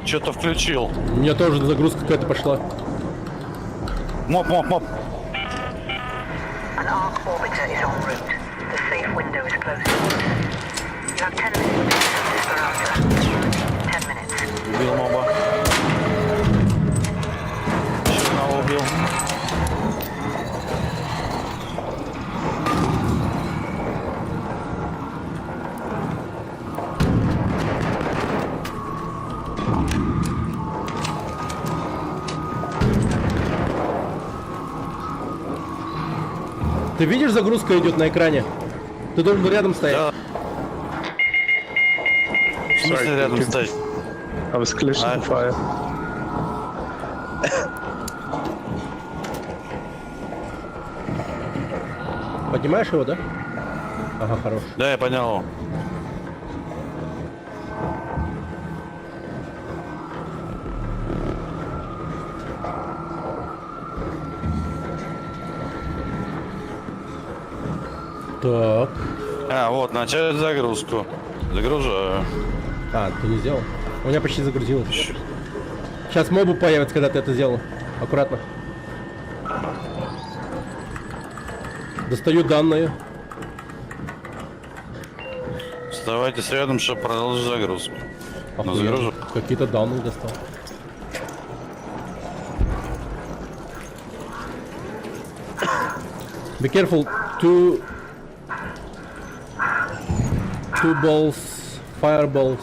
Что-то включил. У меня тоже загрузка какая-то пошла. Моп. An arc orbiter is en route. The safe window is closing. You have 10 minutes to Esperanza. 10 minutes. Убил моба. Еще одного убил. Ты видишь, загрузка идет на экране? Ты должен был рядом стоять. Да. В смысле рядом стоять? I was collision fire. Поднимаешь его, да? Ага, хорош. Да, я понял. Так. А, вот, начать загрузку. Загружаю. А, ты не сделал? У меня почти загрузилось. Сейчас мобы появятся, когда ты это сделал. Аккуратно. Достаю данные. Вставайтесь рядом, чтобы продолжить загрузку. Ну, загружу. Какие-то данные достал. Be careful. Two balls, fireballs.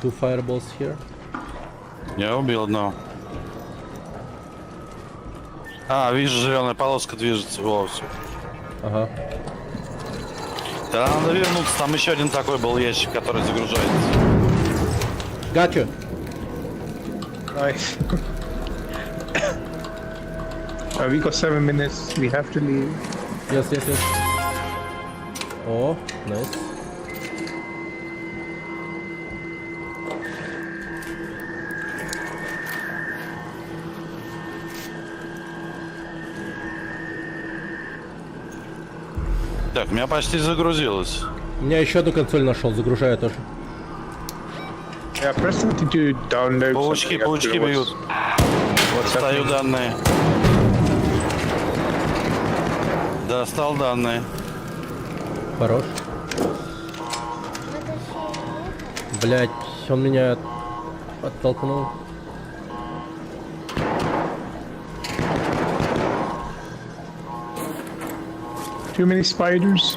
Two fireballs here. Я убил одного. А, вижу, зеленая полоска движется. Во, все. Ага. Тогда надо вернуться. Там еще один такой был ящик, который загружается. Gotcha. Nice. We got 7 minutes. We have to leave. Yes. Oh, nice. Так, у меня почти загрузилось. У меня еще одну консоль нашел, загружаю тоже. Yeah, press something to download. Паучки бьют. Достаю данные. Достал данные. Хорош. Блять, он меня оттолкнул. Too many spiders.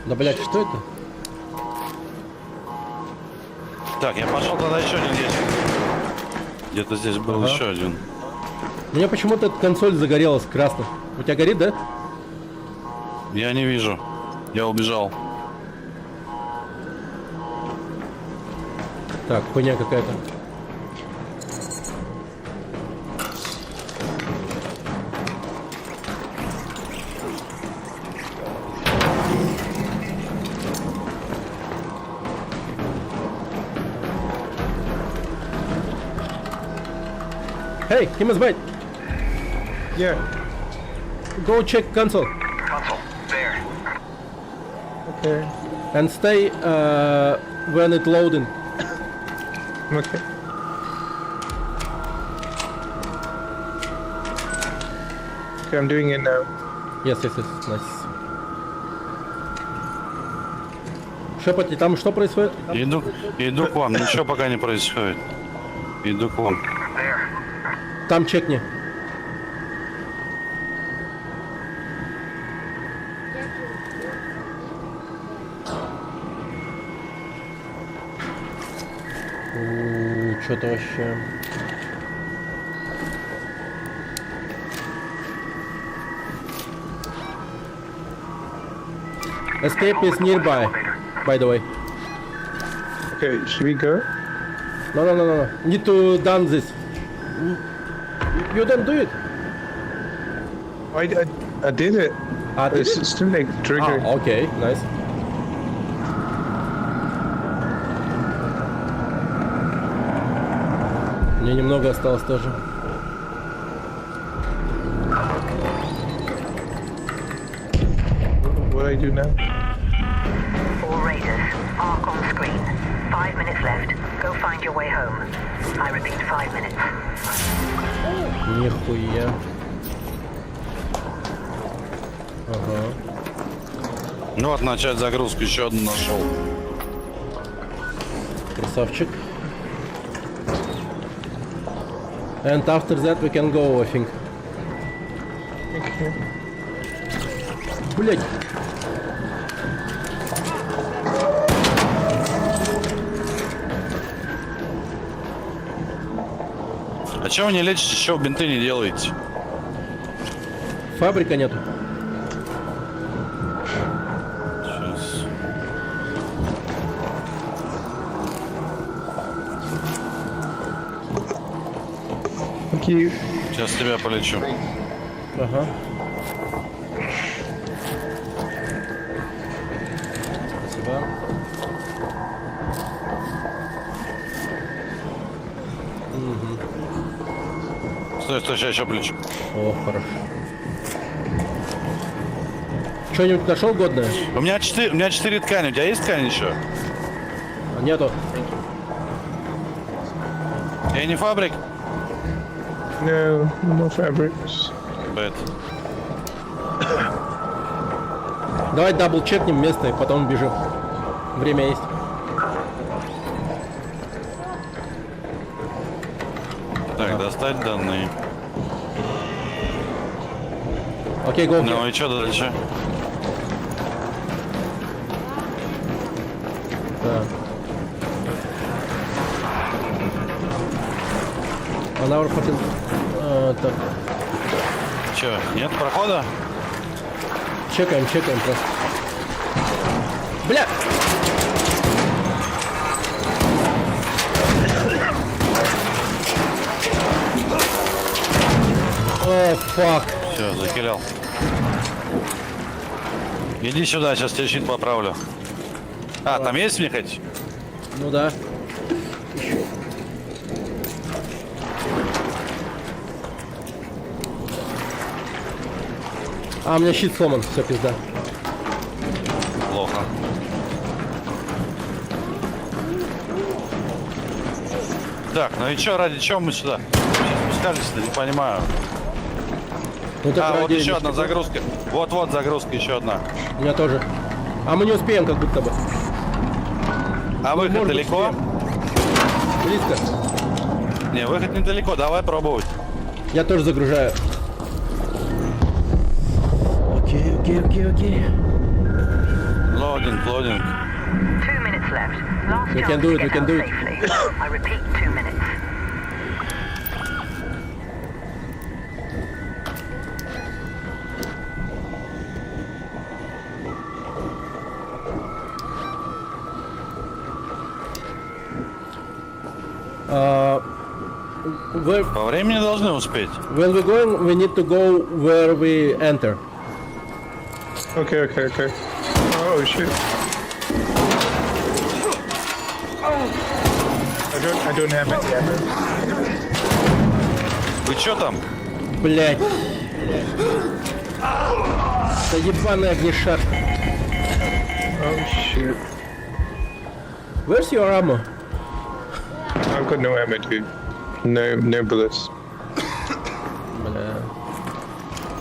Да, блядь, что это? Так, я пошел тогда еще один есть. Где-то здесь был еще один. У меня почему-то эта консоль загорелась красным. У тебя горит, да? Я не вижу. Я убежал. Так, хуйня какая-то. Hey, he must wait. Yeah. Go check console. Console. There. Okay. And stay when it loading. Okay. Okay, I'm doing it now. Yes, nice. Шепоти, там что происходит? Иду к вам, ничего пока не происходит. Иду к вам. Там чекни. Что-то вообще... Escape is nearby, by the way. Okay, should we go? No. Need to done this. You don't do it. I did it. Did It's it? still like trigger. Okay, nice. Мне немного осталось тоже. What do I do now? All Raiders, arc on screen. 5 minutes left. Go find your way home. I repeat, 5 minutes. Нихуя. Ага. Ну вот, начать загрузку, еще одну нашел. Красавчик. And after that we can go, I think. Okay. Блять. А чего вы не лечите, чего бинты не делаете? Фабрика нету. Сейчас. Thank you. Сейчас тебя полечу. Ага. Спасибо. Стой, сейчас еще полечу. О, хорошо. Что-нибудь нашел годное? У меня 4 ткани. У тебя есть ткань еще? Нету. Я не фабрик? No, no fabrics. Бэт. Давай дабл чекнем место и потом бежим. Время есть. Так, достать данные. Окей, го. Ну и что дальше? Так. Анаур хотел... так. Че, нет прохода? Чекаем просто. Бля! О, фак. Все, закилял. Иди сюда, сейчас тебе щит поправлю. А, там есть мне хоть? Ну да. А, у меня щит сломан, все, пизда. Плохо. Так, ну и чё, ради чего мы сюда спускались-то, не понимаю. Ну, вот еще одна загрузка. Вот загрузка, еще одна. У меня тоже. А мы не успеем, как будто бы. А выход далеко? Близко. Не, выход недалеко, давай пробовать. Я тоже загружаю. Окей. Ну Loading. 2 minutes left. Last We chance can do to it, we get can out do it. safely. I repeat, 2 minutes. По времени должны успеть. When we're going, we need to go where we enter. Okay. Oh shit. I don't have any ammo. Вы чё там? Блять. Да ебаный огнешар. Oh shit. Where's your ammo? I've got no ammo, dude. No bullets. Бля.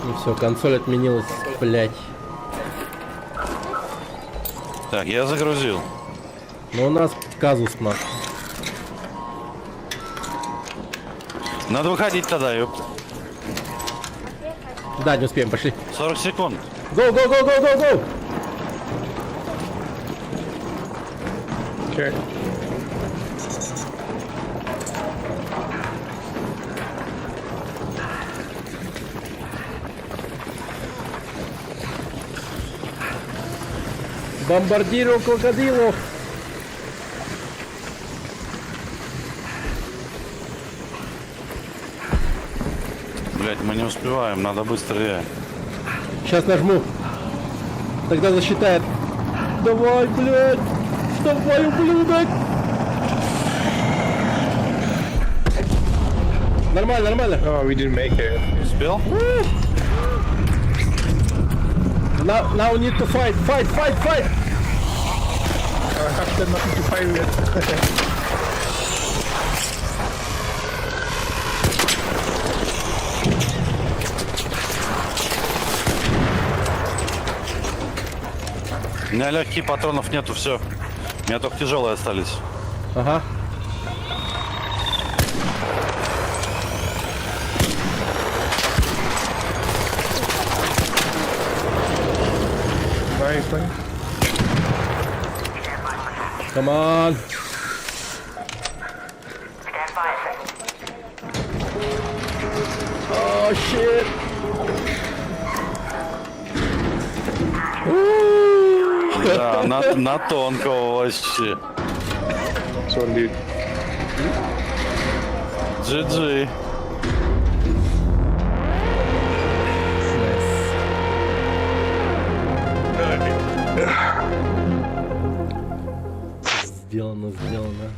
Ну все, консоль отменилась, блять. Так, я загрузил. Но у нас казус наш. Надо выходить тогда, ёпта. Да, не успеем, пошли. 40 секунд. Go! Okay. Бомбардирую крокодилов. Блять, мы не успеваем, надо быстрее. Сейчас нажму. Тогда засчитает. Давай, блядь. Давай, ублюдок. Нормально. Oh, we didn't make it. Успел? Now we need to fight. I have done nothing to fight with. У меня легких патронов нету, все. У меня только тяжелые остались. Ага. Nice. Come on. Oh shit. Да, на тонкого вообще. So, dude. GG. Сделано.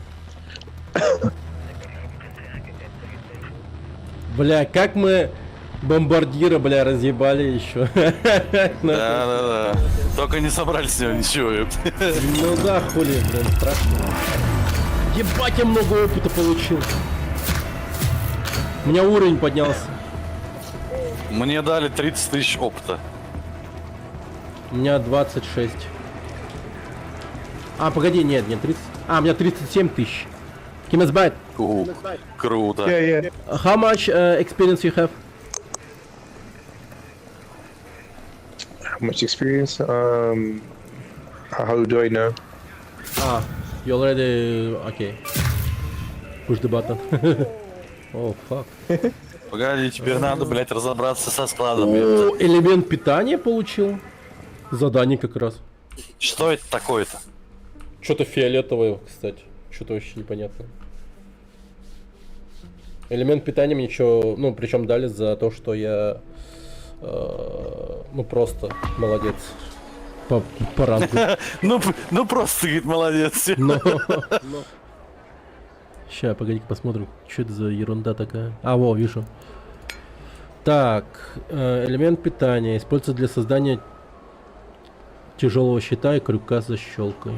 Бля, как мы бомбардира, бля, разъебали еще. Да. Только не собрали с него ничего. Ну да, хули, блин, страшно. Ебать, я много опыта получил. У меня уровень поднялся. Мне дали 30 тысяч опыта. У меня 26. А, погоди, нет, 30. А, у меня 37 тысяч. Кимесбайт. Круто. Yeah. How much experience you have? How much experience? How do I know? Ah, you already... Okay. Push the button. Oh, fuck. Погоди, теперь надо, блять, разобраться со складом. О, элемент питания получил. Задание как раз. Что это такое-то? Что-то фиолетовое, кстати. Что-то вообще непонятно. Элемент питания мне ничего... Ну, причем дали за то, что я... ну, просто молодец. По рангу. Ну, просто, говорит, молодец. Ща, погоди-ка посмотрим, что это за ерунда такая. А, во, вижу. Так, элемент питания используется для создания тяжелого щита и крюка с защелкой.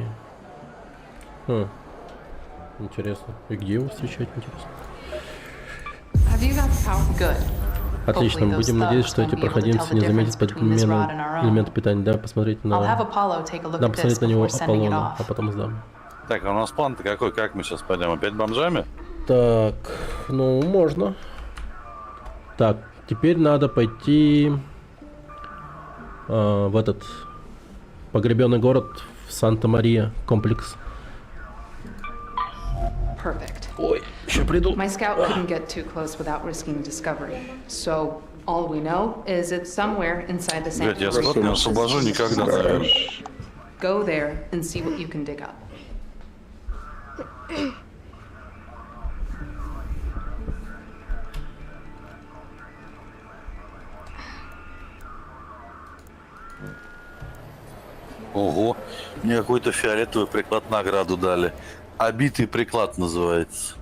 Интересно. И где его встречать, интересно? Отлично, будем надеяться, что эти проходимцы не заметят подмену элемента питания. Да, посмотреть на... Да, посмотреть на него Аполлона, а потом сдам. Так, а у нас план-то какой? Как мы сейчас пойдем? Опять бомжами? Так, ну, можно. Так, теперь надо пойти в этот... Погребенный город в Санта-Мария, комплекс. Perfect. Ой, еще приду. My scout couldn't get too close without risking discovery. So all we know is it's somewhere inside the Блядь, я sanctuary. скот не освобожу никогда, наверное. Go there and see what you can dig up. Ого, мне какой-то фиолетовый приклад награду дали. Обитый приклад называется.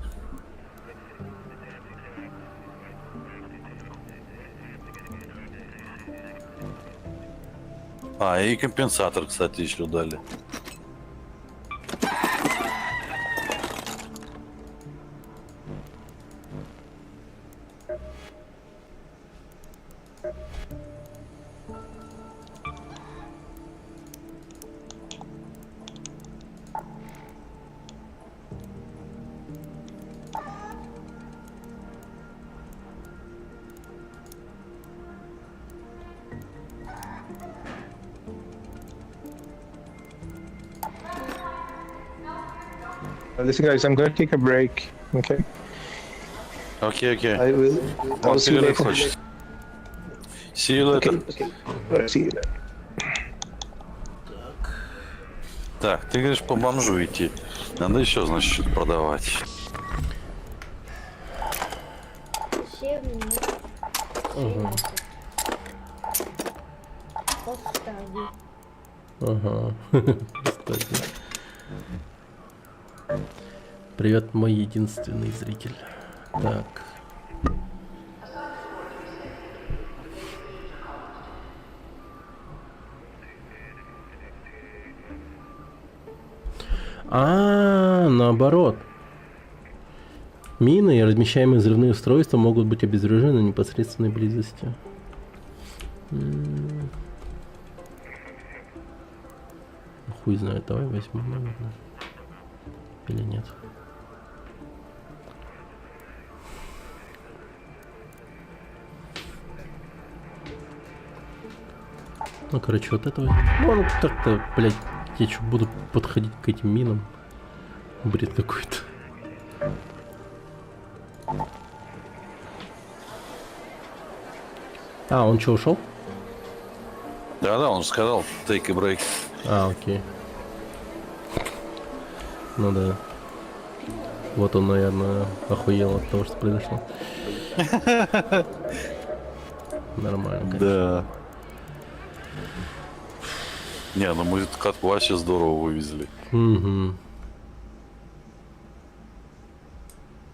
А, и компенсатор, кстати, еще дали. Listen, guys, I'm gonna take a break. Okay. Окей, окей. I'll see you перерыв later. хочет. See you later. Okay. See you later. Так, ты говоришь по бомжу идти. Надо еще, значит, что-то продавать. Ага. Ага. Кстати. Привет, мой единственный зритель. Так. Наоборот. Мины и размещаемые взрывные устройства могут быть обезврежены в непосредственной близости. Хуй знает, давай возьмем, наверное. Или нет? Ну, короче, вот это возьмем. Ну, так-то, блядь, я что, буду подходить к этим минам? Бред какой-то. А, он что, ушел? Да-да, он же сказал, take a break. Окей. Ну да. Вот он, наверное, охуел от того, что произошло. Нормально, конечно. Да. Не, ну мы этот катку вообще здорово вывезли. Угу.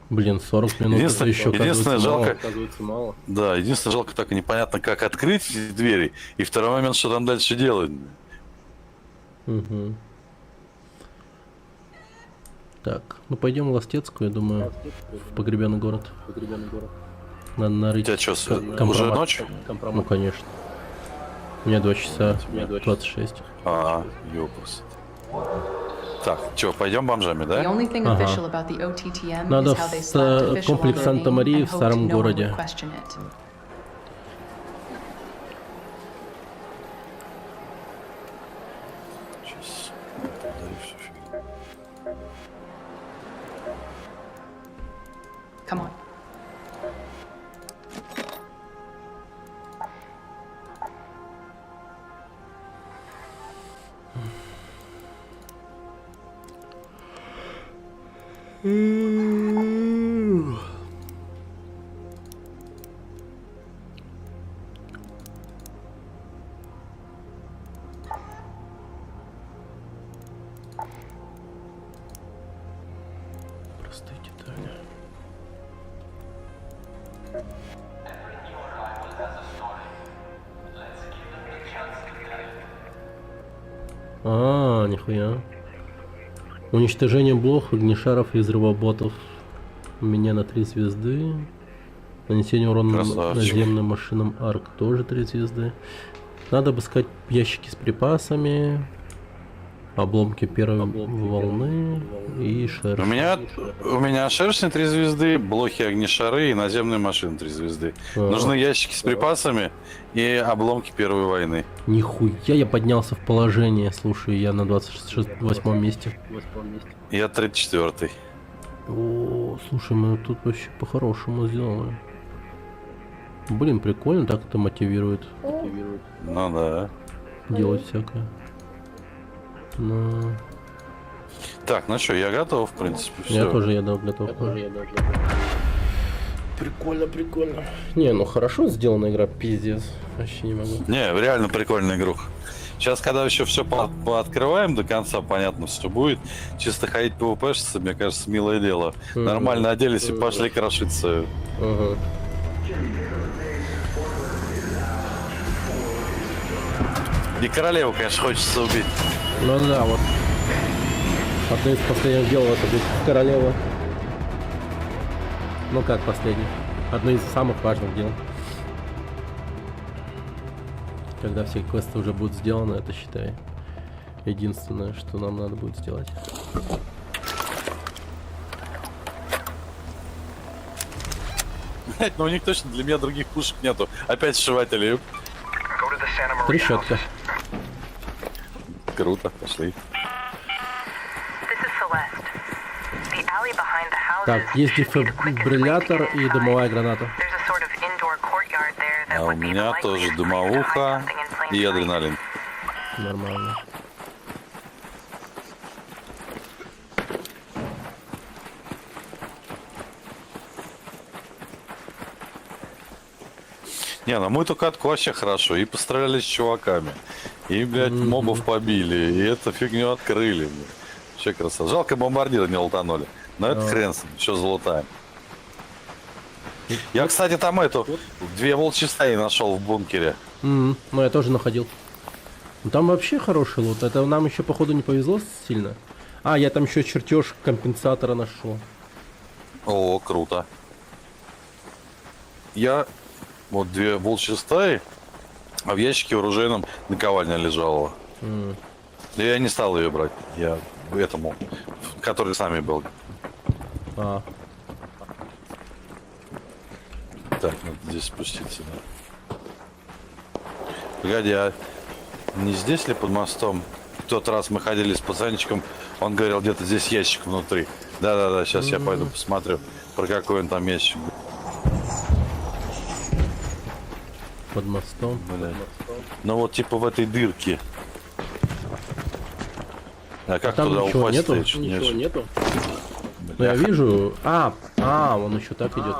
Блин, 40 минут это еще единственное, жалко, оказывается, мало. Да, единственное, жалко, так и непонятно, как открыть эти двери. И второй момент, что там дальше делать. Угу. Так, ну пойдем в Ластецкую, я думаю, в погребенный город. Надо нарыть. У тебя что, уже ночь? Ну, конечно. У меня 2 часа 26. Ёпрст. Так, что, пойдем бомжами, да? Надо в комплекс Санта-Марии в старом городе. Come on. Простые детали. Нихуя. Уничтожение блох, огнешаров и взрывоботов. У меня на 3 звезды. Нанесение урона наземным машинам Арк тоже 3 звезды. Надо обыскать ящики с припасами. Обломки первой волны и шерсть. У меня шершни 3 звезды, блохи огнешары и наземные машины 3 звезды. Нужны ящики с припасами и обломки Первой войны. Нихуя, я поднялся в положение. Слушай, я на 28 месте. Я 34-й. О, слушай, мы тут вообще по-хорошему сделали. Блин, прикольно, так это мотивирует. Ну да. Делать всякое. Но... Так, ну что, я готов, в принципе, все. Я тоже готов. Прикольно, прикольно. Не, ну хорошо сделана игра, пиздец. Вообще не могу. Не, реально прикольная игруха. Сейчас, когда еще все пооткрываем до конца, понятно, все будет. Чисто ходить PvP-шиться, мне кажется, милое дело. Нормально оделись и пошли крошиться. И королеву, конечно, хочется убить. Ну да, вот. Одно из последних дел это быть королева. Ну как последних? Одно из самых важных дел. Когда все квесты уже будут сделаны, это, считай, единственное, что нам надо будет сделать. Ну у них точно для меня других пушек нету. Опять сшиватели. Трещотка. Круто, пошли. Так, есть дефибриллятор и дымовая граната. А у меня тоже дымовуха и адреналин. Нормально. Не, ну мы только катку вообще хорошо. И постреляли с чуваками. И, блядь, мобов побили. И эту фигню открыли. Вообще красота. Жалко, бомбардиры не лутанули. Но это хрен с ним. Еще залутаем. Я, кстати, там эту 2 волчьи стаи нашел в бункере. Ну, я тоже находил. Ну, там вообще хороший лут. Это нам еще, походу, не повезло сильно. А, я там еще чертеж компенсатора нашел. О, круто. Я... Вот 2 волчьи стаи, а в ящике оружейном наковальня лежала. Да я не стал ее брать. Я этому, который сами был. Так, надо здесь спуститься. Да. Погоди, а не здесь ли под мостом? В тот раз мы ходили с пацанчиком, он говорил, где-то здесь ящик внутри. Да-да-да, сейчас я пойду посмотрю, про какой он там ящик. Под мостом. Блядь. Ну вот типа в этой дырке. А как там туда ничего упасть? Нету? Ничего нету. Ну я вижу. Он еще так идет.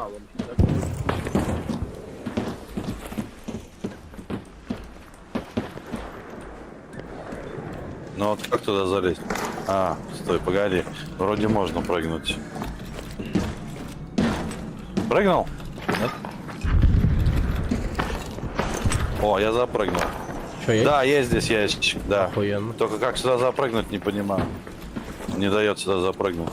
Ну вот как туда залезть? А, стой, погоди. Вроде можно прыгнуть. Прыгнул? Нет? О, я запрыгнул. Что, есть? Да, есть здесь ящик, да. Охуенно. Только как сюда запрыгнуть, не понимаю. Не дает сюда запрыгнуть.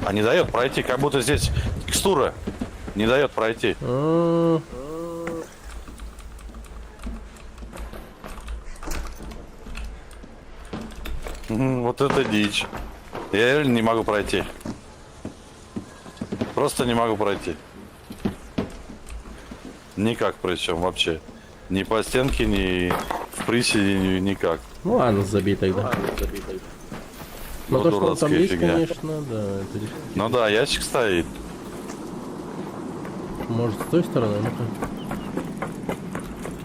А не дает пройти, как будто здесь текстура. Не дает пройти. Вот это дичь. Я реально не могу пройти. Просто не могу пройти. Никак причем вообще. Ни по стенке, ни в приседе, никак. Ну ладно, забей тогда. Ну то, что он там есть, фигня. конечно, да. Это... Ну да, ящик стоит. Может, с той стороны? Ну-ка.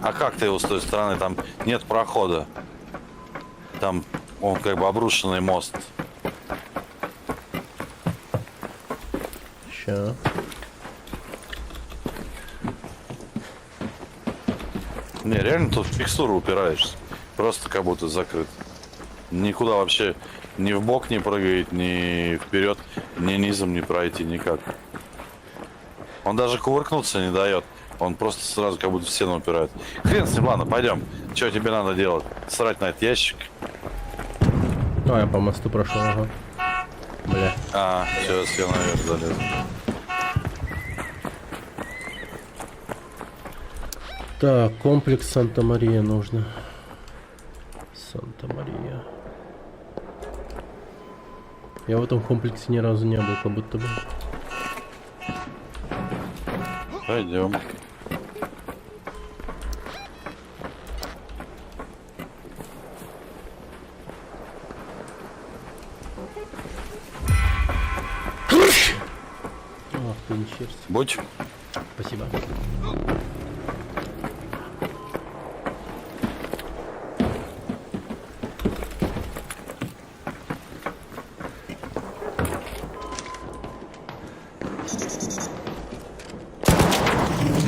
А как ты его с той стороны? Там нет прохода. Там он как бы обрушенный мост. Ща. Не, реально тут в текстуру упираешься. Просто как будто закрыт. Никуда вообще ни в бок не прыгает, ни вперед, ни низом не пройти никак. Он даже кувыркнуться не дает. Он просто сразу как будто в стену упирает. Хрен с ним, ладно, пойдем. Что тебе надо делать? Срать на этот ящик? А, я по мосту прошел, ага. Бля. А, сейчас я наверх залезу. Так, комплекс Санта-Мария нужно. Санта-Мария. Я в этом комплексе ни разу не был, как будто бы. Пойдем. Ах, ты не черт. Будь. Спасибо.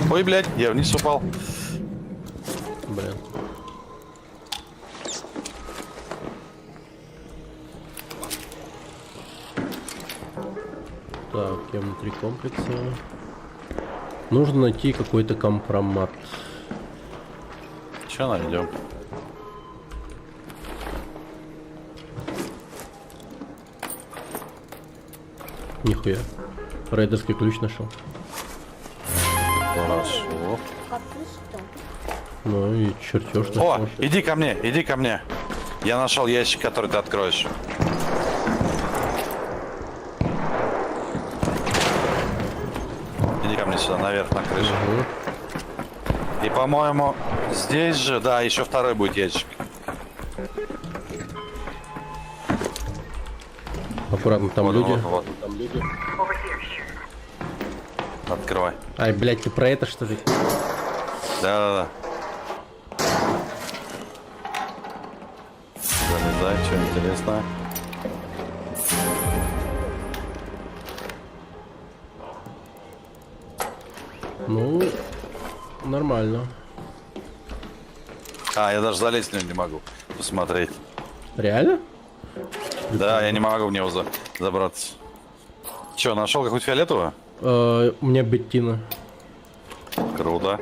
Ой, блядь, я вниз упал. Блин. Так, я внутри комплекса. Нужно найти какой-то компромат. Че найдем? Нихуя. Рейдерский ключ нашел. Хорошо. Ну и чертеж О, нашел. иди ко мне, иди ко мне. Я нашел ящик, который ты откроешь. Иди ко мне сюда, наверх, на крышу. И, по-моему, здесь же, да, еще второй будет ящик. Аккуратно, там Вот, люди. вот. Там люди. Открывай. Ай, блядь, ты про это что ли? Да-да-да. Залезай, что интересное. Ну, нормально. А, я даже залезть в него не могу. Посмотреть. Реально? Да, я не могу в него забраться. Че, нашел какую-то фиолетовую? У меня Беттина. Круто.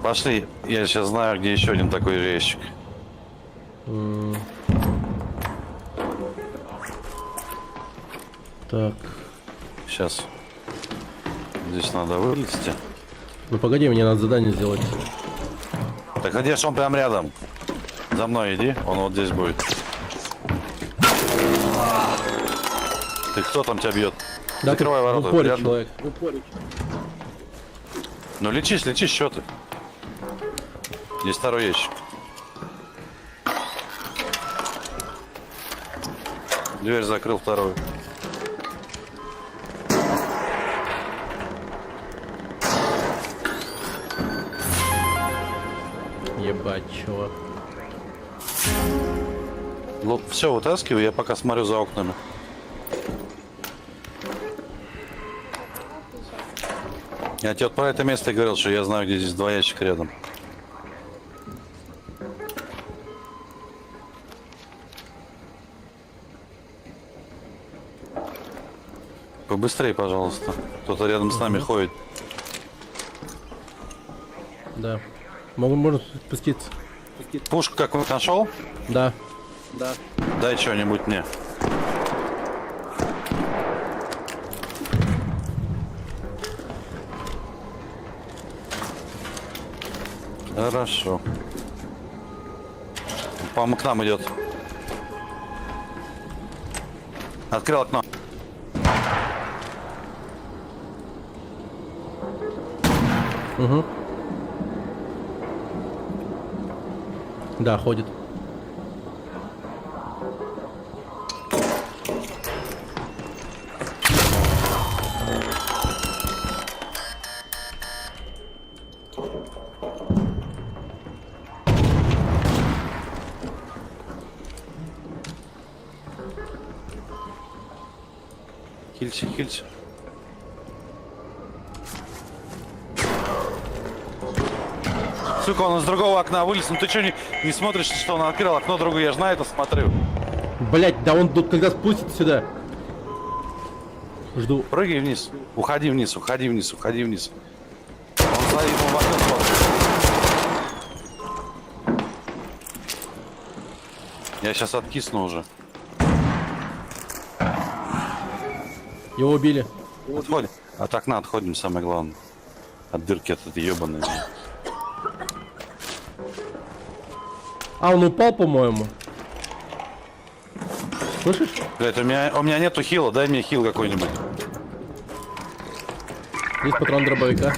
Пошли, я сейчас знаю, где еще один такой же ящик. Так. Сейчас. Здесь надо вылезти. Ну погоди, мне надо задание сделать. Так а где ж он прям рядом? За мной иди, он вот здесь будет. Ты кто там тебя бьет? Да, закрывай ворота. в упоре рядом. человек. В упоре. Ну лечись, что ты? Здесь второй ящик. Дверь закрыл, вторую. Ебать, чувак. Ну, все, вытаскивай, я пока смотрю за окнами. Я тебе вот про это место и говорил, что я знаю, где здесь два ящика рядом. Побыстрее, пожалуйста. Кто-то рядом с нами ходит. Да. Можно спуститься. Пушку какую-то нашел? Да. Да. Дай что-нибудь мне. Хорошо. По-моему, к нам идет. Открыл окно. Угу. Да, ходит. Хильцы, хильцы. Сука, он из другого окна вылез. Ну ты что не смотришь, что он открыл окно другое? Я же на это смотрю. Блять, да он тут когда спустится сюда. Жду. Прыгай вниз. Уходи вниз, уходи вниз, уходи вниз. Он стоит, он в окно смотрит. Я сейчас откисну уже. Его убили. Отходим. От окна отходим, самое главное. От дырки от этой ебаной. А, он упал, по-моему. Слышишь? Блядь, у меня нету хила, дай мне хил какой-нибудь. Есть патрон дробовика.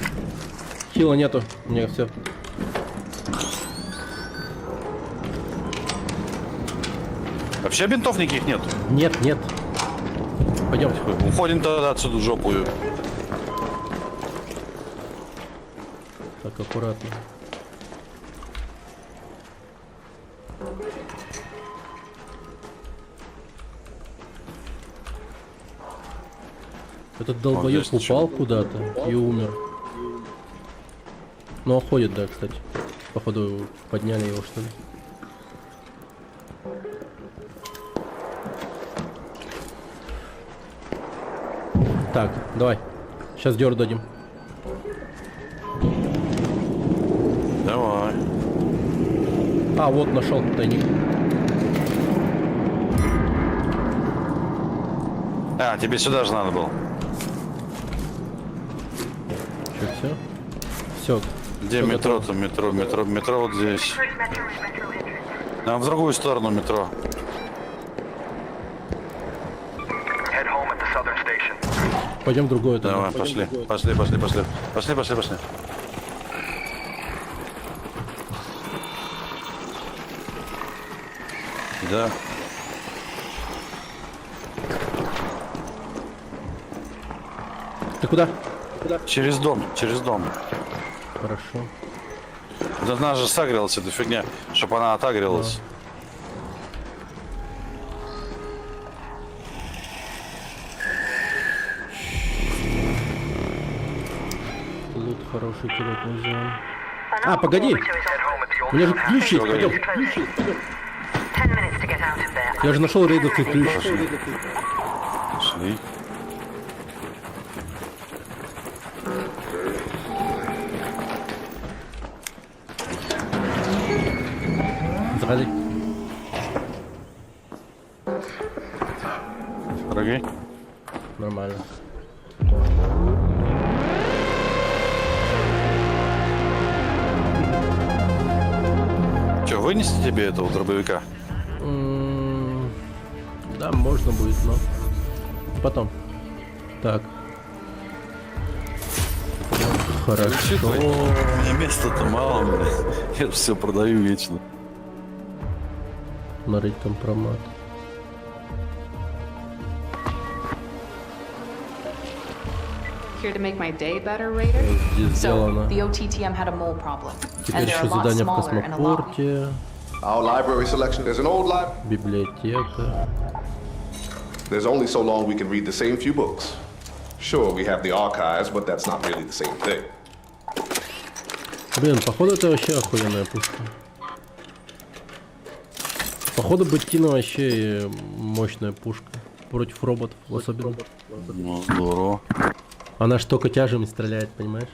Хила нету. У меня все. Вообще бинтов никаких нет? Нет, нет. Пойдем. Уходим тогда отсюда в жопу. Так, аккуратно. Этот долбоёб упал куда-то и умер. Ну, уходит, да, кстати. Походу, подняли его, что ли. Так, давай. Сейчас дёр дадим. Давай. А, вот нашел тайник. А, тебе сюда же надо было. Все? Все. Где всё метро-то? Метро вот здесь. Нам в другую сторону метро. Пойдем в другое. Давай, пошли. Пошли. Да. Ты куда? Через дом. Хорошо. Да она же сагрилась, эта фигня, чтобы она отагрилась. Лут хороший, терять нельзя. А, погоди! Мне же ключи, пойдем. Я же нашел рейдовский ключ. Пошли. Заходи. Дорогие? Нормально. Че, вынести тебе этого дробовика? Да, можно будет, но потом. Так. Хорошо. У меня места-то мало, блядь. Я же все продаю вечно. Смотреть компромат. Here to make my day better, Raider? Здесь So, сделано. the OTTM had a mole problem. Теперь And they're еще a lot задание в smaller and a lot космопорте. Our library selection is an old library. Библиотека. There's only so long we can read the same few books. Sure, we have the archives, but that's not really the same thing. Блин, походу это вообще охуенная пушка. Походу Беттина вообще мощная пушка. Против роботов особенно. Ну, здорово. Она ж только тяжем стреляет, понимаешь?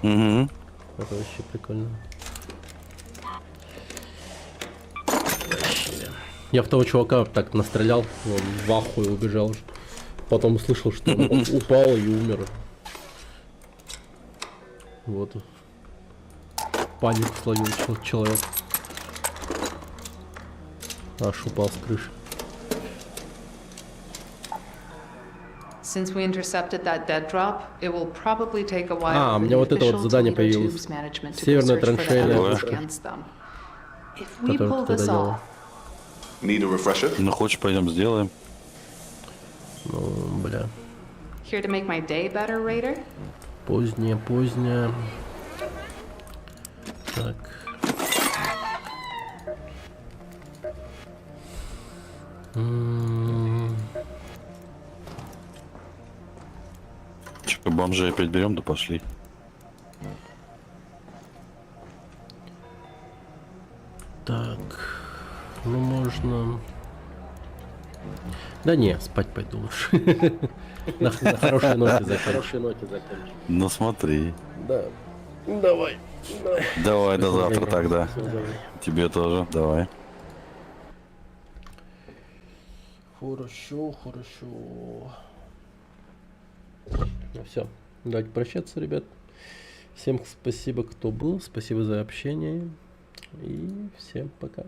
Угу. Это вообще прикольно. Я в того чувака так настрелял, он в ахуе убежал. Потом услышал, что он упал и умер. Вот. Панику словил человек. Аж упал с крыши. Since we intercepted that dead drop, it will probably take a while А, у for меня the вот это вот official задание Toledo появилось. Tubes management to go Северная search for the траншейная evidence пушка. against them. If we Которую pull ты this тогда делал. off, Need a refresher? Ну, хочешь, пойдем сделаем. Ну, бля. here to make my day better, Raider? Поздняя. Так. Че, бомжей опять берем, да пошли. Так. Ну, можно... Да не, спать пойду лучше. На хорошей ноте закончим. Ну, смотри. Да. Давай. Давай до завтра тогда. Тебе тоже, давай. Хорошо. Ну все, давайте прощаться, ребят. Всем спасибо, кто был. Спасибо за общение. И всем пока.